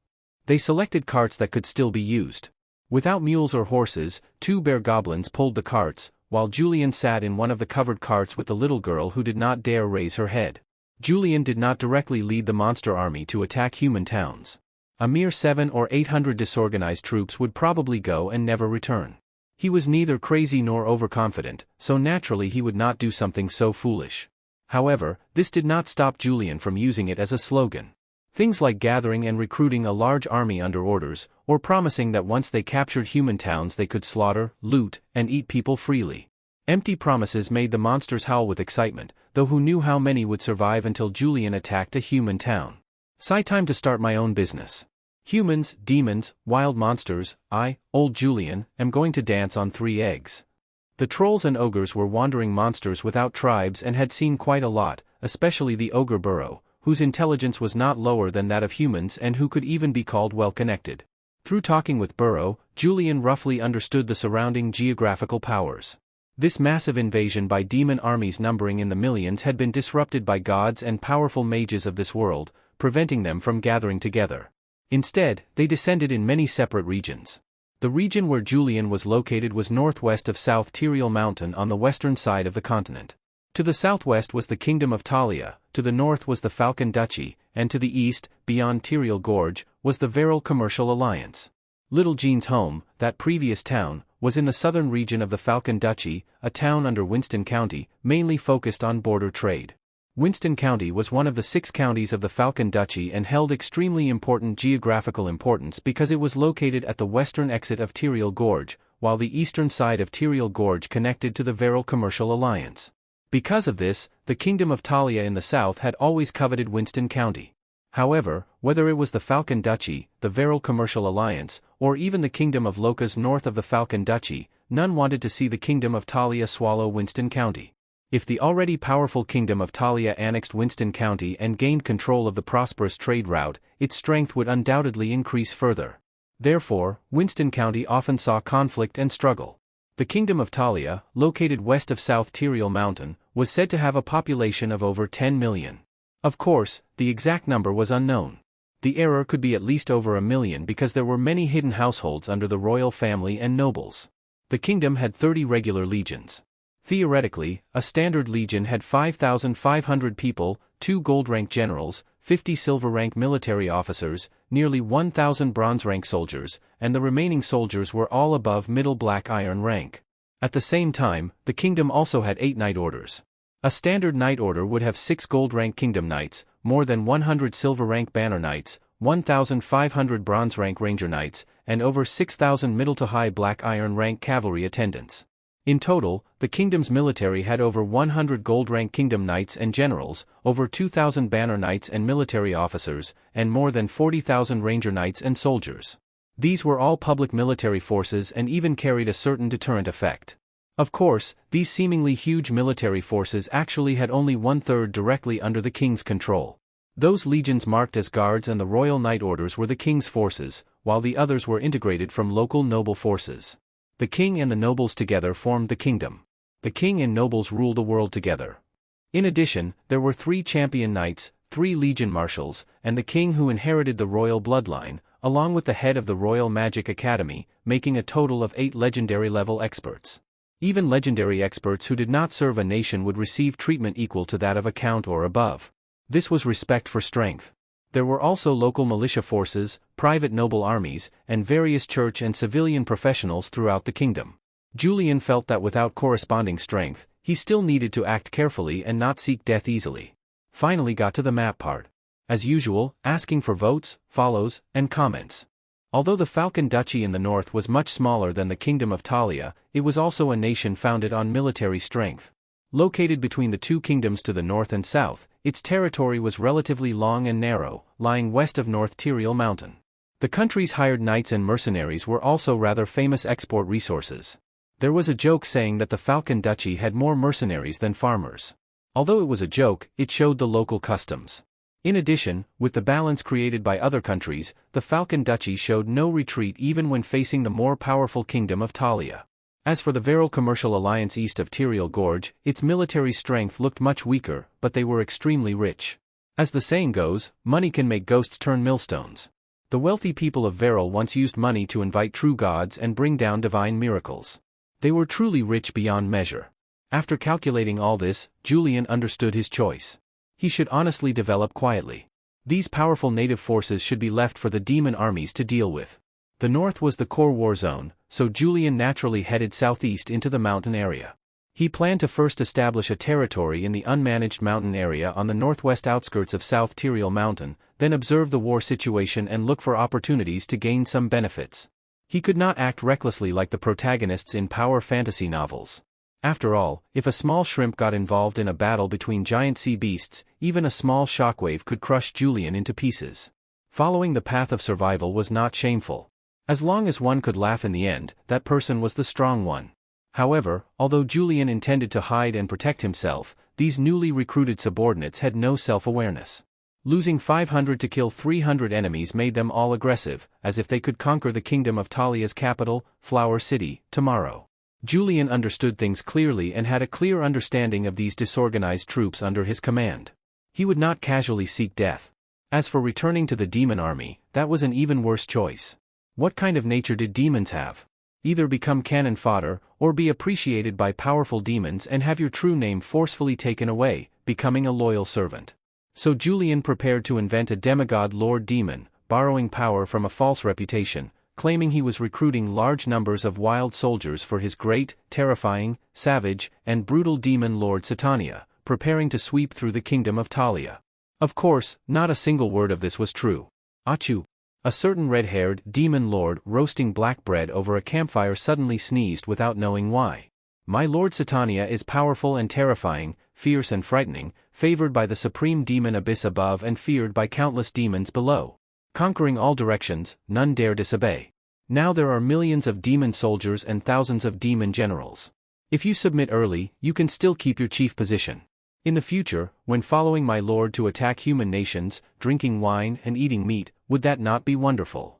A: They selected carts that could still be used. Without mules or horses, 2 bear goblins pulled the carts, while Julian sat in one of the covered carts with the little girl who did not dare raise her head. Julian did not directly lead the monster army to attack human towns. A mere 700 or 800 disorganized troops would probably go and never return. He was neither crazy nor overconfident, so naturally he would not do something so foolish. However, this did not stop Julian from using it as a slogan. Things like gathering and recruiting a large army under orders, or promising that once they captured human towns they could slaughter, loot, and eat people freely. Empty promises made the monsters howl with excitement, though who knew how many would survive until Julian attacked a human town. Time to start my own business. Humans, demons, wild monsters, I, old Julian, am going to dance on 3 eggs. The trolls and ogres were wandering monsters without tribes and had seen quite a lot, especially the ogre Burrow, whose intelligence was not lower than that of humans and who could even be called well-connected. Through talking with Burrow, Julian roughly understood the surrounding geographical powers. This massive invasion by demon armies numbering in the millions had been disrupted by gods and powerful mages of this world, preventing them from gathering together. Instead, they descended in many separate regions. The region where Julian was located was northwest of South Tyriel Mountain on the western side of the continent. To the southwest was the Kingdom of Talia, to the north was the Falcon Duchy, and to the east, beyond Tyriel Gorge, was the Veral Commercial Alliance. Little Jean's home, that previous town, was in the southern region of the Falcon Duchy, a town under Winston County, mainly focused on border trade. Winston County was one of the 6 counties of the Falcon Duchy and held extremely important geographical importance because it was located at the western exit of Tyriel Gorge, while the eastern side of Tyriel Gorge connected to the Veral Commercial Alliance. Because of this, the Kingdom of Talia in the south had always coveted Winston County. However, whether it was the Falcon Duchy, the Veral Commercial Alliance, or even the Kingdom of Locas north of the Falcon Duchy, none wanted to see the Kingdom of Talia swallow Winston County. If the already powerful Kingdom of Talia annexed Winston County and gained control of the prosperous trade route, its strength would undoubtedly increase further. Therefore, Winston County often saw conflict and struggle. The Kingdom of Talia, located west of South Tyriel Mountain, was said to have a population of over 10 million. Of course, the exact number was unknown. The error could be at least over 1 million because there were many hidden households under the royal family and nobles. The kingdom had 30 regular legions. Theoretically, a standard legion had 5,500 people, 2 gold-rank generals, 50 silver-rank military officers, nearly 1,000 bronze-rank soldiers, and the remaining soldiers were all above middle black iron rank. At the same time, the kingdom also had 8 knight orders. A standard knight order would have 6 gold-rank kingdom knights, more than 100 silver-rank banner knights, 1,500 bronze-rank ranger knights, and over 6,000 middle to high black iron rank cavalry attendants. In total, the kingdom's military had over 100 gold-rank kingdom knights and generals, over 2,000 banner knights and military officers, and more than 40,000 ranger knights and soldiers. These were all public military forces and even carried a certain deterrent effect. Of course, these seemingly huge military forces actually had only 1/3 directly under the king's control. Those legions marked as guards and the royal knight orders were the king's forces, while the others were integrated from local noble forces. The king and the nobles together formed the kingdom. The king and nobles ruled the world together. In addition, there were 3 champion knights, 3 legion marshals, and the king who inherited the royal bloodline, along with the head of the Royal Magic Academy, making a total of 8 legendary-level experts. Even legendary experts who did not serve a nation would receive treatment equal to that of a count or above. This was respect for strength. There were also local militia forces, private noble armies, and various church and civilian professionals throughout the kingdom. Julian felt that without corresponding strength, he still needed to act carefully and not seek death easily. Finally got to the map part. As usual, asking for votes, follows, and comments. Although the Falcon Duchy in the north was much smaller than the Kingdom of Talia, it was also a nation founded on military strength. Located between the 2 kingdoms to the north and south, its territory was relatively long and narrow, lying west of North Tyrael Mountain. The country's hired knights and mercenaries were also rather famous export resources. There was a joke saying that the Falcon Duchy had more mercenaries than farmers. Although it was a joke, it showed the local customs. In addition, with the balance created by other countries, the Falcon Duchy showed no retreat even when facing the more powerful Kingdom of Talia. As for the Veral Commercial Alliance east of Tyrael Gorge, its military strength looked much weaker, but they were extremely rich. As the saying goes, money can make ghosts turn millstones. The wealthy people of Veral once used money to invite true gods and bring down divine miracles. They were truly rich beyond measure. After calculating all this, Julian understood his choice. He should honestly develop quietly. These powerful native forces should be left for the demon armies to deal with. The north was the core war zone, so Julian naturally headed southeast into the mountain area. He planned to first establish a territory in the unmanaged mountain area on the northwest outskirts of South Tyrael Mountain, then observe the war situation and look for opportunities to gain some benefits. He could not act recklessly like the protagonists in power fantasy novels. After all, if a small shrimp got involved in a battle between giant sea beasts, even a small shockwave could crush Julian into pieces. Following the path of survival was not shameful. As long as one could laugh in the end, that person was the strong one. However, although Julian intended to hide and protect himself, these newly recruited subordinates had no self-awareness. Losing 500 to kill 300 enemies made them all aggressive, as if they could conquer the kingdom of Talia's capital, Flower City, tomorrow. Julian understood things clearly and had a clear understanding of these disorganized troops under his command. He would not casually seek death. As for returning to the demon army, that was an even worse choice. What kind of nature did demons have? Either become cannon fodder, or be appreciated by powerful demons and have your true name forcefully taken away, becoming a loyal servant. So Julian prepared to invent a demigod lord demon, borrowing power from a false reputation, claiming he was recruiting large numbers of wild soldiers for his great, terrifying, savage, and brutal demon lord Satania, preparing to sweep through the kingdom of Talia. Of course, not a single word of this was true. Achoo! A certain red-haired demon lord roasting black bread over a campfire suddenly sneezed without knowing why. My lord Satania is powerful and terrifying, fierce and frightening, favored by the supreme demon abyss above and feared by countless demons below. Conquering all directions, none dare disobey. Now there are millions of demon soldiers and thousands of demon generals. If you submit early, you can still keep your chief position. In the future, when following my lord to attack human nations, drinking wine and eating meat, would that not be wonderful?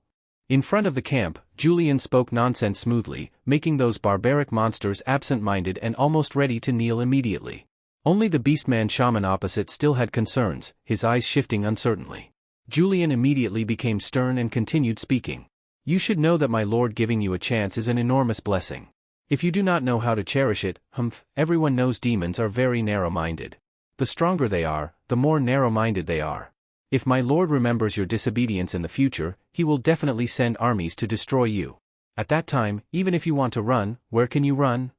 A: In front of the camp, Julian spoke nonsense smoothly, making those barbaric monsters absent-minded and almost ready to kneel immediately. Only the beastman shaman opposite still had concerns, his eyes shifting uncertainly. Julian immediately became stern and continued speaking. You should know that my lord giving you a chance is an enormous blessing. If you do not know how to cherish it, everyone knows demons are very narrow-minded. The stronger they are, the more narrow-minded they are. If my lord remembers your disobedience in the future, he will definitely send armies to destroy you. At that time, even if you want to run, where can you run?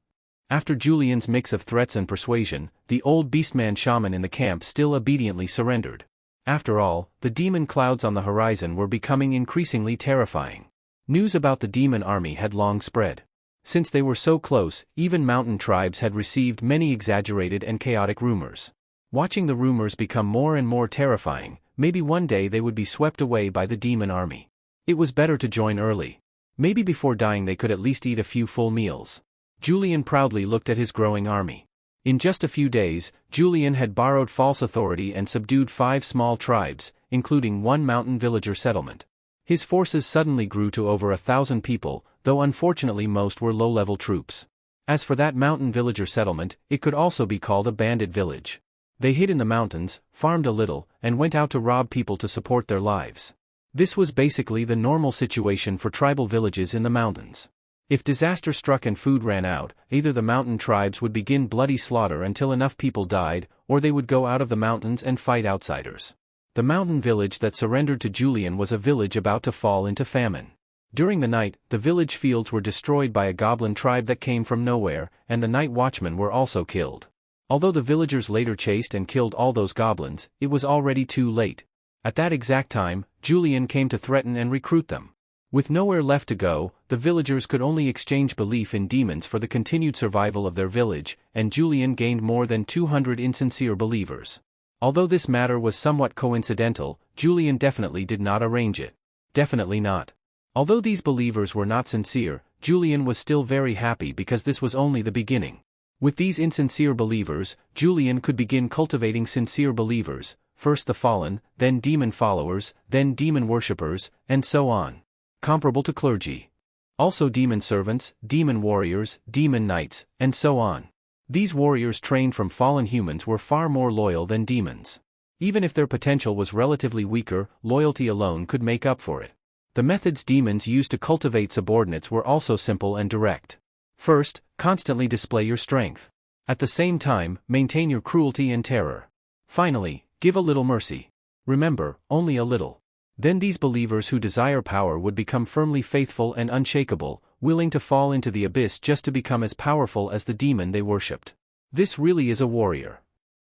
A: After Julian's mix of threats and persuasion, the old beastman shaman in the camp still obediently surrendered. After all, the demon clouds on the horizon were becoming increasingly terrifying. News about the demon army had long spread. Since they were so close, even mountain tribes had received many exaggerated and chaotic rumors. Watching the rumors become more and more terrifying, maybe one day they would be swept away by the demon army. It was better to join early. Maybe before dying they could at least eat a few full meals. Julian proudly looked at his growing army. In just a few days, Julian had borrowed false authority and subdued 5 small tribes, including 1 mountain villager settlement. His forces suddenly grew to over 1,000 people, though unfortunately most were low-level troops. As for that mountain villager settlement, it could also be called a bandit village. They hid in the mountains, farmed a little, and went out to rob people to support their lives. This was basically the normal situation for tribal villages in the mountains. If disaster struck and food ran out, either the mountain tribes would begin bloody slaughter until enough people died, or they would go out of the mountains and fight outsiders. The mountain village that surrendered to Julian was a village about to fall into famine. During the night, the village fields were destroyed by a goblin tribe that came from nowhere, and the night watchmen were also killed. Although the villagers later chased and killed all those goblins, it was already too late. At that exact time, Julian came to threaten and recruit them. With nowhere left to go, the villagers could only exchange belief in demons for the continued survival of their village, and Julian gained more than 200 insincere believers. Although this matter was somewhat coincidental, Julian definitely did not arrange it. Definitely not. Although these believers were not sincere, Julian was still very happy because this was only the beginning. With these insincere believers, Julian could begin cultivating sincere believers, first the fallen, then demon followers, then demon worshippers, and so on. Comparable to clergy. Also demon servants, demon warriors, demon knights, and so on. These warriors trained from fallen humans were far more loyal than demons. Even if their potential was relatively weaker, loyalty alone could make up for it. The methods demons used to cultivate subordinates were also simple and direct. First, constantly display your strength. At the same time, maintain your cruelty and terror. Finally, give a little mercy. Remember, only a little. Then these believers who desire power would become firmly faithful and unshakable, willing to fall into the abyss just to become as powerful as the demon they worshipped. This really is a warrior.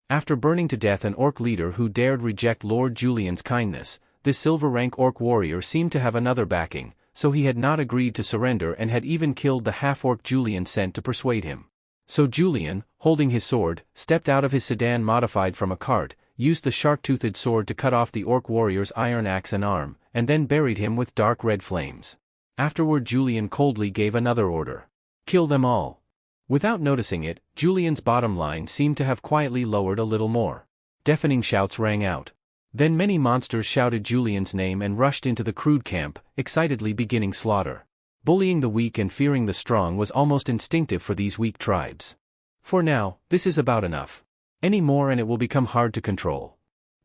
A: After burning to death an orc leader who dared reject Lord Julian's kindness, this silver-rank orc warrior seemed to have another backing, so he had not agreed to surrender and had even killed the half-orc Julian sent to persuade him. So Julian, holding his sword, stepped out of his sedan modified from a cart, used the shark-toothed sword to cut off the orc warrior's iron axe and arm, and then buried him with dark red flames. Afterward Julian coldly gave another order. Kill them all. Without noticing it, Julian's bottom line seemed to have quietly lowered a little more. Deafening shouts rang out. Then many monsters shouted Julian's name and rushed into the crude camp, excitedly beginning slaughter. Bullying the weak and fearing the strong was almost instinctive for these weak tribes. For now, this is about enough. Any more and it will become hard to control.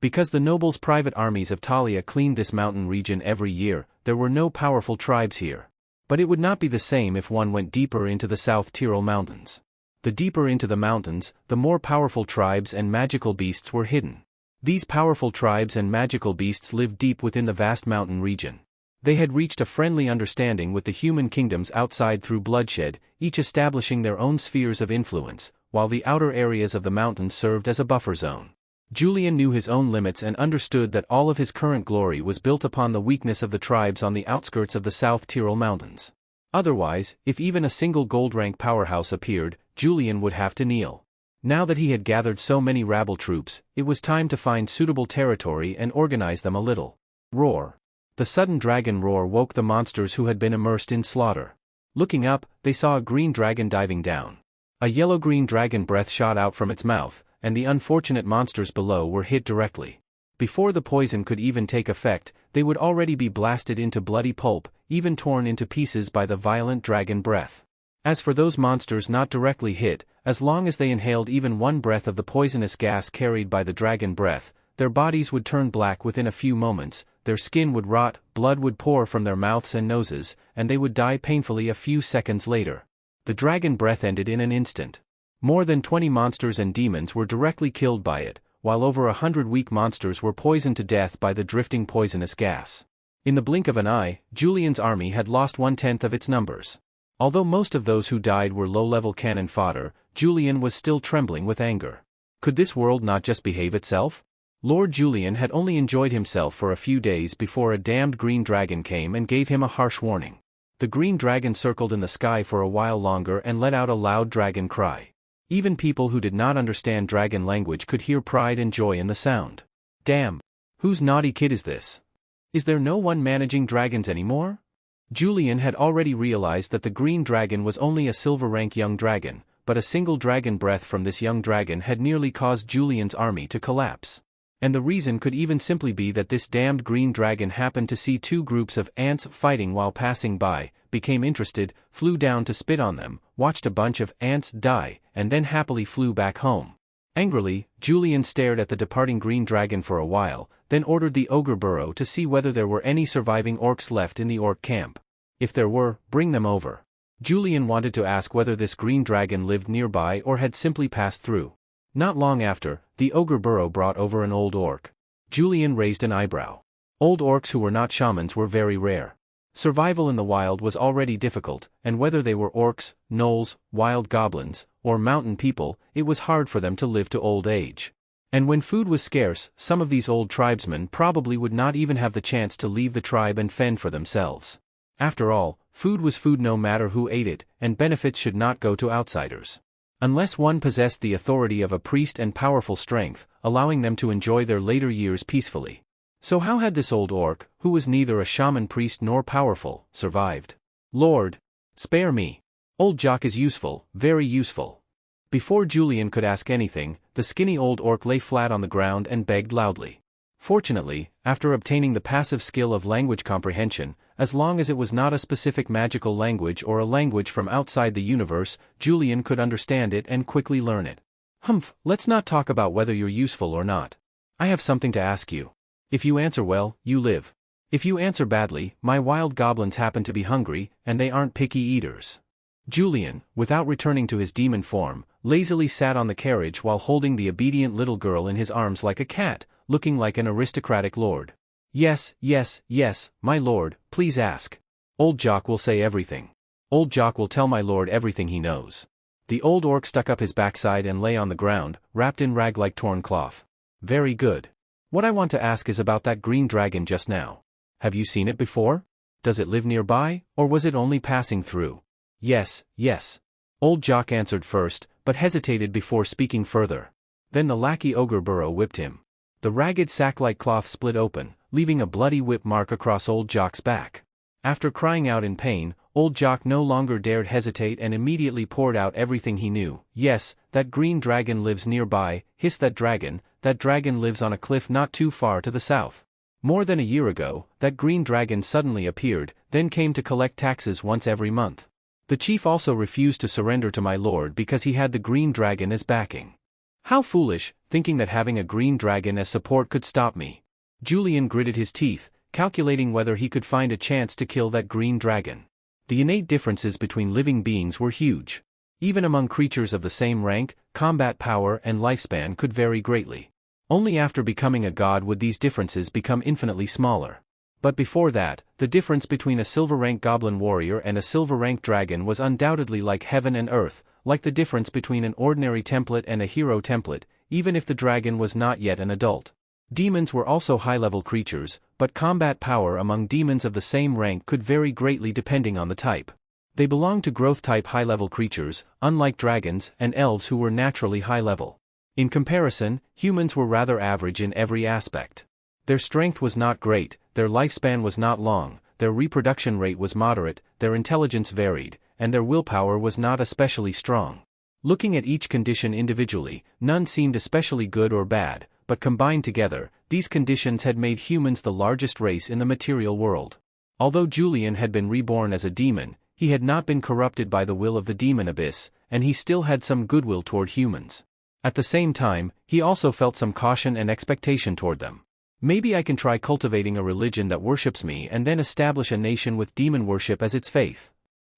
A: Because the nobles' private armies of Talia cleaned this mountain region every year, there were no powerful tribes here. But it would not be the same if one went deeper into the South Tyrol Mountains. The deeper into the mountains, the more powerful tribes and magical beasts were hidden. These powerful tribes and magical beasts lived deep within the vast mountain region. They had reached a friendly understanding with the human kingdoms outside through bloodshed, each establishing their own spheres of influence, while the outer areas of the mountains served as a buffer zone. Julian knew his own limits and understood that all of his current glory was built upon the weakness of the tribes on the outskirts of the South Tyrol Mountains. Otherwise, if even a single gold-rank powerhouse appeared, Julian would have to kneel. Now that he had gathered so many rabble troops, it was time to find suitable territory and organize them a little. Roar. The sudden dragon roar woke the monsters who had been immersed in slaughter. Looking up, they saw a green dragon diving down. A yellow-green dragon breath shot out from its mouth, and the unfortunate monsters below were hit directly. Before the poison could even take effect, they would already be blasted into bloody pulp, even torn into pieces by the violent dragon breath. As for those monsters not directly hit, as long as they inhaled even one breath of the poisonous gas carried by the dragon breath, their bodies would turn black within a few moments, their skin would rot, blood would pour from their mouths and noses, and they would die painfully a few seconds later. The dragon breath ended in an instant. More than 20 monsters and demons were directly killed by it, while over 100 weak monsters were poisoned to death by the drifting poisonous gas. In the blink of an eye, Julian's army had lost 1/10 of its numbers. Although most of those who died were low-level cannon fodder, Julian was still trembling with anger. Could this world not just behave itself? Lord Julian had only enjoyed himself for a few days before a damned green dragon came and gave him a harsh warning. The green dragon circled in the sky for a while longer and let out a loud dragon cry. Even people who did not understand dragon language could hear pride and joy in the sound. Damn! Whose naughty kid is this? Is there no one managing dragons anymore? Julian had already realized that the green dragon was only a silver rank young dragon, but a single dragon breath from this young dragon had nearly caused Julian's army to collapse. And the reason could even simply be that this damned green dragon happened to see two groups of ants fighting while passing by, became interested, flew down to spit on them, watched a bunch of ants die, and then happily flew back home. Angrily, Julian stared at the departing green dragon for a while, then ordered the ogre burrow to see whether there were any surviving orcs left in the orc camp. If there were, bring them over. Julian wanted to ask whether this green dragon lived nearby or had simply passed through. Not long after, the ogre burrow brought over an old orc. Julian raised an eyebrow. Old orcs who were not shamans were very rare. Survival in the wild was already difficult, and whether they were orcs, gnolls, wild goblins, or mountain people, it was hard for them to live to old age. And when food was scarce, some of these old tribesmen probably would not even have the chance to leave the tribe and fend for themselves. After all, food was food no matter who ate it, and benefits should not go to outsiders. Unless one possessed the authority of a priest and powerful strength, allowing them to enjoy their later years peacefully. So how had this old orc, who was neither a shaman priest nor powerful, survived? Lord, spare me. Old Jock is useful, very useful. Before Julian could ask anything, the skinny old orc lay flat on the ground and begged loudly. Fortunately, after obtaining the passive skill of language comprehension, as long as it was not a specific magical language or a language from outside the universe, Julian could understand it and quickly learn it. Humph, let's not talk about whether you're useful or not. I have something to ask you. If you answer well, you live. If you answer badly, my wild goblins happen to be hungry, and they aren't picky eaters. Julian, without returning to his demon form, lazily sat on the carriage while holding the obedient little girl in his arms like a cat, looking like an aristocratic lord. Yes, yes, yes, my lord, please ask. Old Jock will say everything. Old Jock will tell my lord everything he knows. The old orc stuck up his backside and lay on the ground, wrapped in rag like torn cloth. Very good. What I want to ask is about that green dragon just now. Have you seen it before? Does it live nearby, or was it only passing through? Yes, yes. Old Jock answered first, but hesitated before speaking further. Then the lackey ogre burrow whipped him. The ragged sack-like cloth split open, leaving a bloody whip mark across old Jock's back. After crying out in pain, old Jock no longer dared hesitate and immediately poured out everything he knew. Yes, that green dragon lives nearby, hissed that dragon lives on a cliff not too far to the south. More than a year ago, that green dragon suddenly appeared, then came to collect taxes once every month. The chief also refused to surrender to my lord because he had the green dragon as backing. How foolish, thinking that having a green dragon as support could stop me. Julian gritted his teeth, calculating whether he could find a chance to kill that green dragon. The innate differences between living beings were huge. Even among creatures of the same rank, combat power and lifespan could vary greatly. Only after becoming a god would these differences become infinitely smaller. But before that, the difference between a silver-rank goblin warrior and a silver-rank dragon was undoubtedly like heaven and earth, like the difference between an ordinary template and a hero template, even if the dragon was not yet an adult. Demons were also high-level creatures, but combat power among demons of the same rank could vary greatly depending on the type. They belonged to growth-type high-level creatures, unlike dragons and elves who were naturally high-level. In comparison, humans were rather average in every aspect. Their strength was not great, their lifespan was not long, their reproduction rate was moderate, their intelligence varied, and their willpower was not especially strong. Looking at each condition individually, none seemed especially good or bad, but combined together, these conditions had made humans the largest race in the material world. Although Julian had been reborn as a demon, he had not been corrupted by the will of the demon abyss, and he still had some goodwill toward humans. At the same time, he also felt some caution and expectation toward them. Maybe I can try cultivating a religion that worships me and then establish a nation with demon worship as its faith.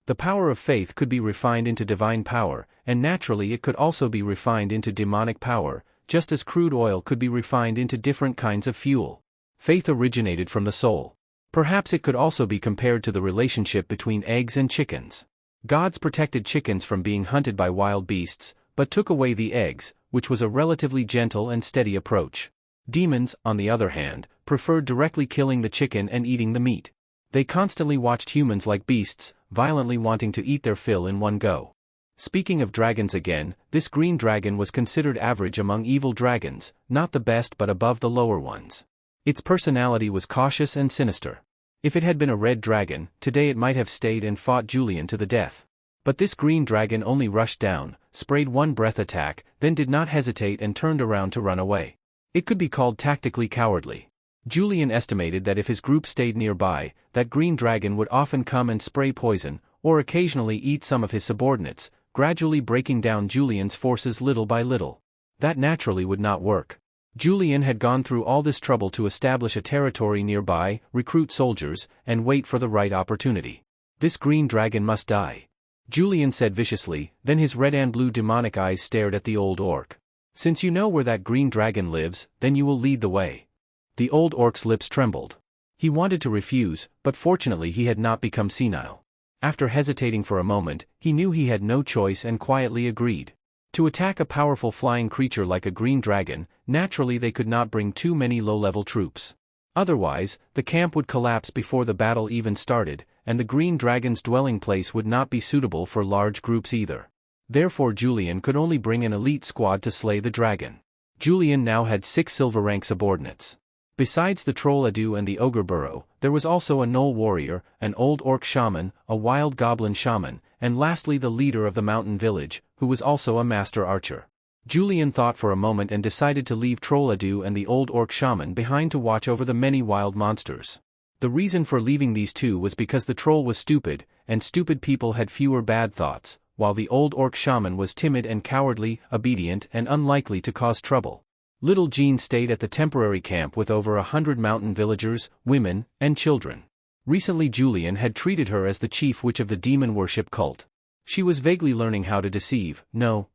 A: The power of faith could be refined into divine power, and naturally it could also be refined into demonic power, just as crude oil could be refined into different kinds of fuel. Faith originated from the soul. Perhaps it could also be compared to the relationship between eggs and chickens. Gods protected chickens from being hunted by wild beasts, but took away the eggs, which was a relatively gentle and steady approach. Demons, on the other hand, preferred directly killing the chicken and eating the meat. They constantly watched humans like beasts, violently wanting to eat their fill in one go. Speaking of dragons again, this green dragon was considered average among evil dragons, not the best but above the lower ones. Its personality was cautious and sinister. If it had been a red dragon, today it might have stayed and fought Julian to the death. But this green dragon only rushed down, sprayed one breath attack, then did not hesitate and turned around to run away. It could be called tactically cowardly. Julian estimated that if his group stayed nearby, that green dragon would often come and spray poison, or occasionally eat some of his subordinates, gradually breaking down Julian's forces little by little. That naturally would not work. Julian had gone through all this trouble to establish a territory nearby, recruit soldiers, and wait for the right opportunity. This green dragon must die, Julian said viciously, then his red and blue demonic eyes stared at the old orc. Since you know where that green dragon lives, then you will lead the way. The old orc's lips trembled. He wanted to refuse, but fortunately he had not become senile. After hesitating for a moment, he knew he had no choice and quietly agreed. To attack a powerful flying creature like a green dragon, naturally they could not bring too many low-level troops. Otherwise, the camp would collapse before the battle even started, and the green dragon's dwelling place would not be suitable for large groups either. Therefore Julian could only bring an elite squad to slay the dragon. Julian now had 6 silver rank subordinates. Besides the troll Adu and the ogre burrow, there was also a knoll warrior, an old orc shaman, a wild goblin shaman, and lastly the leader of the mountain village, who was also a master archer. Julian thought for a moment and decided to leave troll Adu and the old orc shaman behind to watch over the many wild monsters. The reason for leaving these two was because the troll was stupid, and stupid people had fewer bad thoughts, while the old orc shaman was timid and cowardly, obedient and unlikely to cause trouble. Little Jean stayed at the temporary camp with over 100 mountain villagers, women, and children. Recently Julian had treated her as the chief witch of the demon worship cult. She was vaguely learning how to deceive,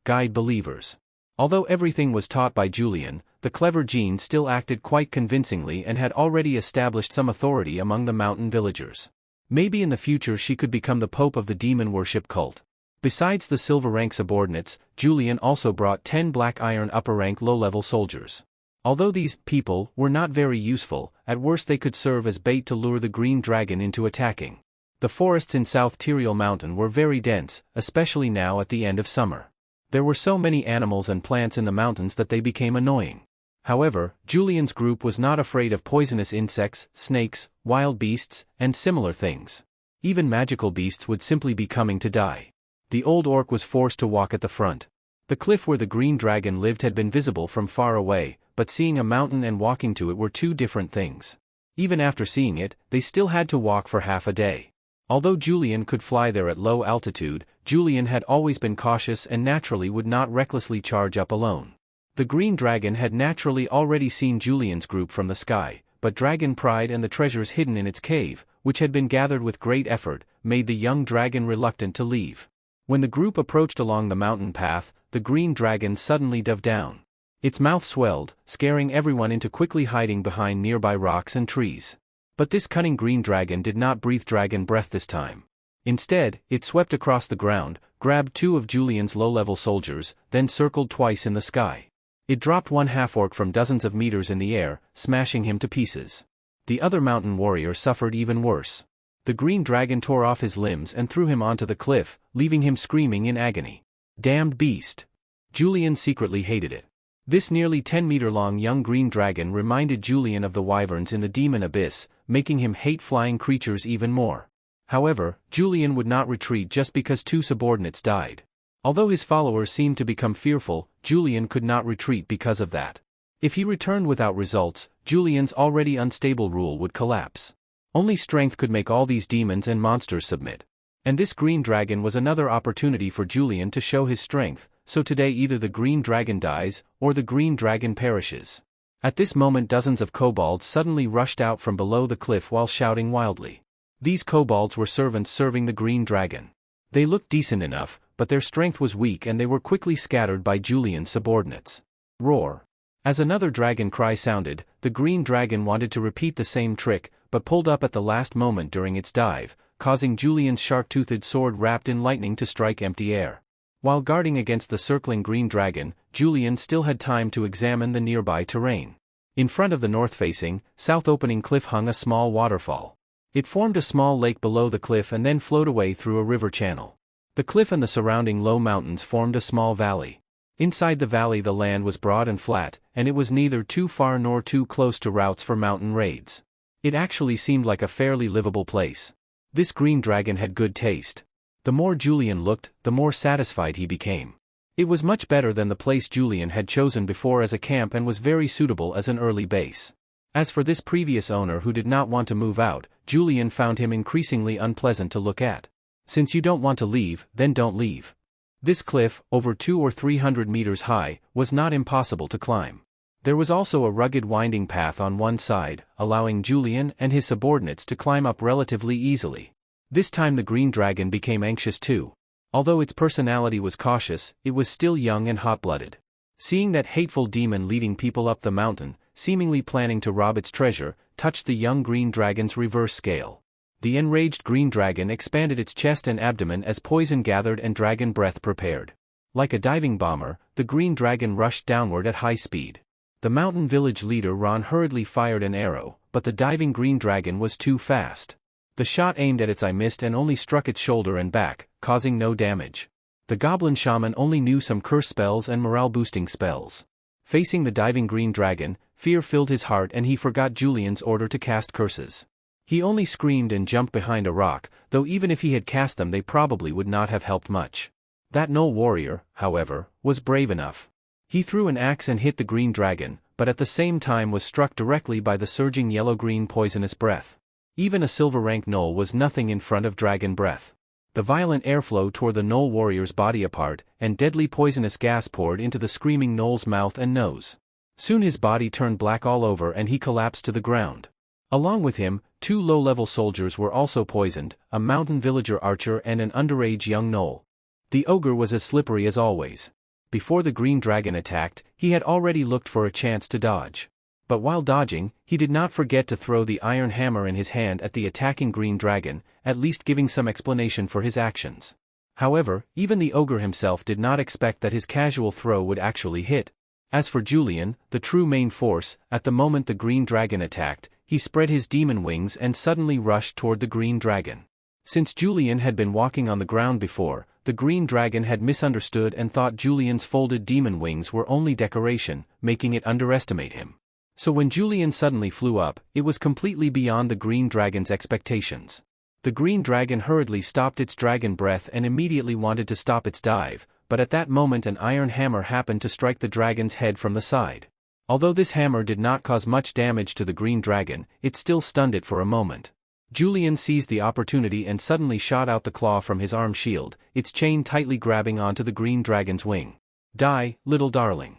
A: guide believers. Although everything was taught by Julian, the clever Jean still acted quite convincingly and had already established some authority among the mountain villagers. Maybe in the future she could become the pope of the demon worship cult. Besides the silver rank subordinates, Julian also brought 10 black iron upper rank low-level soldiers. Although these people were not very useful, at worst they could serve as bait to lure the green dragon into attacking. The forests in South Tyrael Mountain were very dense, especially now at the end of summer. There were so many animals and plants in the mountains that they became annoying. However, Julian's group was not afraid of poisonous insects, snakes, wild beasts, and similar things. Even magical beasts would simply be coming to die. The old orc was forced to walk at the front. The cliff where the green dragon lived had been visible from far away, but seeing a mountain and walking to it were two different things. Even after seeing it, they still had to walk for half a day. Although Julian could fly there at low altitude, Julian had always been cautious and naturally would not recklessly charge up alone. The green dragon had naturally already seen Julian's group from the sky, but dragon pride and the treasures hidden in its cave, which had been gathered with great effort, made the young dragon reluctant to leave. When the group approached along the mountain path, the green dragon suddenly dove down. Its mouth swelled, scaring everyone into quickly hiding behind nearby rocks and trees. But this cunning green dragon did not breathe dragon breath this time. Instead, it swept across the ground, grabbed 2 of Julian's low-level soldiers, then circled twice in the sky. It dropped one half-orc from dozens of meters in the air, smashing him to pieces. The other mountain warrior suffered even worse. The green dragon tore off his limbs and threw him onto the cliff, leaving him screaming in agony. Damned beast! Julian secretly hated it. This nearly 10-meter-long young green dragon reminded Julian of the wyverns in the demon abyss, making him hate flying creatures even more. However, Julian would not retreat just because 2 subordinates died. Although his followers seemed to become fearful, Julian could not retreat because of that. If he returned without results, Julian's already unstable rule would collapse. Only strength could make all these demons and monsters submit. And this green dragon was another opportunity for Julian to show his strength, so today either the green dragon dies, or the green dragon perishes. At this moment dozens of kobolds suddenly rushed out from below the cliff while shouting wildly. These kobolds were servants serving the green dragon. They looked decent enough, but their strength was weak and they were quickly scattered by Julian's subordinates. Roar! As another dragon cry sounded, the green dragon wanted to repeat the same trick, but pulled up at the last moment during its dive, causing Julian's sharp-toothed sword wrapped in lightning to strike empty air. While guarding against the circling green dragon, Julian still had time to examine the nearby terrain. In front of the north-facing, south-opening cliff hung a small waterfall. It formed a small lake below the cliff and then flowed away through a river channel. The cliff and the surrounding low mountains formed a small valley. Inside the valley the land was broad and flat, and it was neither too far nor too close to routes for mountain raids. It actually seemed like a fairly livable place. This green dragon had good taste. The more Julian looked, the more satisfied he became. It was much better than the place Julian had chosen before as a camp and was very suitable as an early base. As for this previous owner who did not want to move out, Julian found him increasingly unpleasant to look at. Since you don't want to leave, then don't leave. This cliff, over 200 or 300 meters high, was not impossible to climb. There was also a rugged winding path on one side, allowing Julian and his subordinates to climb up relatively easily. This time the green dragon became anxious too. Although its personality was cautious, it was still young and hot-blooded. Seeing that hateful demon leading people up the mountain, seemingly planning to rob its treasure, touched the young green dragon's reverse scale. The enraged green dragon expanded its chest and abdomen as poison gathered and dragon breath prepared. Like a diving bomber, the green dragon rushed downward at high speed. The mountain village leader Ron hurriedly fired an arrow, but the diving green dragon was too fast. The shot aimed at its eye missed and only struck its shoulder and back, causing no damage. The goblin shaman only knew some curse spells and morale-boosting spells. Facing the diving green dragon, fear filled his heart and he forgot Julian's order to cast curses. He only screamed and jumped behind a rock, though even if he had cast them they probably would not have helped much. That gnoll warrior, however, was brave enough. He threw an axe and hit the green dragon, but at the same time was struck directly by the surging yellow-green poisonous breath. Even a silver rank gnoll was nothing in front of dragon breath. The violent airflow tore the gnoll warrior's body apart, and deadly poisonous gas poured into the screaming gnoll's mouth and nose. Soon his body turned black all over and he collapsed to the ground. Along with him, 2 low-level soldiers were also poisoned, a mountain villager archer and an underage young gnoll. The ogre was as slippery as always. Before the green dragon attacked, he had already looked for a chance to dodge. But while dodging, he did not forget to throw the iron hammer in his hand at the attacking green dragon, at least giving some explanation for his actions. However, even the ogre himself did not expect that his casual throw would actually hit. As for Julian, the true main force, at the moment the green dragon attacked, he spread his demon wings and suddenly rushed toward the green dragon. Since Julian had been walking on the ground before, the green dragon had misunderstood and thought Julian's folded demon wings were only decoration, making it underestimate him. So when Julian suddenly flew up, it was completely beyond the green dragon's expectations. The green dragon hurriedly stopped its dragon breath and immediately wanted to stop its dive, but at that moment an iron hammer happened to strike the dragon's head from the side. Although this hammer did not cause much damage to the green dragon, it still stunned it for a moment. Julian seized the opportunity and suddenly shot out the claw from his arm shield, its chain tightly grabbing onto the green dragon's wing. "Die, little darling."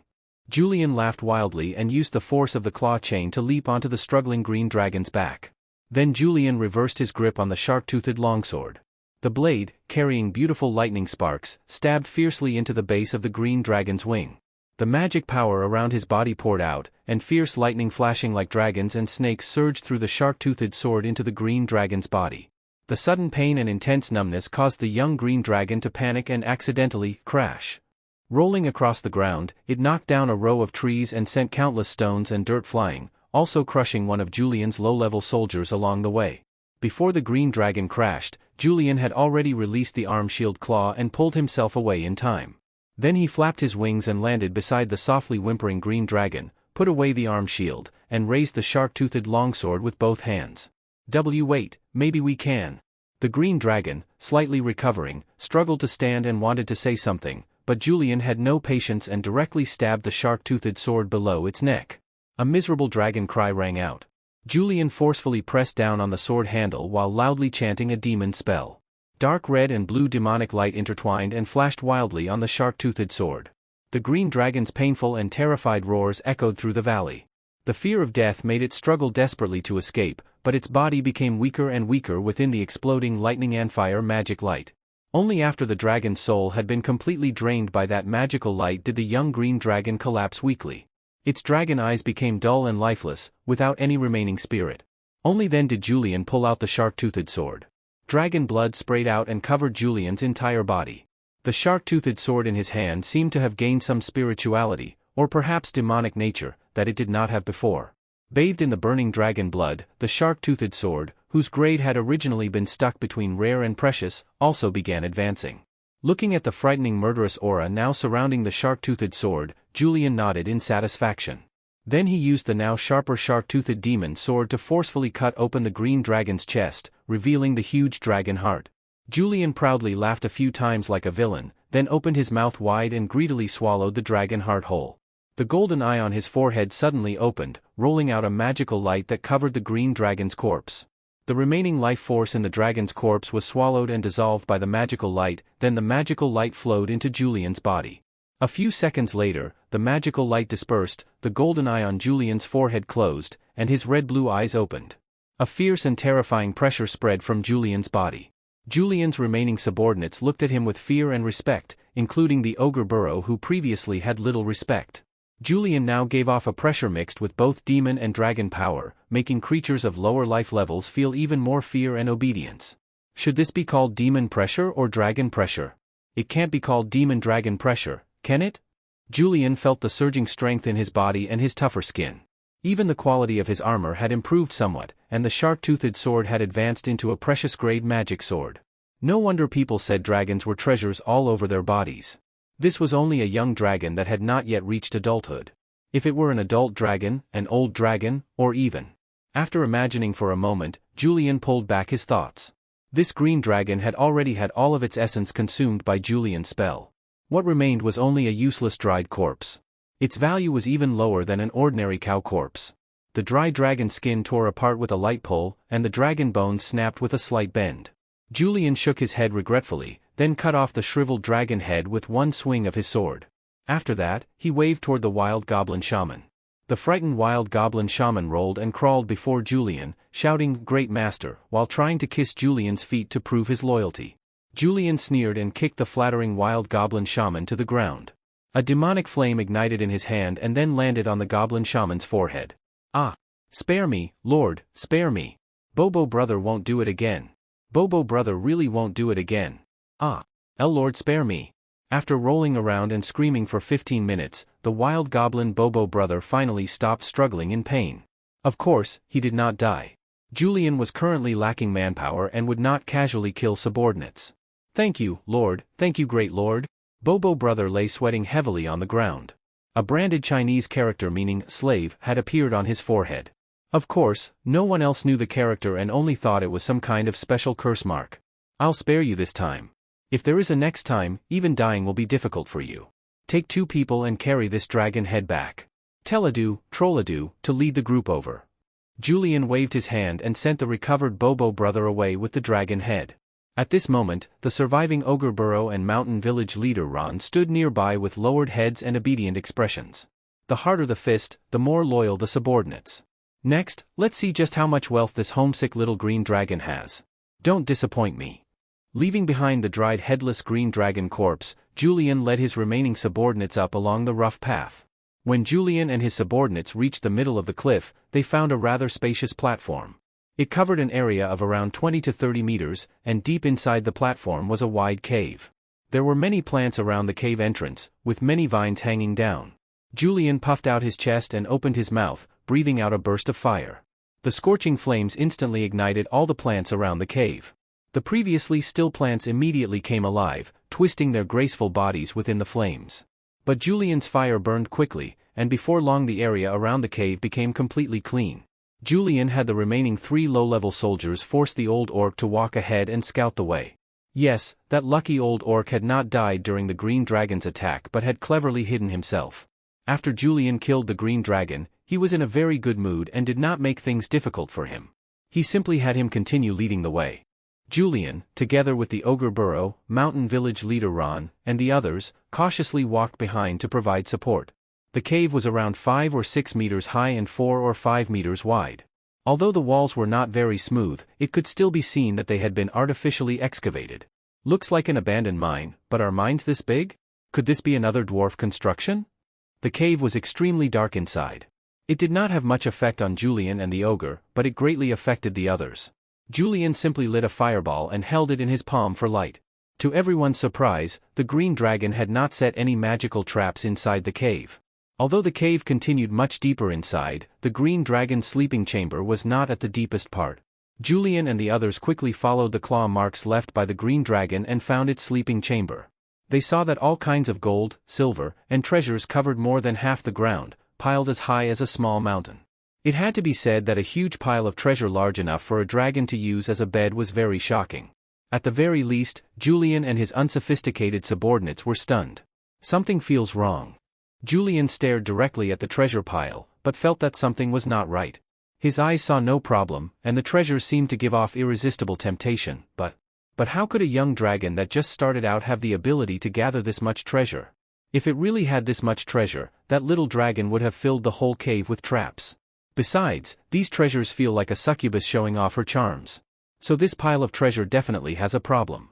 A: Julian laughed wildly and used the force of the claw chain to leap onto the struggling green dragon's back. Then Julian reversed his grip on the sharp-toothed longsword. The blade, carrying beautiful lightning sparks, stabbed fiercely into the base of the green dragon's wing. The magic power around his body poured out, and fierce lightning flashing like dragons and snakes surged through the sharp-toothed sword into the green dragon's body. The sudden pain and intense numbness caused the young green dragon to panic and accidentally crash. Rolling across the ground, it knocked down a row of trees and sent countless stones and dirt flying, also crushing one of Julian's low-level soldiers along the way. Before the green dragon crashed, Julian had already released the arm shield claw and pulled himself away in time. Then he flapped his wings and landed beside the softly whimpering green dragon, put away the arm shield, and raised the sharp-toothed longsword with both hands. Wait, maybe we can." The green dragon, slightly recovering, struggled to stand and wanted to say something, but Julian had no patience and directly stabbed the sharp-toothed sword below its neck. A miserable dragon cry rang out. Julian forcefully pressed down on the sword handle while loudly chanting a demon spell. Dark red and blue demonic light intertwined and flashed wildly on the sharp-toothed sword. The green dragon's painful and terrified roars echoed through the valley. The fear of death made it struggle desperately to escape, but its body became weaker and weaker within the exploding lightning and fire magic light. Only after the dragon's soul had been completely drained by that magical light did the young green dragon collapse weakly. Its dragon eyes became dull and lifeless, without any remaining spirit. Only then did Julian pull out the sharp-toothed sword. Dragon blood sprayed out and covered Julian's entire body. The sharp-toothed sword in his hand seemed to have gained some spirituality, or perhaps demonic nature, that it did not have before. Bathed in the burning dragon blood, the sharp-toothed sword, whose grade had originally been stuck between rare and precious, also began advancing. Looking at the frightening murderous aura now surrounding the sharp-toothed sword, Julian nodded in satisfaction. Then he used the now sharper shark-toothed demon sword to forcefully cut open the green dragon's chest, revealing the huge dragon heart. Julian proudly laughed a few times like a villain, then opened his mouth wide and greedily swallowed the dragon heart whole. The golden eye on his forehead suddenly opened, rolling out a magical light that covered the green dragon's corpse. The remaining life force in the dragon's corpse was swallowed and dissolved by the magical light, then the magical light flowed into Julian's body. A few seconds later, the magical light dispersed, the golden eye on Julian's forehead closed, and his red-blue eyes opened. A fierce and terrifying pressure spread from Julian's body. Julian's remaining subordinates looked at him with fear and respect, including the ogre Burrow who previously had little respect. Julian now gave off a pressure mixed with both demon and dragon power, making creatures of lower life levels feel even more fear and obedience. Should this be called demon pressure or dragon pressure? It can't be called demon-dragon pressure, can it? Julian felt the surging strength in his body and his tougher skin. Even the quality of his armor had improved somewhat, and the shark-toothed sword had advanced into a precious-grade magic sword. No wonder people said dragons were treasures all over their bodies. This was only a young dragon that had not yet reached adulthood. If it were an adult dragon, an old dragon, or even. After imagining for a moment, Julian pulled back his thoughts. This green dragon had already had all of its essence consumed by Julian's spell. What remained was only a useless dried corpse. Its value was even lower than an ordinary cow corpse. The dry dragon skin tore apart with a light pull, and the dragon bones snapped with a slight bend. Julian shook his head regretfully, then cut off the shriveled dragon head with one swing of his sword. After that, he waved toward the wild goblin shaman. The frightened wild goblin shaman rolled and crawled before Julian, shouting, "Great master," while trying to kiss Julian's feet to prove his loyalty. Julian sneered and kicked the flattering wild goblin shaman to the ground. A demonic flame ignited in his hand and then landed on the goblin shaman's forehead. "Ah! Spare me, Lord, spare me. Bobo brother won't do it again. Bobo brother really won't do it again. Ah! Lord spare me." After rolling around and screaming for 15 minutes, the wild goblin Bobo brother finally stopped struggling in pain. Of course, he did not die. Julian was currently lacking manpower and would not casually kill subordinates. "Thank you, Lord, thank you great Lord." Bobo brother lay sweating heavily on the ground. A branded Chinese character meaning slave had appeared on his forehead. Of course, no one else knew the character and only thought it was some kind of special curse mark. "I'll spare you this time. If there is a next time, even dying will be difficult for you. Take 2 people and carry this dragon head back. Tell Adu, Trolladu, to lead the group over." Julian waved his hand and sent the recovered Bobo brother away with the dragon head. At this moment, the surviving Ogre Burrow and mountain village leader Ron stood nearby with lowered heads and obedient expressions. The harder the fist, the more loyal the subordinates. "Next, let's see just how much wealth this homesick little green dragon has. Don't disappoint me." Leaving behind the dried headless green dragon corpse, Julian led his remaining subordinates up along the rough path. When Julian and his subordinates reached the middle of the cliff, they found a rather spacious platform. It covered an area of around 20 to 30 meters, and deep inside the platform was a wide cave. There were many plants around the cave entrance, with many vines hanging down. Julian puffed out his chest and opened his mouth, breathing out a burst of fire. The scorching flames instantly ignited all the plants around the cave. The previously still plants immediately came alive, twisting their graceful bodies within the flames. But Julian's fire burned quickly, and before long the area around the cave became completely clean. Julian had the remaining 3 low-level soldiers force the old orc to walk ahead and scout the way. Yes, that lucky old orc had not died during the green dragon's attack but had cleverly hidden himself. After Julian killed the green dragon, he was in a very good mood and did not make things difficult for him. He simply had him continue leading the way. Julian, together with the Ogre Burrow, mountain village leader Ron, and the others, cautiously walked behind to provide support. The cave was around 5 or 6 meters high and 4 or 5 meters wide. Although the walls were not very smooth, it could still be seen that they had been artificially excavated. "Looks like an abandoned mine, but are mines this big? Could this be another dwarf construction?" The cave was extremely dark inside. It did not have much effect on Julian and the ogre, but it greatly affected the others. Julian simply lit a fireball and held it in his palm for light. To everyone's surprise, the green dragon had not set any magical traps inside the cave. Although the cave continued much deeper inside, the green dragon's sleeping chamber was not at the deepest part. Julian and the others quickly followed the claw marks left by the green dragon and found its sleeping chamber. They saw that all kinds of gold, silver, and treasures covered more than half the ground, piled as high as a small mountain. It had to be said that a huge pile of treasure large enough for a dragon to use as a bed was very shocking. At the very least, Julian and his unsophisticated subordinates were stunned. Something feels wrong. Julian stared directly at the treasure pile, but felt that something was not right. His eyes saw no problem, and the treasure seemed to give off irresistible temptation, but how could a young dragon that just started out have the ability to gather this much treasure? If it really had this much treasure, that little dragon would have filled the whole cave with traps. Besides, these treasures feel like a succubus showing off her charms. So this pile of treasure definitely has a problem.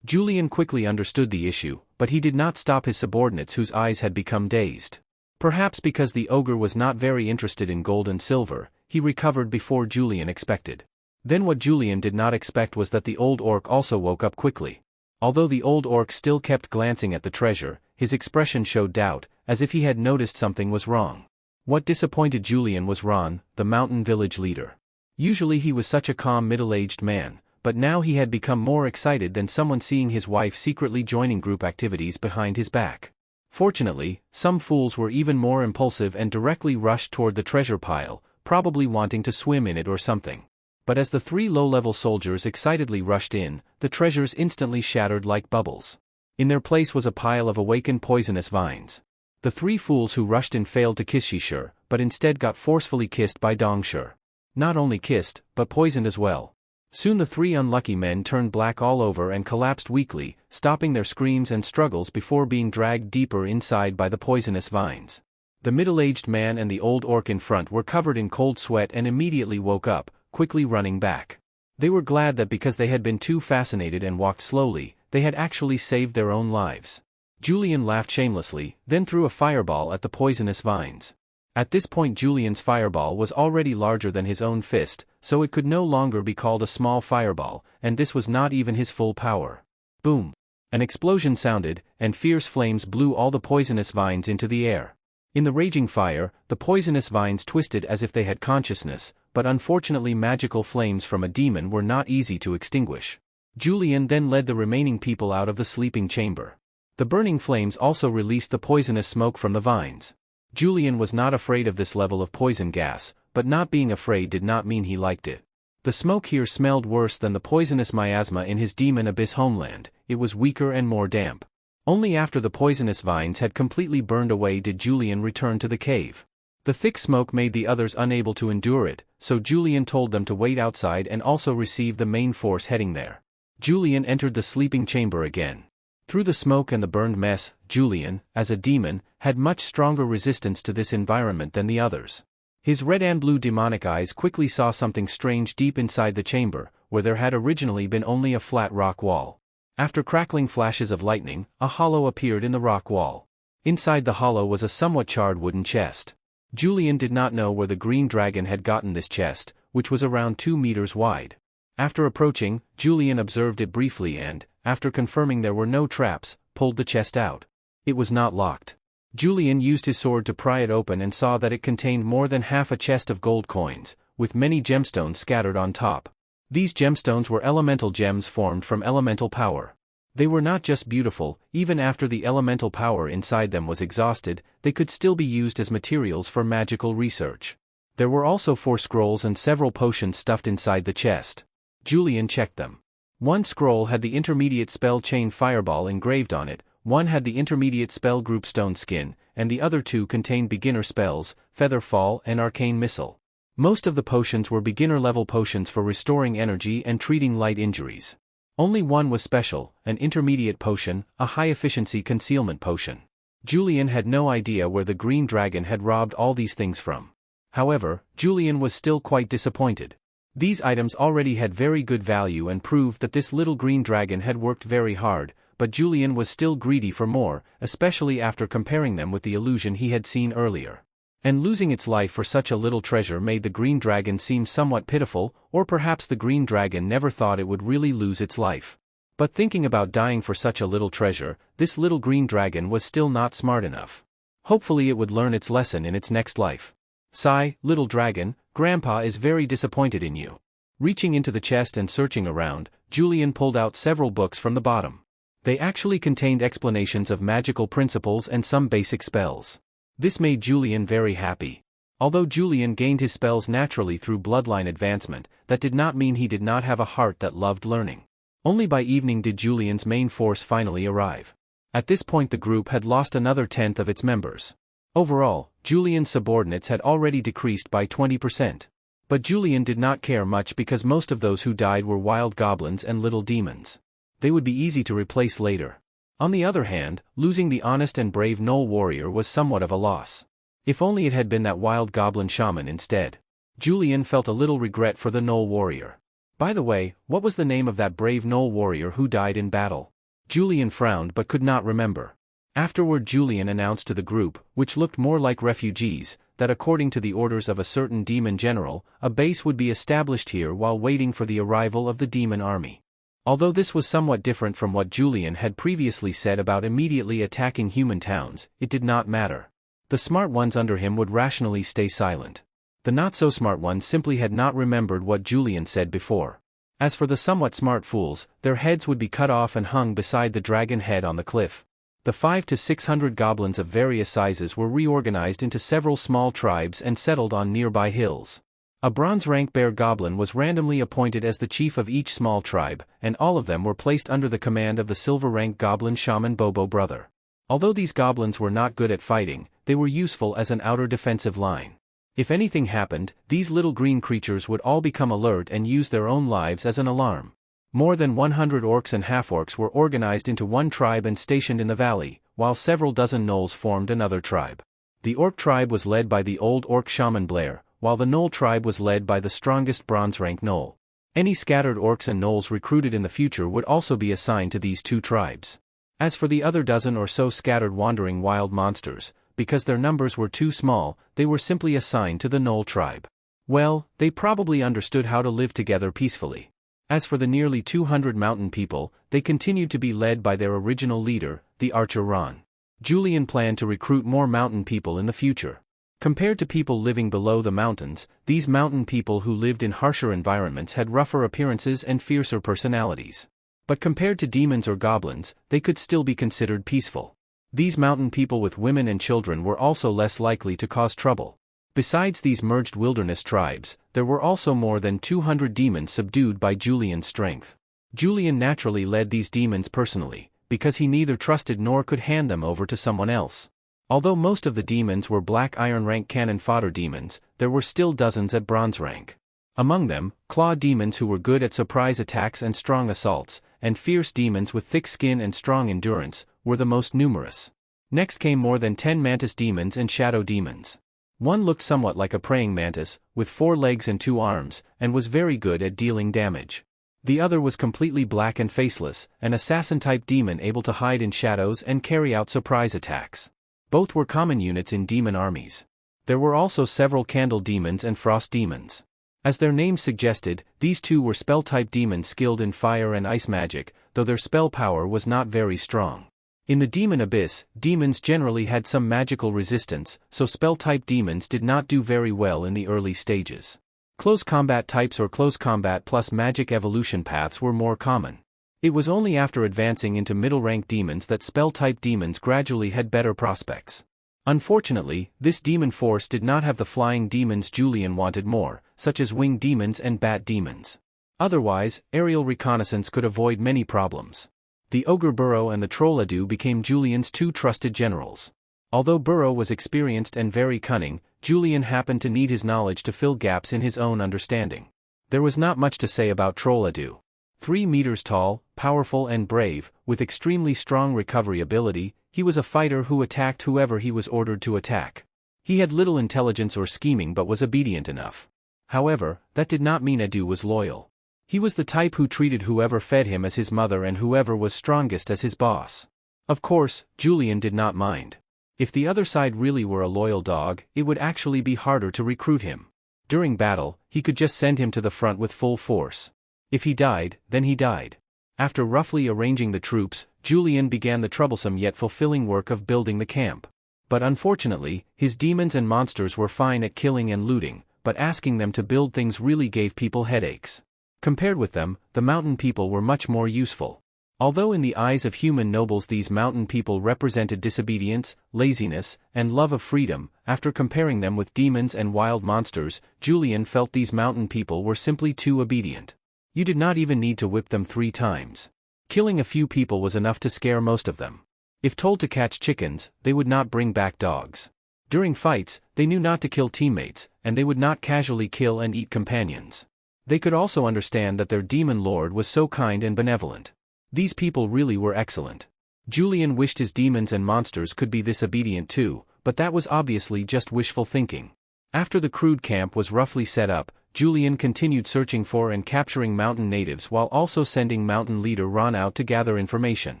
A: Julian quickly understood the issue, but he did not stop his subordinates whose eyes had become dazed. Perhaps because the ogre was not very interested in gold and silver, he recovered before Julian expected. Then what Julian did not expect was that the old orc also woke up quickly. Although the old orc still kept glancing at the treasure, his expression showed doubt, as if he had noticed something was wrong. What disappointed Julian was Ron, the mountain village leader. Usually he was such a calm middle-aged man, but now he had become more excited than someone seeing his wife secretly joining group activities behind his back. Fortunately, some fools were even more impulsive and directly rushed toward the treasure pile, probably wanting to swim in it or something. But as the three low-level soldiers excitedly rushed in, the treasures instantly shattered like bubbles. In their place was a pile of awakened poisonous vines. The three fools who rushed in failed to kiss Shishir, but instead got forcefully kissed by Dongshur. Not only kissed, but poisoned as well. Soon the three unlucky men turned black all over and collapsed weakly, stopping their screams and struggles before being dragged deeper inside by the poisonous vines. The middle-aged man and the old orc in front were covered in cold sweat and immediately woke up, quickly running back. They were glad that because they had been too fascinated and walked slowly, they had actually saved their own lives. Julian laughed shamelessly, then threw a fireball at the poisonous vines. At this point Julian's fireball was already larger than his own fist, so it could no longer be called a small fireball, and this was not even his full power. Boom! An explosion sounded, and fierce flames blew all the poisonous vines into the air. In the raging fire, the poisonous vines twisted as if they had consciousness, but unfortunately magical flames from a demon were not easy to extinguish. Julian then led the remaining people out of the sleeping chamber. The burning flames also released the poisonous smoke from the vines. Julian was not afraid of this level of poison gas, but not being afraid did not mean he liked it. The smoke here smelled worse than the poisonous miasma in his demon abyss homeland. It was weaker and more damp. Only after the poisonous vines had completely burned away did Julian return to the cave. The thick smoke made the others unable to endure it, so Julian told them to wait outside and also receive the main force heading there. Julian entered the sleeping chamber again. Through the smoke and the burned mess, Julian, as a demon, had much stronger resistance to this environment than the others. His red and blue demonic eyes quickly saw something strange deep inside the chamber, where there had originally been only a flat rock wall. After crackling flashes of lightning, a hollow appeared in the rock wall. Inside the hollow was a somewhat charred wooden chest. Julian did not know where the green dragon had gotten this chest, which was around 2 meters wide. After approaching, Julian observed it briefly and, after confirming there were no traps, pulled the chest out. It was not locked. Julian used his sword to pry it open and saw that it contained more than half a chest of gold coins, with many gemstones scattered on top. These gemstones were elemental gems formed from elemental power. They were not just beautiful, even after the elemental power inside them was exhausted, they could still be used as materials for magical research. There were also 4 scrolls and several potions stuffed inside the chest. Julian checked them. One scroll had the intermediate spell chain fireball engraved on it, one had the intermediate spell group stone skin, and the other 2 contained beginner spells, feather fall and arcane missile. Most of the potions were beginner-level potions for restoring energy and treating light injuries. Only one was special, an intermediate potion, a high-efficiency concealment potion. Julian had no idea where the green dragon had robbed all these things from. However, Julian was still quite disappointed. These items already had very good value and proved that this little green dragon had worked very hard, but Julian was still greedy for more, especially after comparing them with the illusion he had seen earlier. And losing its life for such a little treasure made the green dragon seem somewhat pitiful, or perhaps the green dragon never thought it would really lose its life. But thinking about dying for such a little treasure, this little green dragon was still not smart enough. Hopefully it would learn its lesson in its next life. Sigh, little dragon, Grandpa is very disappointed in you. Reaching into the chest and searching around, Julian pulled out several books from the bottom. They actually contained explanations of magical principles and some basic spells. This made Julian very happy. Although Julian gained his spells naturally through bloodline advancement, that did not mean he did not have a heart that loved learning. Only by evening did Julian's main force finally arrive. At this point the group had lost another tenth of its members. Overall, Julian's subordinates had already decreased by 20%. But Julian did not care much because most of those who died were wild goblins and little demons. They would be easy to replace later. On the other hand, losing the honest and brave Gnoll warrior was somewhat of a loss. If only it had been that wild goblin shaman instead. Julian felt a little regret for the Gnoll warrior. By the way, what was the name of that brave Gnoll warrior who died in battle? Julian frowned but could not remember. Afterward Julian announced to the group, which looked more like refugees, that according to the orders of a certain demon general, a base would be established here while waiting for the arrival of the demon army. Although this was somewhat different from what Julian had previously said about immediately attacking human towns, it did not matter. The smart ones under him would rationally stay silent. The not-so-smart ones simply had not remembered what Julian said before. As for the somewhat smart fools, their heads would be cut off and hung beside the dragon head on the cliff. The 500 to 600 goblins of various sizes were reorganized into several small tribes and settled on nearby hills. A bronze-rank bear goblin was randomly appointed as the chief of each small tribe, and all of them were placed under the command of the silver-rank goblin shaman Bobo brother. Although these goblins were not good at fighting, they were useful as an outer defensive line. If anything happened, these little green creatures would all become alert and use their own lives as an alarm. More than 100 orcs and half-orcs were organized into one tribe and stationed in the valley, while several dozen gnolls formed another tribe. The orc tribe was led by the old orc shaman Blair, while the gnoll tribe was led by the strongest bronze-rank gnoll. Any scattered orcs and gnolls recruited in the future would also be assigned to these two tribes. As for the other dozen or so scattered wandering wild monsters, because their numbers were too small, they were simply assigned to the Gnoll tribe. Well, they probably understood how to live together peacefully. As for the nearly 200 mountain people, they continued to be led by their original leader, the archer Ron. Julian planned to recruit more mountain people in the future. Compared to people living below the mountains, these mountain people who lived in harsher environments had rougher appearances and fiercer personalities. But compared to demons or goblins, they could still be considered peaceful. These mountain people with women and children were also less likely to cause trouble. Besides these merged wilderness tribes, there were also more than 200 demons subdued by Julian's strength. Julian naturally led these demons personally, because he neither trusted nor could hand them over to someone else. Although most of the demons were black iron rank cannon fodder demons, there were still dozens at bronze rank. Among them, claw demons who were good at surprise attacks and strong assaults, and fierce demons with thick skin and strong endurance, were the most numerous. Next came more than 10 mantis demons and shadow demons. One looked somewhat like a praying mantis, with 4 legs and 2 arms, and was very good at dealing damage. The other was completely black and faceless, an assassin-type demon able to hide in shadows and carry out surprise attacks. Both were common units in demon armies. There were also several candle demons and frost demons. As their names suggested, these two were spell-type demons skilled in fire and ice magic, though their spell power was not very strong. In the demon abyss, demons generally had some magical resistance, so spell-type demons did not do very well in the early stages. Close combat types or close combat plus magic evolution paths were more common. It was only after advancing into middle-rank demons that spell-type demons gradually had better prospects. Unfortunately, this demon force did not have the flying demons Julian wanted more, such as winged demons and bat demons. Otherwise, aerial reconnaissance could avoid many problems. The ogre Burrow and the troll Adu became Julian's 2 trusted generals. Although Burrow was experienced and very cunning, Julian happened to need his knowledge to fill gaps in his own understanding. There was not much to say about troll Adu. 3 meters tall, powerful and brave, with extremely strong recovery ability, he was a fighter who attacked whoever he was ordered to attack. He had little intelligence or scheming but was obedient enough. However, that did not mean Adu was loyal. He was the type who treated whoever fed him as his mother and whoever was strongest as his boss. Of course, Julian did not mind. If the other side really were a loyal dog, it would actually be harder to recruit him. During battle, he could just send him to the front with full force. If he died, then he died. After roughly arranging the troops, Julian began the troublesome yet fulfilling work of building the camp. But unfortunately, his demons and monsters were fine at killing and looting, but asking them to build things really gave people headaches. Compared with them, the mountain people were much more useful. Although in the eyes of human nobles these mountain people represented disobedience, laziness, and love of freedom, after comparing them with demons and wild monsters, Julian felt these mountain people were simply too obedient. You did not even need to whip them 3 times. Killing a few people was enough to scare most of them. If told to catch chickens, they would not bring back dogs. During fights, they knew not to kill teammates, and they would not casually kill and eat companions. They could also understand that their demon lord was so kind and benevolent. These people really were excellent. Julian wished his demons and monsters could be this obedient too, but that was obviously just wishful thinking. After the crude camp was roughly set up, Julian continued searching for and capturing mountain natives while also sending mountain leader Ron out to gather information.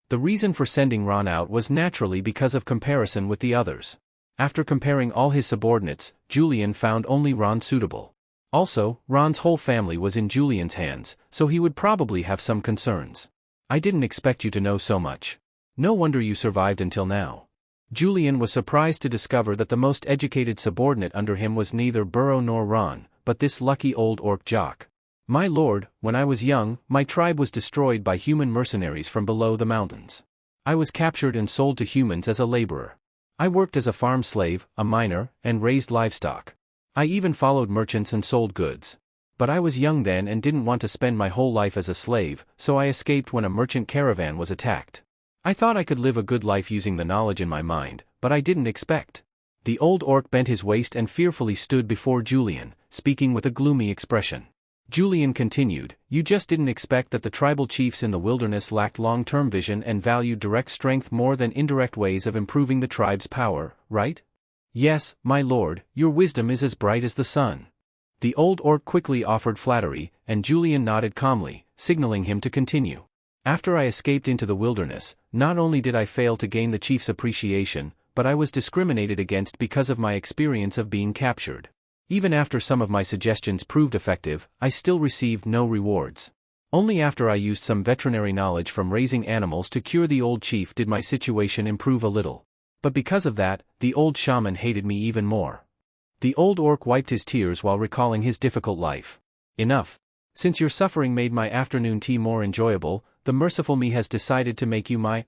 A: The reason for sending Ron out was naturally because of comparison with the others. After comparing all his subordinates, Julian found only Ron suitable. Also, Ron's whole family was in Julian's hands, so he would probably have some concerns. I didn't expect you to know so much. No wonder you survived until now. Julian was surprised to discover that the most educated subordinate under him was neither Burrow nor Ron, but this lucky old orc jock. My lord, when I was young, my tribe was destroyed by human mercenaries from below the mountains. I was captured and sold to humans as a laborer. I worked as a farm slave, a miner, and raised livestock. I even followed merchants and sold goods. But I was young then and didn't want to spend my whole life as a slave, so I escaped when a merchant caravan was attacked. I thought I could live a good life using the knowledge in my mind, but I didn't expect. The old orc bent his waist and fearfully stood before Julian, speaking with a gloomy expression. Julian continued, "You just didn't expect that the tribal chiefs in the wilderness lacked long-term vision and valued direct strength more than indirect ways of improving the tribe's power, right?" "Yes, my lord, your wisdom is as bright as the sun." The old orc quickly offered flattery, and Julian nodded calmly, signaling him to continue. "After I escaped into the wilderness, not only did I fail to gain the chief's appreciation, but I was discriminated against because of my experience of being captured. Even after some of my suggestions proved effective, I still received no rewards. Only after I used some veterinary knowledge from raising animals to cure the old chief did my situation improve a little. But because of that, the old shaman hated me even more." The old orc wiped his tears while recalling his difficult life. "Enough. Since your suffering made my afternoon tea more enjoyable, the merciful me has decided to make you my,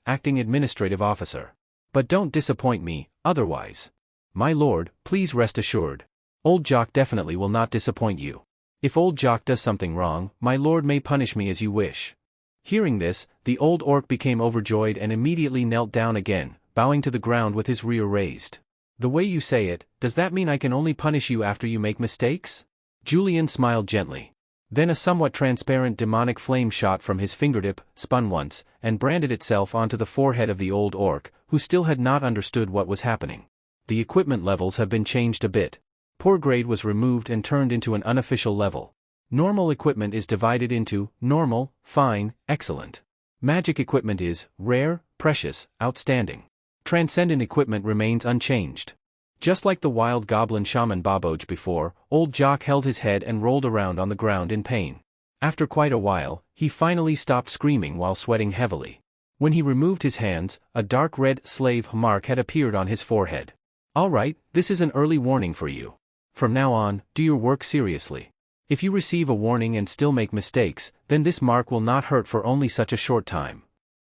A: acting administrative officer. But don't disappoint me, otherwise. My lord, please rest assured. Old Jock definitely will not disappoint you. If old Jock does something wrong, my lord may punish me as you wish." Hearing this, the old orc became overjoyed and immediately knelt down again, bowing to the ground with his rear raised. "The way you say it, does that mean I can only punish you after you make mistakes?" Julian smiled gently. Then a somewhat transparent demonic flame shot from his fingertip, spun once, and branded itself onto the forehead of the old orc, who still had not understood what was happening. The equipment levels have been changed a bit. Poor grade was removed and turned into an unofficial level. Normal equipment is divided into normal, fine, excellent. Magic equipment is rare, precious, outstanding. Transcendent equipment remains unchanged. Just like the wild goblin shaman Baboj before, old Jock held his head and rolled around on the ground in pain. After quite a while, he finally stopped screaming while sweating heavily. When he removed his hands, a dark red slave mark had appeared on his forehead. "All right, this is an early warning for you. From now on, do your work seriously. If you receive a warning and still make mistakes, then this mark will not hurt for only such a short time."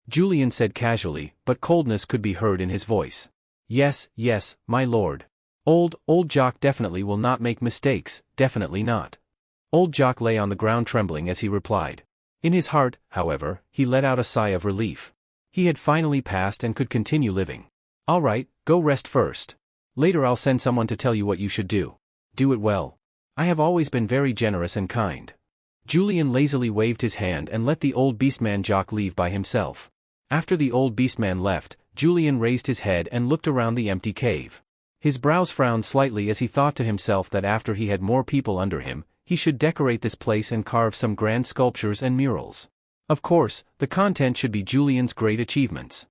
A: Julian said casually, but coldness could be heard in his voice. Yes, my lord. Old Jock definitely will not make mistakes, definitely not." Old Jock lay on the ground trembling as he replied. In his heart, however, he let out a sigh of relief. He had finally passed and could continue living. "All right, go rest first. Later I'll send someone to tell you what you should do. Do it well. I have always been very generous and kind." Julian lazily waved his hand and let the old beastman Jock leave by himself. After the old beastman left, Julian raised his head and looked around the empty cave. His brows frowned slightly as he thought to himself that after he had more people under him, he should decorate this place and carve some grand sculptures and murals. Of course, the content should be Julian's great achievements.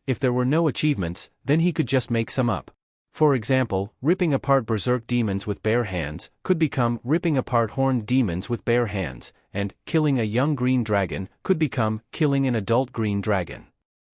A: If there were no achievements, then he could just make some up. For example, ripping apart berserk demons with bare hands could become ripping apart horned demons with bare hands, and killing a young green dragon could become killing an adult green dragon.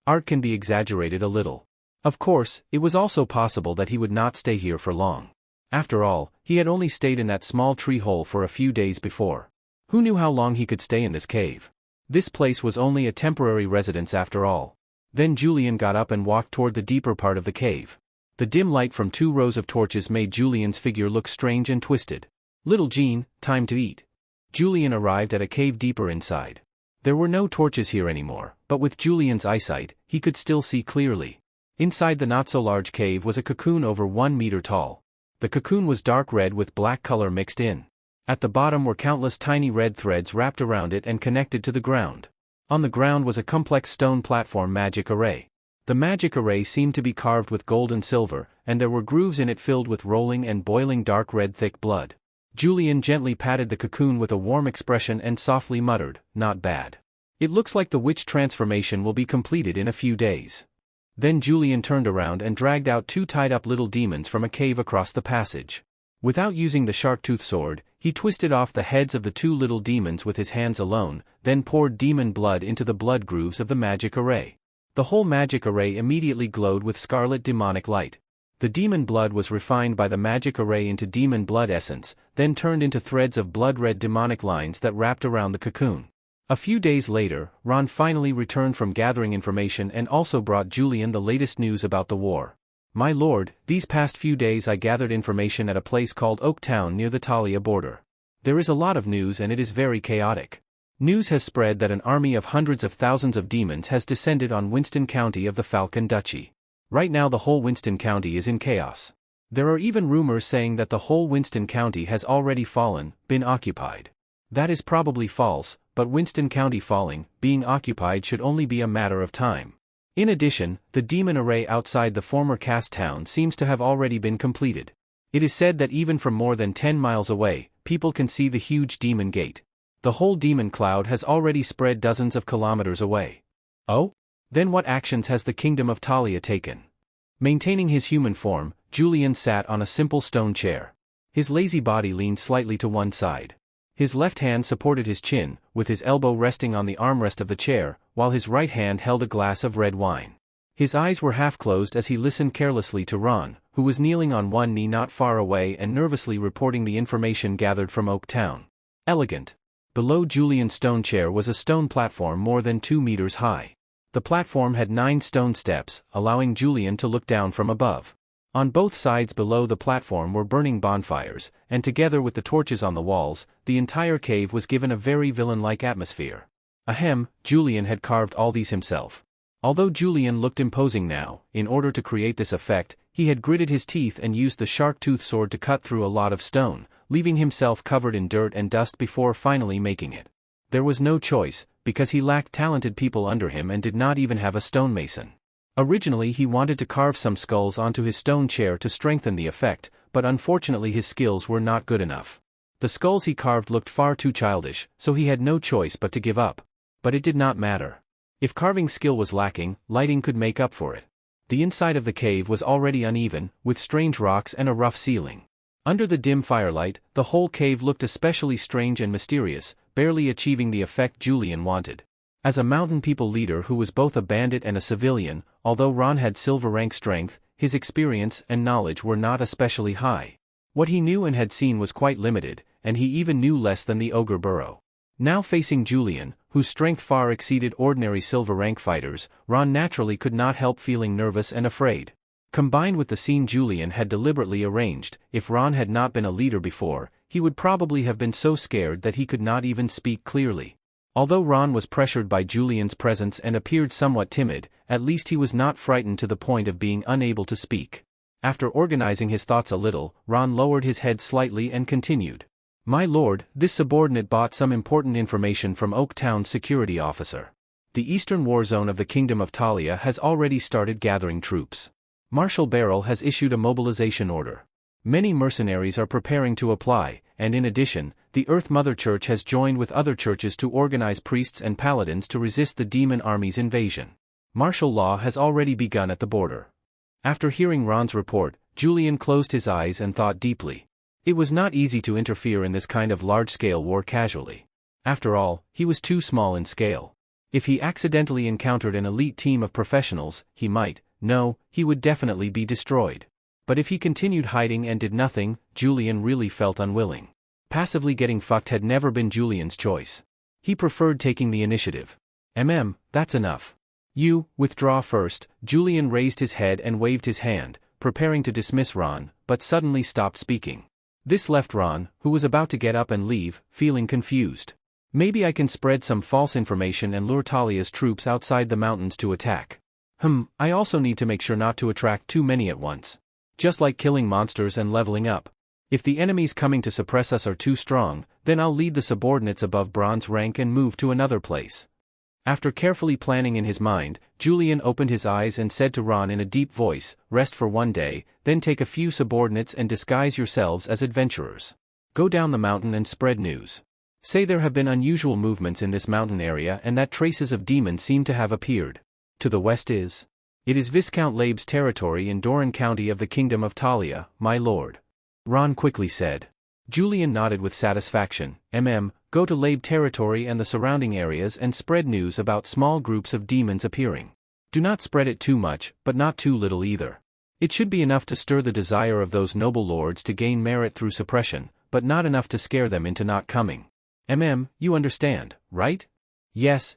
A: Art can be exaggerated a little. Of course, it was also possible that he would not stay here for long. After all, he had only stayed in that small tree hole for a few days before. Who knew how long he could stay in this cave? This place was only a temporary residence after all. Then Julian got up and walked toward the deeper part of the cave. The dim light from 2 rows of torches made Julian's figure look strange and twisted. "Little Jean, time to eat." Julian arrived at a cave deeper inside. There were no torches here anymore, but with Julian's eyesight, he could still see clearly. Inside the not-so-large cave was a cocoon over 1 meter tall. The cocoon was dark red with black color mixed in. At the bottom were countless tiny red threads wrapped around it and connected to the ground. On the ground was a complex stone platform magic array. The magic array seemed to be carved with gold and silver, and there were grooves in it filled with rolling and boiling dark red thick blood. Julian gently patted the cocoon with a warm expression and softly muttered, "Not bad. It looks like the witch transformation will be completed in a few days." Then Julian turned around and dragged out 2 tied-up little demons from a cave across the passage. Without using the shark-tooth sword, he twisted off the heads of the 2 little demons with his hands alone, then poured demon blood into the blood grooves of the magic array. The whole magic array immediately glowed with scarlet demonic light. The demon blood was refined by the magic array into demon blood essence, then turned into threads of blood-red demonic lines that wrapped around the cocoon. A few days later, Ron finally returned from gathering information and also brought Julian the latest news about the war. "My lord, these past few days I gathered information at a place called Oaktown near the Talia border. There is a lot of news and it is very chaotic. News has spread that an army of hundreds of thousands of demons has descended on Winston County of the Falcon Duchy. Right now the whole Winston County is in chaos. There are even rumors saying that the whole Winston County has already been occupied. That is probably false, but Winston County being occupied should only be a matter of time. In addition, the demon array outside the former cast town seems to have already been completed. It is said that even from more than 10 miles away, people can see the huge demon gate. The whole demon cloud has already spread dozens of kilometers away." "Oh? Then what actions has the kingdom of Talia taken?" Maintaining his human form, Julian sat on a simple stone chair. His lazy body leaned slightly to one side. His left hand supported his chin, with his elbow resting on the armrest of the chair, while his right hand held a glass of red wine. His eyes were half closed as he listened carelessly to Ron, who was kneeling on one knee not far away and nervously reporting the information gathered from Oaktown. Elegant. Below Julian's stone chair was a stone platform more than 2 meters high. The platform had 9 stone steps, allowing Julian to look down from above. On both sides below the platform were burning bonfires, and together with the torches on the walls, the entire cave was given a very villain-like atmosphere. Ahem, Julian had carved all these himself. Although Julian looked imposing now, in order to create this effect, he had gritted his teeth and used the shark-tooth sword to cut through a lot of stone, leaving himself covered in dirt and dust before finally making it. There was no choice, because he lacked talented people under him and did not even have a stonemason. Originally he wanted to carve some skulls onto his stone chair to strengthen the effect, but unfortunately his skills were not good enough. The skulls he carved looked far too childish, so he had no choice but to give up. But it did not matter. If carving skill was lacking, lighting could make up for it. The inside of the cave was already uneven, with strange rocks and a rough ceiling. Under the dim firelight, the whole cave looked especially strange and mysterious, barely achieving the effect Julian wanted. As a mountain people leader who was both a bandit and a civilian, although Ron had silver rank strength, his experience and knowledge were not especially high. What he knew and had seen was quite limited, and he even knew less than the ogre burrow. Now facing Julian, whose strength far exceeded ordinary silver rank fighters, Ron naturally could not help feeling nervous and afraid. Combined with the scene Julian had deliberately arranged, if Ron had not been a leader before, he would probably have been so scared that he could not even speak clearly. Although Ron was pressured by Julian's presence and appeared somewhat timid, at least he was not frightened to the point of being unable to speak. After organizing his thoughts a little, Ron lowered his head slightly and continued. "My lord, this subordinate bought some important information from Oaktown's security officer. The eastern war zone of the Kingdom of Talia has already started gathering troops. Marshal Beryl has issued a mobilization order. Many mercenaries are preparing to apply, and in addition, the Earth Mother Church has joined with other churches to organize priests and paladins to resist the demon army's invasion. Martial law has already begun at the border." After hearing Ron's report, Julian closed his eyes and thought deeply. It was not easy to interfere in this kind of large-scale war casually. After all, he was too small in scale. If he accidentally encountered an elite team of professionals, he would definitely be destroyed. But if he continued hiding and did nothing, Julian really felt unwilling. Passively getting fucked had never been Julian's choice. He preferred taking the initiative. That's enough. You, withdraw first. Julian raised his head and waved his hand, preparing to dismiss Ron, but suddenly stopped speaking. This left Ron, who was about to get up and leave, feeling confused. Maybe I can spread some false information and lure Talia's troops outside the mountains to attack. I also need to make sure not to attract too many at once. Just like killing monsters and leveling up. If the enemies coming to suppress us are too strong, then I'll lead the subordinates above bronze rank and move to another place. After carefully planning in his mind, Julian opened his eyes and said to Ron in a deep voice, rest for one day, then take a few subordinates and disguise yourselves as adventurers. Go down the mountain and spread news. Say there have been unusual movements in this mountain area and that traces of demons seem to have appeared. To the west is. It is Viscount Labe's territory in Doran County of the Kingdom of Talia, my lord. Ron quickly said. Julian nodded with satisfaction. Go to Labe territory and the surrounding areas and spread news about small groups of demons appearing. Do not spread it too much, but not too little either. It should be enough to stir the desire of those noble lords to gain merit through suppression, but not enough to scare them into not coming. You understand, right? Yes,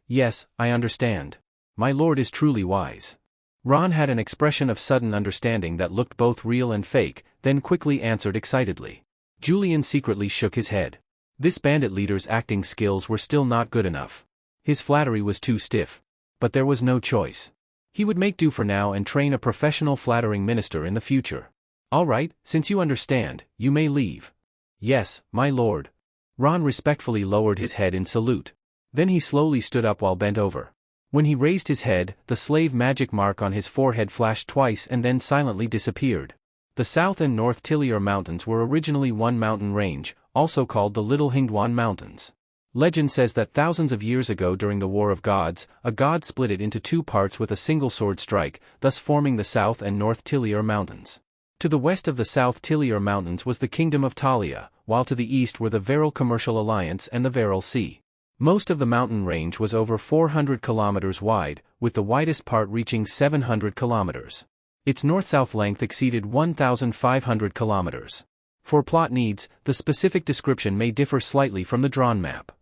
A: I understand. My lord is truly wise. Ron had an expression of sudden understanding that looked both real and fake, then quickly answered excitedly. Julian secretly shook his head. This bandit leader's acting skills were still not good enough. His flattery was too stiff. But there was no choice. He would make do for now and train a professional flattering minister in the future. All right, since you understand, you may leave. Yes, my lord. Ron respectfully lowered his head in salute. Then he slowly stood up while bent over. When he raised his head, the slave magic mark on his forehead flashed twice and then silently disappeared. The South and North Tiliar Mountains were originally one mountain range, also called the Little Hingduan Mountains. Legend says that thousands of years ago during the War of Gods, a god split it into two parts with a single sword strike, thus forming the South and North Tiliar Mountains. To the west of the South Tiliar Mountains was the Kingdom of Talia, while to the east were the Veral Commercial Alliance and the Veral Sea. Most of the mountain range was over 400 kilometers wide, with the widest part reaching 700 kilometers. Its north-south length exceeded 1,500 kilometers. For plot needs, the specific description may differ slightly from the drawn map.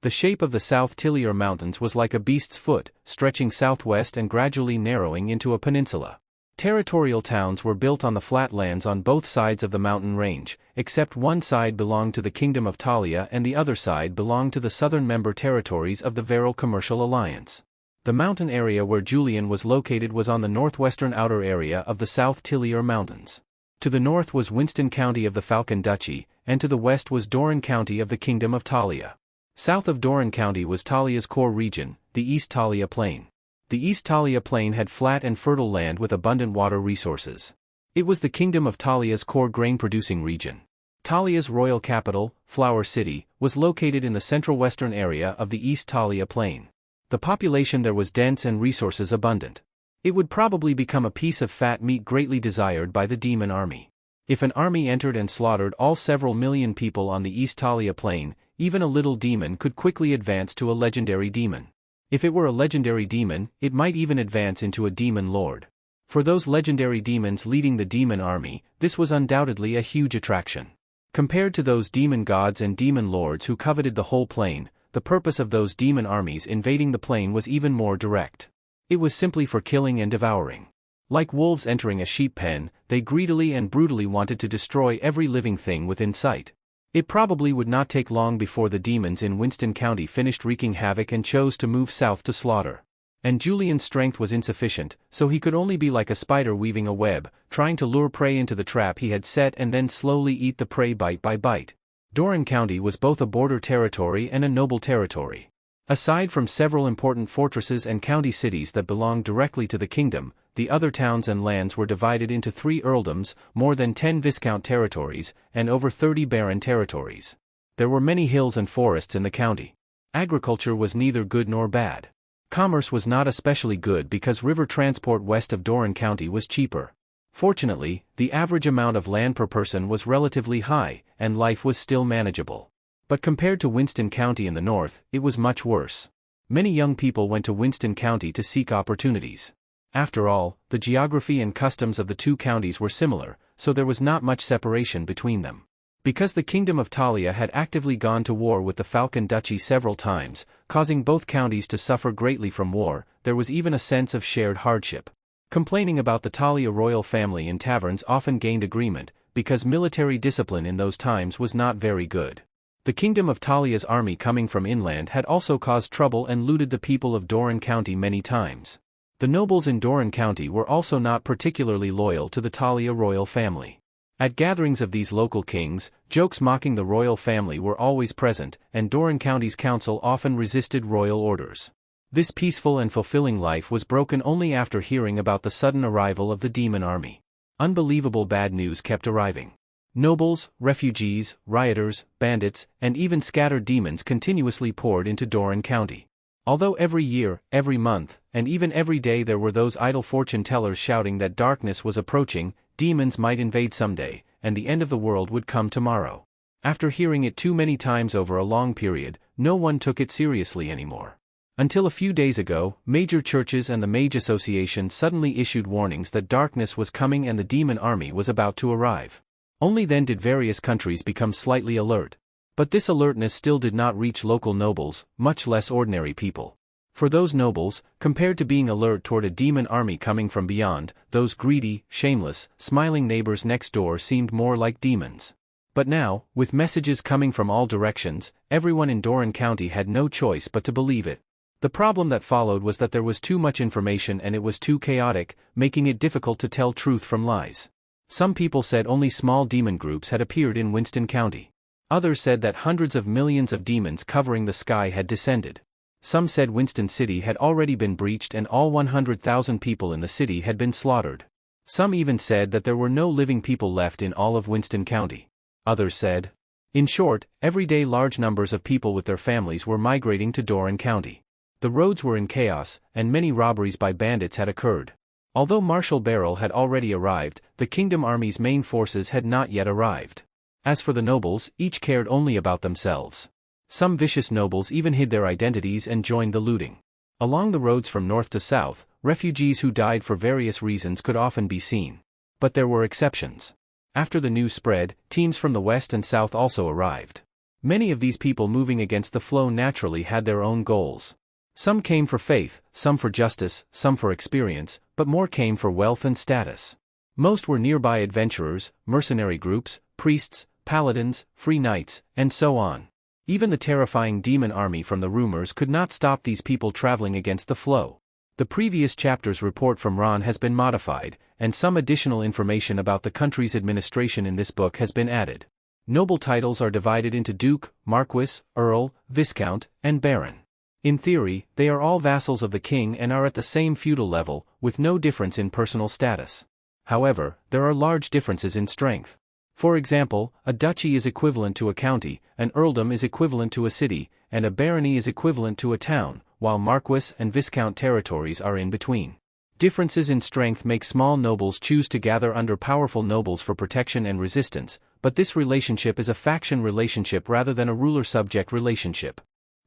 A: The shape of the South Tiliar Mountains was like a beast's foot, stretching southwest and gradually narrowing into a peninsula. Territorial towns were built on the flatlands on both sides of the mountain range, except one side belonged to the Kingdom of Talia and the other side belonged to the southern member territories of the Veral Commercial Alliance. The mountain area where Julian was located was on the northwestern outer area of the South Tiliar Mountains. To the north was Winston County of the Falcon Duchy, and to the west was Doran County of the Kingdom of Talia. South of Doran County was Talia's core region, the East Talia Plain. The East Talia Plain had flat and fertile land with abundant water resources. It was the Kingdom of Talia's core grain-producing region. Talia's royal capital, Flower City, was located in the central western area of the East Talia Plain. The population there was dense and resources abundant. It would probably become a piece of fat meat greatly desired by the demon army. If an army entered and slaughtered all several million people on the East Talia Plain, even a little demon could quickly advance to a legendary demon. If it were a legendary demon, it might even advance into a demon lord. For those legendary demons leading the demon army, this was undoubtedly a huge attraction. Compared to those demon gods and demon lords who coveted the whole plain, the purpose of those demon armies invading the plain was even more direct. It was simply for killing and devouring. Like wolves entering a sheep pen, they greedily and brutally wanted to destroy every living thing within sight. It probably would not take long before the demons in Winston County finished wreaking havoc and chose to move south to slaughter. And Julian's strength was insufficient, so he could only be like a spider weaving a web, trying to lure prey into the trap he had set and then slowly eat the prey bite by bite. Doran County was both a border territory and a noble territory. Aside from several important fortresses and county cities that belonged directly to the kingdom, the other towns and lands were divided into 3 earldoms, more than 10 viscount territories, and over 30 baron territories. There were many hills and forests in the county. Agriculture was neither good nor bad. Commerce was not especially good because river transport west of Doran County was cheaper. Fortunately, the average amount of land per person was relatively high, and life was still manageable. But compared to Winston County in the north, it was much worse. Many young people went to Winston County to seek opportunities. After all, the geography and customs of the two counties were similar, so there was not much separation between them. Because the Kingdom of Talia had actively gone to war with the Falcon Duchy several times, causing both counties to suffer greatly from war, there was even a sense of shared hardship. Complaining about the Talia royal family in taverns often gained agreement, because military discipline in those times was not very good. The Kingdom of Talia's army coming from inland had also caused trouble and looted the people of Doran County many times. The nobles in Doran County were also not particularly loyal to the Talia royal family. At gatherings of these local kings, jokes mocking the royal family were always present, and Doran County's council often resisted royal orders. This peaceful and fulfilling life was broken only after hearing about the sudden arrival of the demon army. Unbelievable bad news kept arriving. Nobles, refugees, rioters, bandits, and even scattered demons continuously poured into Doran County. Although every year, every month, and even every day there were those idle fortune tellers shouting that darkness was approaching, demons might invade someday, and the end of the world would come tomorrow. After hearing it too many times over a long period, no one took it seriously anymore. Until a few days ago, major churches and the Mage Association suddenly issued warnings that darkness was coming and the demon army was about to arrive. Only then did various countries become slightly alert. But this alertness still did not reach local nobles, much less ordinary people. For those nobles, compared to being alert toward a demon army coming from beyond, those greedy, shameless, smiling neighbors next door seemed more like demons. But now, with messages coming from all directions, everyone in Doran County had no choice but to believe it. The problem that followed was that there was too much information and it was too chaotic, making it difficult to tell truth from lies. Some people said only small demon groups had appeared in Winston County. Others said that hundreds of millions of demons covering the sky had descended. Some said Winston City had already been breached and all 100,000 people in the city had been slaughtered. Some even said that there were no living people left in all of Winston County. Others said, in short, every day large numbers of people with their families were migrating to Doran County. The roads were in chaos, and many robberies by bandits had occurred. Although Marshal Beryl had already arrived, the Kingdom Army's main forces had not yet arrived. As for the nobles, each cared only about themselves. Some vicious nobles even hid their identities and joined the looting. Along the roads from north to south, refugees who died for various reasons could often be seen. But there were exceptions. After the news spread, teams from the west and south also arrived. Many of these people moving against the flow naturally had their own goals. Some came for faith, some for justice, some for experience, but more came for wealth and status. Most were nearby adventurers, mercenary groups, priests, paladins, free knights, and so on. Even the terrifying demon army from the rumors could not stop these people traveling against the flow. The previous chapter's report from Ron has been modified, and some additional information about the country's administration in this book has been added. Noble titles are divided into Duke, Marquis, Earl, Viscount, and Baron. In theory, they are all vassals of the king and are at the same feudal level, with no difference in personal status. However, there are large differences in strength. For example, a duchy is equivalent to a county, an earldom is equivalent to a city, and a barony is equivalent to a town, while marquis and viscount territories are in between. Differences in strength make small nobles choose to gather under powerful nobles for protection and resistance, but this relationship is a faction relationship rather than a ruler-subject relationship.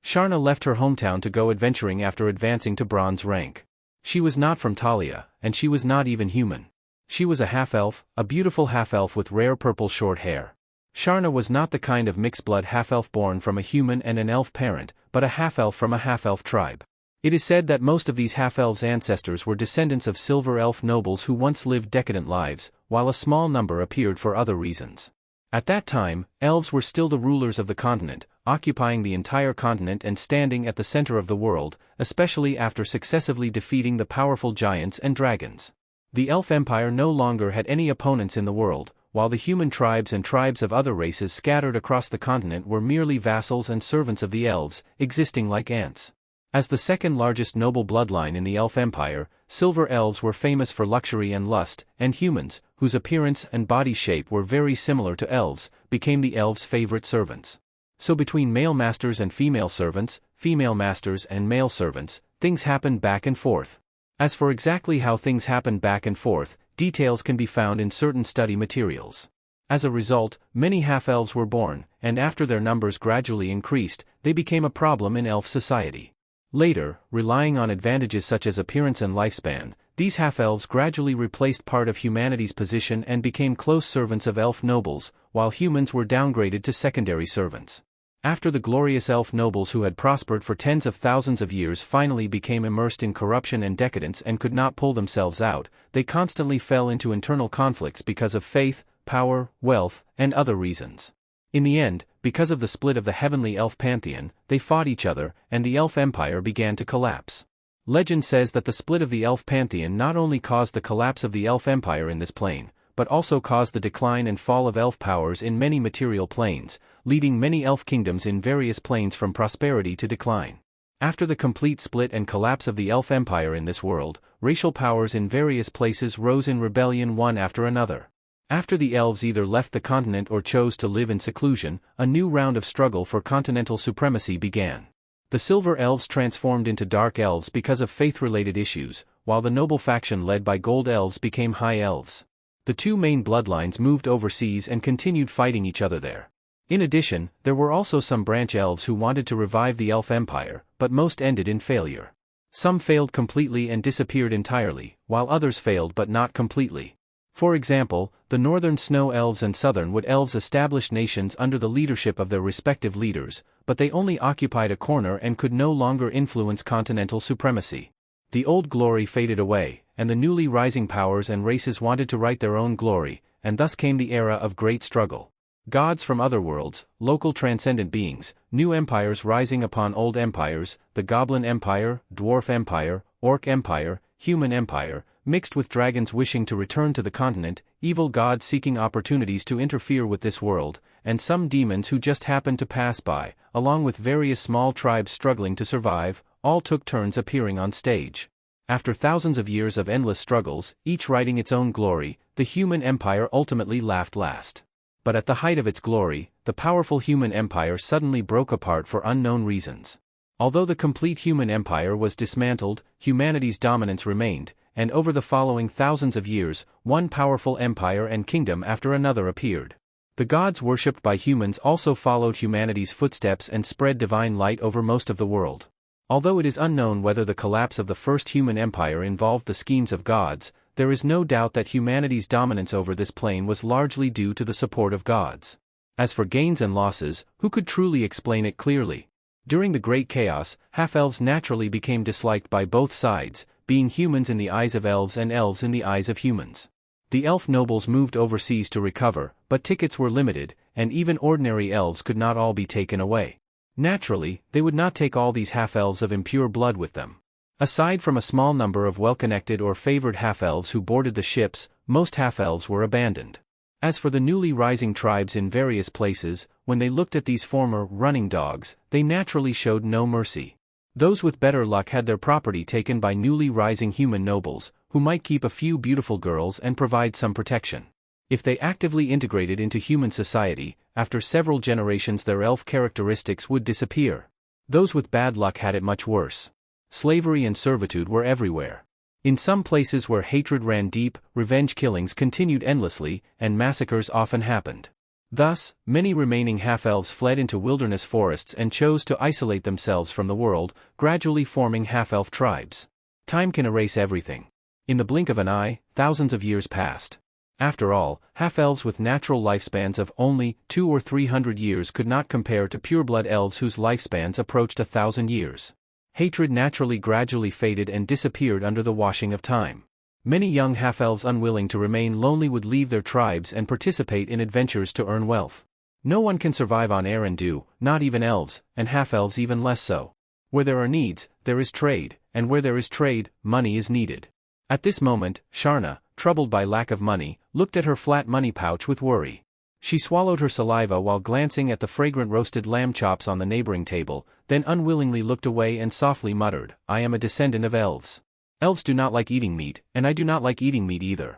A: Sharna left her hometown to go adventuring after advancing to bronze rank. She was not from Talia, and she was not even human. She was a half-elf, a beautiful half-elf with rare purple short hair. Sharna was not the kind of mixed-blood half-elf born from a human and an elf parent, but a half-elf from a half-elf tribe. It is said that most of these half-elves' ancestors were descendants of silver elf nobles who once lived decadent lives, while a small number appeared for other reasons. At that time, elves were still the rulers of the continent, occupying the entire continent and standing at the center of the world, especially after successively defeating the powerful giants and dragons. The elf empire no longer had any opponents in the world, while the human tribes and tribes of other races scattered across the continent were merely vassals and servants of the elves, existing like ants. As the second largest noble bloodline in the elf empire, silver elves were famous for luxury and lust, and humans, whose appearance and body shape were very similar to elves, became the elves' favorite servants. So between male masters and female servants, female masters and male servants, things happened back and forth. As for exactly how things happened back and forth, details can be found in certain study materials. As a result, many half-elves were born, and after their numbers gradually increased, they became a problem in elf society. Later, relying on advantages such as appearance and lifespan, These half-elves gradually replaced part of humanity's position and became close servants of elf nobles, while humans were downgraded to secondary servants. After the glorious elf nobles who had prospered for tens of thousands of years finally became immersed in corruption and decadence and could not pull themselves out, they constantly fell into internal conflicts because of faith, power, wealth, and other reasons. In the end, because of the split of the heavenly elf pantheon, they fought each other, and the elf empire began to collapse. Legend says that the split of the elf pantheon not only caused the collapse of the elf empire in this plane, but also caused the decline and fall of elf powers in many material planes, leading many elf kingdoms in various planes from prosperity to decline. After the complete split and collapse of the elf empire in this world, racial powers in various places rose in rebellion one after another. After the elves either left the continent or chose to live in seclusion, a new round of struggle for continental supremacy began. The Silver Elves transformed into Dark Elves because of faith-related issues, while the noble faction led by Gold Elves became High Elves. The two main bloodlines moved overseas and continued fighting each other there. In addition, there were also some branch elves who wanted to revive the Elf Empire, but most ended in failure. Some failed completely and disappeared entirely, while others failed but not completely. For example, the Northern Snow Elves and Southern Wood Elves established nations under the leadership of their respective leaders, but they only occupied a corner and could no longer influence continental supremacy. The old glory faded away, and the newly rising powers and races wanted to write their own glory, and thus came the era of great struggle. Gods from other worlds, local transcendent beings, new empires rising upon old empires, the Goblin Empire, Dwarf Empire, Orc Empire, Human Empire, mixed with dragons wishing to return to the continent, evil gods seeking opportunities to interfere with this world, and some demons who just happened to pass by, along with various small tribes struggling to survive, all took turns appearing on stage. After thousands of years of endless struggles, each writing its own glory, the Human Empire ultimately laughed last. But at the height of its glory, the powerful Human Empire suddenly broke apart for unknown reasons. Although the complete Human Empire was dismantled, humanity's dominance remained, and over the following thousands of years, one powerful empire and kingdom after another appeared. The gods worshipped by humans also followed humanity's footsteps and spread divine light over most of the world. Although it is unknown whether the collapse of the first human empire involved the schemes of gods, there is no doubt that humanity's dominance over this plane was largely due to the support of gods. As for gains and losses, who could truly explain it clearly? During the Great Chaos, half-elves naturally became disliked by both sides, being humans in the eyes of elves and elves in the eyes of humans. The elf nobles moved overseas to recover, but tickets were limited, and even ordinary elves could not all be taken away. Naturally, they would not take all these half-elves of impure blood with them. Aside from a small number of well-connected or favored half-elves who boarded the ships, most half-elves were abandoned. As for the newly rising tribes in various places, when they looked at these former running dogs, they naturally showed no mercy. Those with better luck had their property taken by newly rising human nobles, who might keep a few beautiful girls and provide some protection. If they actively integrated into human society, after several generations their elf characteristics would disappear. Those with bad luck had it much worse. Slavery and servitude were everywhere. In some places where hatred ran deep, revenge killings continued endlessly, and massacres often happened. Thus, many remaining half-elves fled into wilderness forests and chose to isolate themselves from the world, gradually forming half-elf tribes. Time can erase everything. In the blink of an eye, thousands of years passed. After all, half-elves with natural lifespans of only 200 or 300 years could not compare to pureblood elves whose lifespans approached 1,000 years. Hatred naturally gradually faded and disappeared under the washing of time. Many young half-elves unwilling to remain lonely would leave their tribes and participate in adventures to earn wealth. No one can survive on air and dew, not even elves, and half-elves even less so. Where there are needs, there is trade, and where there is trade, money is needed. At this moment, Sharna, troubled by lack of money, looked at her flat money pouch with worry. She swallowed her saliva while glancing at the fragrant roasted lamb chops on the neighboring table, then unwillingly looked away and softly muttered, "I am a descendant of elves. Elves do not like eating meat, and I do not like eating meat either."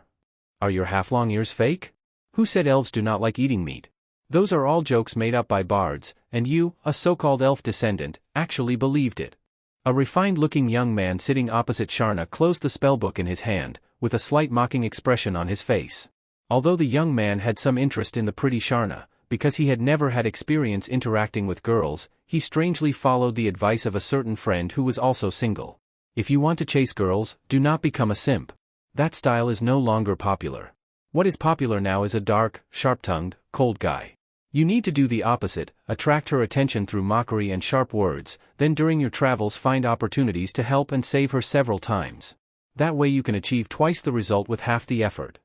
A: Are your half-long ears fake? Who said elves do not like eating meat? Those are all jokes made up by bards, and you, a so-called elf descendant, actually believed it. A refined-looking young man sitting opposite Sharna closed the spellbook in his hand, with a slight mocking expression on his face. Although the young man had some interest in the pretty Sharna, because he had never had experience interacting with girls, he strangely followed the advice of a certain friend who was also single. If you want to chase girls, do not become a simp. That style is no longer popular. What is popular now is a dark, sharp-tongued, cold guy. You need to do the opposite, attract her attention through mockery and sharp words, then during your travels find opportunities to help and save her several times. That way you can achieve twice the result with half the effort.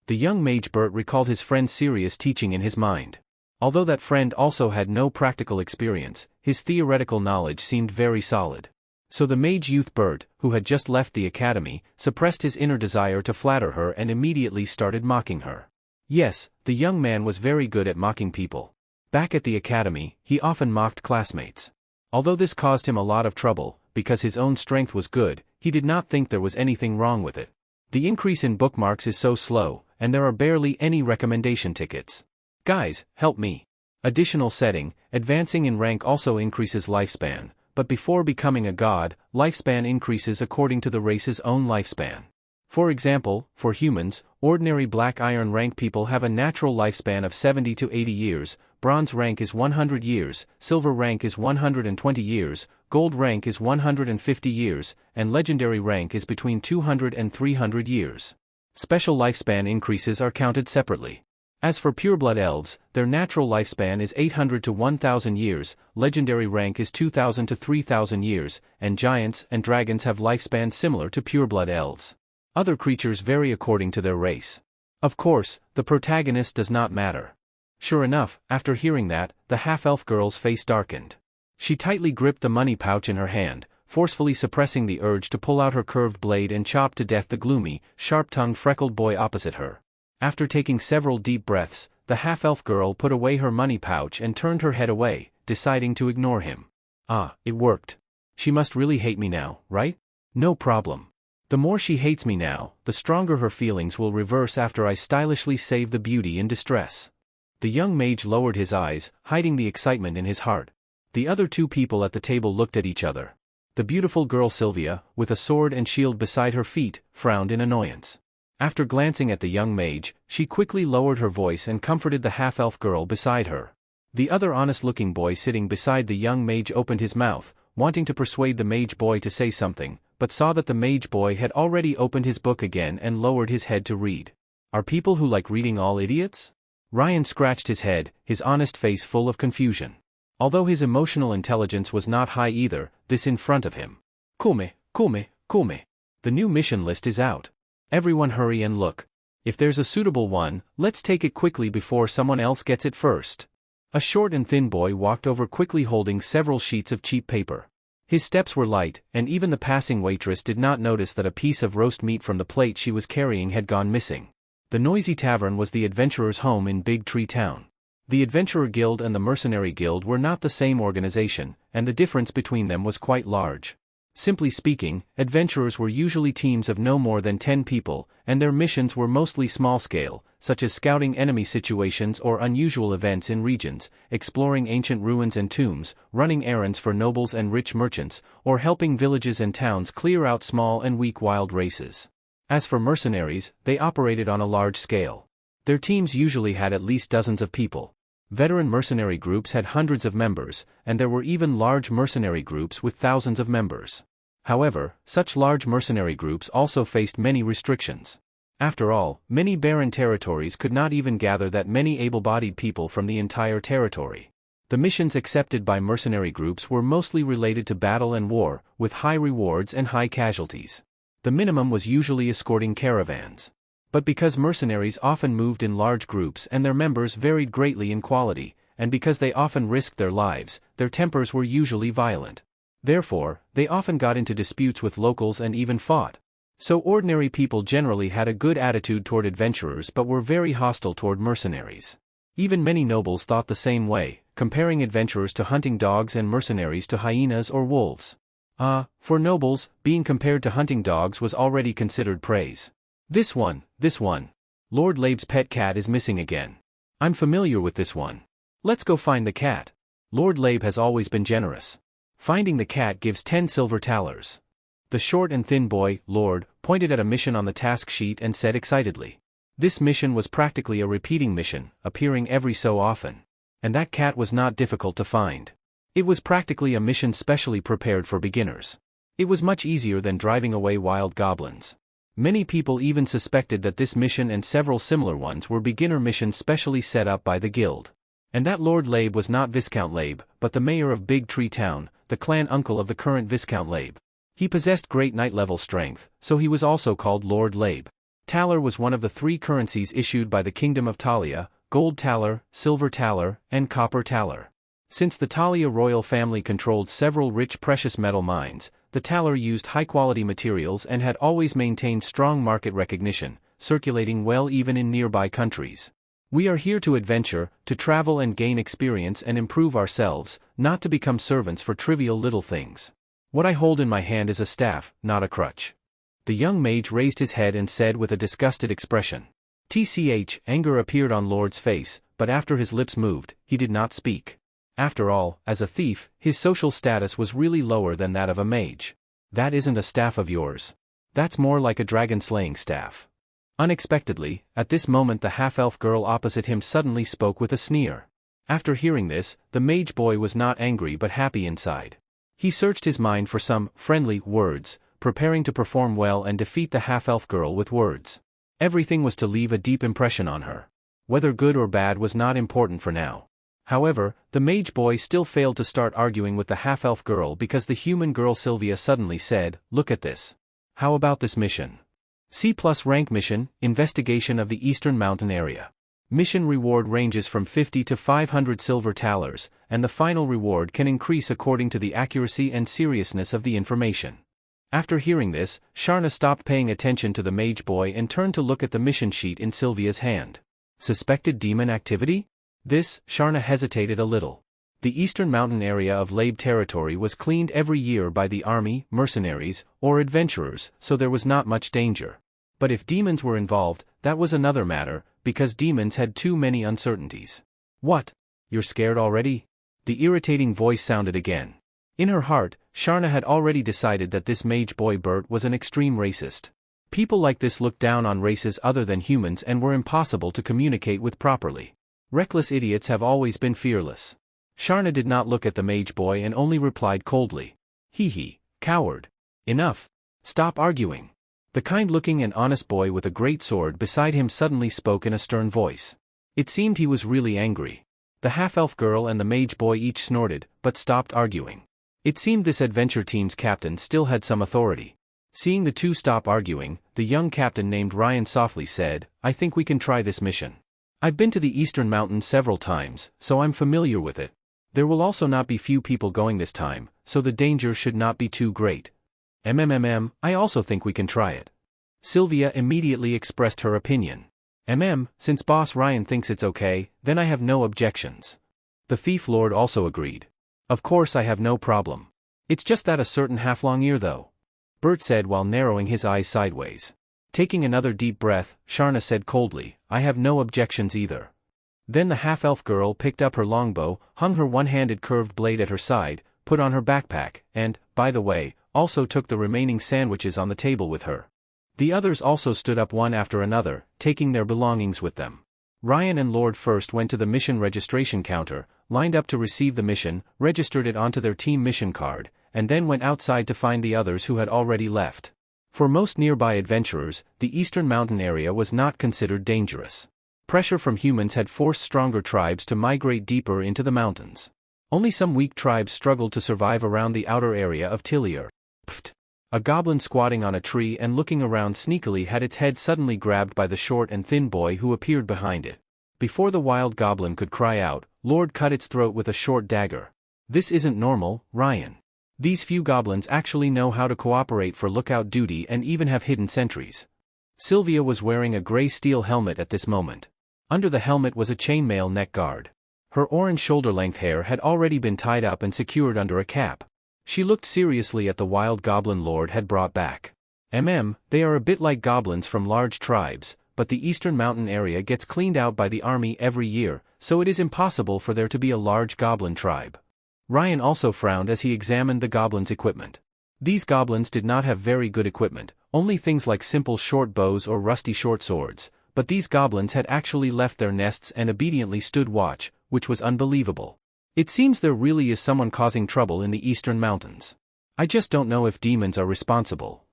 A: The young mage Bert recalled his friend's serious teaching in his mind. Although that friend also had no practical experience, his theoretical knowledge seemed very solid. So the mage youth Bert, who had just left the academy, suppressed his inner desire to flatter her and immediately started mocking her. Yes, the young man was very good at mocking people. Back at the academy, he often mocked classmates. Although this caused him a lot of trouble, because his own strength was good, he did not think there was anything wrong with it. The increase in bookmarks is so slow, and there are barely any recommendation tickets. Guys, help me. Additional setting, advancing in rank also increases lifespan, but before becoming a god, lifespan increases according to the race's own lifespan. For example, for humans, ordinary black iron rank people have a natural lifespan of 70 to 80 years, bronze rank is 100 years, silver rank is 120 years, gold rank is 150 years, and legendary rank is between 200 and 300 years. Special lifespan increases are counted separately. As for pureblood elves, their natural lifespan is 800 to 1000 years, legendary rank is 2000 to 3000 years, and giants and dragons have lifespans similar to pureblood elves. Other creatures vary according to their race. Of course, the protagonist does not matter. Sure enough, after hearing that, the half-elf girl's face darkened. She tightly gripped the money pouch in her hand, forcefully suppressing the urge to pull out her curved blade and chop to death the gloomy, sharp-tongued freckled boy opposite her. After taking several deep breaths, the half-elf girl put away her money pouch and turned her head away, deciding to ignore him. Ah, it worked. She must really hate me now, right? No problem. The more she hates me now, the stronger her feelings will reverse after I stylishly save the beauty in distress. The young mage lowered his eyes, hiding the excitement in his heart. The other two people at the table looked at each other. The beautiful girl Sylvia, with a sword and shield beside her feet, frowned in annoyance. After glancing at the young mage, she quickly lowered her voice and comforted the half-elf girl beside her. The other honest-looking boy sitting beside the young mage opened his mouth, wanting to persuade the mage boy to say something, but saw that the mage boy had already opened his book again and lowered his head to read. Are people who like reading all idiots? Ryan scratched his head, his honest face full of confusion. Although his emotional intelligence was not high either, this in front of him. Come. The new mission list is out. Everyone hurry and look. If there's a suitable one, let's take it quickly before someone else gets it first. A short and thin boy walked over quickly holding several sheets of cheap paper. His steps were light, and even the passing waitress did not notice that a piece of roast meat from the plate she was carrying had gone missing. The noisy tavern was the adventurer's home in Big Tree Town. The Adventurer Guild and the Mercenary Guild were not the same organization, and the difference between them was quite large. Simply speaking, adventurers were usually teams of no more than 10 people, and their missions were mostly small-scale, such as scouting enemy situations or unusual events in regions, exploring ancient ruins and tombs, running errands for nobles and rich merchants, or helping villages and towns clear out small and weak wild races. As for mercenaries, they operated on a large scale. Their teams usually had at least dozens of people. Veteran mercenary groups had hundreds of members, and there were even large mercenary groups with thousands of members. However, such large mercenary groups also faced many restrictions. After all, many barren territories could not even gather that many able-bodied people from the entire territory. The missions accepted by mercenary groups were mostly related to battle and war, with high rewards and high casualties. The minimum was usually escorting caravans. But because mercenaries often moved in large groups and their members varied greatly in quality, and because they often risked their lives, their tempers were usually violent. Therefore, they often got into disputes with locals and even fought. So ordinary people generally had a good attitude toward adventurers but were very hostile toward mercenaries. Even many nobles thought the same way, comparing adventurers to hunting dogs and mercenaries to hyenas or wolves. For nobles, being compared to hunting dogs was already considered praise. This one. Lord Labe's pet cat is missing again. I'm familiar with this one. Let's go find the cat. Lord Labe has always been generous. Finding the cat gives 10 silver talers. The short and thin boy, Lord, pointed at a mission on the task sheet and said excitedly. This mission was practically a repeating mission, appearing every so often. And that cat was not difficult to find. It was practically a mission specially prepared for beginners. It was much easier than driving away wild goblins. Many people even suspected that this mission and several similar ones were beginner missions specially set up by the guild. And that Lord Labe was not Viscount Labe, but the mayor of Big Tree Town, the clan uncle of the current Viscount Labe. He possessed great knight-level strength, so he was also called Lord Labe. Taler was one of the 3 currencies issued by the Kingdom of Talia: gold taler, silver taler, and copper taler. Since the Talia royal family controlled several rich precious metal mines, the taler used high-quality materials and had always maintained strong market recognition, circulating well even in nearby countries. We are here to adventure, to travel and gain experience and improve ourselves, not to become servants for trivial little things. What I hold in my hand is a staff, not a crutch. The young mage raised his head and said with a disgusted expression. Anger appeared on Lord's face, but after his lips moved, he did not speak. After all, as a thief, his social status was really lower than that of a mage. That isn't a staff of yours. That's more like a dragon-slaying staff. Unexpectedly, at this moment the half-elf girl opposite him suddenly spoke with a sneer. After hearing this, the mage boy was not angry but happy inside. He searched his mind for some friendly words, preparing to perform well and defeat the half-elf girl with words. Everything was to leave a deep impression on her. Whether good or bad was not important for now. However, the mage boy still failed to start arguing with the half-elf girl because the human girl Sylvia suddenly said, "Look at this. How about this mission? C+ rank mission, investigation of the Eastern Mountain area. Mission reward ranges from 50 to 500 silver talers, and the final reward can increase according to the accuracy and seriousness of the information." After hearing this, Sharna stopped paying attention to the mage boy and turned to look at the mission sheet in Sylvia's hand. Suspected demon activity? Sharna hesitated a little. The eastern mountain area of Labe territory was cleaned every year by the army, mercenaries, or adventurers, so there was not much danger. But if demons were involved, that was another matter, because demons had too many uncertainties. What? You're scared already? The irritating voice sounded again. In her heart, Sharna had already decided that this mage boy Bert was an extreme racist. People like this looked down on races other than humans and were impossible to communicate with properly. Reckless idiots have always been fearless. Sharna did not look at the mage boy and only replied coldly. Hee, coward. Enough. Stop arguing. The kind-looking and honest boy with a great sword beside him suddenly spoke in a stern voice. It seemed he was really angry. The half-elf girl and the mage boy each snorted, but stopped arguing. It seemed this adventure team's captain still had some authority. Seeing the two stop arguing, the young captain named Ryan softly said, "I think we can try this mission. I've been to the Eastern Mountains several times, so I'm familiar with it. There will also not be few people going this time, so the danger should not be too great. I also think we can try it." Sylvia immediately expressed her opinion. Since Boss Ryan thinks it's okay, then I have no objections. The Thief Lord also agreed. Of course I have no problem. It's just that a certain half-long ear though. Bert said while narrowing his eyes sideways. Taking another deep breath, Sharna said coldly, "I have no objections either." Then the half-elf girl picked up her longbow, hung her one-handed curved blade at her side, put on her backpack, and, by the way, also took the remaining sandwiches on the table with her. The others also stood up one after another, taking their belongings with them. Ryan and Lord first went to the mission registration counter, lined up to receive the mission, registered it onto their team mission card, and then went outside to find the others who had already left. For most nearby adventurers, the eastern mountain area was not considered dangerous. Pressure from humans had forced stronger tribes to migrate deeper into the mountains. Only some weak tribes struggled to survive around the outer area of Tillier. Pfft! A goblin squatting on a tree and looking around sneakily had its head suddenly grabbed by the short and thin boy who appeared behind it. Before the wild goblin could cry out, Lord cut its throat with a short dagger. "This isn't normal, Ryan. These few goblins actually know how to cooperate for lookout duty and even have hidden sentries." Sylvia was wearing a gray steel helmet at this moment. Under the helmet was a chainmail neck guard. Her orange shoulder-length hair had already been tied up and secured under a cap. She looked seriously at the wild goblin Lord had brought back. They are a bit like goblins from large tribes, but the eastern mountain area gets cleaned out by the army every year, so it is impossible for there to be a large goblin tribe. Ryan also frowned as he examined the goblins' equipment. These goblins did not have very good equipment, only things like simple short bows or rusty short swords, but these goblins had actually left their nests and obediently stood watch, which was unbelievable. It seems there really is someone causing trouble in the eastern mountains. I just don't know if demons are responsible.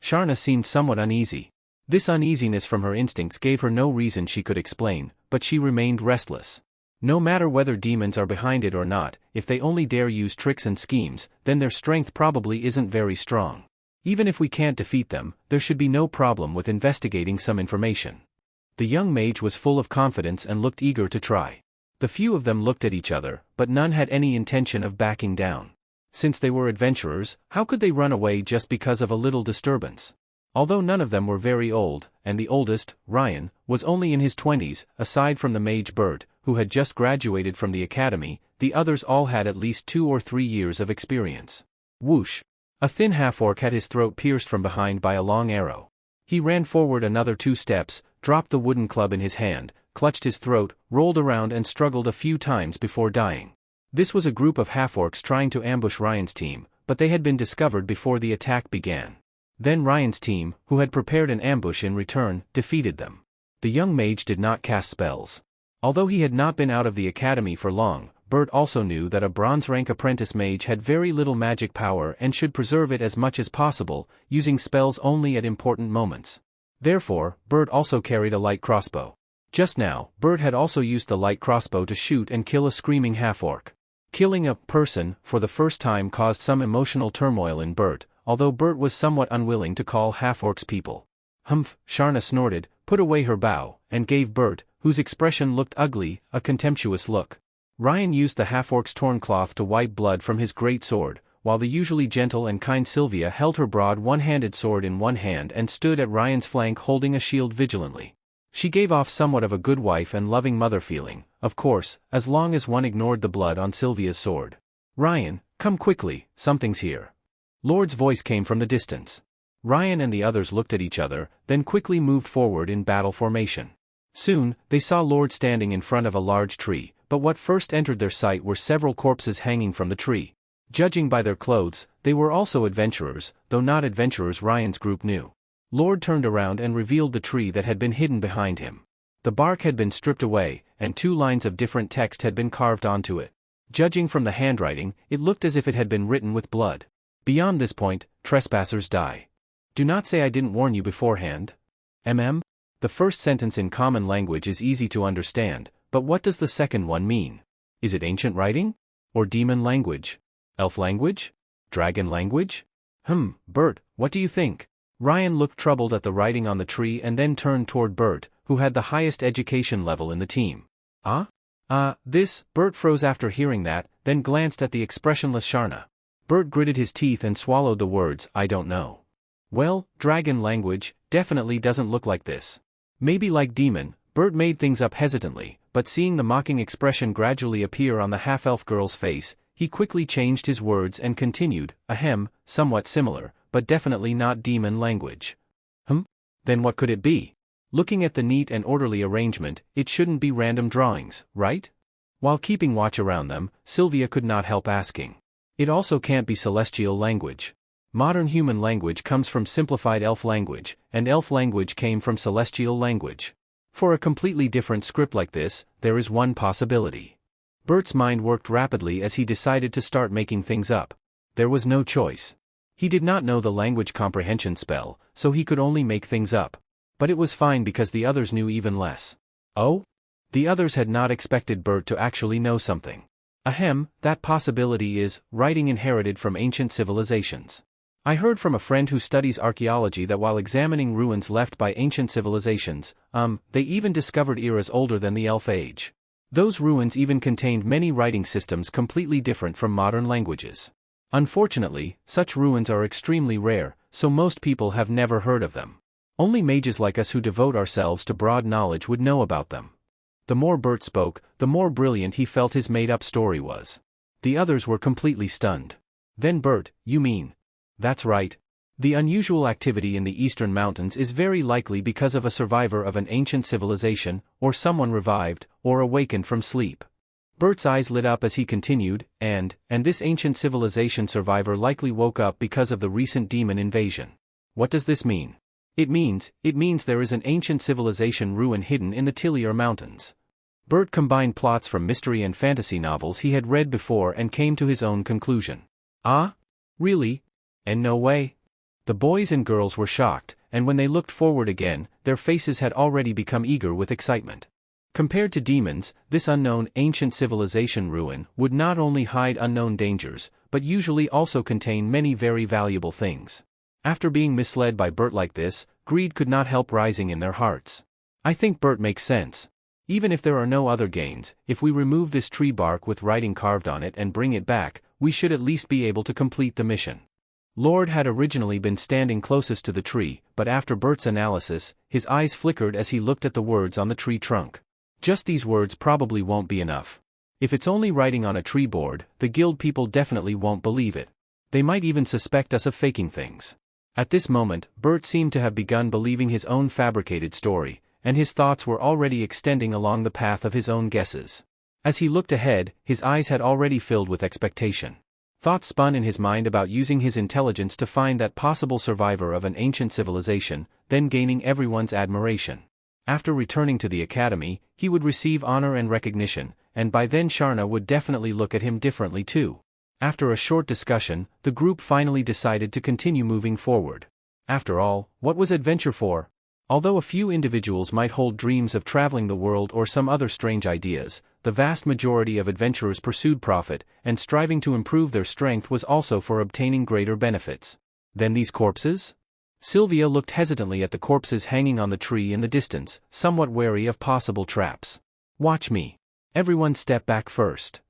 A: Sharna seemed somewhat uneasy. This uneasiness from her instincts gave her no reason she could explain, but she remained restless. No matter whether demons are behind it or not, if they only dare use tricks and schemes, then their strength probably isn't very strong. Even if we can't defeat them, there should be no problem with investigating some information. The young mage was full of confidence and looked eager to try. The few of them looked at each other, but none had any intention of backing down. Since they were adventurers, how could they run away just because of a little disturbance? Although none of them were very old, and the oldest, Ryan, was only in his 20s, aside from the mage Bert, who had just graduated from the academy, the others all had at least 2 or 3 years of experience. Whoosh! A thin half-orc had his throat pierced from behind by a long arrow. He ran forward another 2 steps, dropped the wooden club in his hand, clutched his throat, rolled around and struggled a few times before dying. This was a group of half-orcs trying to ambush Ryan's team, but they had been discovered before the attack began. Then Ryan's team, who had prepared an ambush in return, defeated them. The young mage did not cast spells. Although he had not been out of the academy for long, Bert also knew that a bronze-rank apprentice mage had very little magic power and should preserve it as much as possible, using spells only at important moments. Therefore, Bert also carried a light crossbow. Just now, Bert had also used the light crossbow to shoot and kill a screaming half-orc. Killing a person for the first time caused some emotional turmoil in Bert, although Bert was somewhat unwilling to call half-orcs people. Humph, Sharna snorted, put away her bow, and gave Bert, whose expression looked ugly, a contemptuous look. Ryan used the half-orc's torn cloth to wipe blood from his great sword, while the usually gentle and kind Sylvia held her broad one-handed sword in one hand and stood at Ryan's flank holding a shield vigilantly. She gave off somewhat of a good wife and loving mother feeling, of course, as long as one ignored the blood on Sylvia's sword. Ryan, come quickly, something's here. Lord's voice came from the distance. Ryan and the others looked at each other, then quickly moved forward in battle formation. Soon, they saw Lord standing in front of a large tree, but what first entered their sight were several corpses hanging from the tree. Judging by their clothes, they were also adventurers, though not adventurers Ryan's group knew. Lord turned around and revealed the tree that had been hidden behind him. The bark had been stripped away, and 2 lines of different text had been carved onto it. Judging from the handwriting, it looked as if it had been written with blood. Beyond this point, trespassers die. Do not say I didn't warn you beforehand. The first sentence in common language is easy to understand, but what does the second one mean? Is it ancient writing? Or demon language? Elf language? Dragon language? Bert, what do you think? Ryan looked troubled at the writing on the tree and then turned toward Bert, who had the highest education level in the team. Bert froze after hearing that, then glanced at the expressionless Sharna. Bert gritted his teeth and swallowed the words, I don't know. Well, dragon language definitely doesn't look like this. Maybe like demon. Bert made things up hesitantly, but seeing the mocking expression gradually appear on the half-elf girl's face, he quickly changed his words and continued, somewhat similar, but definitely not demon language. Then what could it be? Looking at the neat and orderly arrangement, it shouldn't be random drawings, right? While keeping watch around them, Sylvia could not help asking. It also can't be celestial language. Modern human language comes from simplified elf language, and elf language came from celestial language. For a completely different script like this, there is one possibility. Bert's mind worked rapidly as he decided to start making things up. There was no choice. He did not know the language comprehension spell, so he could only make things up. But it was fine because the others knew even less. Oh? The others had not expected Bert to actually know something. That possibility is writing inherited from ancient civilizations. I heard from a friend who studies archaeology that while examining ruins left by ancient civilizations, they even discovered eras older than the Elf Age. Those ruins even contained many writing systems completely different from modern languages. Unfortunately, such ruins are extremely rare, so most people have never heard of them. Only mages like us who devote ourselves to broad knowledge would know about them. The more Bert spoke, the more brilliant he felt his made-up story was. The others were completely stunned. Then Bert, you mean? That's right. The unusual activity in the eastern mountains is very likely because of a survivor of an ancient civilization, or someone revived, or awakened from sleep. Bert's eyes lit up as he continued, and this ancient civilization survivor likely woke up because of the recent demon invasion. What does this mean? It means there is an ancient civilization ruin hidden in the Tillier Mountains. Bert combined plots from mystery and fantasy novels he had read before and came to his own conclusion. Ah? Really? And no way? The boys and girls were shocked, and when they looked forward again, their faces had already become eager with excitement. Compared to demons, this unknown, ancient civilization ruin would not only hide unknown dangers, but usually also contain many very valuable things. After being misled by Bert like this, greed could not help rising in their hearts. I think Bert makes sense. Even if there are no other gains, if we remove this tree bark with writing carved on it and bring it back, we should at least be able to complete the mission. Lord had originally been standing closest to the tree, but after Bert's analysis, his eyes flickered as he looked at the words on the tree trunk. Just these words probably won't be enough. If it's only writing on a tree board, the guild people definitely won't believe it. They might even suspect us of faking things. At this moment, Bert seemed to have begun believing his own fabricated story, and his thoughts were already extending along the path of his own guesses. As he looked ahead, his eyes had already filled with expectation. Thoughts spun in his mind about using his intelligence to find that possible survivor of an ancient civilization, then gaining everyone's admiration. After returning to the academy, he would receive honor and recognition, and by then Sharna would definitely look at him differently too. After a short discussion, the group finally decided to continue moving forward. After all, what was adventure for? Although a few individuals might hold dreams of traveling the world or some other strange ideas, the vast majority of adventurers pursued profit, and striving to improve their strength was also for obtaining greater benefits. Then these corpses? Sylvia looked hesitantly at the corpses hanging on the tree in the distance, somewhat wary of possible traps. Watch me. Everyone step back first.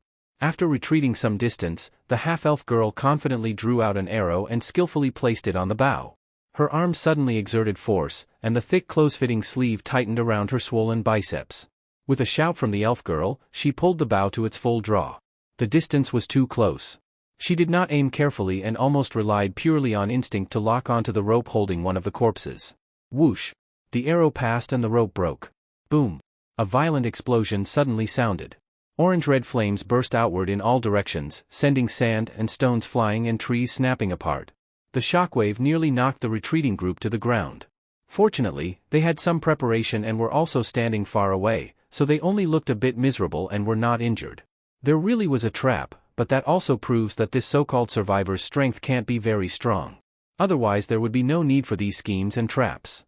A: After retreating some distance, the half-elf girl confidently drew out an arrow and skillfully placed it on the bow. Her arm suddenly exerted force, and the thick close-fitting sleeve tightened around her swollen biceps. With a shout from the elf girl, she pulled the bow to its full draw. The distance was too close. She did not aim carefully and almost relied purely on instinct to lock onto the rope holding one of the corpses. Whoosh! The arrow passed and the rope broke. Boom! A violent explosion suddenly sounded. Orange-red flames burst outward in all directions, sending sand and stones flying and trees snapping apart. The shockwave nearly knocked the retreating group to the ground. Fortunately, they had some preparation and were also standing far away, so they only looked a bit miserable and were not injured. There really was a trap, but that also proves that this so-called survivor's strength can't be very strong. Otherwise there would be no need for these schemes and traps.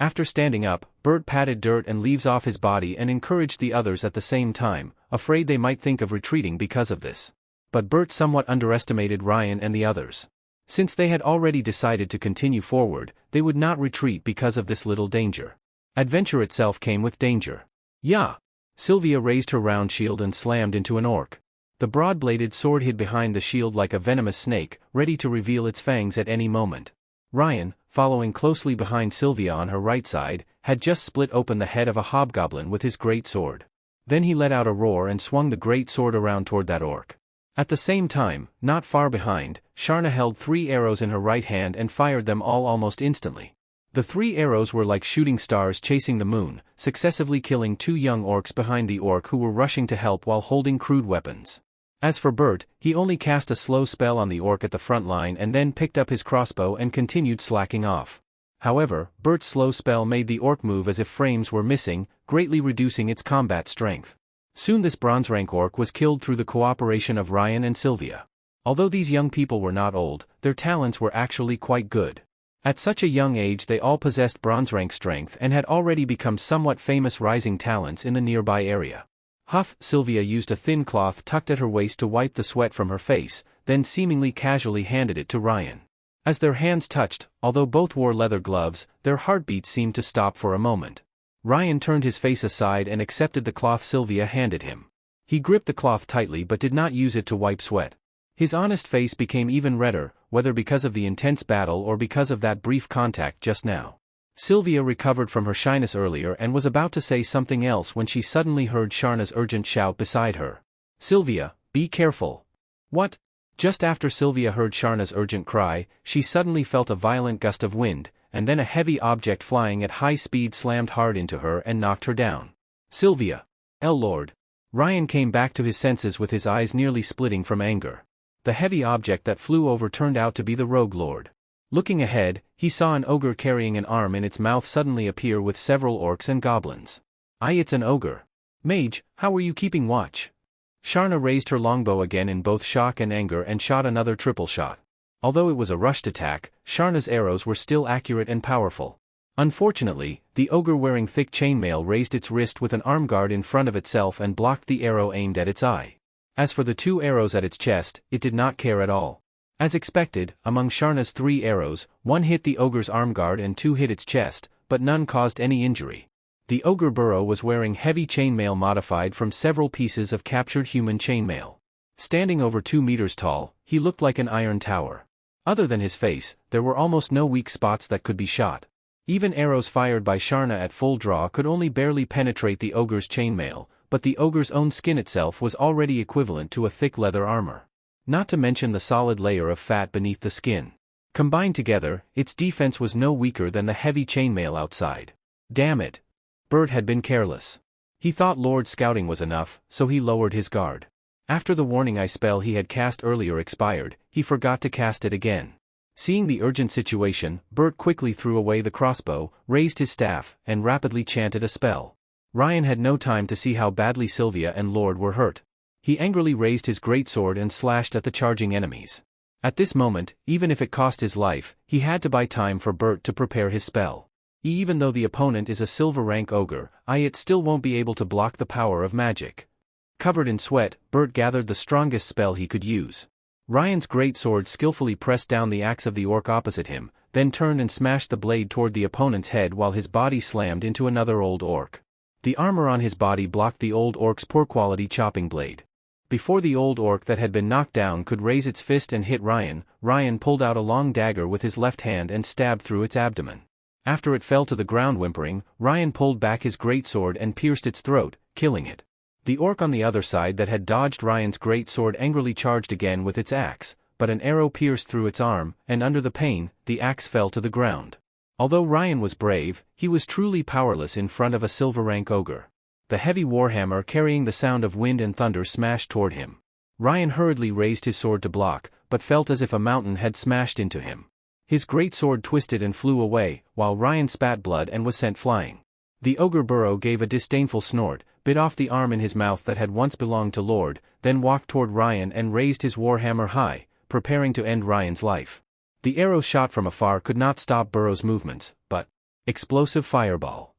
A: After standing up, Bert patted dirt and leaves off his body and encouraged the others at the same time, afraid they might think of retreating because of this. But Bert somewhat underestimated Ryan and the others. Since they had already decided to continue forward, they would not retreat because of this little danger. Adventure itself came with danger. Yeah! Sylvia raised her round shield and slammed into an orc. The broad-bladed sword hid behind the shield like a venomous snake, ready to reveal its fangs at any moment. Ryan, following closely behind Sylvia on her right side, had just split open the head of a hobgoblin with his great sword. Then he let out a roar and swung the great sword around toward that orc. At the same time, not far behind, Sharna held 3 arrows in her right hand and fired them all almost instantly. The 3 arrows were like shooting stars chasing the moon, successively killing 2 young orcs behind the orc who were rushing to help while holding crude weapons. As for Bert, he only cast a slow spell on the orc at the front line and then picked up his crossbow and continued slacking off. However, Bert's slow spell made the orc move as if frames were missing, greatly reducing its combat strength. Soon this bronze rank orc was killed through the cooperation of Ryan and Sylvia. Although these young people were not old, their talents were actually quite good. At such a young age they all possessed bronze rank strength and had already become somewhat famous rising talents in the nearby area. Huff! Sylvia used a thin cloth tucked at her waist to wipe the sweat from her face, then seemingly casually handed it to Ryan. As their hands touched, although both wore leather gloves, their heartbeats seemed to stop for a moment. Ryan turned his face aside and accepted the cloth Sylvia handed him. He gripped the cloth tightly but did not use it to wipe sweat. His honest face became even redder, whether because of the intense battle or because of that brief contact just now. Sylvia recovered from her shyness earlier and was about to say something else when she suddenly heard Sharna's urgent shout beside her. "Sylvia, be careful!" What? Just after Sylvia heard Sharna's urgent cry, she suddenly felt a violent gust of wind, and then a heavy object flying at high speed slammed hard into her and knocked her down. "Sylvia! Lord!" Ryan came back to his senses with his eyes nearly splitting from anger. The heavy object that flew over turned out to be the Rogue Lord. Looking ahead, he saw an ogre carrying an arm in its mouth suddenly appear with several orcs and goblins. It's an ogre. Mage, how are you keeping watch?" Sharna raised her longbow again in both shock and anger and shot another triple shot. Although it was a rushed attack, Sharna's arrows were still accurate and powerful. Unfortunately, the ogre wearing thick chainmail raised its wrist with an arm guard in front of itself and blocked the arrow aimed at its eye. As for the 2 arrows at its chest, it did not care at all. As expected, among Sharna's 3 arrows, 1 hit the ogre's arm guard and 2 hit its chest, but none caused any injury. The ogre burro was wearing heavy chainmail modified from several pieces of captured human chainmail. Standing over 2 meters tall, he looked like an iron tower. Other than his face, there were almost no weak spots that could be shot. Even arrows fired by Sharna at full draw could only barely penetrate the ogre's chainmail, but the ogre's own skin itself was already equivalent to a thick leather armor. Not to mention the solid layer of fat beneath the skin. Combined together, its defense was no weaker than the heavy chainmail outside. Damn it! Bert had been careless. He thought Lord Scouting was enough, so he lowered his guard. After the warning eye spell he had cast earlier expired, he forgot to cast it again. Seeing the urgent situation, Bert quickly threw away the crossbow, raised his staff, and rapidly chanted a spell. Ryan had no time to see how badly Sylvia and Lord were hurt. He angrily raised his greatsword and slashed at the charging enemies. At this moment, even if it cost his life, he had to buy time for Bert to prepare his spell. Even though the opponent is a silver rank ogre, it still won't be able to block the power of magic. Covered in sweat, Bert gathered the strongest spell he could use. Ryan's greatsword skillfully pressed down the axe of the orc opposite him, then turned and smashed the blade toward the opponent's head while his body slammed into another old orc. The armor on his body blocked the old orc's poor quality chopping blade. Before the old orc that had been knocked down could raise its fist and hit Ryan, Ryan pulled out a long dagger with his left hand and stabbed through its abdomen. After it fell to the ground whimpering, Ryan pulled back his greatsword and pierced its throat, killing it. The orc on the other side that had dodged Ryan's greatsword angrily charged again with its axe, but an arrow pierced through its arm, and under the pain, the axe fell to the ground. Although Ryan was brave, he was truly powerless in front of a silver rank ogre. The heavy warhammer carrying the sound of wind and thunder smashed toward him. Ryan hurriedly raised his sword to block, but felt as if a mountain had smashed into him. His greatsword twisted and flew away, while Ryan spat blood and was sent flying. The ogre burro gave a disdainful snort, bit off the arm in his mouth that had once belonged to Lord, then walked toward Ryan and raised his warhammer high, preparing to end Ryan's life. The arrow shot from afar could not stop Burrow's movements, but explosive fireball.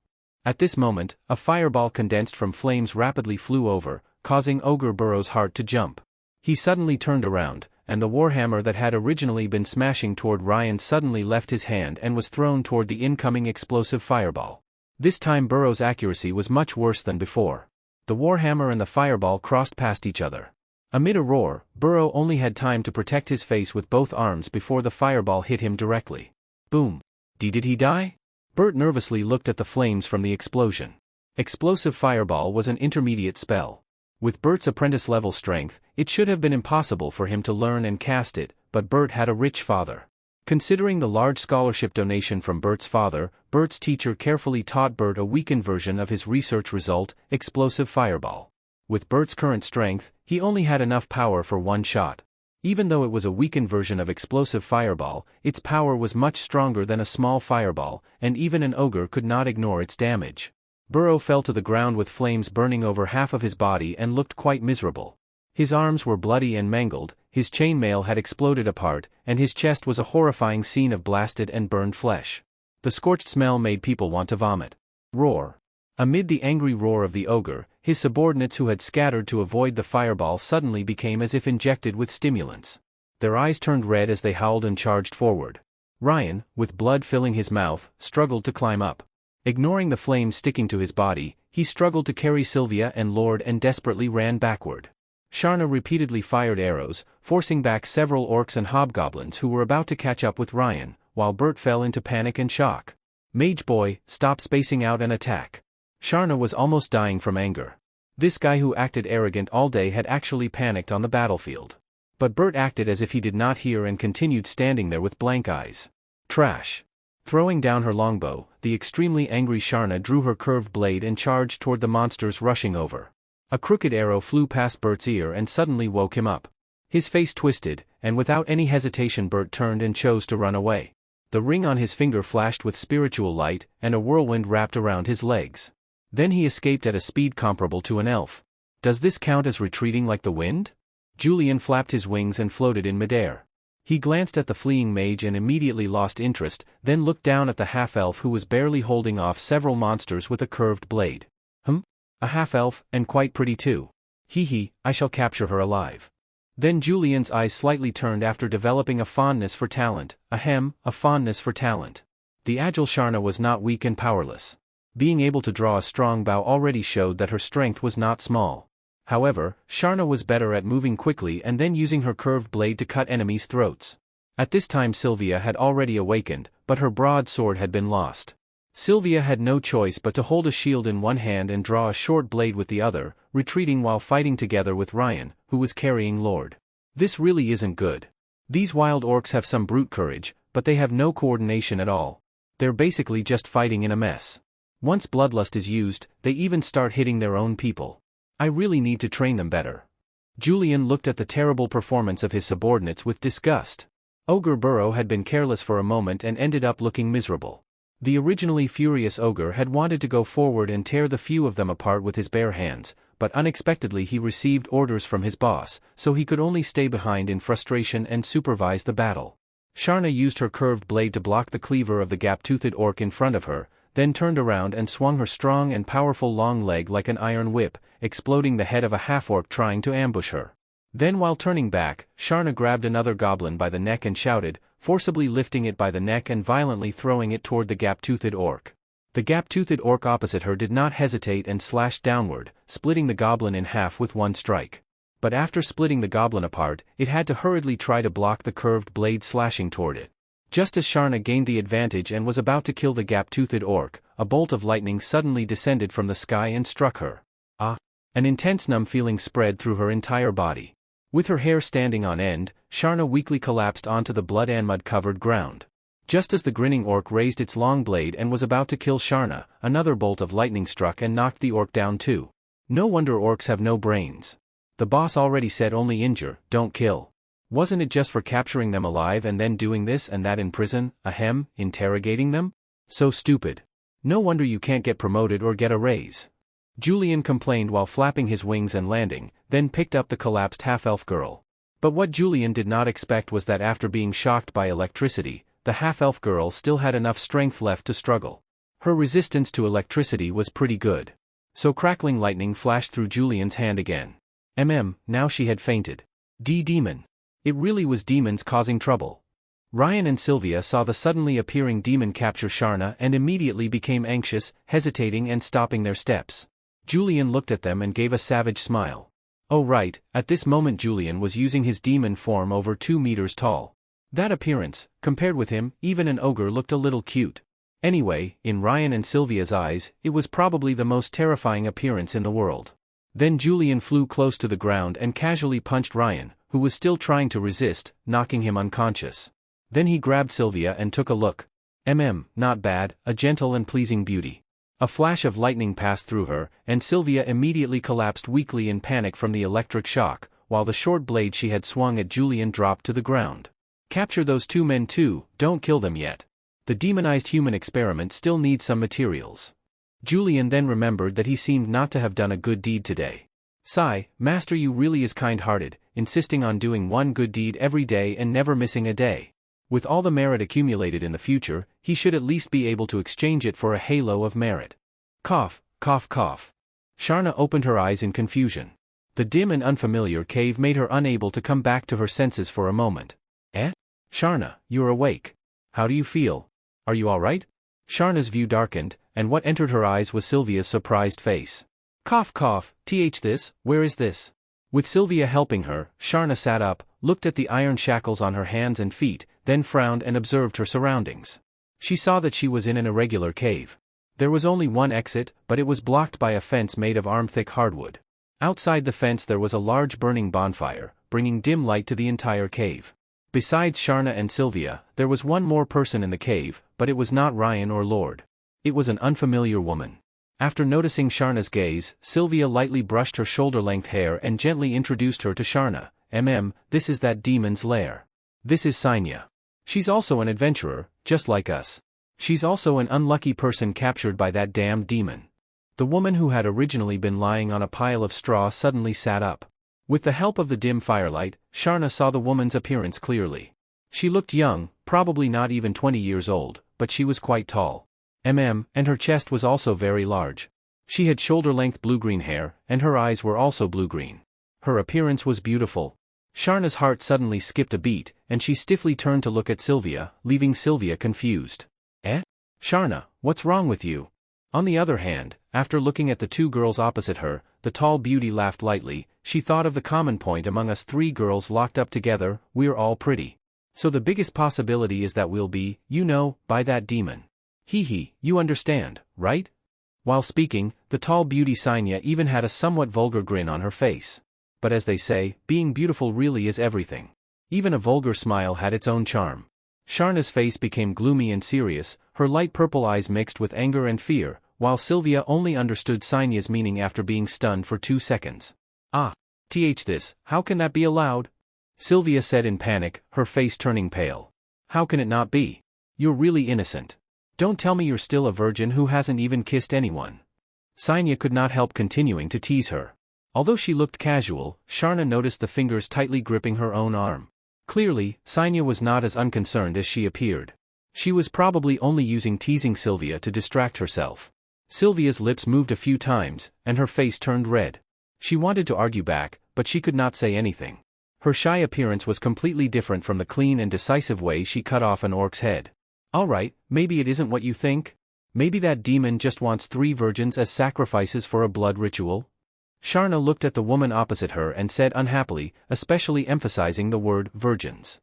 A: At this moment, a fireball condensed from flames rapidly flew over, causing Ogre Burrow's heart to jump. He suddenly turned around, and the warhammer that had originally been smashing toward Ryan suddenly left his hand and was thrown toward the incoming explosive fireball. This time Burrow's accuracy was much worse than before. The warhammer and the fireball crossed past each other. Amid a roar, Burrow only had time to protect his face with both arms before the fireball hit him directly. Boom. Did he die? Bert nervously looked at the flames from the explosion. Explosive fireball was an intermediate spell. With Bert's apprentice-level strength, it should have been impossible for him to learn and cast it, but Bert had a rich father. Considering the large scholarship donation from Bert's father, Bert's teacher carefully taught Bert a weakened version of his research result, explosive fireball. With Bert's current strength, he only had enough power for one shot. Even though it was a weakened version of explosive fireball, its power was much stronger than a small fireball, and even an ogre could not ignore its damage. Burrow fell to the ground with flames burning over half of his body and looked quite miserable. His arms were bloody and mangled, his chainmail had exploded apart, and his chest was a horrifying scene of blasted and burned flesh. The scorched smell made people want to vomit. Roar. Amid the angry roar of the ogre, his subordinates who had scattered to avoid the fireball suddenly became as if injected with stimulants. Their eyes turned red as they howled and charged forward. Ryan, with blood filling his mouth, struggled to climb up. Ignoring the flames sticking to his body, he struggled to carry Sylvia and Lord and desperately ran backward. Sharna repeatedly fired arrows, forcing back several orcs and hobgoblins who were about to catch up with Ryan, while Bert fell into panic and shock. Mage boy, stop spacing out and attack. Sharna was almost dying from anger. This guy who acted arrogant all day had actually panicked on the battlefield. But Bert acted as if he did not hear and continued standing there with blank eyes. Trash. Throwing down her longbow, the extremely angry Sharna drew her curved blade and charged toward the monsters rushing over. A crooked arrow flew past Bert's ear and suddenly woke him up. His face twisted, and without any hesitation Bert turned and chose to run away. The ring on his finger flashed with spiritual light, and a whirlwind wrapped around his legs. Then he escaped at a speed comparable to an elf. Does this count as retreating like the wind? Julian flapped his wings and floated in midair. He glanced at the fleeing mage and immediately lost interest, then looked down at the half-elf who was barely holding off several monsters with a curved blade. A half-elf, and quite pretty too. Hee, I shall capture her alive. Then Julian's eyes slightly turned after developing a fondness for talent, a fondness for talent. The agile Sharna was not weak and powerless. Being able to draw a strong bow already showed that her strength was not small. However, Sharna was better at moving quickly and then using her curved blade to cut enemies' throats. At this time Sylvia had already awakened, but her broadsword had been lost. Sylvia had no choice but to hold a shield in one hand and draw a short blade with the other, retreating while fighting together with Ryan, who was carrying Lord. This really isn't good. These wild orcs have some brute courage, but they have no coordination at all. They're basically just fighting in a mess. Once bloodlust is used, they even start hitting their own people. I really need to train them better. Julian looked at the terrible performance of his subordinates with disgust. Ogre Burrow had been careless for a moment and ended up looking miserable. The originally furious ogre had wanted to go forward and tear the few of them apart with his bare hands, but unexpectedly he received orders from his boss, so he could only stay behind in frustration and supervise the battle. Sharna used her curved blade to block the cleaver of the gap-toothed orc in front of her, then turned around and swung her strong and powerful long leg like an iron whip, exploding the head of a half-orc trying to ambush her. Then while turning back, Sharna grabbed another goblin by the neck and shouted, forcibly lifting it by the neck and violently throwing it toward the gap-toothed orc. The gap-toothed orc opposite her did not hesitate and slashed downward, splitting the goblin in half with one strike. But after splitting the goblin apart, it had to hurriedly try to block the curved blade slashing toward it. Just as Sharna gained the advantage and was about to kill the gap-toothed orc, a bolt of lightning suddenly descended from the sky and struck her. An intense numb feeling spread through her entire body. With her hair standing on end, Sharna weakly collapsed onto the blood and mud-covered ground. Just as the grinning orc raised its long blade and was about to kill Sharna, another bolt of lightning struck and knocked the orc down too. No wonder orcs have no brains. The boss already said only injure, don't kill. Wasn't it just for capturing them alive and then doing this and that in prison, interrogating them? So stupid. No wonder you can't get promoted or get a raise. Julian complained while flapping his wings and landing, then picked up the collapsed half-elf girl. But what Julian did not expect was that after being shocked by electricity, the half-elf girl still had enough strength left to struggle. Her resistance to electricity was pretty good. So crackling lightning flashed through Julian's hand again. Now she had fainted. Demon. It really was demons causing trouble. Ryan and Sylvia saw the suddenly appearing demon capture Sharna and immediately became anxious, hesitating and stopping their steps. Julian looked at them and gave a savage smile. Oh right, at this moment Julian was using his demon form over 2 meters tall. That appearance, compared with him, even an ogre looked a little cute. Anyway, in Ryan and Sylvia's eyes, it was probably the most terrifying appearance in the world. Then Julian flew close to the ground and casually punched Ryan, who was still trying to resist, knocking him unconscious. Then he grabbed Sylvia and took a look. Not bad, a gentle and pleasing beauty. A flash of lightning passed through her, and Sylvia immediately collapsed weakly in panic from the electric shock, while the short blade she had swung at Julian dropped to the ground. Capture those 2 men too, don't kill them yet. The demonized human experiment still needs some materials. Julian then remembered that he seemed not to have done a good deed today. Sigh, Master you really is kind-hearted, insisting on doing one good deed every day and never missing a day. With all the merit accumulated in the future, he should at least be able to exchange it for a halo of merit. Cough, cough, cough. Sharna opened her eyes in confusion. The dim and unfamiliar cave made her unable to come back to her senses for a moment. Sharna, you're awake. How do you feel? Are you all right? Sharna's view darkened, and what entered her eyes was Sylvia's surprised face. Cough, cough, where is this? With Sylvia helping her, Sharna sat up, looked at the iron shackles on her hands and feet, then frowned and observed her surroundings. She saw that she was in an irregular cave. There was only one exit, but it was blocked by a fence made of arm-thick hardwood. Outside the fence there was a large burning bonfire, bringing dim light to the entire cave. Besides Sharna and Sylvia, there was one more person in the cave, but it was not Ryan or Lord. It was an unfamiliar woman. After noticing Sharna's gaze, Sylvia lightly brushed her shoulder-length hair and gently introduced her to Sharna. This is that demon's lair. This is Sainya. She's also an adventurer, just like us. She's also an unlucky person captured by that damned demon. The woman who had originally been lying on a pile of straw suddenly sat up. With the help of the dim firelight, Sharna saw the woman's appearance clearly. She looked young, probably not even 20 years old, but she was quite tall. And her chest was also very large. She had shoulder-length blue-green hair, and her eyes were also blue-green. Her appearance was beautiful. Sharna's heart suddenly skipped a beat, and she stiffly turned to look at Sylvia, leaving Sylvia confused. Eh? Sharna, what's wrong with you? On the other hand, after looking at the two girls opposite her, the tall beauty laughed lightly. She thought of the common point among us three girls locked up together: we're all pretty. So the biggest possibility is that we'll be, by that demon. Hee, you understand, right? While speaking, the tall beauty Sanya even had a somewhat vulgar grin on her face. But as they say, being beautiful really is everything. Even a vulgar smile had its own charm. Sharna's face became gloomy and serious, her light purple eyes mixed with anger and fear, while Sylvia only understood Sanya's meaning after being stunned for 2 seconds. This, how can that be allowed? Sylvia said in panic, her face turning pale. How can it not be? You're really innocent. Don't tell me you're still a virgin who hasn't even kissed anyone. Sanya could not help continuing to tease her. Although she looked casual, Sharna noticed the fingers tightly gripping her own arm. Clearly, Sanya was not as unconcerned as she appeared. She was probably only using teasing Sylvia to distract herself. Sylvia's lips moved a few times, and her face turned red. She wanted to argue back, but she could not say anything. Her shy appearance was completely different from the clean and decisive way she cut off an orc's head. Alright, maybe it isn't what you think? Maybe that demon just wants 3 virgins as sacrifices for a blood ritual? Sharna looked at the woman opposite her and said unhappily, especially emphasizing the word virgins.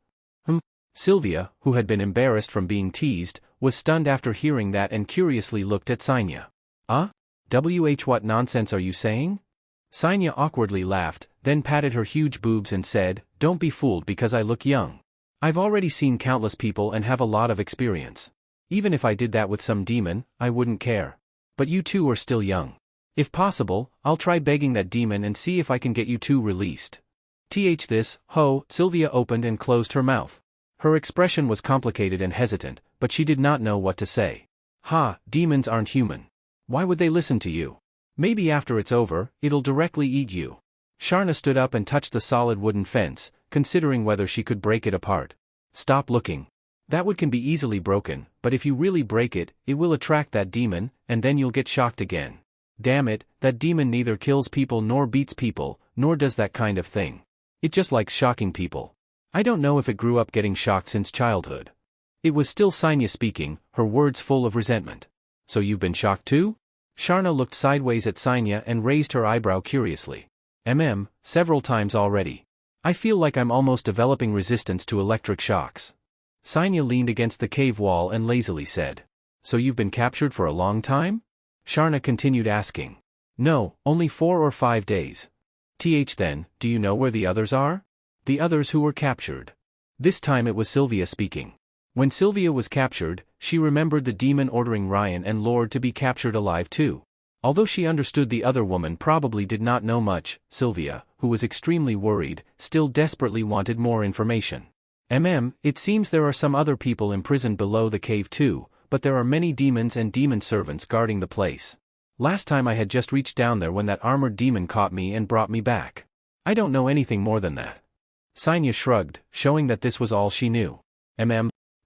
A: Sylvia, who had been embarrassed from being teased, was stunned after hearing that and curiously looked at Sanya. What nonsense are you saying? Sanya awkwardly laughed, then patted her huge boobs and said, Don't be fooled because I look young. I've already seen countless people and have a lot of experience. Even if I did that with some demon, I wouldn't care. But you two are still young. If possible, I'll try begging that demon and see if I can get you two released. Sylvia opened and closed her mouth. Her expression was complicated and hesitant, but she did not know what to say. Demons aren't human. Why would they listen to you? Maybe after it's over, it'll directly eat you. Sharna stood up and touched the solid wooden fence, considering whether she could break it apart. Stop looking. That wood can be easily broken, but if you really break it, it will attract that demon, and then you'll get shocked again. Damn it, that demon neither kills people nor beats people, nor does that kind of thing. It just likes shocking people. I don't know if it grew up getting shocked since childhood. It was still Sanya speaking, her words full of resentment. So you've been shocked too? Sharna looked sideways at Sanya and raised her eyebrow curiously. Several times already. I feel like I'm almost developing resistance to electric shocks. Sanya leaned against the cave wall and lazily said. So you've been captured for a long time? Sharna continued asking. No, only 4 or 5 days. Then, do you know where the others are? The others who were captured. This time it was Sylvia speaking. When Sylvia was captured, she remembered the demon ordering Ryan and Lord to be captured alive too. Although she understood the other woman probably did not know much, Sylvia, who was extremely worried, still desperately wanted more information. It seems there are some other people imprisoned below the cave too, but there are many demons and demon servants guarding the place. Last time I had just reached down there when that armored demon caught me and brought me back. I don't know anything more than that. Sanya shrugged, showing that this was all she knew.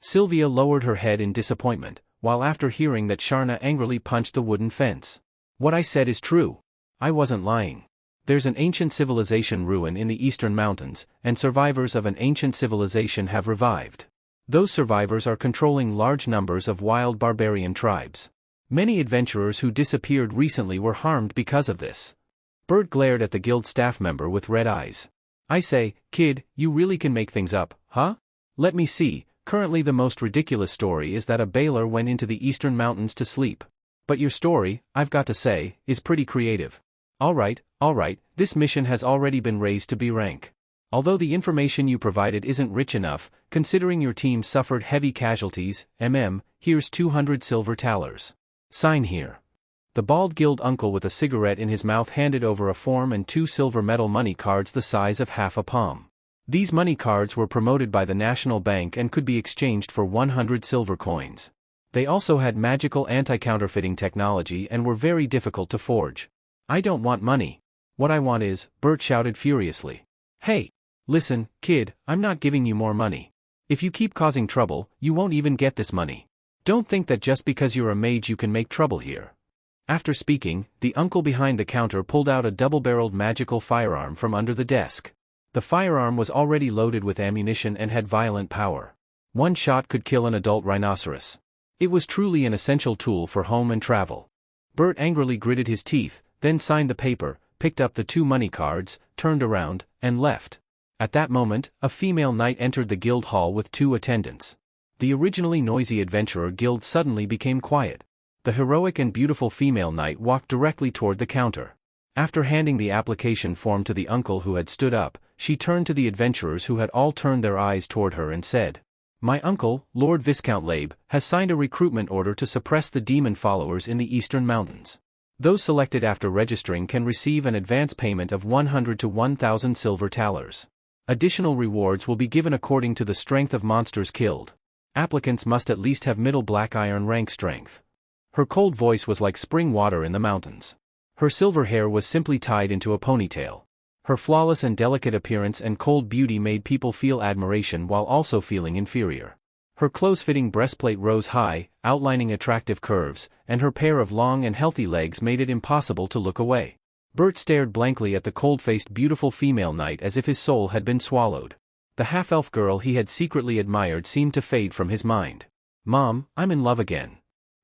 A: Sylvia lowered her head in disappointment, while after hearing that Sharna angrily punched the wooden fence. What I said is true. I wasn't lying. There's an ancient civilization ruin in the eastern mountains, and survivors of an ancient civilization have revived. Those survivors are controlling large numbers of wild barbarian tribes. Many adventurers who disappeared recently were harmed because of this. Bert glared at the guild staff member with red eyes. I say, kid, you really can make things up, huh? Let me see. Currently the most ridiculous story is that a bailer went into the eastern mountains to sleep. But your story, I've got to say, is pretty creative. Alright, this mission has already been raised to B rank. Although the information you provided isn't rich enough, considering your team suffered heavy casualties, here's 200 silver thalers. Sign here. The bald guild uncle with a cigarette in his mouth handed over a form and 2 silver metal money cards the size of half a palm. These money cards were promoted by the National Bank and could be exchanged for 100 silver coins. They also had magical anti-counterfeiting technology and were very difficult to forge. I don't want money. What I want is, Bert shouted furiously. Hey! Listen, kid, I'm not giving you more money. If you keep causing trouble, you won't even get this money. Don't think that just because you're a mage you can make trouble here. After speaking, the uncle behind the counter pulled out a double-barreled magical firearm from under the desk. The firearm was already loaded with ammunition and had violent power. One shot could kill an adult rhinoceros. It was truly an essential tool for home and travel. Bert angrily gritted his teeth, then signed the paper, picked up the 2 money cards, turned around, and left. At that moment, a female knight entered the guild hall with 2 attendants. The originally noisy adventurer guild suddenly became quiet. The heroic and beautiful female knight walked directly toward the counter. After handing the application form to the uncle who had stood up, she turned to the adventurers who had all turned their eyes toward her and said, "My uncle, Lord Viscount Labe, has signed a recruitment order to suppress the demon followers in the eastern mountains. Those selected after registering can receive an advance payment of 100 to 1,000 silver thalers. Additional rewards will be given according to the strength of monsters killed. Applicants must at least have middle black iron rank strength." Her cold voice was like spring water in the mountains. Her silver hair was simply tied into a ponytail. Her flawless and delicate appearance and cold beauty made people feel admiration while also feeling inferior. Her close-fitting breastplate rose high, outlining attractive curves, and her pair of long and healthy legs made it impossible to look away. Bert stared blankly at the cold-faced beautiful female knight as if his soul had been swallowed. The half-elf girl he had secretly admired seemed to fade from his mind. "Mom, I'm in love again."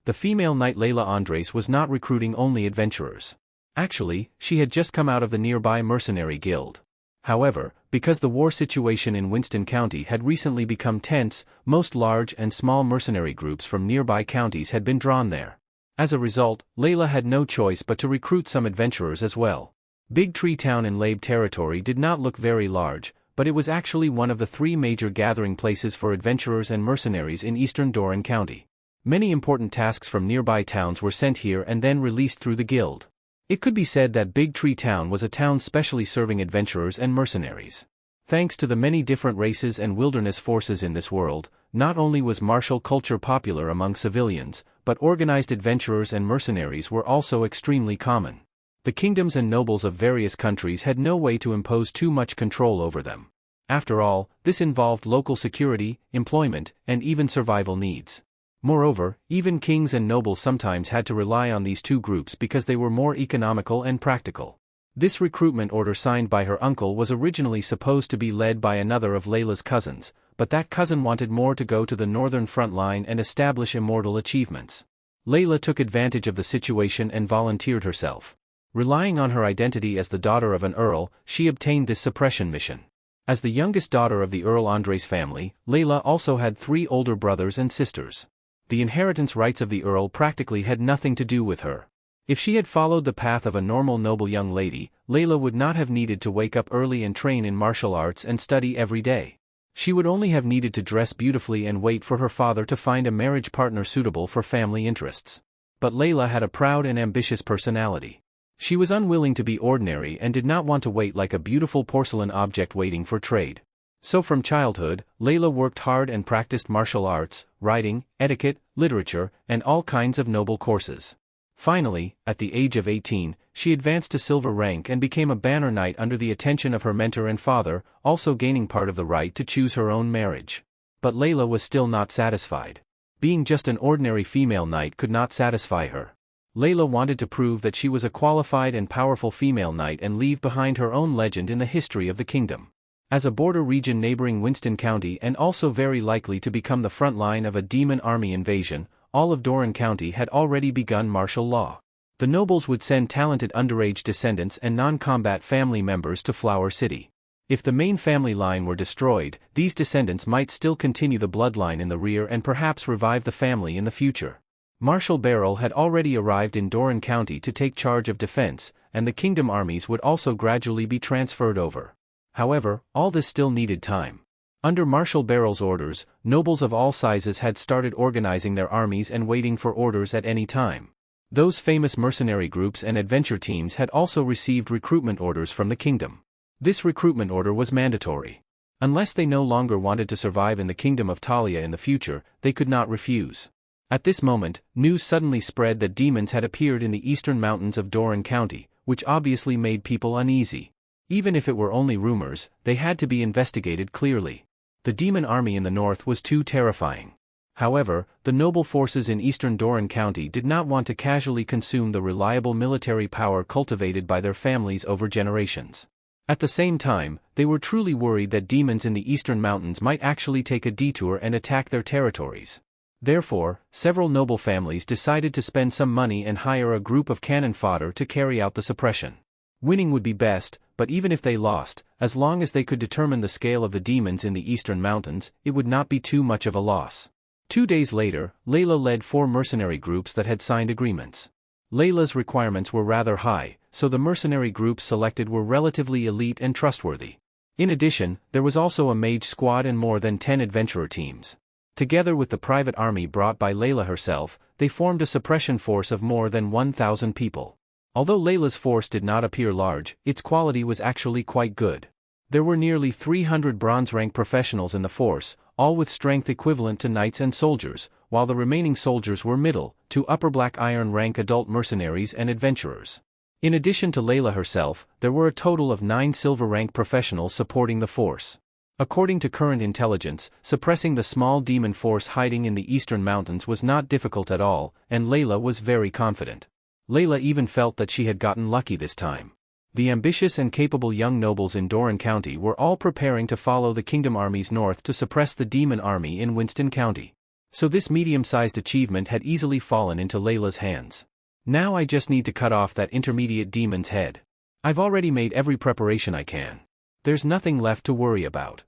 A: The female knight Layla Andres was not recruiting only adventurers. Actually, she had just come out of the nearby mercenary guild. However, because the war situation in Winston County had recently become tense, most large and small mercenary groups from nearby counties had been drawn there. As a result, Layla had no choice but to recruit some adventurers as well. Big Tree Town in Labe territory did not look very large, but it was actually one of the 3 major gathering places for adventurers and mercenaries in eastern Doran County. Many important tasks from nearby towns were sent here and then released through the guild. It could be said that Big Tree Town was a town specially serving adventurers and mercenaries. Thanks to the many different races and wilderness forces in this world, not only was martial culture popular among civilians, but organized adventurers and mercenaries were also extremely common. The kingdoms and nobles of various countries had no way to impose too much control over them. After all, this involved local security, employment, and even survival needs. Moreover, even kings and nobles sometimes had to rely on these 2 groups because they were more economical and practical. This recruitment order signed by her uncle was originally supposed to be led by another of Layla's cousins, but that cousin wanted more to go to the northern front line and establish immortal achievements. Layla took advantage of the situation and volunteered herself. Relying on her identity as the daughter of an earl, she obtained this suppression mission. As the youngest daughter of the Earl Andres family, Layla also had 3 older brothers and sisters. The inheritance rights of the Earl practically had nothing to do with her. If she had followed the path of a normal noble young lady, Layla would not have needed to wake up early and train in martial arts and study every day. She would only have needed to dress beautifully and wait for her father to find a marriage partner suitable for family interests. But Layla had a proud and ambitious personality. She was unwilling to be ordinary and did not want to wait like a beautiful porcelain object waiting for trade. So from childhood, Layla worked hard and practiced martial arts, writing, etiquette, literature, and all kinds of noble courses. Finally, at the age of 18, she advanced to silver rank and became a banner knight under the attention of her mentor and father, also gaining part of the right to choose her own marriage. But Layla was still not satisfied. Being just an ordinary female knight could not satisfy her. Layla wanted to prove that she was a qualified and powerful female knight and leave behind her own legend in the history of the kingdom. As a border region neighboring Winston County and also very likely to become the front line of a demon army invasion, all of Doran County had already begun martial law. The nobles would send talented underage descendants and non-combat family members to Flower City. If the main family line were destroyed, these descendants might still continue the bloodline in the rear and perhaps revive the family in the future. Marshal Beryl had already arrived in Doran County to take charge of defense, and the kingdom armies would also gradually be transferred over. However, all this still needed time. Under Marshal Beryl's orders, nobles of all sizes had started organizing their armies and waiting for orders at any time. Those famous mercenary groups and adventure teams had also received recruitment orders from the kingdom. This recruitment order was mandatory. Unless they no longer wanted to survive in the kingdom of Talia in the future, they could not refuse. At this moment, news suddenly spread that demons had appeared in the eastern mountains of Doran County, which obviously made people uneasy. Even if it were only rumors, they had to be investigated clearly. The demon army in the north was too terrifying. However, the noble forces in eastern Doran County did not want to casually consume the reliable military power cultivated by their families over generations. At the same time, they were truly worried that demons in the eastern mountains might actually take a detour and attack their territories. Therefore, several noble families decided to spend some money and hire a group of cannon fodder to carry out the suppression. Winning would be best, but even if they lost, as long as they could determine the scale of the demons in the eastern mountains, it would not be too much of a loss. 2 days later, Layla led 4 mercenary groups that had signed agreements. Layla's requirements were rather high, so the mercenary groups selected were relatively elite and trustworthy. In addition, there was also a mage squad and more than 10 adventurer teams. Together with the private army brought by Layla herself, they formed a suppression force of more than 1,000 people. Although Layla's force did not appear large, its quality was actually quite good. There were nearly 300 bronze-rank professionals in the force, all with strength equivalent to knights and soldiers, while the remaining soldiers were middle to upper black iron rank adult mercenaries and adventurers. In addition to Layla herself, there were a total of 9 silver rank professionals supporting the force. According to current intelligence, suppressing the small demon force hiding in the eastern mountains was not difficult at all, and Layla was very confident. Layla even felt that she had gotten lucky this time. The ambitious and capable young nobles in Doran County were all preparing to follow the kingdom armies north to suppress the demon army in Winston County. So this medium-sized achievement had easily fallen into Layla's hands. Now I just need to cut off that intermediate demon's head. I've already made every preparation I can. There's nothing left to worry about.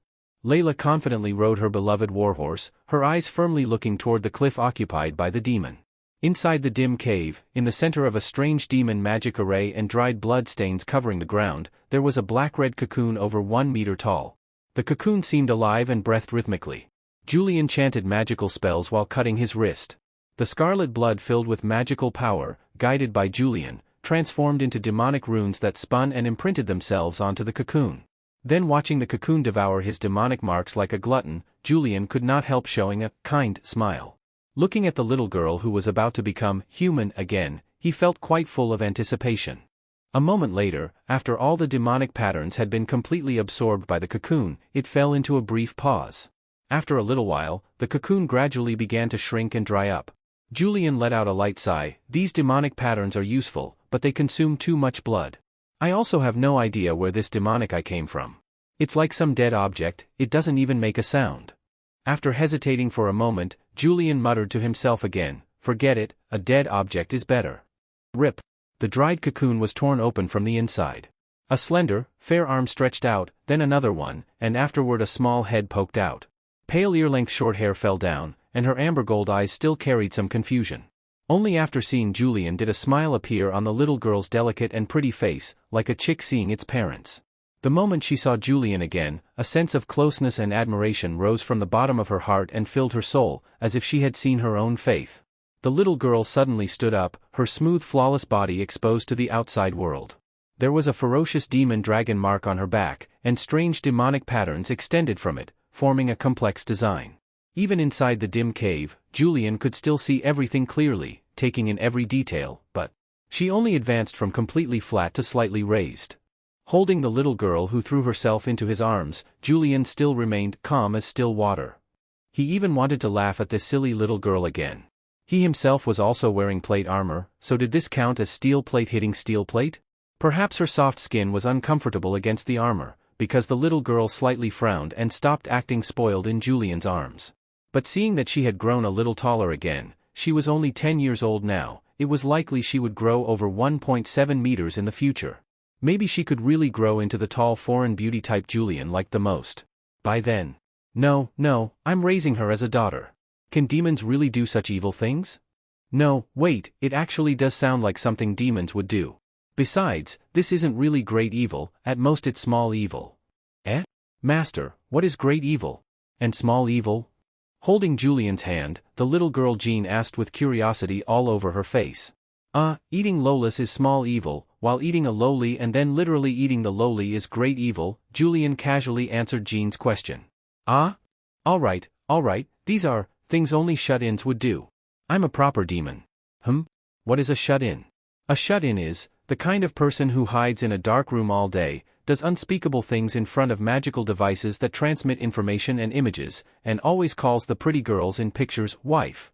A: Layla confidently rode her beloved warhorse, her eyes firmly looking toward the cliff occupied by the demon. Inside the dim cave, in the center of a strange demon magic array and dried blood stains covering the ground, there was a black-red cocoon over 1 meter tall. The cocoon seemed alive and breathed rhythmically. Julian chanted magical spells while cutting his wrist. The scarlet blood filled with magical power, guided by Julian, transformed into demonic runes that spun and imprinted themselves onto the cocoon. Then watching the cocoon devour his demonic marks like a glutton, Julian could not help showing a kind smile. Looking at the little girl who was about to become human again, he felt quite full of anticipation. A moment later, after all the demonic patterns had been completely absorbed by the cocoon, it fell into a brief pause. After a little while, the cocoon gradually began to shrink and dry up. Julian let out a light sigh. These demonic patterns are useful, but they consume too much blood. I also have no idea where this demonic eye came from. It's like some dead object, it doesn't even make a sound. After hesitating for a moment, Julian muttered to himself again, forget it, a dead object is better. Rip. The dried cocoon was torn open from the inside. A slender, fair arm stretched out, then another one, and afterward a small head poked out. Pale ear-length short hair fell down, and her amber gold eyes still carried some confusion. Only after seeing Julian did a smile appear on the little girl's delicate and pretty face, like a chick seeing its parents. The moment she saw Julian again, a sense of closeness and admiration rose from the bottom of her heart and filled her soul, as if she had seen her own faith. The little girl suddenly stood up, her smooth flawless body exposed to the outside world. There was a ferocious demon dragon mark on her back, and strange demonic patterns extended from it, forming a complex design. Even inside the dim cave, Julian could still see everything clearly, taking in every detail, but she only advanced from completely flat to slightly raised. Holding the little girl who threw herself into his arms, Julian still remained calm as still water. He even wanted to laugh at this silly little girl again. He himself was also wearing plate armor, so did this count as steel plate hitting steel plate? Perhaps her soft skin was uncomfortable against the armor, because the little girl slightly frowned and stopped acting spoiled in Julian's arms. But seeing that she had grown a little taller again, she was only 10 years old now, it was likely she would grow over 1.7 meters in the future. Maybe she could really grow into the tall foreign beauty type Julian liked the most. By then. No, I'm raising her as a daughter. Can demons really do such evil things? No, wait, it actually does sound like something demons would do. Besides, this isn't really great evil, at most it's small evil. Eh? Master, what is great evil? And small evil? Holding Julian's hand, the little girl Jean asked with curiosity all over her face. Eating lowless is small evil, while eating a lowly and then literally eating the lowly is great evil, Julian casually answered Jean's question. Alright, these are things only shut-ins would do. I'm a proper demon. What is a shut-in? A shut-in is The kind of person who hides in a dark room all day, does unspeakable things in front of magical devices that transmit information and images, and always calls the pretty girls in pictures wife.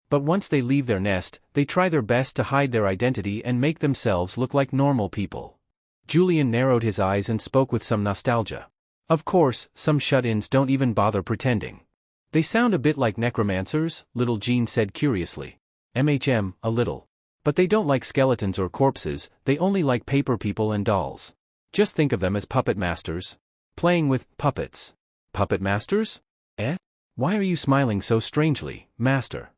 A: But once they leave their nest, they try their best to hide their identity and make themselves look like normal people. Julian narrowed his eyes and spoke with some nostalgia. Of course, some shut-ins don't even bother pretending. They sound a bit like necromancers, little Jean said curiously. A little. But they don't like skeletons or corpses, they only like paper people and dolls. Just think of them as puppet masters. Playing with puppets. Puppet masters? Eh? Why are you smiling so strangely, master?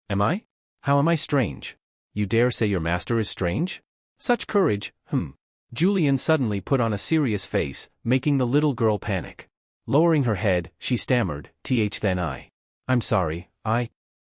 A: Am I? How am I strange? You dare say your master is strange? Such courage, Julian suddenly put on a serious face, making the little girl panic. Lowering her head, she stammered, then I'm sorry,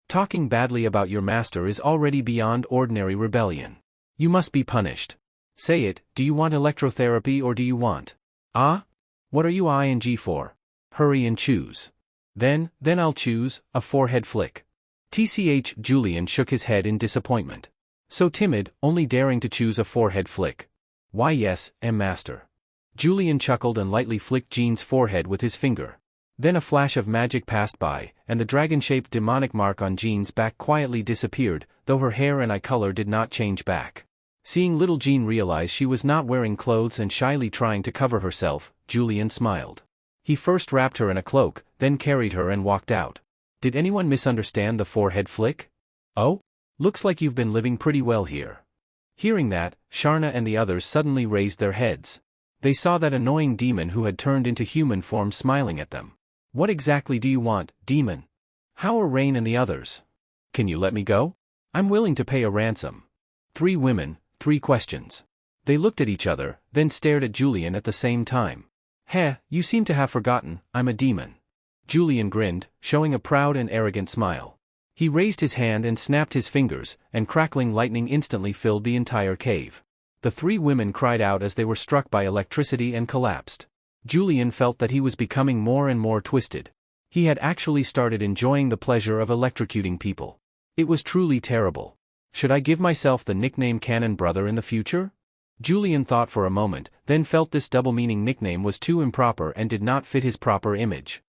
A: Talking badly about your master is already beyond ordinary rebellion. You must be punished. Say it, do you want electrotherapy or do you want? What are you ing for? Hurry and choose. Then I'll choose, a forehead flick. Julian shook his head in disappointment. So timid, only daring to choose a forehead flick. Why yes, master. Julian chuckled and lightly flicked Jean's forehead with his finger. Then a flash of magic passed by, and the dragon-shaped demonic mark on Jean's back quietly disappeared, though her hair and eye color did not change back. Seeing little Jean realize she was not wearing clothes and shyly trying to cover herself, Julian smiled. He first wrapped her in a cloak, then carried her and walked out. Did anyone misunderstand the forehead flick? Oh? Looks like you've been living pretty well here. Hearing that, Sharna and the others suddenly raised their heads. They saw that annoying demon who had turned into human form smiling at them. What exactly do you want, demon? How are Rain and the others? Can you let me go? I'm willing to pay a ransom. 3 women, 3 questions. They looked at each other, then stared at Julian at the same time. You seem to have forgotten, I'm a demon. Julian grinned, showing a proud and arrogant smile. He raised his hand and snapped his fingers, and crackling lightning instantly filled the entire cave. The 3 women cried out as they were struck by electricity and collapsed. Julian felt that he was becoming more and more twisted. He had actually started enjoying the pleasure of electrocuting people. It was truly terrible. Should I give myself the nickname Cannon Brother in the future? Julian thought for a moment, then felt this double-meaning nickname was too improper and did not fit his proper image.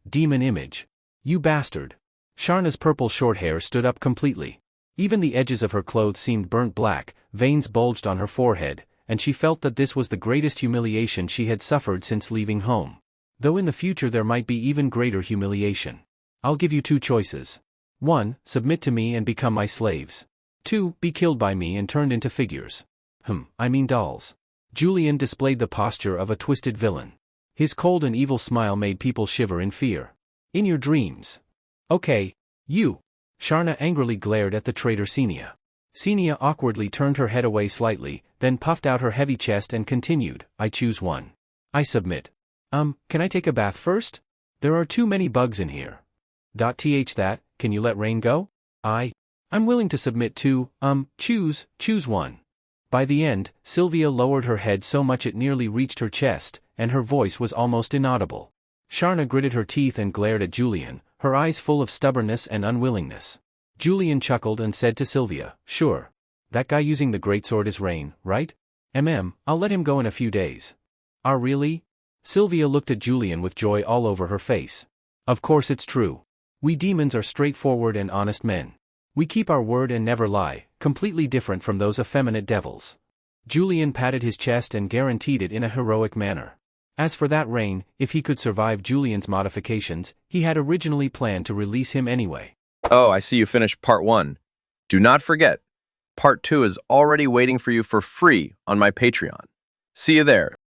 A: Demon image. You bastard. Sharna's purple short hair stood up completely. Even the edges of her clothes seemed burnt black, veins bulged on her forehead, and she felt that this was the greatest humiliation she had suffered since leaving home. Though in the future there might be even greater humiliation. I'll give you 2 choices. 1, submit to me and become my slaves. 2, be killed by me and turned into figures. Dolls. Julian displayed the posture of a twisted villain. His cold and evil smile made people shiver in fear. In your dreams. Okay, you. Sharna angrily glared at the traitor Senia. Senia awkwardly turned her head away slightly, then puffed out her heavy chest and continued, I choose 1. I submit. Can I take a bath first? There are too many bugs in here. Can you let Rain go? I'm willing to submit to, choose 1. By the end, Sylvia lowered her head so much it nearly reached her chest, and her voice was almost inaudible. Sharna gritted her teeth and glared at Julian, her eyes full of stubbornness and unwillingness. Julian chuckled and said to Sylvia, sure. That guy using the greatsword is Rain, right? I'll let him go in a few days. Really? Sylvia looked at Julian with joy all over her face. Of course it's true. We demons are straightforward and honest men. We keep our word and never lie, completely different from those effeminate devils. Julian patted his chest and guaranteed it in a heroic manner. As for that Rain, if he could survive Julian's modifications, he had originally planned to release him anyway.
C: Oh, I see you finished part 1. Do not forget, part 2 is already waiting for you for free on my Patreon. See you there.